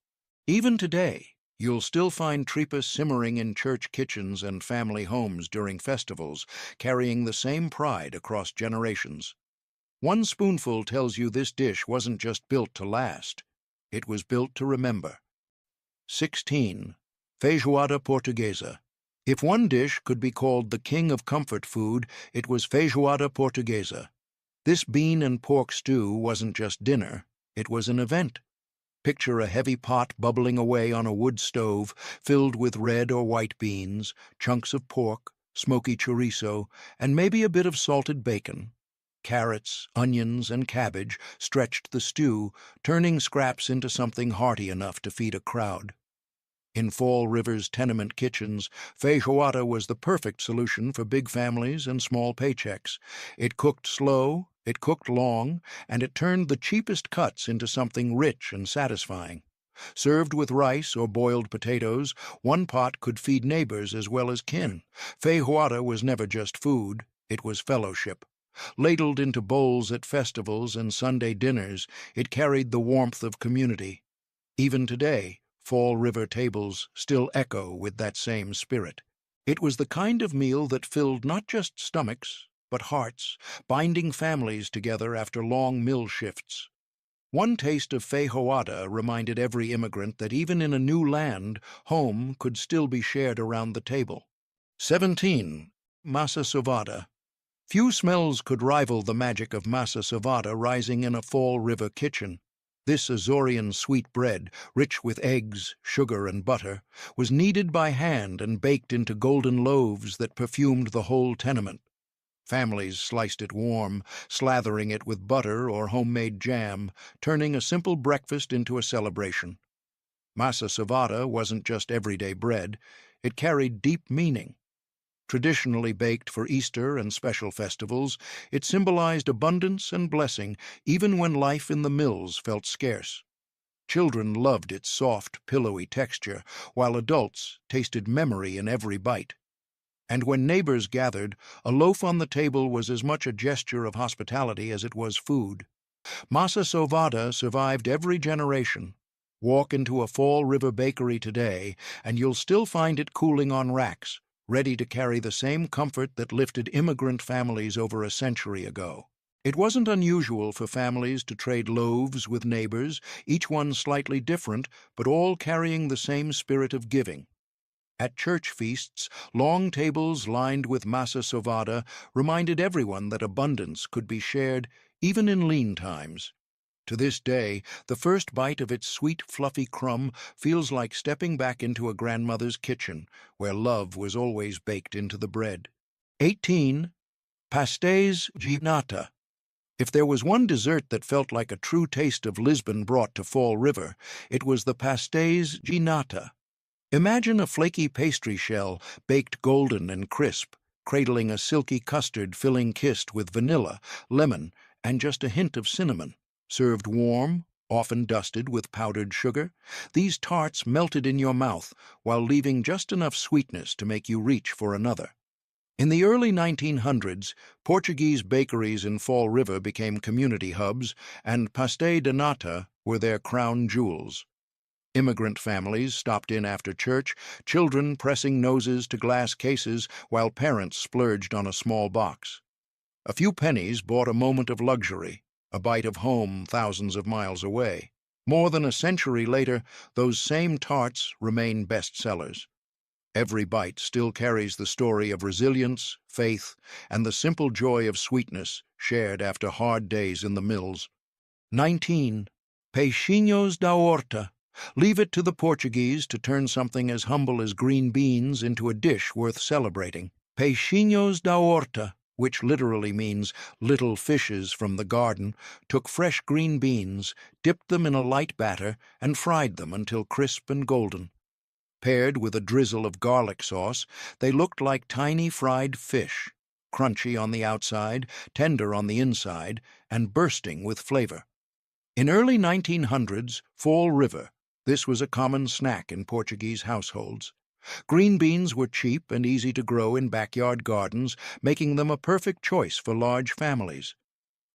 Even today, you'll still find tripas simmering in church kitchens and family homes during festivals, carrying the same pride across generations. One spoonful tells you this dish wasn't just built to last. It was built to remember. 16. Feijoada Portuguesa. If one dish could be called the king of comfort food, it was feijoada portuguesa. This bean and pork stew wasn't just dinner, it was an event. Picture a heavy pot bubbling away on a wood stove, filled with red or white beans, chunks of pork, smoky chorizo, and maybe a bit of salted bacon. Carrots, onions, and cabbage stretched the stew, turning scraps into something hearty enough to feed a crowd. In Fall River's tenement kitchens, feijoada was the perfect solution for big families and small paychecks. It cooked slow, it cooked long, and it turned the cheapest cuts into something rich and satisfying. Served with rice or boiled potatoes, one pot could feed neighbors as well as kin. Feijoada was never just food, it was fellowship. Ladled into bowls at festivals and Sunday dinners, it carried the warmth of community. Even today, Fall River tables still echo with that same spirit. It was the kind of meal that filled not just stomachs, but hearts, binding families together after long mill shifts. One taste of feijoada reminded every immigrant that even in a new land, home could still be shared around the table. 17. Masa sovada. Few smells could rival the magic of masa sovada rising in a Fall River kitchen. This Azorean sweet bread, rich with eggs, sugar, and butter, was kneaded by hand and baked into golden loaves that perfumed the whole tenement. Families sliced it warm, slathering it with butter or homemade jam, turning a simple breakfast into a celebration. Masa sovada wasn't just everyday bread, it carried deep meaning. Traditionally baked for Easter and special festivals, it symbolized abundance and blessing even when life in the mills felt scarce. Children loved its soft, pillowy texture, while adults tasted memory in every bite. And when neighbors gathered, a loaf on the table was as much a gesture of hospitality as it was food. Masa sovada survived every generation. Walk into a Fall River bakery today, and you'll still find it cooling on racks, ready to carry the same comfort that lifted immigrant families over a century ago. It wasn't unusual for families to trade loaves with neighbors, each one slightly different, but all carrying the same spirit of giving. At church feasts, long tables lined with masa sovada reminded everyone that abundance could be shared even in lean times. To this day, the first bite of its sweet, fluffy crumb feels like stepping back into a grandmother's kitchen, where love was always baked into the bread. 18. Pastéis de nata. If there was one dessert that felt like a true taste of Lisbon brought to Fall River, it was the pastéis de nata. Imagine a flaky pastry shell, baked golden and crisp, cradling a silky custard filling kissed with vanilla, lemon, and just a hint of cinnamon. Served warm, often dusted with powdered sugar, these tarts melted in your mouth while leaving just enough sweetness to make you reach for another. In the early 1900s, Portuguese bakeries in Fall River became community hubs, and pastéis de nata were their crown jewels. Immigrant families stopped in after church, children pressing noses to glass cases while parents splurged on a small box. A few pennies bought a moment of luxury, a bite of home thousands of miles away. More than a century later, those same tarts remain bestsellers. Every bite still carries the story of resilience, faith, and the simple joy of sweetness shared after hard days in the mills. 19. Peixinhos da horta. Leave it to the Portuguese to turn something as humble as green beans into a dish worth celebrating. Peixinhos da horta, which literally means little fishes from the garden, took fresh green beans, dipped them in a light batter, and fried them until crisp and golden. Paired with a drizzle of garlic sauce, they looked like tiny fried fish, crunchy on the outside, tender on the inside, and bursting with flavor. In early 1900s, Fall River, this was a common snack in Portuguese households. Green beans were cheap and easy to grow in backyard gardens, making them a perfect choice for large families.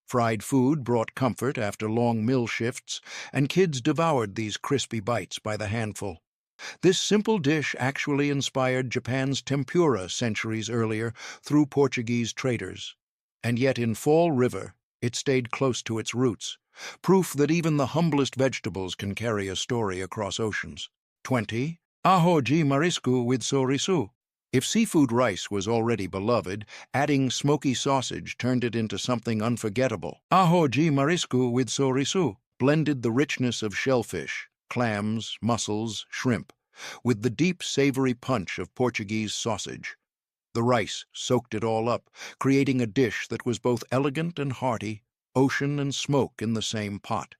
Fried food brought comfort after long mill shifts, and kids devoured these crispy bites by the handful. This simple dish actually inspired Japan's tempura centuries earlier through Portuguese traders. And yet in Fall River, It stayed close to its roots, proof that even the humblest vegetables can carry a story across oceans. 20. Aho ji marisku with sorisu. If seafood rice was already beloved, adding smoky sausage turned it into something unforgettable. Aho ji marisku with sorisu blended the richness of shellfish, clams, mussels, shrimp, with the deep, savory punch of Portuguese sausage. The rice soaked it all up, creating a dish that was both elegant and hearty, ocean and smoke in the same pot.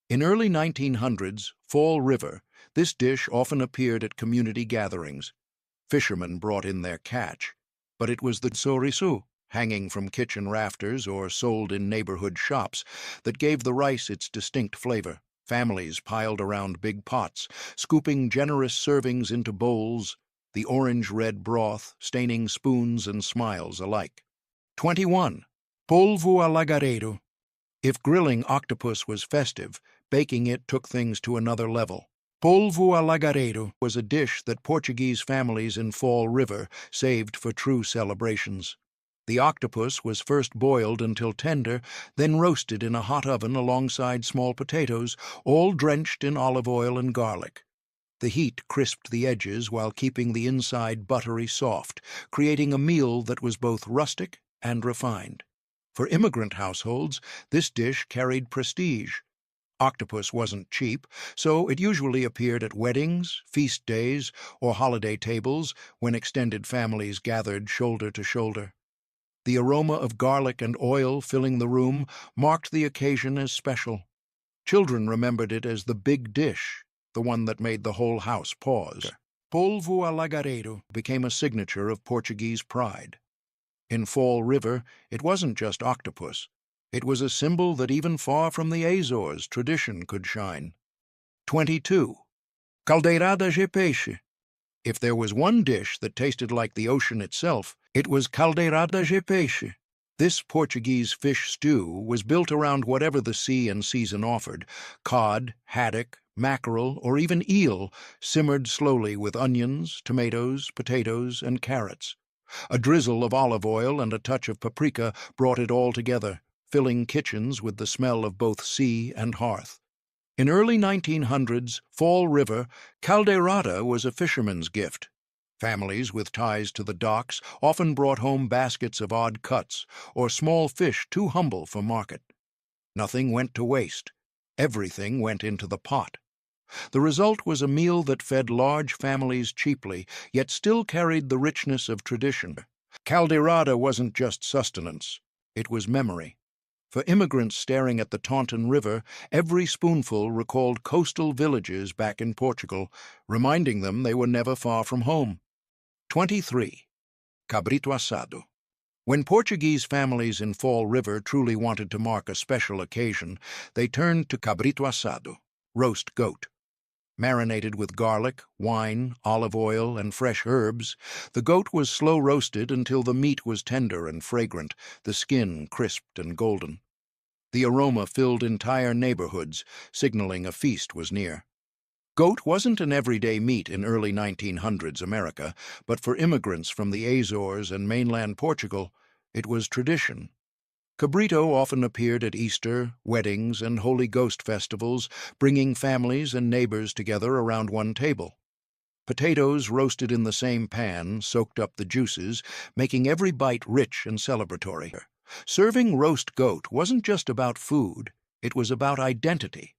In early 1900s, Fall River, this dish often appeared at community gatherings. Fishermen brought in their catch, but it was the sorisu, hanging from kitchen rafters or sold in neighborhood shops, that gave the rice its distinct flavor. Families piled around big pots, scooping generous servings into bowls, the orange-red broth staining spoons and smiles alike. 21. Polvo a lagareiro. If grilling octopus was festive, baking it took things to another level. Polvo a lagareiro was a dish that Portuguese families in Fall River saved for true celebrations. The octopus was first boiled until tender, then roasted in a hot oven alongside small potatoes, all drenched in olive oil and garlic. The heat crisped the edges while keeping the inside buttery soft, creating a meal that was both rustic and refined. For immigrant households, this dish carried prestige. Octopus wasn't cheap, so it usually appeared at weddings, feast days, or holiday tables when extended families gathered shoulder to shoulder. The aroma of garlic and oil filling the room marked the occasion as special. Children remembered it as the big dish, the one that made the whole house pause. Polvo a lagareiro became a signature of Portuguese pride. In Fall River, it wasn't just octopus. It was a symbol that even far from the Azores, tradition could shine. 22. Caldeirada de peixe. If there was one dish that tasted like the ocean itself, it was caldeirada de peixe. This Portuguese fish stew was built around whatever the sea and season offered: cod, haddock, mackerel, or even eel, simmered slowly with onions, tomatoes, potatoes, and carrots. A drizzle of olive oil and a touch of paprika brought it all together, filling kitchens with the smell of both sea and hearth. In early 1900s, Fall River, caldeirada was a fisherman's gift. Families with ties to the docks often brought home baskets of odd cuts or small fish too humble for market. Nothing went to waste. Everything went into the pot. The result was a meal that fed large families cheaply, yet still carried the richness of tradition. Caldeirada wasn't just sustenance. It was memory. For immigrants staring at the Taunton River, every spoonful recalled coastal villages back in Portugal, reminding them they were never far from home. 23. Cabrito assado. When Portuguese families in Fall River truly wanted to mark a special occasion, they turned to cabrito assado, roast goat. Marinated with garlic, wine, olive oil, and fresh herbs, the goat was slow roasted until the meat was tender and fragrant, the skin crisped and golden. The aroma filled entire neighborhoods, signaling a feast was near. Goat wasn't an everyday meat in early 1900s America, but for immigrants from the Azores and mainland Portugal, it was tradition. Cabrito often appeared at Easter, weddings, and Holy Ghost festivals, bringing families and neighbors together around one table. Potatoes roasted in the same pan soaked up the juices, making every bite rich and celebratory. Serving roast goat wasn't just about food, it was about identity.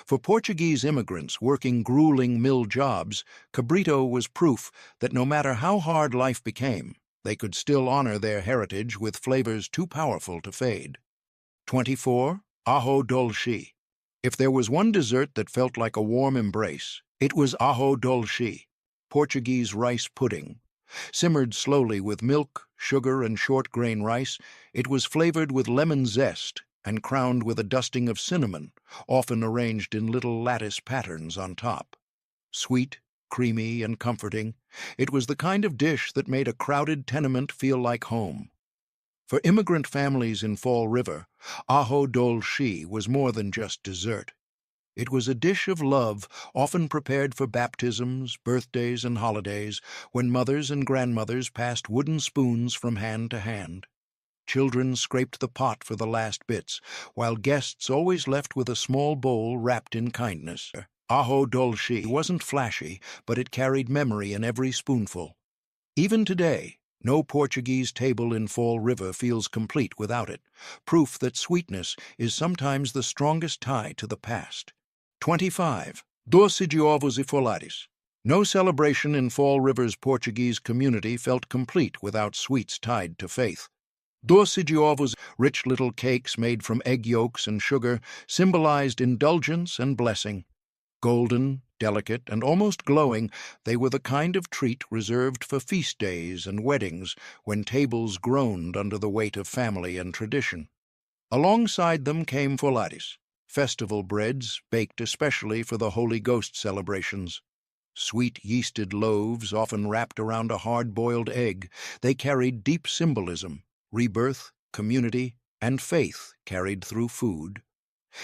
For Portuguese immigrants working grueling mill jobs, cabrito was proof that no matter how hard life became, they could still honor their heritage with flavors too powerful to fade. 24. Ajo dolce. If there was one dessert that felt like a warm embrace, it was ajo dolce, Portuguese rice pudding. Simmered slowly with milk, sugar, and short-grain rice, it was flavored with lemon zest and crowned with a dusting of cinnamon, often arranged in little lattice patterns on top. Sweet, creamy, and comforting, it was the kind of dish that made a crowded tenement feel like home. For immigrant families in Fall River, ajo dolce was more than just dessert. It was a dish of love, often prepared for baptisms, birthdays, and holidays, when mothers and grandmothers passed wooden spoons from hand to hand. Children scraped the pot for the last bits, while guests always left with a small bowl wrapped in kindness. Ajo dolce wasn't flashy, but it carried memory in every spoonful. Even today, no Portuguese table in Fall River feels complete without it, proof that sweetness is sometimes the strongest tie to the past. 25. Doce de ovos e folhares. No celebration in Fall River's Portuguese community felt complete without sweets tied to faith. Doce de ovos, rich little cakes made from egg yolks and sugar, symbolized indulgence and blessing. Golden, delicate, and almost glowing, they were the kind of treat reserved for feast days and weddings when tables groaned under the weight of family and tradition. Alongside them came folhares, festival breads baked especially for the Holy Ghost celebrations. Sweet yeasted loaves, often wrapped around a hard-boiled egg, they carried deep symbolism, rebirth, community, and faith carried through food.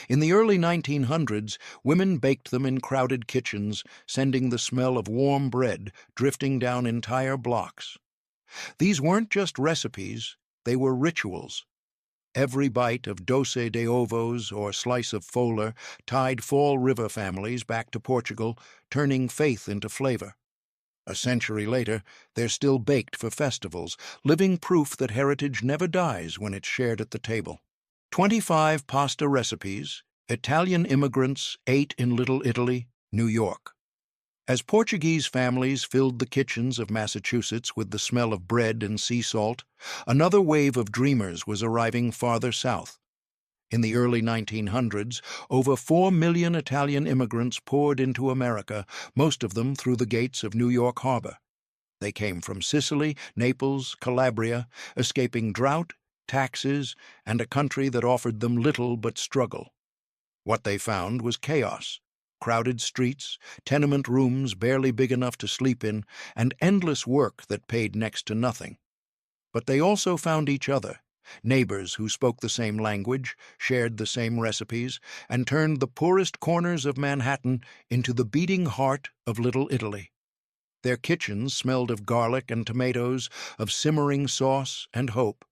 In the early 1900s, women baked them in crowded kitchens, sending the smell of warm bread drifting down entire blocks. These weren't just recipes, they were rituals. Every bite of doce de ovos or slice of folar tied Fall River families back to Portugal, turning faith into flavor. A century later, they're still baked for festivals, living proof that heritage never dies when it's shared at the table. 25 pasta recipes Italian immigrants ate in Little Italy, New York. As Portuguese families filled the kitchens of Massachusetts with the smell of bread and sea salt, another wave of dreamers was arriving farther south. In the early 1900s, over 4 million Italian immigrants poured into America, most of them through the gates of New York Harbor. They came from Sicily, Naples, Calabria, escaping drought, taxes, and a country that offered them little but struggle. What they found was chaos, crowded streets, tenement rooms barely big enough to sleep in, and endless work that paid next to nothing. But they also found each other, neighbors who spoke the same language, shared the same recipes, and turned the poorest corners of Manhattan into the beating heart of Little Italy. Their kitchens smelled of garlic and tomatoes, of simmering sauce and hope.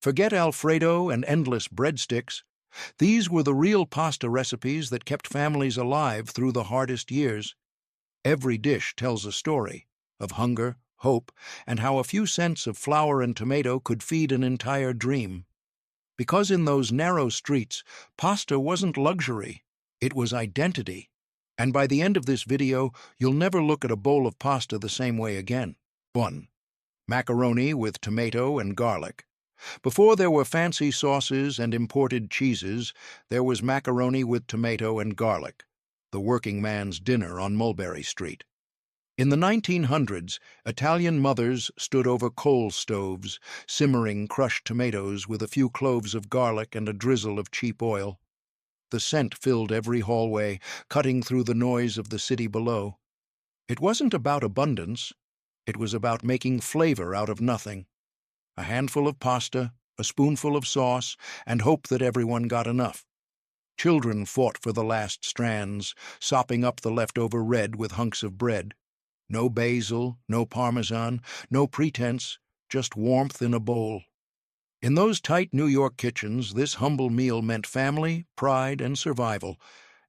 Forget Alfredo and endless breadsticks. These were the real pasta recipes that kept families alive through the hardest years. Every dish tells a story of hunger, hope, and how a few cents of flour and tomato could feed an entire dream. Because in those narrow streets, pasta wasn't luxury, it was identity. And by the end of this video, you'll never look at a bowl of pasta the same way again. 1. Macaroni with tomato and garlic. Before there were fancy sauces and imported cheeses, there was macaroni with tomato and garlic, the working man's dinner on Mulberry Street. In the 1900s, Italian mothers stood over coal stoves, simmering crushed tomatoes with a few cloves of garlic and a drizzle of cheap oil. The scent filled every hallway, cutting through the noise of the city below. It wasn't about abundance, it was about making flavor out of nothing. A handful of pasta, a spoonful of sauce, and hope that everyone got enough. Children fought for the last strands, sopping up the leftover red with hunks of bread. No basil, no parmesan, no pretense, just warmth in a bowl. In those tight New York kitchens, this humble meal meant family, pride, and survival,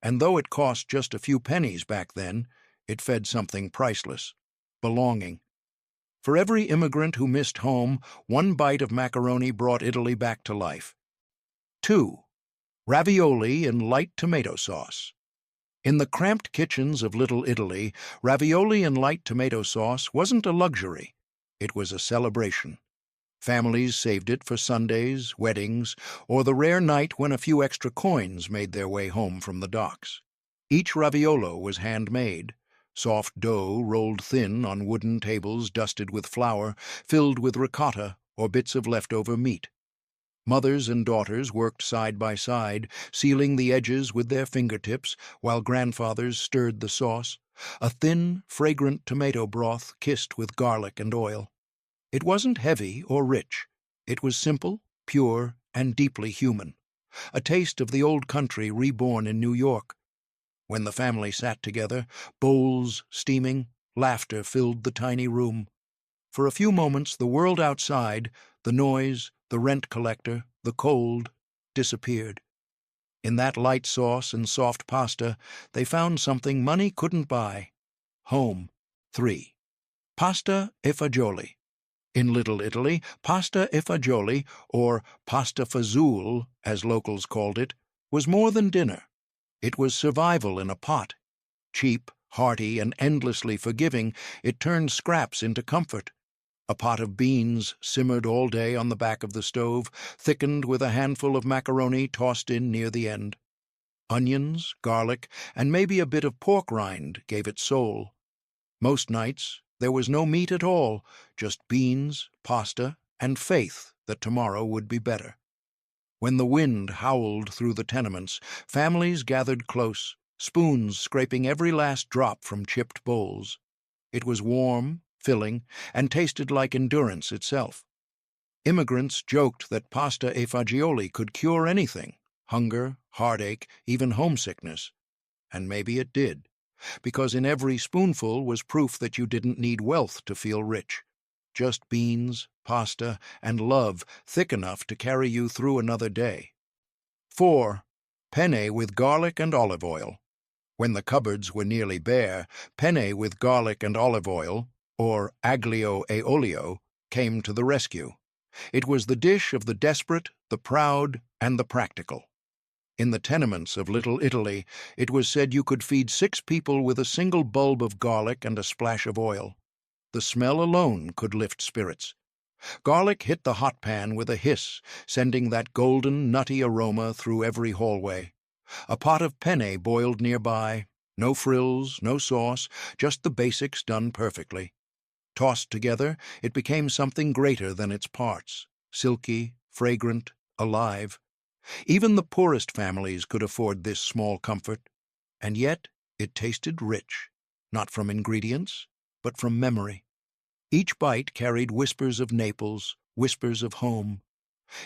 and though it cost just a few pennies back then, it fed something priceless: belonging. For every immigrant who missed home, one bite of macaroni brought Italy back to life. 2. Ravioli in light tomato sauce. In the cramped kitchens of Little Italy, ravioli in light tomato sauce wasn't a luxury, it was a celebration. Families saved it for Sundays, weddings, or the rare night when a few extra coins made their way home from the docks. Each raviolo was handmade. Soft dough rolled thin on wooden tables dusted with flour, filled with ricotta or bits of leftover meat. Mothers and daughters worked side by side, sealing the edges with their fingertips while grandfathers stirred the sauce, a thin, fragrant tomato broth kissed with garlic and oil. It wasn't heavy or rich. It was simple, pure, and deeply human, a taste of the old country reborn in New York. When the family sat together, bowls steaming, laughter filled the tiny room. For a few moments, the world outside, the noise, the rent collector, the cold, disappeared. In that light sauce and soft pasta, they found something money couldn't buy. Home. 3. Pasta e fagioli. In Little Italy, pasta e fagioli, or pasta fazool, as locals called it, was more than dinner. It was survival in a pot. Cheap, hearty, and endlessly forgiving, it turned scraps into comfort. A pot of beans simmered all day on the back of the stove, thickened with a handful of macaroni tossed in near the end. Onions, garlic, and maybe a bit of pork rind gave it soul. Most nights, there was no meat at all, just beans, pasta, and faith that tomorrow would be better. When the wind howled through the tenements, families gathered close, spoons scraping every last drop from chipped bowls. It was warm, filling, and tasted like endurance itself. Immigrants joked that pasta e fagioli could cure anything, hunger, heartache, even homesickness. And maybe it did, because in every spoonful was proof that you didn't need wealth to feel rich. Just beans, pasta, and love thick enough to carry you through another day. 4. Penne with garlic and olive oil. When the cupboards were nearly bare, penne with garlic and olive oil, or aglio e olio, came to the rescue. It was the dish of the desperate, the proud, and the practical. In the tenements of Little Italy, it was said you could feed 6 people with a single bulb of garlic and a splash of oil. The smell alone could lift spirits. Garlic hit the hot pan with a hiss, sending that golden, nutty aroma through every hallway. A pot of penne boiled nearby, no frills, no sauce, just the basics done perfectly. Tossed together, it became something greater than its parts, silky, fragrant, alive. Even the poorest families could afford this small comfort, and yet it tasted rich, not from ingredients, but from memory. Each bite carried whispers of Naples, whispers of home.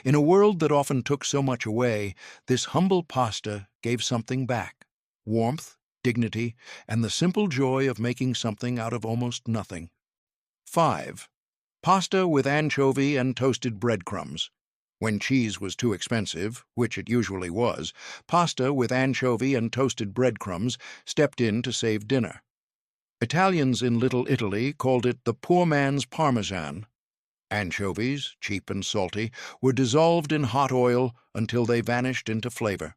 In a world that often took so much away, this humble pasta gave something back: warmth, dignity, and the simple joy of making something out of almost nothing. 5. Pasta with anchovy and toasted breadcrumbs. When cheese was too expensive, which it usually was, pasta with anchovy and toasted breadcrumbs stepped in to save dinner. Italians in Little Italy called it the poor man's parmesan. Anchovies, cheap and salty, were dissolved in hot oil until they vanished into flavor.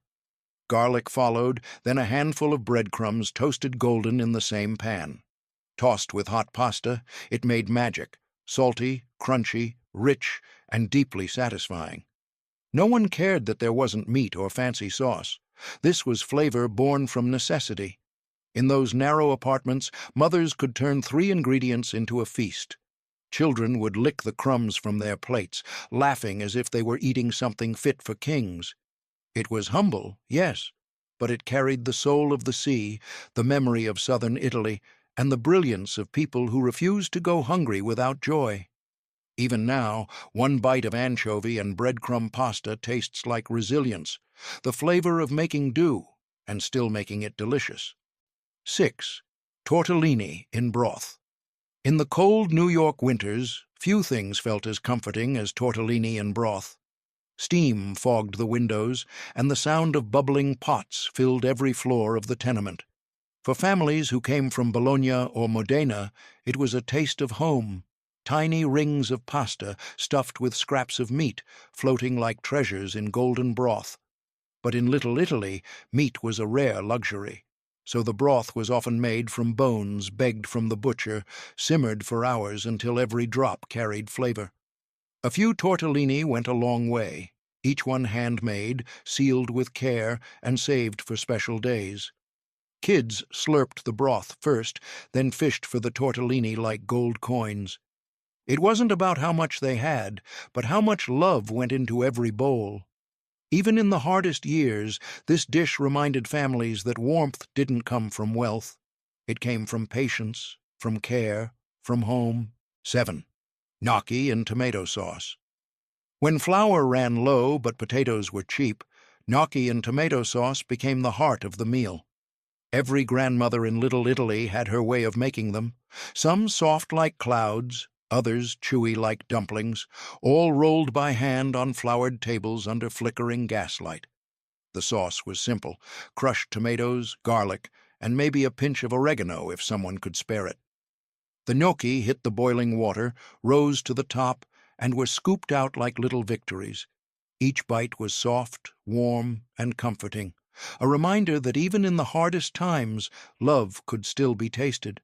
Garlic followed, then a handful of breadcrumbs toasted golden in the same pan. Tossed with hot pasta, it made magic, salty, crunchy, rich, and deeply satisfying. No one cared that there wasn't meat or fancy sauce. This was flavor born from necessity. In those narrow apartments, mothers could turn 3 ingredients into a feast. Children would lick the crumbs from their plates, laughing as if they were eating something fit for kings. It was humble, yes, but it carried the soul of the sea, the memory of southern Italy, and the brilliance of people who refused to go hungry without joy. Even now, one bite of anchovy and breadcrumb pasta tastes like resilience, the flavor of making do, and still making it delicious. 6. Tortellini in broth. In the cold New York winters, few things felt as comforting as tortellini in broth. Steam fogged the windows, and the sound of bubbling pots filled every floor of the tenement. For families who came from Bologna or Modena, it was a taste of home. Tiny rings of pasta stuffed with scraps of meat, floating like treasures in golden broth. But in Little Italy, meat was a rare luxury, so the broth was often made from bones begged from the butcher, simmered for hours until every drop carried flavor. A few tortellini went a long way, each one handmade, sealed with care, and saved for special days. Kids slurped the broth first, then fished for the tortellini like gold coins. It wasn't about how much they had, but how much love went into every bowl. Even in the hardest years, this dish reminded families that warmth didn't come from wealth. It came from patience, from care, from home. 7. Gnocchi in tomato sauce. When flour ran low but potatoes were cheap, gnocchi in tomato sauce became the heart of the meal. Every grandmother in Little Italy had her way of making them, some soft like clouds, others chewy like dumplings, all rolled by hand on floured tables under flickering gaslight. The sauce was simple: crushed tomatoes, garlic, and maybe a pinch of oregano if someone could spare it. The gnocchi hit the boiling water, rose to the top, and were scooped out like little victories. Each bite was soft, warm, and comforting, a reminder that even in the hardest times, love could still be tasted.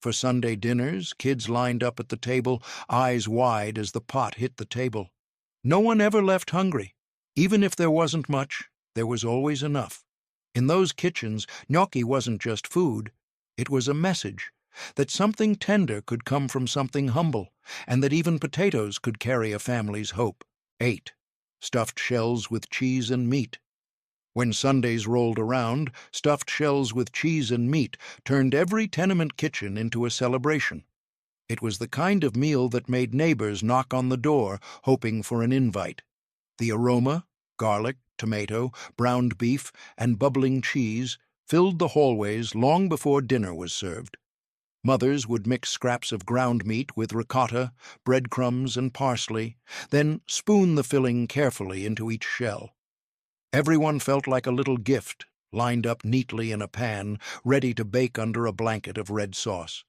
For Sunday dinners, kids lined up at the table, eyes wide as the pot hit the table. No one ever left hungry. Even if there wasn't much, there was always enough. In those kitchens, gnocchi wasn't just food. It was a message that something tender could come from something humble, and that even potatoes could carry a family's hope. 8. Stuffed shells with cheese and meat. When Sundays rolled around, stuffed shells with cheese and meat turned every tenement kitchen into a celebration. It was the kind of meal that made neighbors knock on the door, hoping for an invite. The aroma, garlic, tomato, browned beef, and bubbling cheese filled the hallways long before dinner was served. Mothers would mix scraps of ground meat with ricotta, breadcrumbs, and parsley, then spoon the filling carefully into each shell. Everyone felt like a little gift, lined up neatly in a pan, ready to bake under a blanket of red sauce.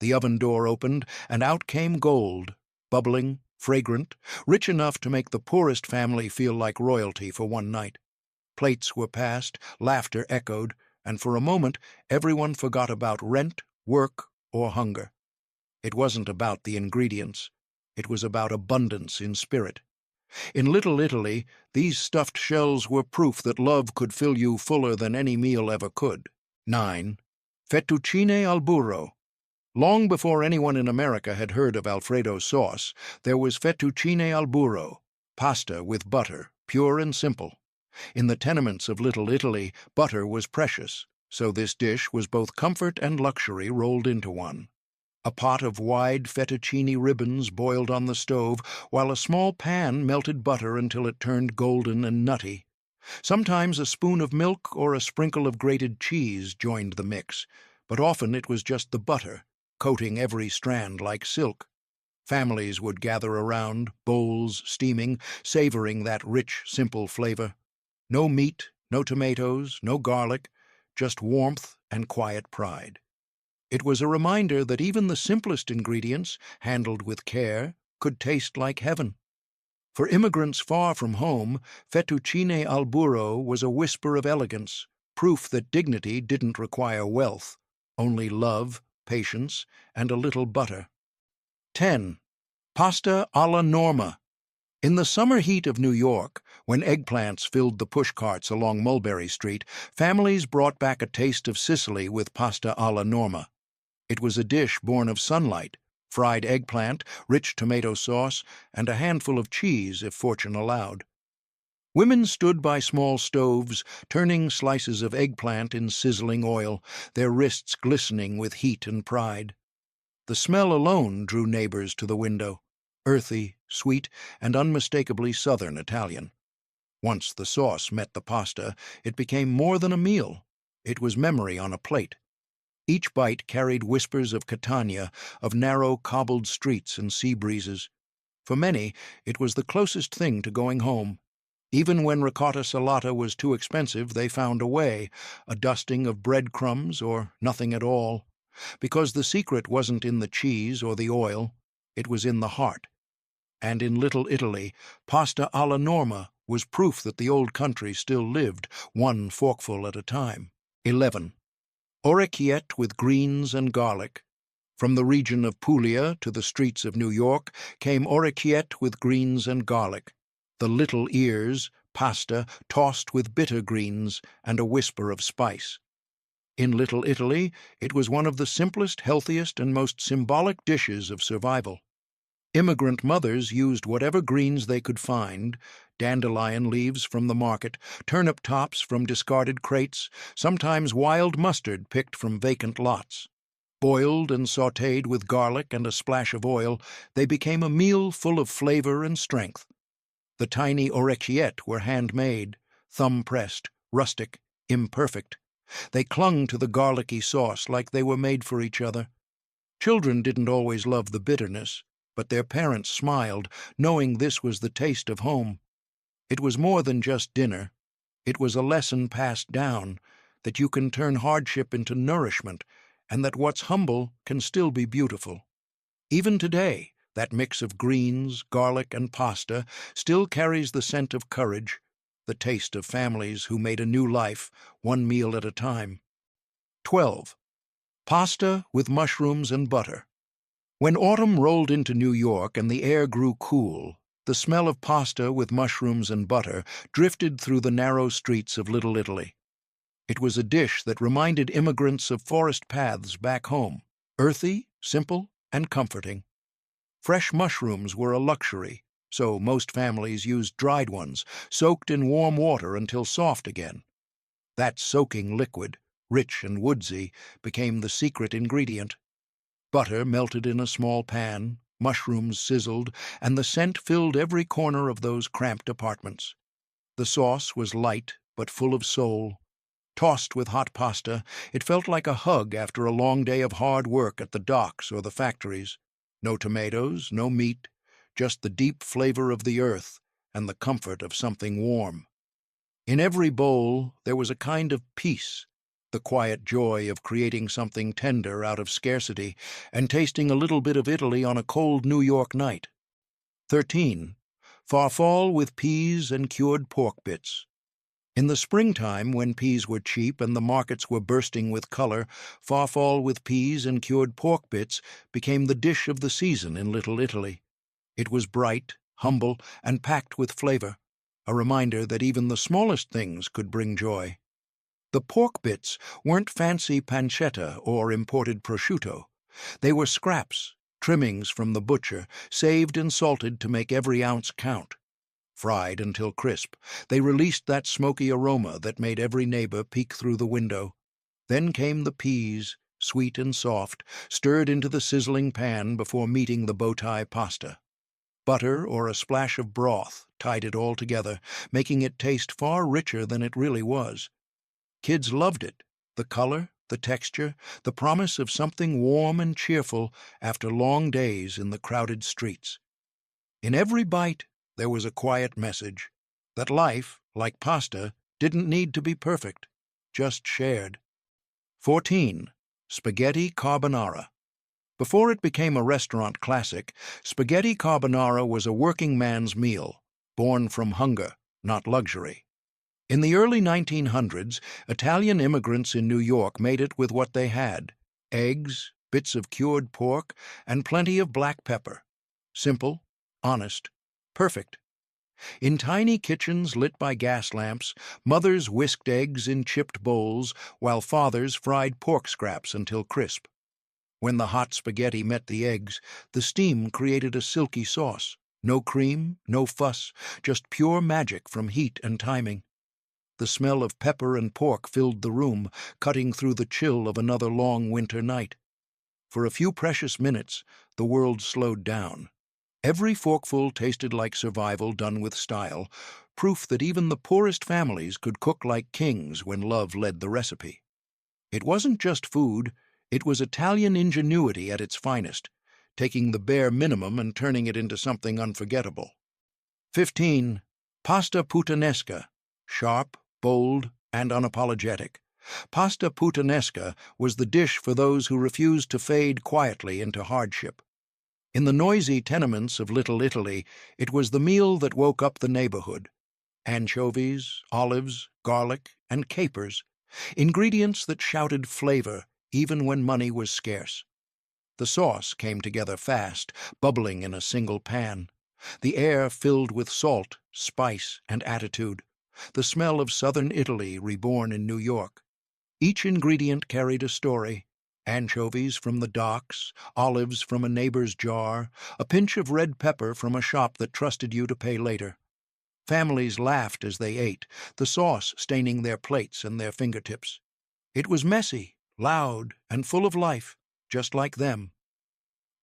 The oven door opened, and out came gold, bubbling, fragrant, rich enough to make the poorest family feel like royalty for one night. Plates were passed, laughter echoed, and for a moment everyone forgot about rent, work, or hunger. It wasn't about the ingredients. It was about abundance in spirit. In Little Italy, these stuffed shells were proof that love could fill you fuller than any meal ever could. 9. Fettuccine al burro. Long before anyone in America had heard of Alfredo sauce, there was fettuccine al burro, pasta with butter, pure and simple. In the tenements of Little Italy, butter was precious, so this dish was both comfort and luxury rolled into one. A pot of wide fettuccine ribbons boiled on the stove, while a small pan melted butter until it turned golden and nutty. Sometimes a spoon of milk or a sprinkle of grated cheese joined the mix, but often it was just the butter, coating every strand like silk. Families would gather around, bowls steaming, savoring that rich, simple flavor. No meat, no tomatoes, no garlic, just warmth and quiet pride. It was a reminder that even the simplest ingredients, handled with care, could taste like heaven. For immigrants far from home, fettuccine al burro was a whisper of elegance, proof that dignity didn't require wealth, only love, patience, and a little butter. 10. Pasta alla norma. In the summer heat of New York, when eggplants filled the pushcarts along Mulberry Street, families brought back a taste of Sicily with pasta alla norma. It was a dish born of sunlight, fried eggplant, rich tomato sauce, and a handful of cheese if fortune allowed. Women stood by small stoves, turning slices of eggplant in sizzling oil, their wrists glistening with heat and pride. The smell alone drew neighbors to the window, earthy, sweet, and unmistakably Southern Italian. Once the sauce met the pasta, it became more than a meal. It was memory on a plate. Each bite carried whispers of Catania, of narrow cobbled streets and sea breezes. For many, it was the closest thing to going home. Even when ricotta salata was too expensive, they found a way, a dusting of breadcrumbs or nothing at all. Because the secret wasn't in the cheese or the oil, it was in the heart. And in Little Italy, pasta alla norma was proof that the old country still lived, one forkful at a time. 11. Orecchiette with greens and garlic. From the region of Puglia to the streets of New York came orecchiette with greens and garlic, the little ears, pasta tossed with bitter greens and a whisper of spice. In Little Italy, it was one of the simplest, healthiest, and most symbolic dishes of survival. Immigrant mothers used whatever greens they could find, dandelion leaves from the market, turnip tops from discarded crates, sometimes wild mustard picked from vacant lots. Boiled and sautéed with garlic and a splash of oil, they became a meal full of flavor and strength. The tiny orecchiette were handmade, thumb-pressed, rustic, imperfect. They clung to the garlicky sauce like they were made for each other. Children didn't always love the bitterness, but their parents smiled, knowing this was the taste of home. It was more than just dinner. It was a lesson passed down, that you can turn hardship into nourishment, and that what's humble can still be beautiful. Even today, that mix of greens, garlic, and pasta still carries the scent of courage, the taste of families who made a new life, one meal at a time. 12. Pasta with mushrooms and butter. When autumn rolled into New York and the air grew cool, the smell of pasta with mushrooms and butter drifted through the narrow streets of Little Italy. It was a dish that reminded immigrants of forest paths back home, earthy, simple, and comforting. Fresh mushrooms were a luxury, so most families used dried ones, soaked in warm water until soft again. That soaking liquid, rich and woodsy, became the secret ingredient. Butter melted in a small pan, mushrooms sizzled, and the scent filled every corner of those cramped apartments. The sauce was light but full of soul. Tossed with hot pasta, it felt like a hug after a long day of hard work at the docks or the factories. No tomatoes, no meat, just the deep flavor of the earth and the comfort of something warm. In every bowl there was a kind of peace, the quiet joy of creating something tender out of scarcity and tasting a little bit of Italy on a cold New York night. 13. Farfalle with peas and cured pork bits. In the springtime, when peas were cheap and the markets were bursting with color, farfalle with peas and cured pork bits became the dish of the season in Little Italy. It was bright, humble, and packed with flavor, a reminder that even the smallest things could bring joy. The pork bits weren't fancy pancetta or imported prosciutto. They were scraps, trimmings from the butcher, saved and salted to make every ounce count. Fried until crisp, they released that smoky aroma that made every neighbor peek through the window. Then came the peas, sweet and soft, stirred into the sizzling pan before meeting the bow-tie pasta. Butter or a splash of broth tied it all together, making it taste far richer than it really was. Kids loved it, the color, the texture, the promise of something warm and cheerful after long days in the crowded streets. In every bite, there was a quiet message that life, like pasta, didn't need to be perfect, just shared. 14. Spaghetti carbonara. Before it became a restaurant classic, spaghetti carbonara was a working man's meal, born from hunger, not luxury. In the early 1900s, Italian immigrants in New York made it with what they had: eggs, bits of cured pork, and plenty of black pepper. Simple, honest, perfect. In tiny kitchens lit by gas lamps, mothers whisked eggs in chipped bowls while fathers fried pork scraps until crisp. When the hot spaghetti met the eggs, the steam created a silky sauce. No cream, no fuss, just pure magic from heat and timing. The smell of pepper and pork filled the room, cutting through the chill of another long winter night. For a few precious minutes, the world slowed down. Every forkful tasted like survival done with style, proof that even the poorest families could cook like kings when love led the recipe. It wasn't just food, it was Italian ingenuity at its finest, taking the bare minimum and turning it into something unforgettable. 15. Pasta puttanesca. Sharp, bold, and unapologetic. Pasta puttanesca was the dish for those who refused to fade quietly into hardship. In the noisy tenements of Little Italy, it was the meal that woke up the neighborhood. Anchovies, olives, garlic, and capers, ingredients that shouted flavor even when money was scarce. The sauce came together fast, bubbling in a single pan. The air filled with salt, spice, and attitude, the smell of southern Italy reborn in New York. Each ingredient carried a story: anchovies from the docks, olives from a neighbor's jar, a pinch of red pepper from a shop that trusted you to pay later. Families laughed as they ate, the sauce staining their plates and their fingertips. It was messy, loud, and full of life, just like them.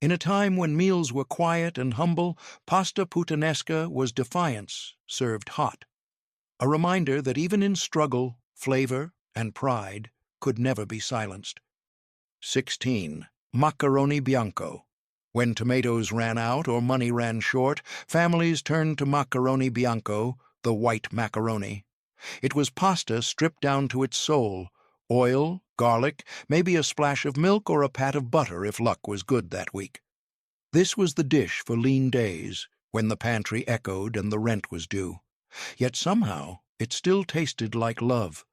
In a time when meals were quiet and humble, pasta puttanesca was defiance, served hot. A reminder that even in struggle, flavor, and pride could never be silenced. 16. macaroni bianco. When tomatoes ran out or money ran short, families turned to macaroni bianco, the white macaroni. It was pasta stripped down to its soul: oil, garlic, maybe a splash of milk or a pat of butter if luck was good that week. This was the dish for lean days, when the pantry echoed and the rent was due. Yet somehow it still tasted like love.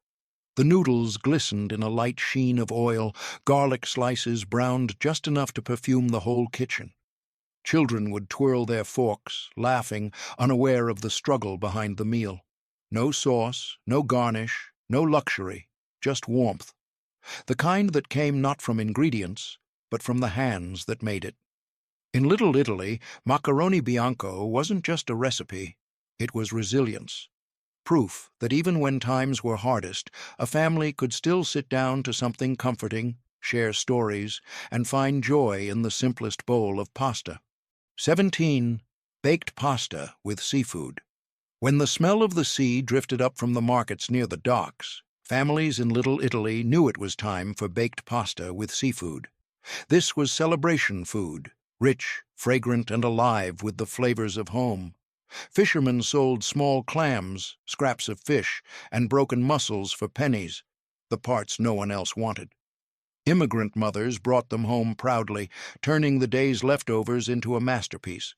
The noodles glistened in a light sheen of oil, garlic slices browned just enough to perfume the whole kitchen. Children would twirl their forks, laughing, unaware of the struggle behind the meal. No sauce, no garnish, no luxury, just warmth. The kind that came not from ingredients, but from the hands that made it. In Little Italy, macaroni bianco wasn't just a recipe, it was resilience. Proof that even when times were hardest, a family could still sit down to something comforting, share stories, and find joy in the simplest bowl of pasta. 17. Baked pasta with seafood. When the smell of the sea drifted up from the markets near the docks, families in Little Italy knew it was time for baked pasta with seafood. This was celebration food, rich, fragrant, and alive with the flavors of home. Fishermen sold small clams, scraps of fish, and broken mussels for pennies, the parts no one else wanted. Immigrant mothers brought them home proudly, turning the day's leftovers into a masterpiece.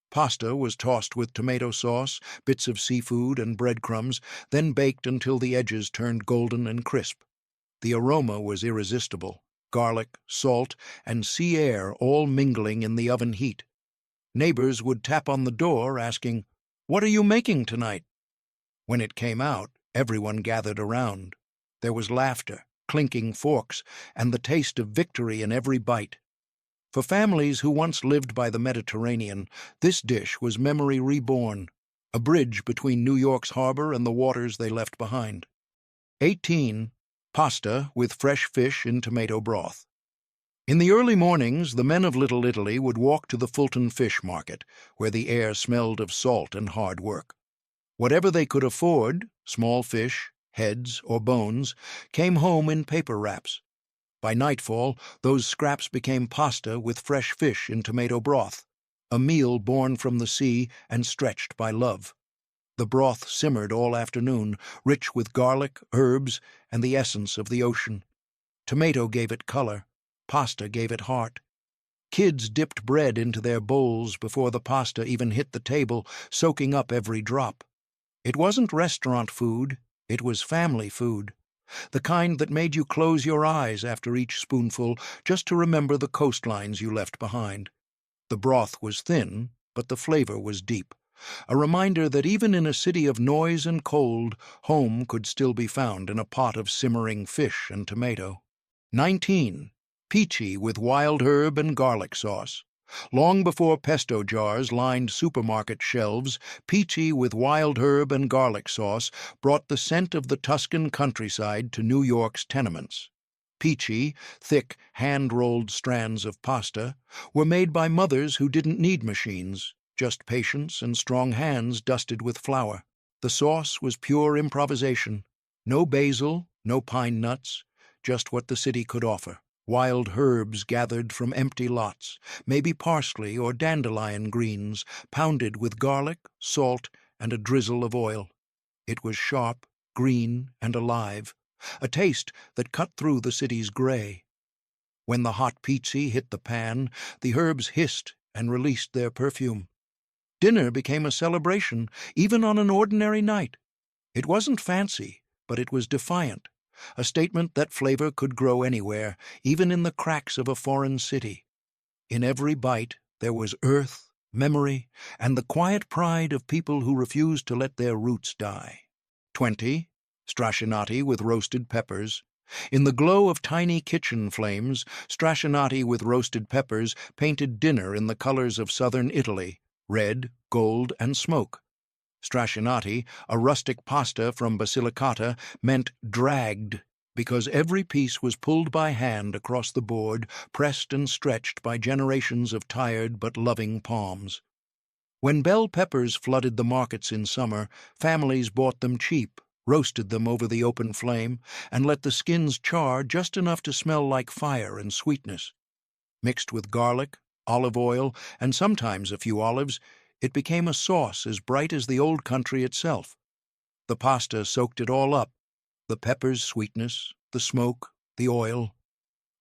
Pasta was tossed with tomato sauce, bits of seafood, and breadcrumbs, then baked until the edges turned golden and crisp. The aroma was irresistible: garlic, salt, and sea air all mingling in the oven heat. Neighbors would tap on the door asking, "What are you making tonight?" When it came out, everyone gathered around. There was laughter, clinking forks, and the taste of victory in every bite. For families who once lived by the Mediterranean, this dish was memory reborn, a bridge between New York's harbor and the waters they left behind. 18. Pasta with fresh fish in tomato broth. In the early mornings, the men of Little Italy would walk to the Fulton Fish Market, where the air smelled of salt and hard work. Whatever they could afford, small fish, heads, or bones, came home in paper wraps. By nightfall, those scraps became pasta with fresh fish in tomato broth, a meal born from the sea and stretched by love. The broth simmered all afternoon, rich with garlic, herbs, and the essence of the ocean. Tomato gave it color. Pasta gave it heart. Kids dipped bread into their bowls before the pasta even hit the table, soaking up every drop. It wasn't restaurant food, it was family food. The kind that made you close your eyes after each spoonful just to remember the coastlines you left behind. The broth was thin, but the flavor was deep. A reminder that even in a city of noise and cold, home could still be found in a pot of simmering fish and tomato. 19. Peachy with wild herb and garlic sauce. Long before pesto jars lined supermarket shelves, peachy with wild herb and garlic sauce brought the scent of the Tuscan countryside to New York's tenements. Peachy, thick, hand-rolled strands of pasta, were made by mothers who didn't need machines, just patience and strong hands dusted with flour. The sauce was pure improvisation. No basil, no pine nuts, just what the city could offer. Wild herbs gathered from empty lots, maybe parsley or dandelion greens, pounded with garlic, salt, and a drizzle of oil. It was sharp, green, and alive, a taste that cut through the city's gray. When the hot peachy hit the pan, the herbs hissed and released their perfume. Dinner became a celebration, even on an ordinary night. It wasn't fancy, but it was defiant. A statement that flavor could grow anywhere, even in the cracks of a foreign city. In every bite, there was earth, memory, and the quiet pride of people who refused to let their roots die. 20. Straccianati with roasted peppers. In the glow of tiny kitchen flames, straccianati with roasted peppers painted dinner in the colors of southern Italy: red, gold, and smoke. Straccianati, a rustic pasta from Basilicata, meant dragged, because every piece was pulled by hand across the board, pressed and stretched by generations of tired but loving palms. When bell peppers flooded the markets in summer, families bought them cheap, roasted them over the open flame, and let the skins char just enough to smell like fire and sweetness. Mixed with garlic, olive oil, and sometimes a few olives, it became a sauce as bright as the old country itself. The pasta soaked it all up, the pepper's sweetness, the smoke, the oil.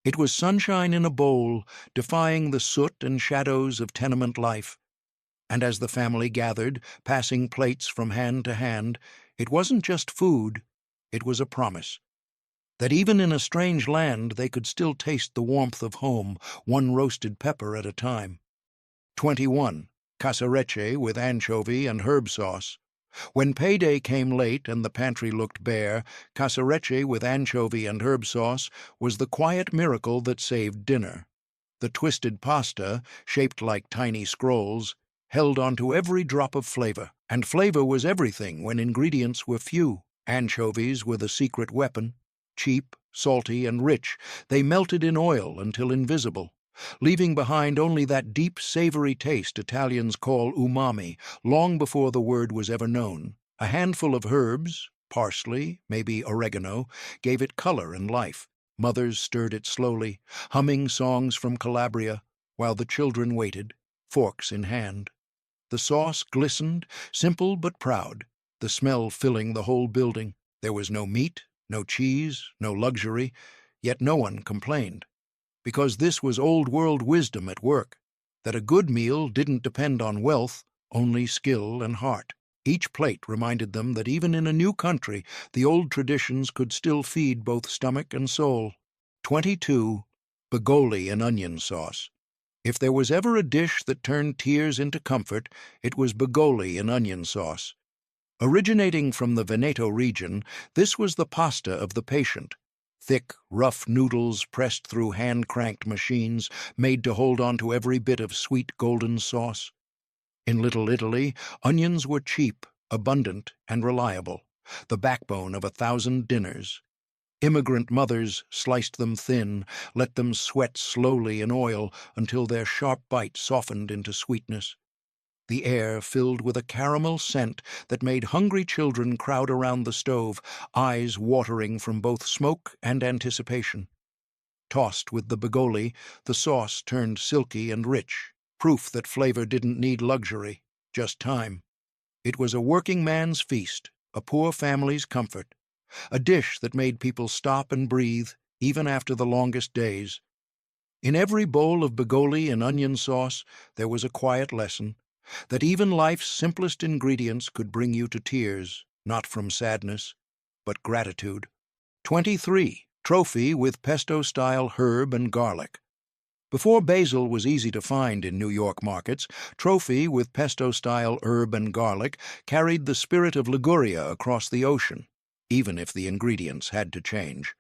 It was sunshine in a bowl, defying the soot and shadows of tenement life. And as the family gathered, passing plates from hand to hand, it wasn't just food, it was a promise. That even in a strange land they could still taste the warmth of home, one roasted pepper at a time. 21. Casarecce with anchovy and herb sauce. When payday came late and the pantry looked bare, casarecce with anchovy and herb sauce was the quiet miracle that saved dinner. The twisted pasta, shaped like tiny scrolls, held onto every drop of flavor, and flavor was everything when ingredients were few. Anchovies were the secret weapon. Cheap, salty, and rich, they melted in oil until invisible, leaving behind only that deep, savory taste Italians call umami, long before the word was ever known. A handful of herbs, parsley, maybe oregano, gave it color and life. Mothers stirred it slowly, humming songs from Calabria, while the children waited, forks in hand. The sauce glistened, simple but proud, the smell filling the whole building. There was no meat, no cheese, no luxury, yet no one complained. Because this was old-world wisdom at work, that a good meal didn't depend on wealth, only skill and heart. Each plate reminded them that even in a new country, the old traditions could still feed both stomach and soul. 22. Bigoli and onion sauce. If there was ever a dish that turned tears into comfort, it was bigoli and onion sauce. Originating from the Veneto region, this was the pasta of the patient. Thick, rough noodles pressed through hand-cranked machines, made to hold on to every bit of sweet golden sauce. In Little Italy, onions were cheap, abundant, and reliable, the backbone of 1,000 dinners. Immigrant mothers sliced them thin, let them sweat slowly in oil until their sharp bite softened into sweetness. The air filled with a caramel scent that made hungry children crowd around the stove, eyes watering from both smoke and anticipation. Tossed with the bigoli, the sauce turned silky and rich, proof that flavor didn't need luxury, just time. It was a working man's feast, a poor family's comfort, a dish that made people stop and breathe, even after the longest days. In every bowl of bigoli and onion sauce, there was a quiet lesson, that even life's simplest ingredients could bring you to tears, not from sadness, but gratitude. 23. Trophy with pesto-style herb and garlic. Before basil was easy to find in New York markets, trophy with pesto-style herb and garlic carried the spirit of Liguria across the ocean, even if the ingredients had to change.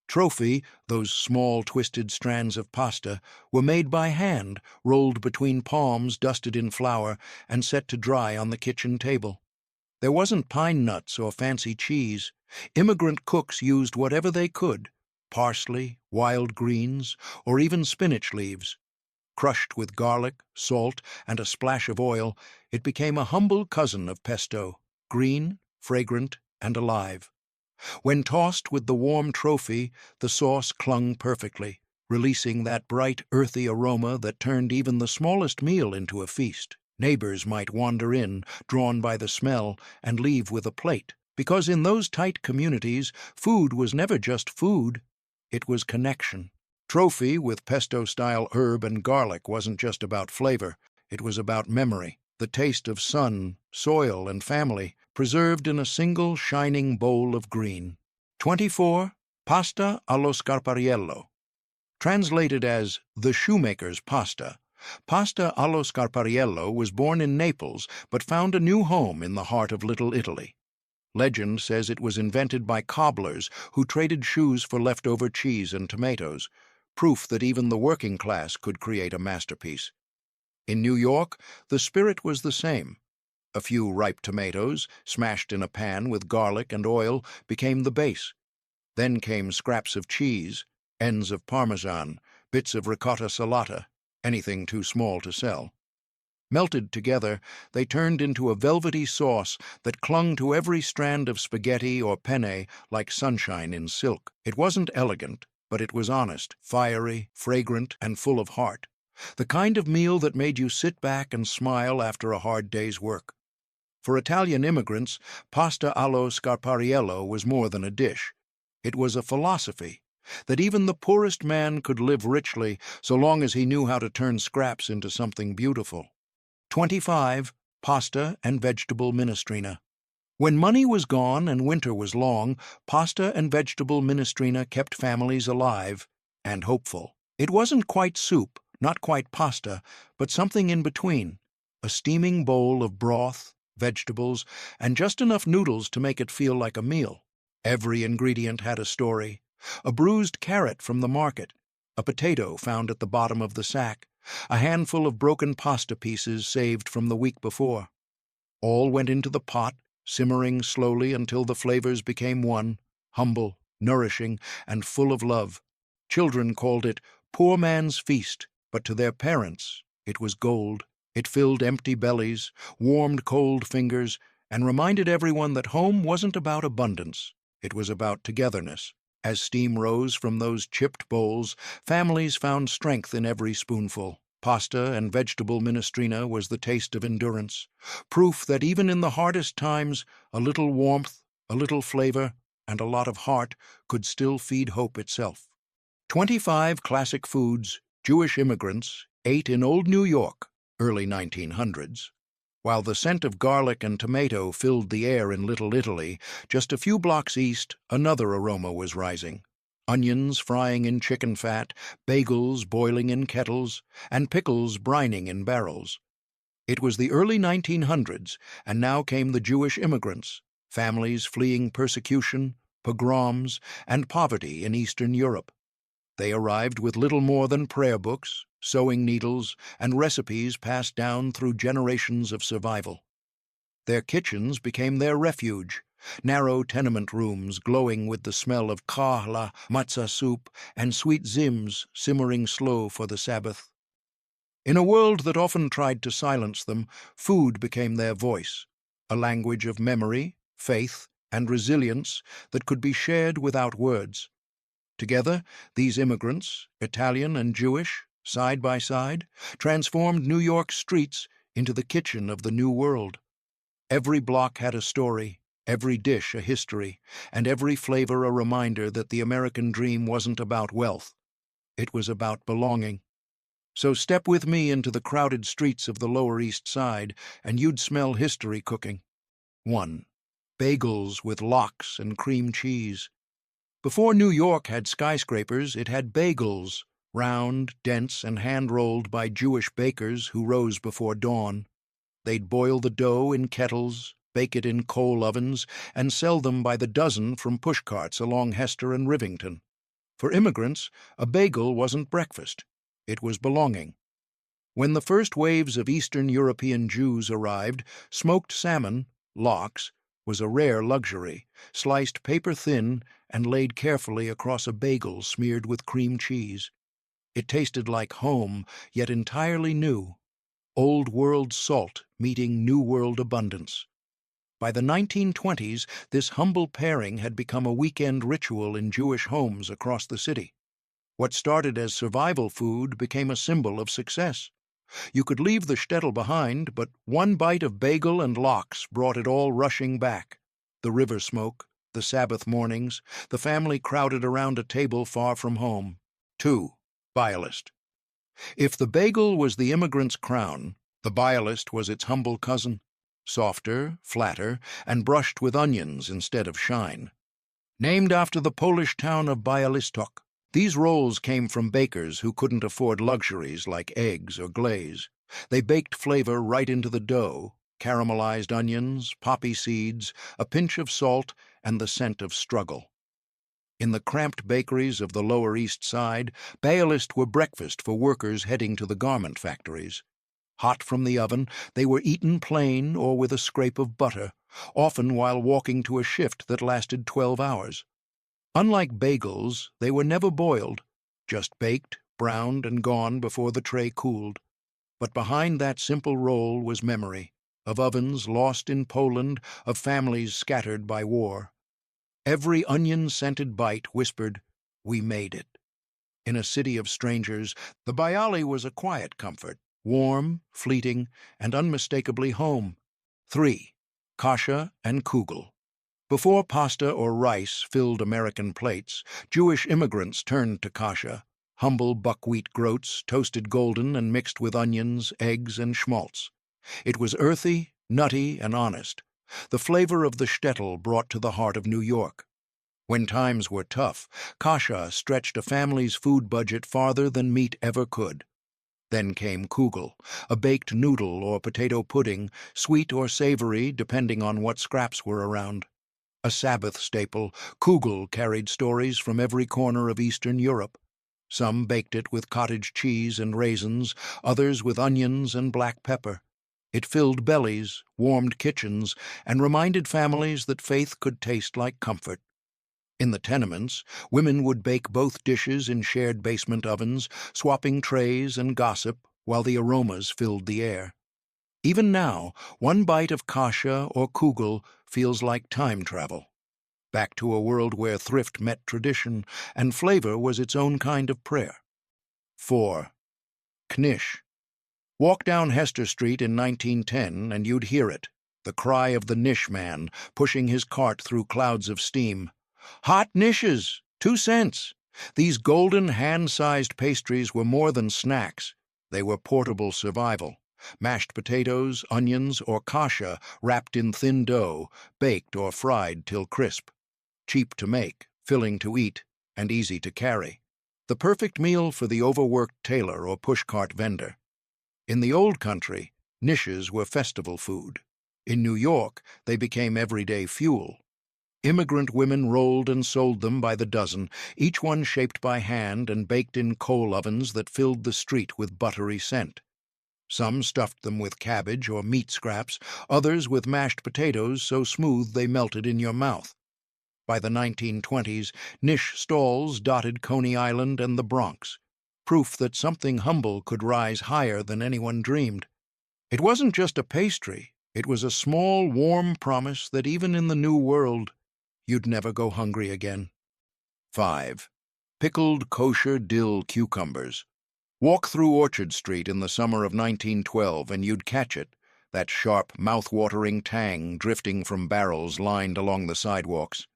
Trophy, those small twisted strands of pasta, were made by hand, rolled between palms dusted in flour, and set to dry on the kitchen table. There wasn't pine nuts or fancy cheese. Immigrant cooks used whatever they could, parsley, wild greens, or even spinach leaves. Crushed with garlic, salt, and a splash of oil, it became a humble cousin of pesto, green, fragrant, and alive. When tossed with the warm trophy, the sauce clung perfectly, releasing that bright, earthy aroma that turned even the smallest meal into a feast. Neighbors might wander in, drawn by the smell, and leave with a plate, because in those tight communities, food was never just food, it was connection. Trophy with pesto-style herb and garlic wasn't just about flavor, it was about memory, the taste of sun, soil, and family, preserved in a single shining bowl of green. 24. Pasta allo scarpariello. Translated as the shoemaker's pasta, pasta allo scarpariello was born in Naples but found a new home in the heart of Little Italy. Legend says it was invented by cobblers who traded shoes for leftover cheese and tomatoes, proof that even the working class could create a masterpiece. In New York, the spirit was the same. A few ripe tomatoes, smashed in a pan with garlic and oil, became the base. Then came scraps of cheese, ends of Parmesan, bits of ricotta salata, anything too small to sell. Melted together, they turned into a velvety sauce that clung to every strand of spaghetti or penne like sunshine in silk. It wasn't elegant, but it was honest, fiery, fragrant, and full of heart. The kind of meal that made you sit back and smile after a hard day's work. For Italian immigrants, pasta allo scarpariello was more than a dish. It was a philosophy that even the poorest man could live richly so long as he knew how to turn scraps into something beautiful. 25. Pasta and vegetable minestrina. When money was gone and winter was long, pasta and vegetable minestrina kept families alive and hopeful. It wasn't quite soup, not quite pasta, but something in between. A steaming bowl of broth, vegetables, and just enough noodles to make it feel like a meal. Every ingredient had a story. A bruised carrot from the market, a potato found at the bottom of the sack, a handful of broken pasta pieces saved from the week before. All went into the pot, simmering slowly until the flavors became one, humble, nourishing, and full of love. Children called it poor man's feast, but to their parents it was gold. It filled empty bellies, warmed cold fingers, and reminded everyone that home wasn't about abundance. It was about togetherness. As steam rose from those chipped bowls, families found strength in every spoonful. Pasta and vegetable minestrina was the taste of endurance, proof that even in the hardest times, a little warmth, a little flavor, and a lot of heart could still feed hope itself. 25 classic foods Jewish immigrants ate in Old New York, early 1900s. While the scent of garlic and tomato filled the air in Little Italy, just a few blocks east, another aroma was rising. Onions frying in chicken fat, bagels boiling in kettles, and pickles brining in barrels. It was the early 1900s, and now came the Jewish immigrants, families fleeing persecution, pogroms, and poverty in Eastern Europe. They arrived with little more than prayer books, sewing needles, and recipes passed down through generations of survival. Their kitchens became their refuge, narrow tenement rooms glowing with the smell of kahla, matzah soup, and sweet zims simmering slow for the Sabbath. In a world that often tried to silence them, food became their voice, a language of memory, faith, and resilience that could be shared without words. Together, these immigrants, Italian and Jewish, side by side, transformed New York's streets into the kitchen of the New World. Every block had a story, every dish a history, and every flavor a reminder that the American dream wasn't about wealth. It was about belonging. So step with me into the crowded streets of the Lower East Side, and you'd smell history cooking. 1. Bagels with lox and cream cheese. Before New York had skyscrapers, it had bagels, round, dense, and hand-rolled by Jewish bakers who rose before dawn. They'd boil the dough in kettles, bake it in coal ovens, and sell them by the dozen from pushcarts along Hester and Rivington. For immigrants, a bagel wasn't breakfast. It was belonging. When the first waves of Eastern European Jews arrived, smoked salmon, lox, was a rare luxury, sliced paper-thin and laid carefully across a bagel smeared with cream cheese. It tasted like home, yet entirely new. Old world salt meeting new world abundance. By the 1920s, this humble pairing had become a weekend ritual in Jewish homes across the city. What started as survival food became a symbol of success. You could leave the shtetl behind, but one bite of bagel and lox brought it all rushing back. The river smoke, the Sabbath mornings, the family crowded around a table far from home. 2. Bialist. If the bagel was the immigrant's crown, the bialist was its humble cousin, softer, flatter, and brushed with onions instead of shine. Named after the Polish town of Bialystok, these rolls came from bakers who couldn't afford luxuries like eggs or glaze. They baked flavor right into the dough, caramelized onions, poppy seeds, a pinch of salt, and the scent of struggle. In the cramped bakeries of the Lower East Side, Bialist were breakfast for workers heading to the garment factories. Hot from the oven, they were eaten plain or with a scrape of butter, often while walking to a shift that lasted 12 hours. Unlike bagels, they were never boiled, just baked, browned, and gone before the tray cooled. But behind that simple roll was memory, of ovens lost in Poland, of families scattered by war. Every onion-scented bite whispered, "We made it." In a city of strangers, the bialy was a quiet comfort, warm, fleeting, and unmistakably home. 3. Kasha and kugel. Before pasta or rice filled American plates, Jewish immigrants turned to kasha, humble buckwheat groats toasted golden and mixed with onions, eggs, and schmaltz. It was earthy, nutty, and honest, the flavor of the shtetl brought to the heart of New York. When times were tough, kasha stretched a family's food budget farther than meat ever could. Then came kugel, a baked noodle or potato pudding, sweet or savory depending on what scraps were around. A Sabbath staple, kugel carried stories from every corner of Eastern Europe. Some baked it with cottage cheese and raisins, others with onions and black pepper. It filled bellies, warmed kitchens, and reminded families that faith could taste like comfort. In the tenements, women would bake both dishes in shared basement ovens, swapping trays and gossip while the aromas filled the air. Even now, one bite of kasha or kugel feels like time travel, back to a world where thrift met tradition and flavor was its own kind of prayer. 4. Knish. Walk down Hester Street in 1910 and you'd hear it, the cry of the niche man pushing his cart through clouds of steam. Hot nishes, 2 cents. These golden hand-sized pastries were more than snacks. They were portable survival. Mashed potatoes, onions, or kasha wrapped in thin dough, baked or fried till crisp. Cheap to make, filling to eat, and easy to carry. The perfect meal for the overworked tailor or pushcart vendor. In the old country, nishes were festival food. In New York, they became everyday fuel. Immigrant women rolled and sold them by the dozen, each one shaped by hand and baked in coal ovens that filled the street with buttery scent. Some stuffed them with cabbage or meat scraps, others with mashed potatoes so smooth they melted in your mouth. By the 1920s, niche stalls dotted Coney Island and the Bronx, proof that something humble could rise higher than anyone dreamed. It wasn't just a pastry, it was a small, warm promise that even in the New World, you'd never go hungry again. 5. Pickled kosher dill cucumbers. Walk through Orchard Street in the summer of 1912 and you'd catch it, that sharp, mouth-watering tang drifting from barrels lined along the sidewalks.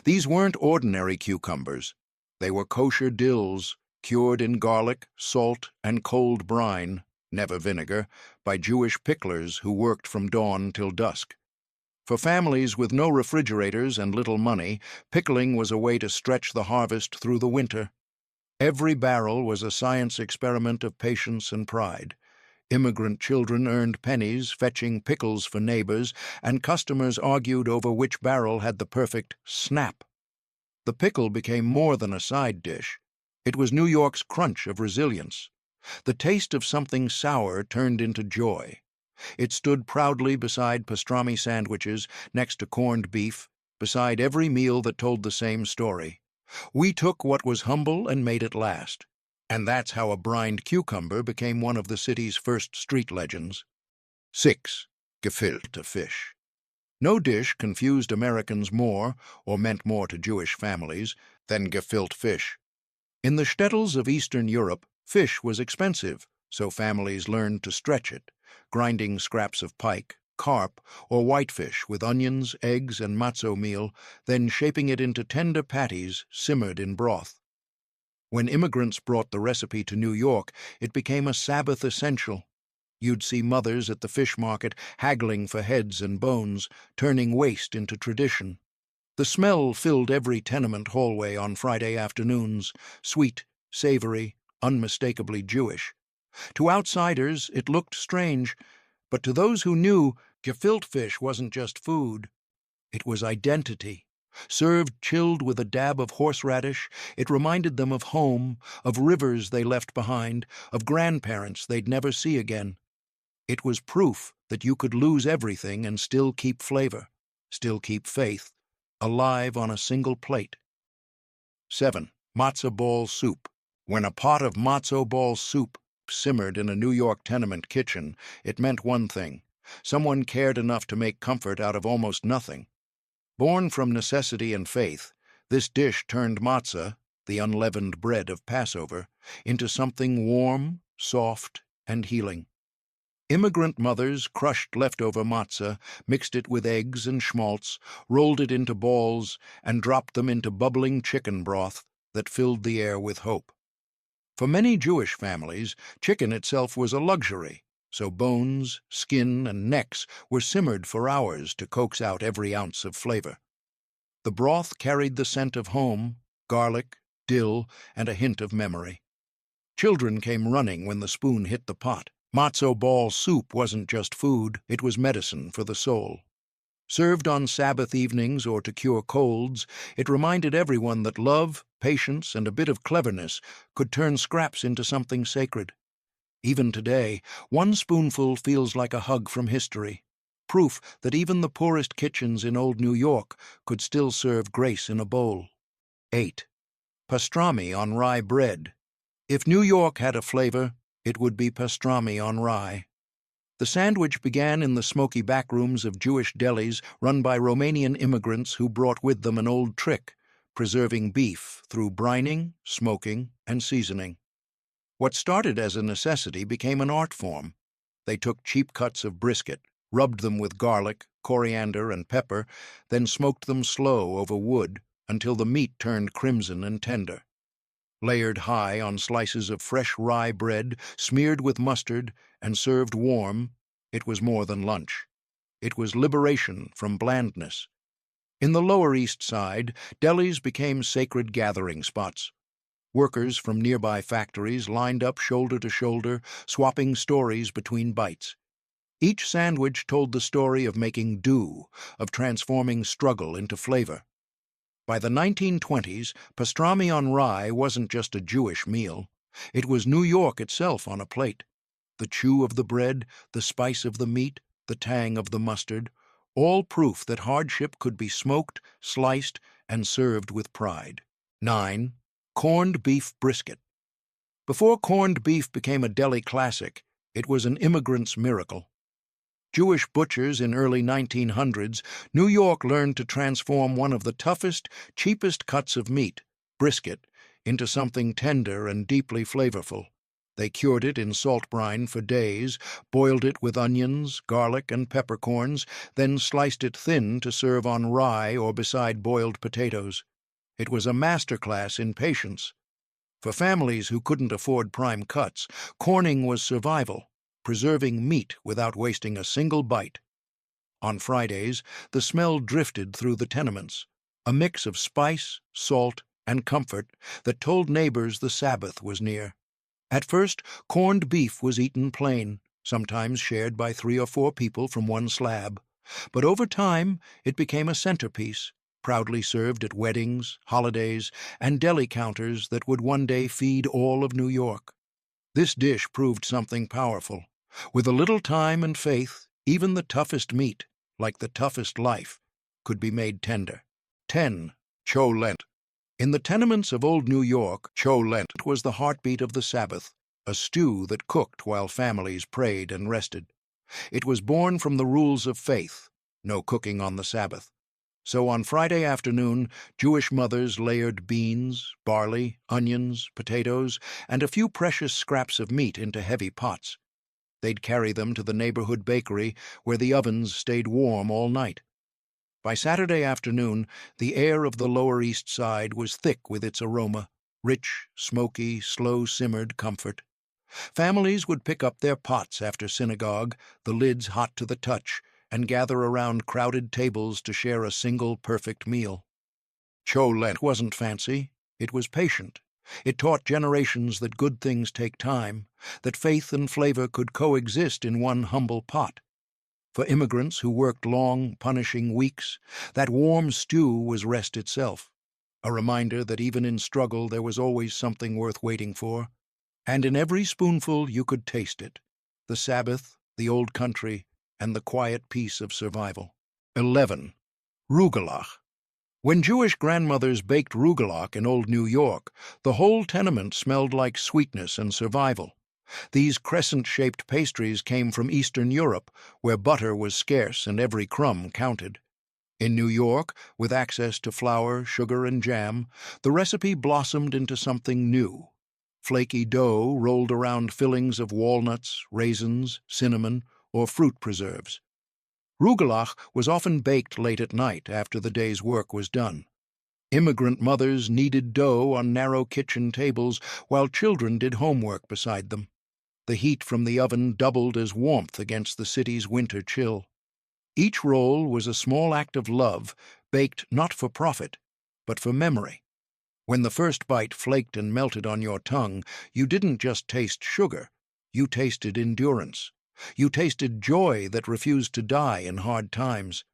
These weren't ordinary cucumbers. They were kosher dills, cured in garlic, salt, and cold brine, never vinegar, by Jewish picklers who worked from dawn till dusk. For families with no refrigerators and little money, pickling was a way to stretch the harvest through the winter. Every barrel was a science experiment of patience and pride. Immigrant children earned pennies fetching pickles for neighbors, and customers argued over which barrel had the perfect snap. The pickle became more than a side dish. It was New York's crunch of resilience. The taste of something sour turned into joy. It stood proudly beside pastrami sandwiches, next to corned beef, beside every meal that told the same story. We took what was humble and made it last. And that's how a brined cucumber became one of the city's first street legends. 6. Gefilte fish. No dish confused Americans more, or meant more to Jewish families, than gefilte fish. In the shtetls of Eastern Europe, fish was expensive, so families learned to stretch it, grinding scraps of pike, carp, or whitefish with onions, eggs, and matzo meal, then shaping it into tender patties simmered in broth. When immigrants brought the recipe to New York, it became a Sabbath essential. You'd see mothers at the fish market haggling for heads and bones, turning waste into tradition. The smell filled every tenement hallway on Friday afternoons, sweet, savory, unmistakably Jewish. To outsiders, it looked strange, but to those who knew, gefilte fish wasn't just food. It was identity. Served chilled with a dab of horseradish, it reminded them of home, of rivers they left behind, of grandparents they'd never see again. It was proof that you could lose everything and still keep flavor, still keep faith, alive on a single plate. 7. Matzo ball soup. When a pot of matzo ball soup simmered in a New York tenement kitchen, it meant one thing. Someone cared enough to make comfort out of almost nothing. Born from necessity and faith, this dish turned matzah, the unleavened bread of Passover, into something warm, soft, and healing. Immigrant mothers crushed leftover matzah, mixed it with eggs and schmaltz, rolled it into balls, and dropped them into bubbling chicken broth that filled the air with hope. For many Jewish families, chicken itself was a luxury, so bones, skin, and necks were simmered for hours to coax out every ounce of flavor. The broth carried the scent of home, garlic, dill, and a hint of memory. Children came running when the spoon hit the pot. Matzo ball soup wasn't just food, it was medicine for the soul. Served on Sabbath evenings or to cure colds, it reminded everyone that love, patience, and a bit of cleverness could turn scraps into something sacred. Even today, one spoonful feels like a hug from history, proof that even the poorest kitchens in old New York could still serve grace in a bowl. 8. Pastrami on rye bread. If New York had a flavor, it would be pastrami on rye. The sandwich began in the smoky backrooms of Jewish delis run by Romanian immigrants who brought with them an old trick, preserving beef through brining, smoking, and seasoning. What started as a necessity became an art form. They took cheap cuts of brisket, rubbed them with garlic, coriander, and pepper, then smoked them slow over wood until the meat turned crimson and tender. Layered high on slices of fresh rye bread, smeared with mustard, and served warm, it was more than lunch. It was liberation from blandness. In the Lower East Side, delis became sacred gathering spots. Workers from nearby factories lined up shoulder to shoulder, swapping stories between bites. Each sandwich told the story of making do, of transforming struggle into flavor. By the 1920s, pastrami on rye wasn't just a Jewish meal. It was New York itself on a plate. The chew of the bread, the spice of the meat, the tang of the mustard, all proof that hardship could be smoked, sliced, and served with pride. 9. Corned beef brisket. Before corned beef became a deli classic, it was an immigrant's miracle. Jewish butchers in early 1900s, New York learned to transform one of the toughest, cheapest cuts of meat, brisket, into something tender and deeply flavorful. They cured it in salt brine for days, boiled it with onions, garlic, and peppercorns, then sliced it thin to serve on rye or beside boiled potatoes. It was a masterclass in patience. For families who couldn't afford prime cuts, corning was survival, preserving meat without wasting a single bite. On Fridays, the smell drifted through the tenements, a mix of spice, salt, and comfort that told neighbors the Sabbath was near. At first, corned beef was eaten plain, sometimes shared by 3 or 4 people from one slab. But over time, it became a centerpiece, proudly served at weddings, holidays, and deli counters that would one day feed all of New York. This dish proved something powerful. With a little time and faith, even the toughest meat, like the toughest life, could be made tender. 10. Cholent. In the tenements of old New York, cholent was the heartbeat of the Sabbath, a stew that cooked while families prayed and rested. It was born from the rules of faith, no cooking on the Sabbath. So on Friday afternoon, Jewish mothers layered beans, barley, onions, potatoes, and a few precious scraps of meat into heavy pots. They'd carry them to the neighborhood bakery, where the ovens stayed warm all night. By Saturday afternoon, the air of the Lower East Side was thick with its aroma, rich, smoky, slow-simmered comfort. Families would pick up their pots after synagogue, the lids hot to the touch, and gather around crowded tables to share a single perfect meal. Cholent wasn't fancy, it was patient. It taught generations that good things take time, that faith and flavor could coexist in one humble pot. For immigrants who worked long, punishing weeks, that warm stew was rest itself, a reminder that even in struggle there was always something worth waiting for. And in every spoonful you could taste it, the Sabbath, the old country, and the quiet peace of survival. 11. Rugelach. When Jewish grandmothers baked rugelach in old New York, the whole tenement smelled like sweetness and survival. These crescent-shaped pastries came from Eastern Europe, where butter was scarce and every crumb counted. In New York, with access to flour, sugar, and jam, the recipe blossomed into something new. Flaky dough rolled around fillings of walnuts, raisins, cinnamon, or fruit preserves. Rugelach was often baked late at night after the day's work was done. Immigrant mothers kneaded dough on narrow kitchen tables while children did homework beside them. The heat from the oven doubled as warmth against the city's winter chill. Each roll was a small act of love, baked not for profit, but for memory. When the first bite flaked and melted on your tongue, you didn't just taste sugar, you tasted endurance. You tasted joy that refused to die in hard times.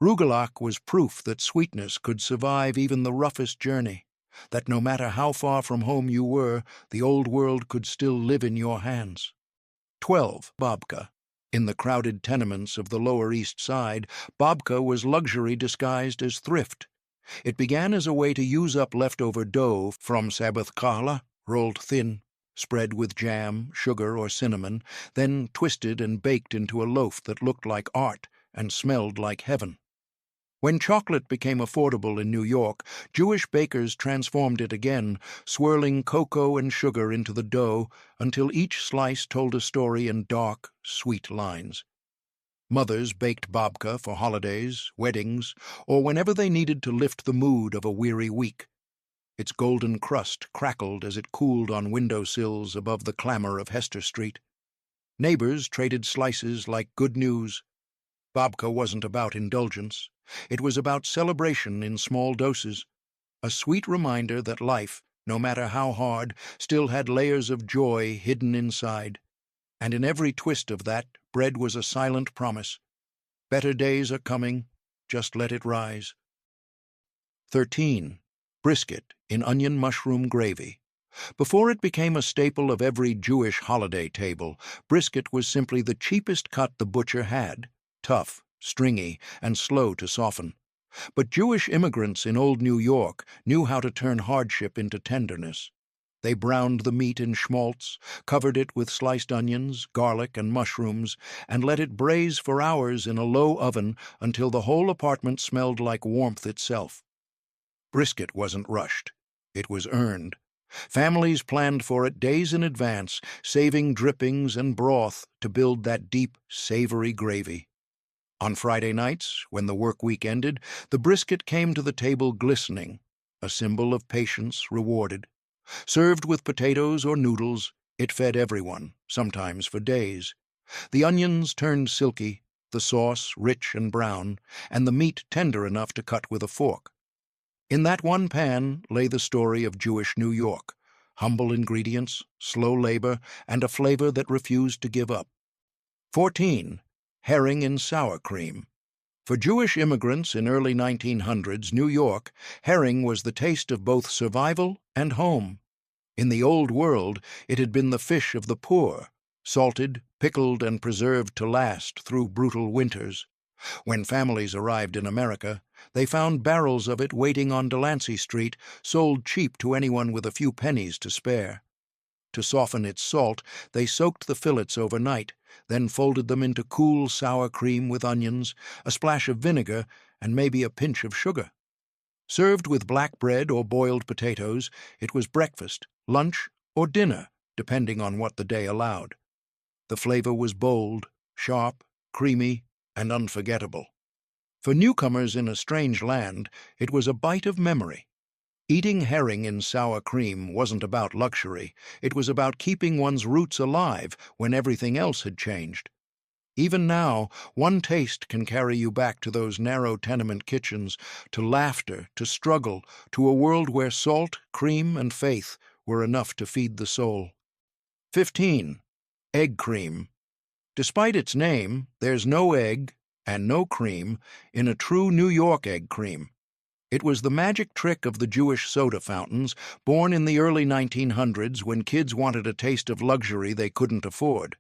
Rugelach was proof that sweetness could survive even the roughest journey, that no matter how far from home you were, the old world could still live in your hands. 12. Babka. In the crowded tenements of the Lower East Side, babka was luxury disguised as thrift. It began as a way to use up leftover dough from Sabbath challah, rolled thin, spread with jam, sugar, or cinnamon, then twisted and baked into a loaf that looked like art and smelled like heaven. When chocolate became affordable in New York, Jewish bakers transformed it again, swirling cocoa and sugar into the dough until each slice told a story in dark, sweet lines. Mothers baked babka for holidays, weddings, or whenever they needed to lift the mood of a weary week. Its golden crust crackled as it cooled on windowsills above the clamor of Hester Street. Neighbors traded slices like good news. Babka wasn't about indulgence. It was about celebration in small doses, a sweet reminder that life, no matter how hard, still had layers of joy hidden inside. And in every twist of that, bread was a silent promise. Better days are coming, just let it rise. 13. Brisket in onion mushroom gravy. Before it became a staple of every Jewish holiday table, brisket was simply the cheapest cut the butcher had, tough, stringy, and slow to soften. But Jewish immigrants in old New York knew how to turn hardship into tenderness. They browned the meat in schmaltz, covered it with sliced onions, garlic, and mushrooms, and let it braise for hours in a low oven until the whole apartment smelled like warmth itself. Brisket wasn't rushed. It was earned. Families planned for it days in advance, saving drippings and broth to build that deep, savory gravy. On Friday nights, when the work week ended, the brisket came to the table glistening, a symbol of patience rewarded. Served with potatoes or noodles, it fed everyone, sometimes for days. The onions turned silky, the sauce rich and brown, and the meat tender enough to cut with a fork. In that one pan lay the story of Jewish New York, humble ingredients, slow labor, and a flavor that refused to give up. 14. Herring in sour cream. For Jewish immigrants in early 1900s New York, herring was the taste of both survival and home. In the Old World, it had been the fish of the poor, salted, pickled, and preserved to last through brutal winters. When families arrived in America, they found barrels of it waiting on Delancey Street, sold cheap to anyone with a few pennies to spare. To soften its salt, they soaked the fillets overnight, then folded them into cool sour cream with onions, a splash of vinegar, and maybe a pinch of sugar. Served with black bread or boiled potatoes, it was breakfast, lunch, or dinner, depending on what the day allowed. The flavor was bold, sharp, creamy, and unforgettable. For newcomers in a strange land, it was a bite of memory. Eating herring in sour cream wasn't about luxury, it was about keeping one's roots alive when everything else had changed. Even now, one taste can carry you back to those narrow tenement kitchens, to laughter, to struggle, to a world where salt, cream, and faith were enough to feed the soul. 15. Egg cream. Despite its name, there's no egg and no cream in a true New York egg cream. It was the magic trick of the Jewish soda fountains, born in the early 1900s when kids wanted a taste of luxury they couldn't afford.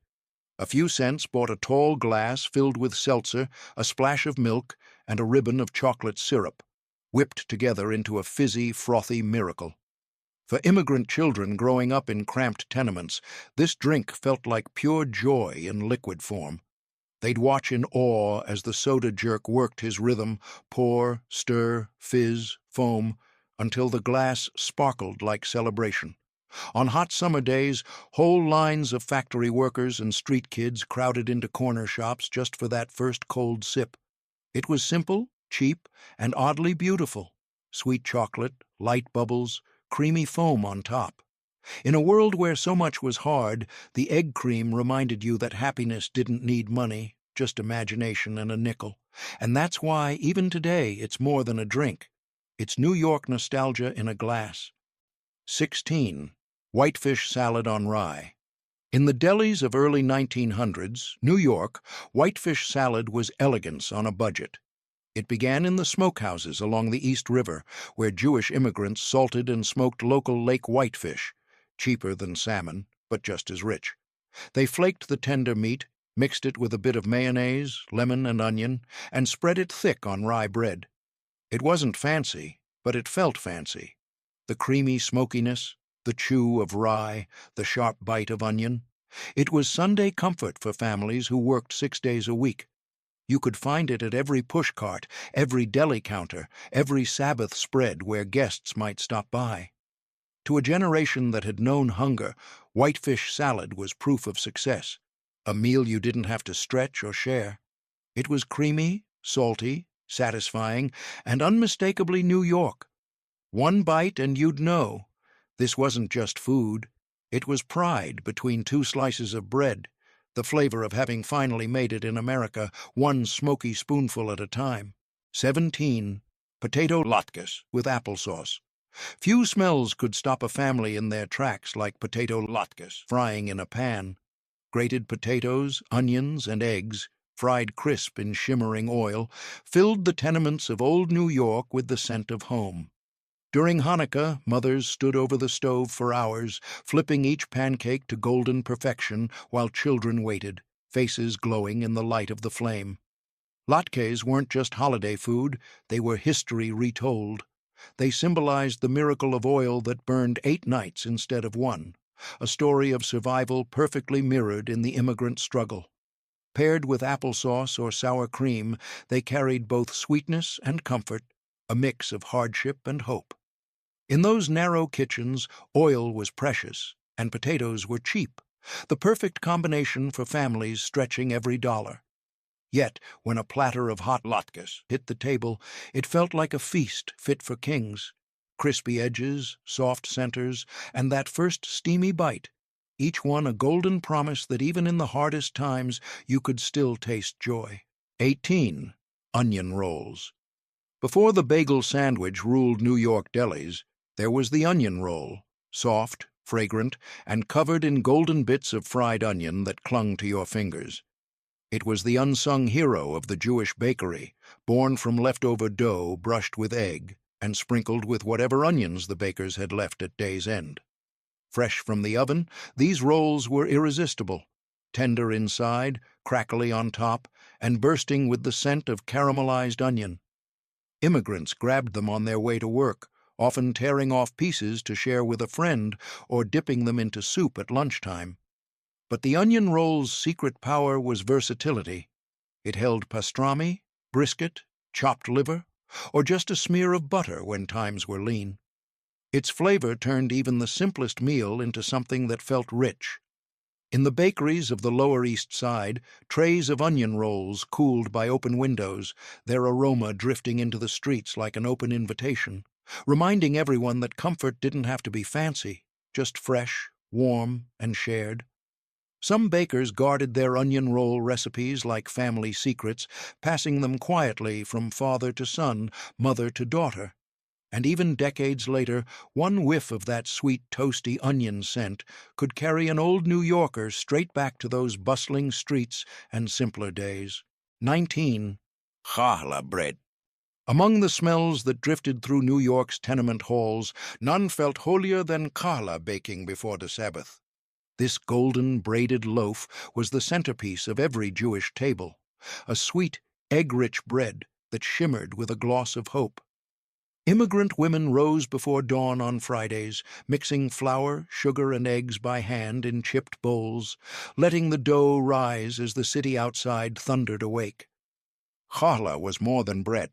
A few cents bought a tall glass filled with seltzer, a splash of milk, and a ribbon of chocolate syrup, whipped together into a fizzy, frothy miracle. For immigrant children growing up in cramped tenements, this drink felt like pure joy in liquid form. They'd watch in awe as the soda jerk worked his rhythm, pour, stir, fizz, foam, until the glass sparkled like celebration. On hot summer days, whole lines of factory workers and street kids crowded into corner shops just for that first cold sip. It was simple, cheap, and oddly beautiful. Sweet chocolate, light bubbles, creamy foam on top. In a world where so much was hard, the egg cream reminded you that happiness didn't need money, just imagination and a nickel. And that's why, even today, it's more than a drink. It's New York nostalgia in a glass. 16. Whitefish salad on rye. In the delis of early 1900s, New York, whitefish salad was elegance on a budget. It began in the smokehouses along the East River, where Jewish immigrants salted and smoked local lake whitefish, cheaper than salmon, but just as rich. They flaked the tender meat, mixed it with a bit of mayonnaise, lemon, and onion, and spread it thick on rye bread. It wasn't fancy, but it felt fancy. The creamy smokiness, the chew of rye, the sharp bite of onion. It was Sunday comfort for families who worked 6 days a week. You could find it at every pushcart, every deli counter, every Sabbath spread where guests might stop by. To a generation that had known hunger, whitefish salad was proof of success, a meal you didn't have to stretch or share. It was creamy, salty, satisfying, and unmistakably New York. One bite and you'd know. This wasn't just food. It was pride between 2 slices of bread, the flavor of having finally made it in America, one smoky spoonful at a time. 17. Potato latkes with applesauce. Few smells could stop a family in their tracks like potato latkes frying in a pan. Grated potatoes, onions, and eggs, fried crisp in shimmering oil, filled the tenements of old New York with the scent of home. During Hanukkah, mothers stood over the stove for hours, flipping each pancake to golden perfection while children waited, faces glowing in the light of the flame. Latkes weren't just holiday food, they were history retold. They symbolized the miracle of oil that burned 8 nights instead of 1, a story of survival perfectly mirrored in the immigrant struggle. Paired with applesauce or sour cream, they carried both sweetness and comfort, a mix of hardship and hope. In those narrow kitchens, oil was precious, and potatoes were cheap, the perfect combination for families stretching every dollar. Yet, when a platter of hot latkes hit the table, it felt like a feast fit for kings. Crispy edges, soft centers, and that first steamy bite, each one a golden promise that even in the hardest times you could still taste joy. 18. Onion rolls. Before the bagel sandwich ruled New York delis, there was the onion roll, soft, fragrant, and covered in golden bits of fried onion that clung to your fingers. It was the unsung hero of the Jewish bakery, born from leftover dough brushed with egg and sprinkled with whatever onions the bakers had left at day's end. Fresh from the oven, these rolls were irresistible, tender inside, crackly on top, and bursting with the scent of caramelized onion. Immigrants grabbed them on their way to work, often tearing off pieces to share with a friend or dipping them into soup at lunchtime. But the onion roll's secret power was versatility. It held pastrami, brisket, chopped liver, or just a smear of butter when times were lean. Its flavor turned even the simplest meal into something that felt rich. In the bakeries of the Lower East Side, trays of onion rolls cooled by open windows, their aroma drifting into the streets like an open invitation, reminding everyone that comfort didn't have to be fancy, just fresh, warm, and shared. Some bakers guarded their onion roll recipes like family secrets, passing them quietly from father to son, mother to daughter. And even decades later, one whiff of that sweet, toasty onion scent could carry an old New Yorker straight back to those bustling streets and simpler days. 19. Challah bread. Among the smells that drifted through New York's tenement halls, none felt holier than challah baking before the Sabbath. This golden, braided loaf was the centerpiece of every Jewish table, a sweet, egg-rich bread that shimmered with a gloss of hope. Immigrant women rose before dawn on Fridays, mixing flour, sugar, and eggs by hand in chipped bowls, letting the dough rise as the city outside thundered awake. Challah was more than bread.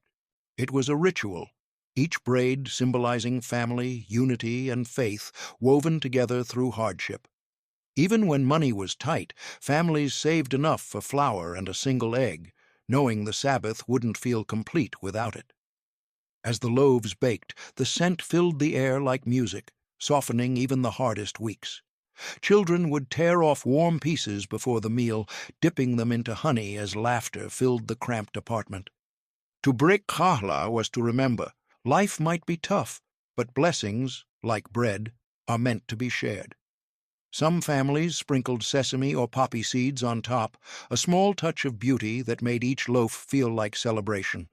It was a ritual, each braid symbolizing family, unity, and faith woven together through hardship. Even when money was tight, families saved enough for flour and a single egg, knowing the Sabbath wouldn't feel complete without it. As the loaves baked, the scent filled the air like music, softening even the hardest weeks. Children would tear off warm pieces before the meal, dipping them into honey as laughter filled the cramped apartment. To break challah was to remember, life might be tough, but blessings, like bread, are meant to be shared. Some families sprinkled sesame or poppy seeds on top, a small touch of beauty that made each loaf feel like celebration.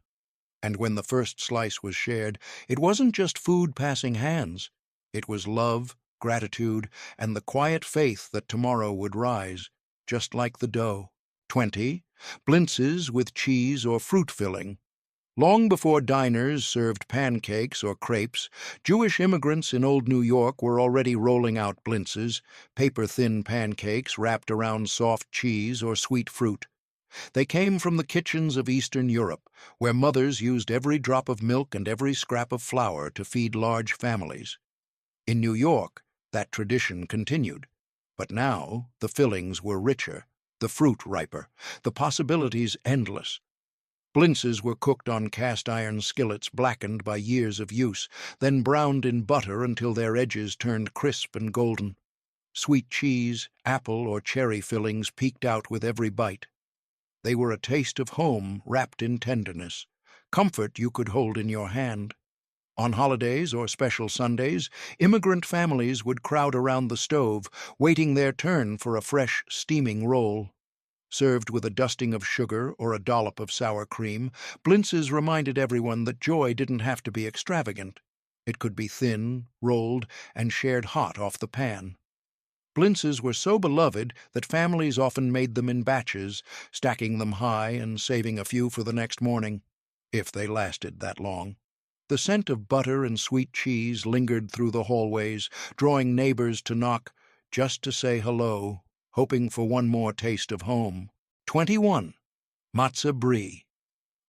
And when the first slice was shared, it wasn't just food passing hands. It was love, gratitude, and the quiet faith that tomorrow would rise, just like the dough. 20. Blintzes with cheese or fruit filling. Long before diners served pancakes or crepes, Jewish immigrants in Old New York were already rolling out blintzes, paper-thin pancakes wrapped around soft cheese or sweet fruit. They came from the kitchens of Eastern Europe, where mothers used every drop of milk and every scrap of flour to feed large families. In New York, that tradition continued. But now the fillings were richer, the fruit riper, the possibilities endless. Blintzes were cooked on cast-iron skillets blackened by years of use, then browned in butter until their edges turned crisp and golden. Sweet cheese, apple, or cherry fillings peeked out with every bite. They were a taste of home wrapped in tenderness, comfort you could hold in your hand. On holidays or special Sundays, immigrant families would crowd around the stove, waiting their turn for a fresh, steaming roll. Served with a dusting of sugar or a dollop of sour cream, blintzes reminded everyone that joy didn't have to be extravagant. It could be thin, rolled, and shared hot off the pan. Blintzes were so beloved that families often made them in batches, stacking them high and saving a few for the next morning, if they lasted that long. The scent of butter and sweet cheese lingered through the hallways, drawing neighbors to knock just to say hello, hoping for one more taste of home. 21. Matzah brie.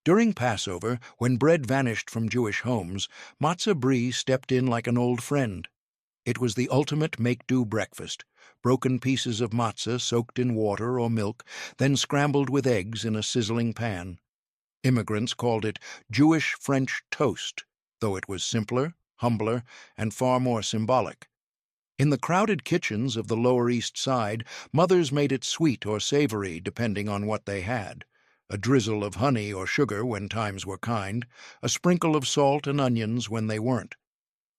During Passover, when bread vanished from Jewish homes, matzah brie stepped in like an old friend. It was the ultimate make-do breakfast, broken pieces of matzah soaked in water or milk, then scrambled with eggs in a sizzling pan. Immigrants called it Jewish French toast, though it was simpler, humbler, and far more symbolic. In the crowded kitchens of the Lower East Side, mothers made it sweet or savory depending on what they had. A drizzle of honey or sugar when times were kind, a sprinkle of salt and onions when they weren't.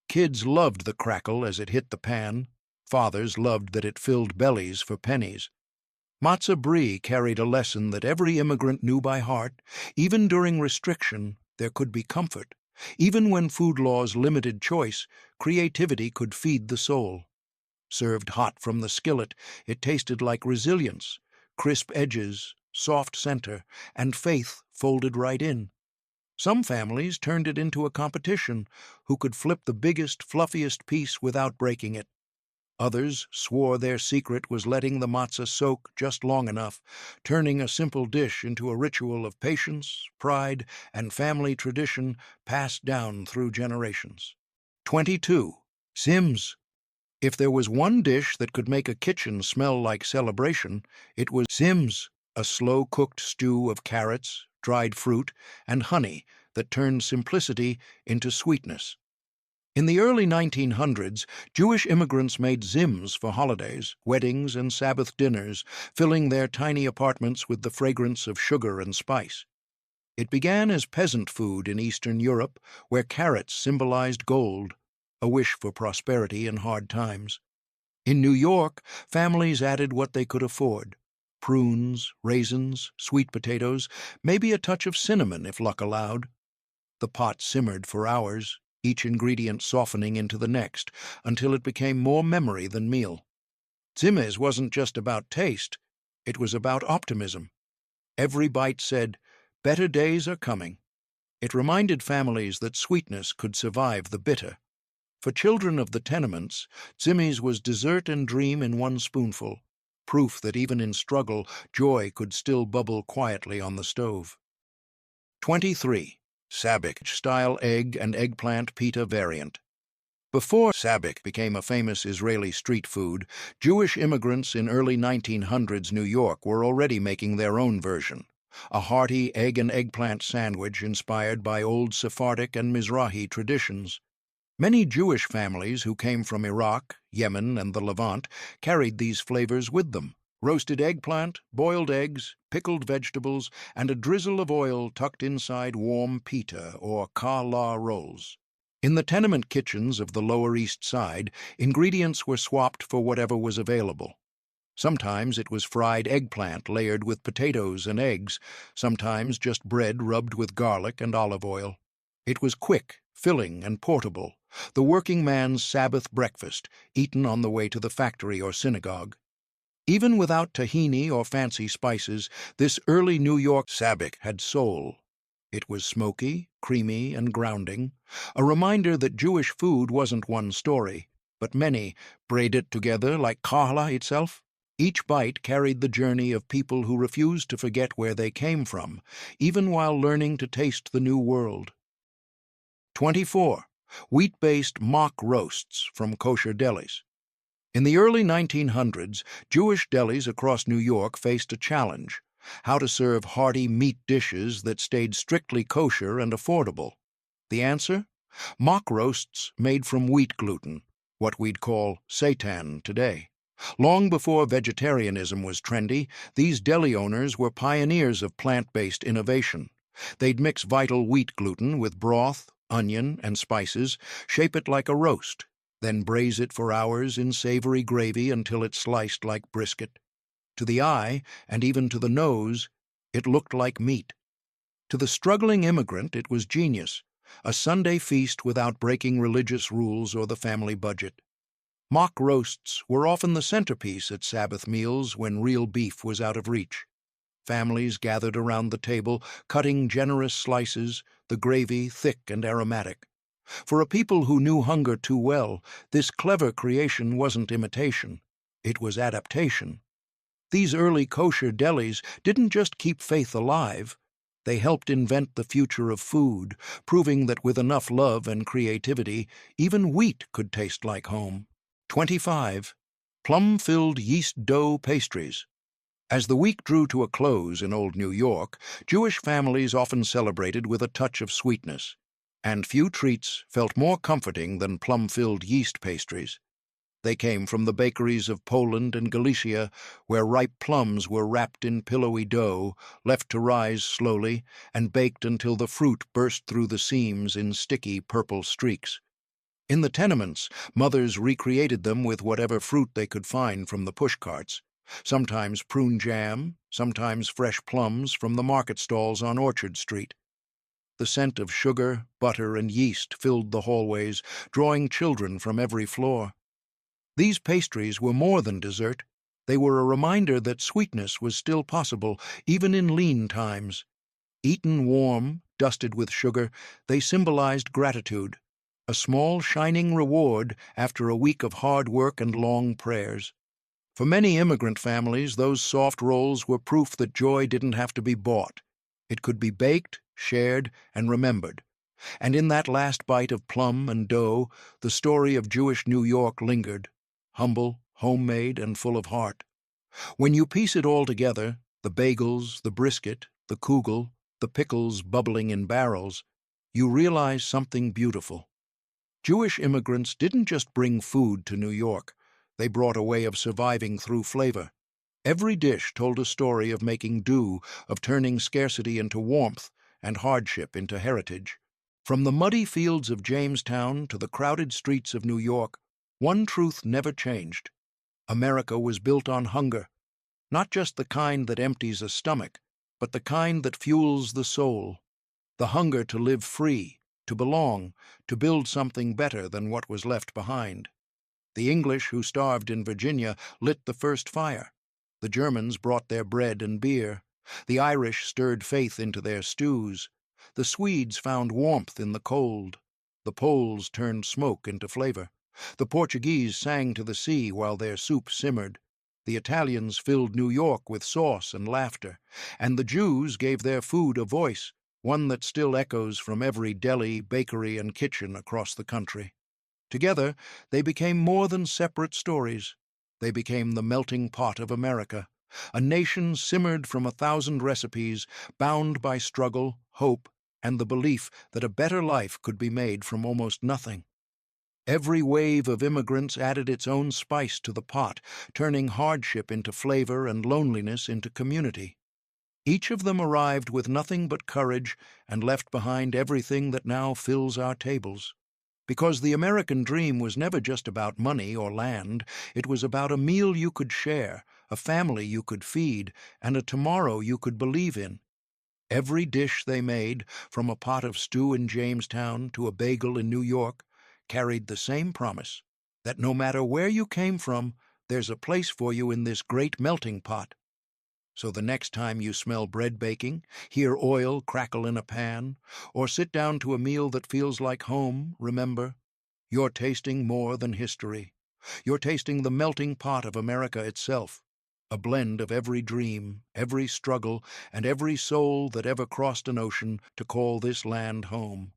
Kids loved the crackle as it hit the pan. Fathers loved that it filled bellies for pennies. Matzah brie carried a lesson that every immigrant knew by heart. Even during restriction, there could be comfort. Even when food laws limited choice, creativity could feed the soul. Served hot from the skillet, it tasted like resilience, crisp edges, soft center, and faith folded right in. Some families turned it into a competition, who could flip the biggest, fluffiest piece without breaking it. Others swore their secret was letting the matzah soak just long enough, turning a simple dish into a ritual of patience, pride, and family tradition passed down through generations. 22. Sims. If there was one dish that could make a kitchen smell like celebration, it was Sims, a slow-cooked stew of carrots, dried fruit, and honey that turned simplicity into sweetness. In the early 1900s, Jewish immigrants made zims for holidays, weddings, and Sabbath dinners, filling their tiny apartments with the fragrance of sugar and spice. It began as peasant food in Eastern Europe, where carrots symbolized gold, a wish for prosperity in hard times. In New York, families added what they could afford: prunes, raisins, sweet potatoes, maybe a touch of cinnamon if luck allowed. The pot simmered for hours, each ingredient softening into the next, until it became more memory than meal. Zimmes wasn't just about taste, it was about optimism. Every bite said, "Better days are coming." It reminded families that sweetness could survive the bitter. For children of the tenements, zimmies was dessert and dream in one spoonful, proof that even in struggle, joy could still bubble quietly on the stove. 23. Sabich-style egg and eggplant pita variant. Before sabich became a famous Israeli street food, Jewish immigrants in early 1900s New York were already making their own version, a hearty egg and eggplant sandwich inspired by old Sephardic and Mizrahi traditions. Many Jewish families who came from Iraq, Yemen, and the Levant carried these flavors with them: roasted eggplant, boiled eggs, pickled vegetables, and a drizzle of oil tucked inside warm pita or challah rolls. In the tenement kitchens of the Lower East Side, ingredients were swapped for whatever was available. Sometimes it was fried eggplant layered with potatoes and eggs, sometimes just bread rubbed with garlic and olive oil. It was quick, filling, and portable, the working man's Sabbath breakfast, eaten on the way to the factory or synagogue. Even without tahini or fancy spices, this early New York sabich had soul. It was smoky, creamy, and grounding, a reminder that Jewish food wasn't one story, but many, braided together like challah itself. Each bite carried the journey of people who refused to forget where they came from, even while learning to taste the new world. 24. Wheat-based mock roasts from kosher delis. In the early 1900s, Jewish delis across New York faced a challenge: how to serve hearty meat dishes that stayed strictly kosher and affordable. The answer? Mock roasts made from wheat gluten, what we'd call seitan today. Long before vegetarianism was trendy, these deli owners were pioneers of plant-based innovation. They'd mix vital wheat gluten with broth, onion, and spices, shape it like a roast, then braise it for hours in savory gravy until it sliced like brisket. To the eye, and even to the nose, it looked like meat. To the struggling immigrant, it was genius, a Sunday feast without breaking religious rules or the family budget. Mock roasts were often the centerpiece at Sabbath meals when real beef was out of reach. Families gathered around the table, cutting generous slices, the gravy thick and aromatic. For a people who knew hunger too well, this clever creation wasn't imitation. It was adaptation. These early kosher delis didn't just keep faith alive. They helped invent the future of food, proving that with enough love and creativity, even wheat could taste like home. 25. Plum-filled yeast dough pastries. As the week drew to a close in Old New York, Jewish families often celebrated with a touch of sweetness, and few treats felt more comforting than plum-filled yeast pastries. They came from the bakeries of Poland and Galicia, where ripe plums were wrapped in pillowy dough, left to rise slowly, and baked until the fruit burst through the seams in sticky purple streaks. In the tenements, mothers recreated them with whatever fruit they could find from the pushcarts, sometimes prune jam, sometimes fresh plums from the market stalls on Orchard Street. The scent of sugar, butter, and yeast filled the hallways, drawing children from every floor. These pastries were more than dessert. They were a reminder that sweetness was still possible, even in lean times. Eaten warm, dusted with sugar, they symbolized gratitude, a small, shining reward after a week of hard work and long prayers. For many immigrant families, those soft rolls were proof that joy didn't have to be bought. It could be baked, shared, and remembered. And in that last bite of plum and dough, the story of Jewish New York lingered, humble, homemade, and full of heart. When you piece it all together, the bagels, the brisket, the kugel, the pickles bubbling in barrels, you realize something beautiful. Jewish immigrants didn't just bring food to New York. They brought a way of surviving through flavor. Every dish told a story of making do, of turning scarcity into warmth and hardship into heritage. From the muddy fields of Jamestown to the crowded streets of New York, one truth never changed. America was built on hunger, not just the kind that empties a stomach, but the kind that fuels the soul. The hunger to live free, to belong, to build something better than what was left behind. The English who starved in Virginia lit the first fire. The Germans brought their bread and beer. The Irish stirred faith into their stews. The Swedes found warmth in the cold. The Poles turned smoke into flavor. The Portuguese sang to the sea while their soup simmered. The Italians filled New York with sauce and laughter. And the Jews gave their food a voice, one that still echoes from every deli, bakery, and kitchen across the country. Together, they became more than separate stories. They became the melting pot of America, a nation simmered from 1,000 recipes, bound by struggle, hope, and the belief that a better life could be made from almost nothing. Every wave of immigrants added its own spice to the pot, turning hardship into flavor and loneliness into community. Each of them arrived with nothing but courage and left behind everything that now fills our tables. Because the American dream was never just about money or land, it was about a meal you could share, a family you could feed, and a tomorrow you could believe in. Every dish they made, from a pot of stew in Jamestown to a bagel in New York, carried the same promise, that no matter where you came from, there's a place for you in this great melting pot. So the next time you smell bread baking, hear oil crackle in a pan, or sit down to a meal that feels like home, remember, you're tasting more than history. You're tasting the melting pot of America itself, a blend of every dream, every struggle, and every soul that ever crossed an ocean to call this land home.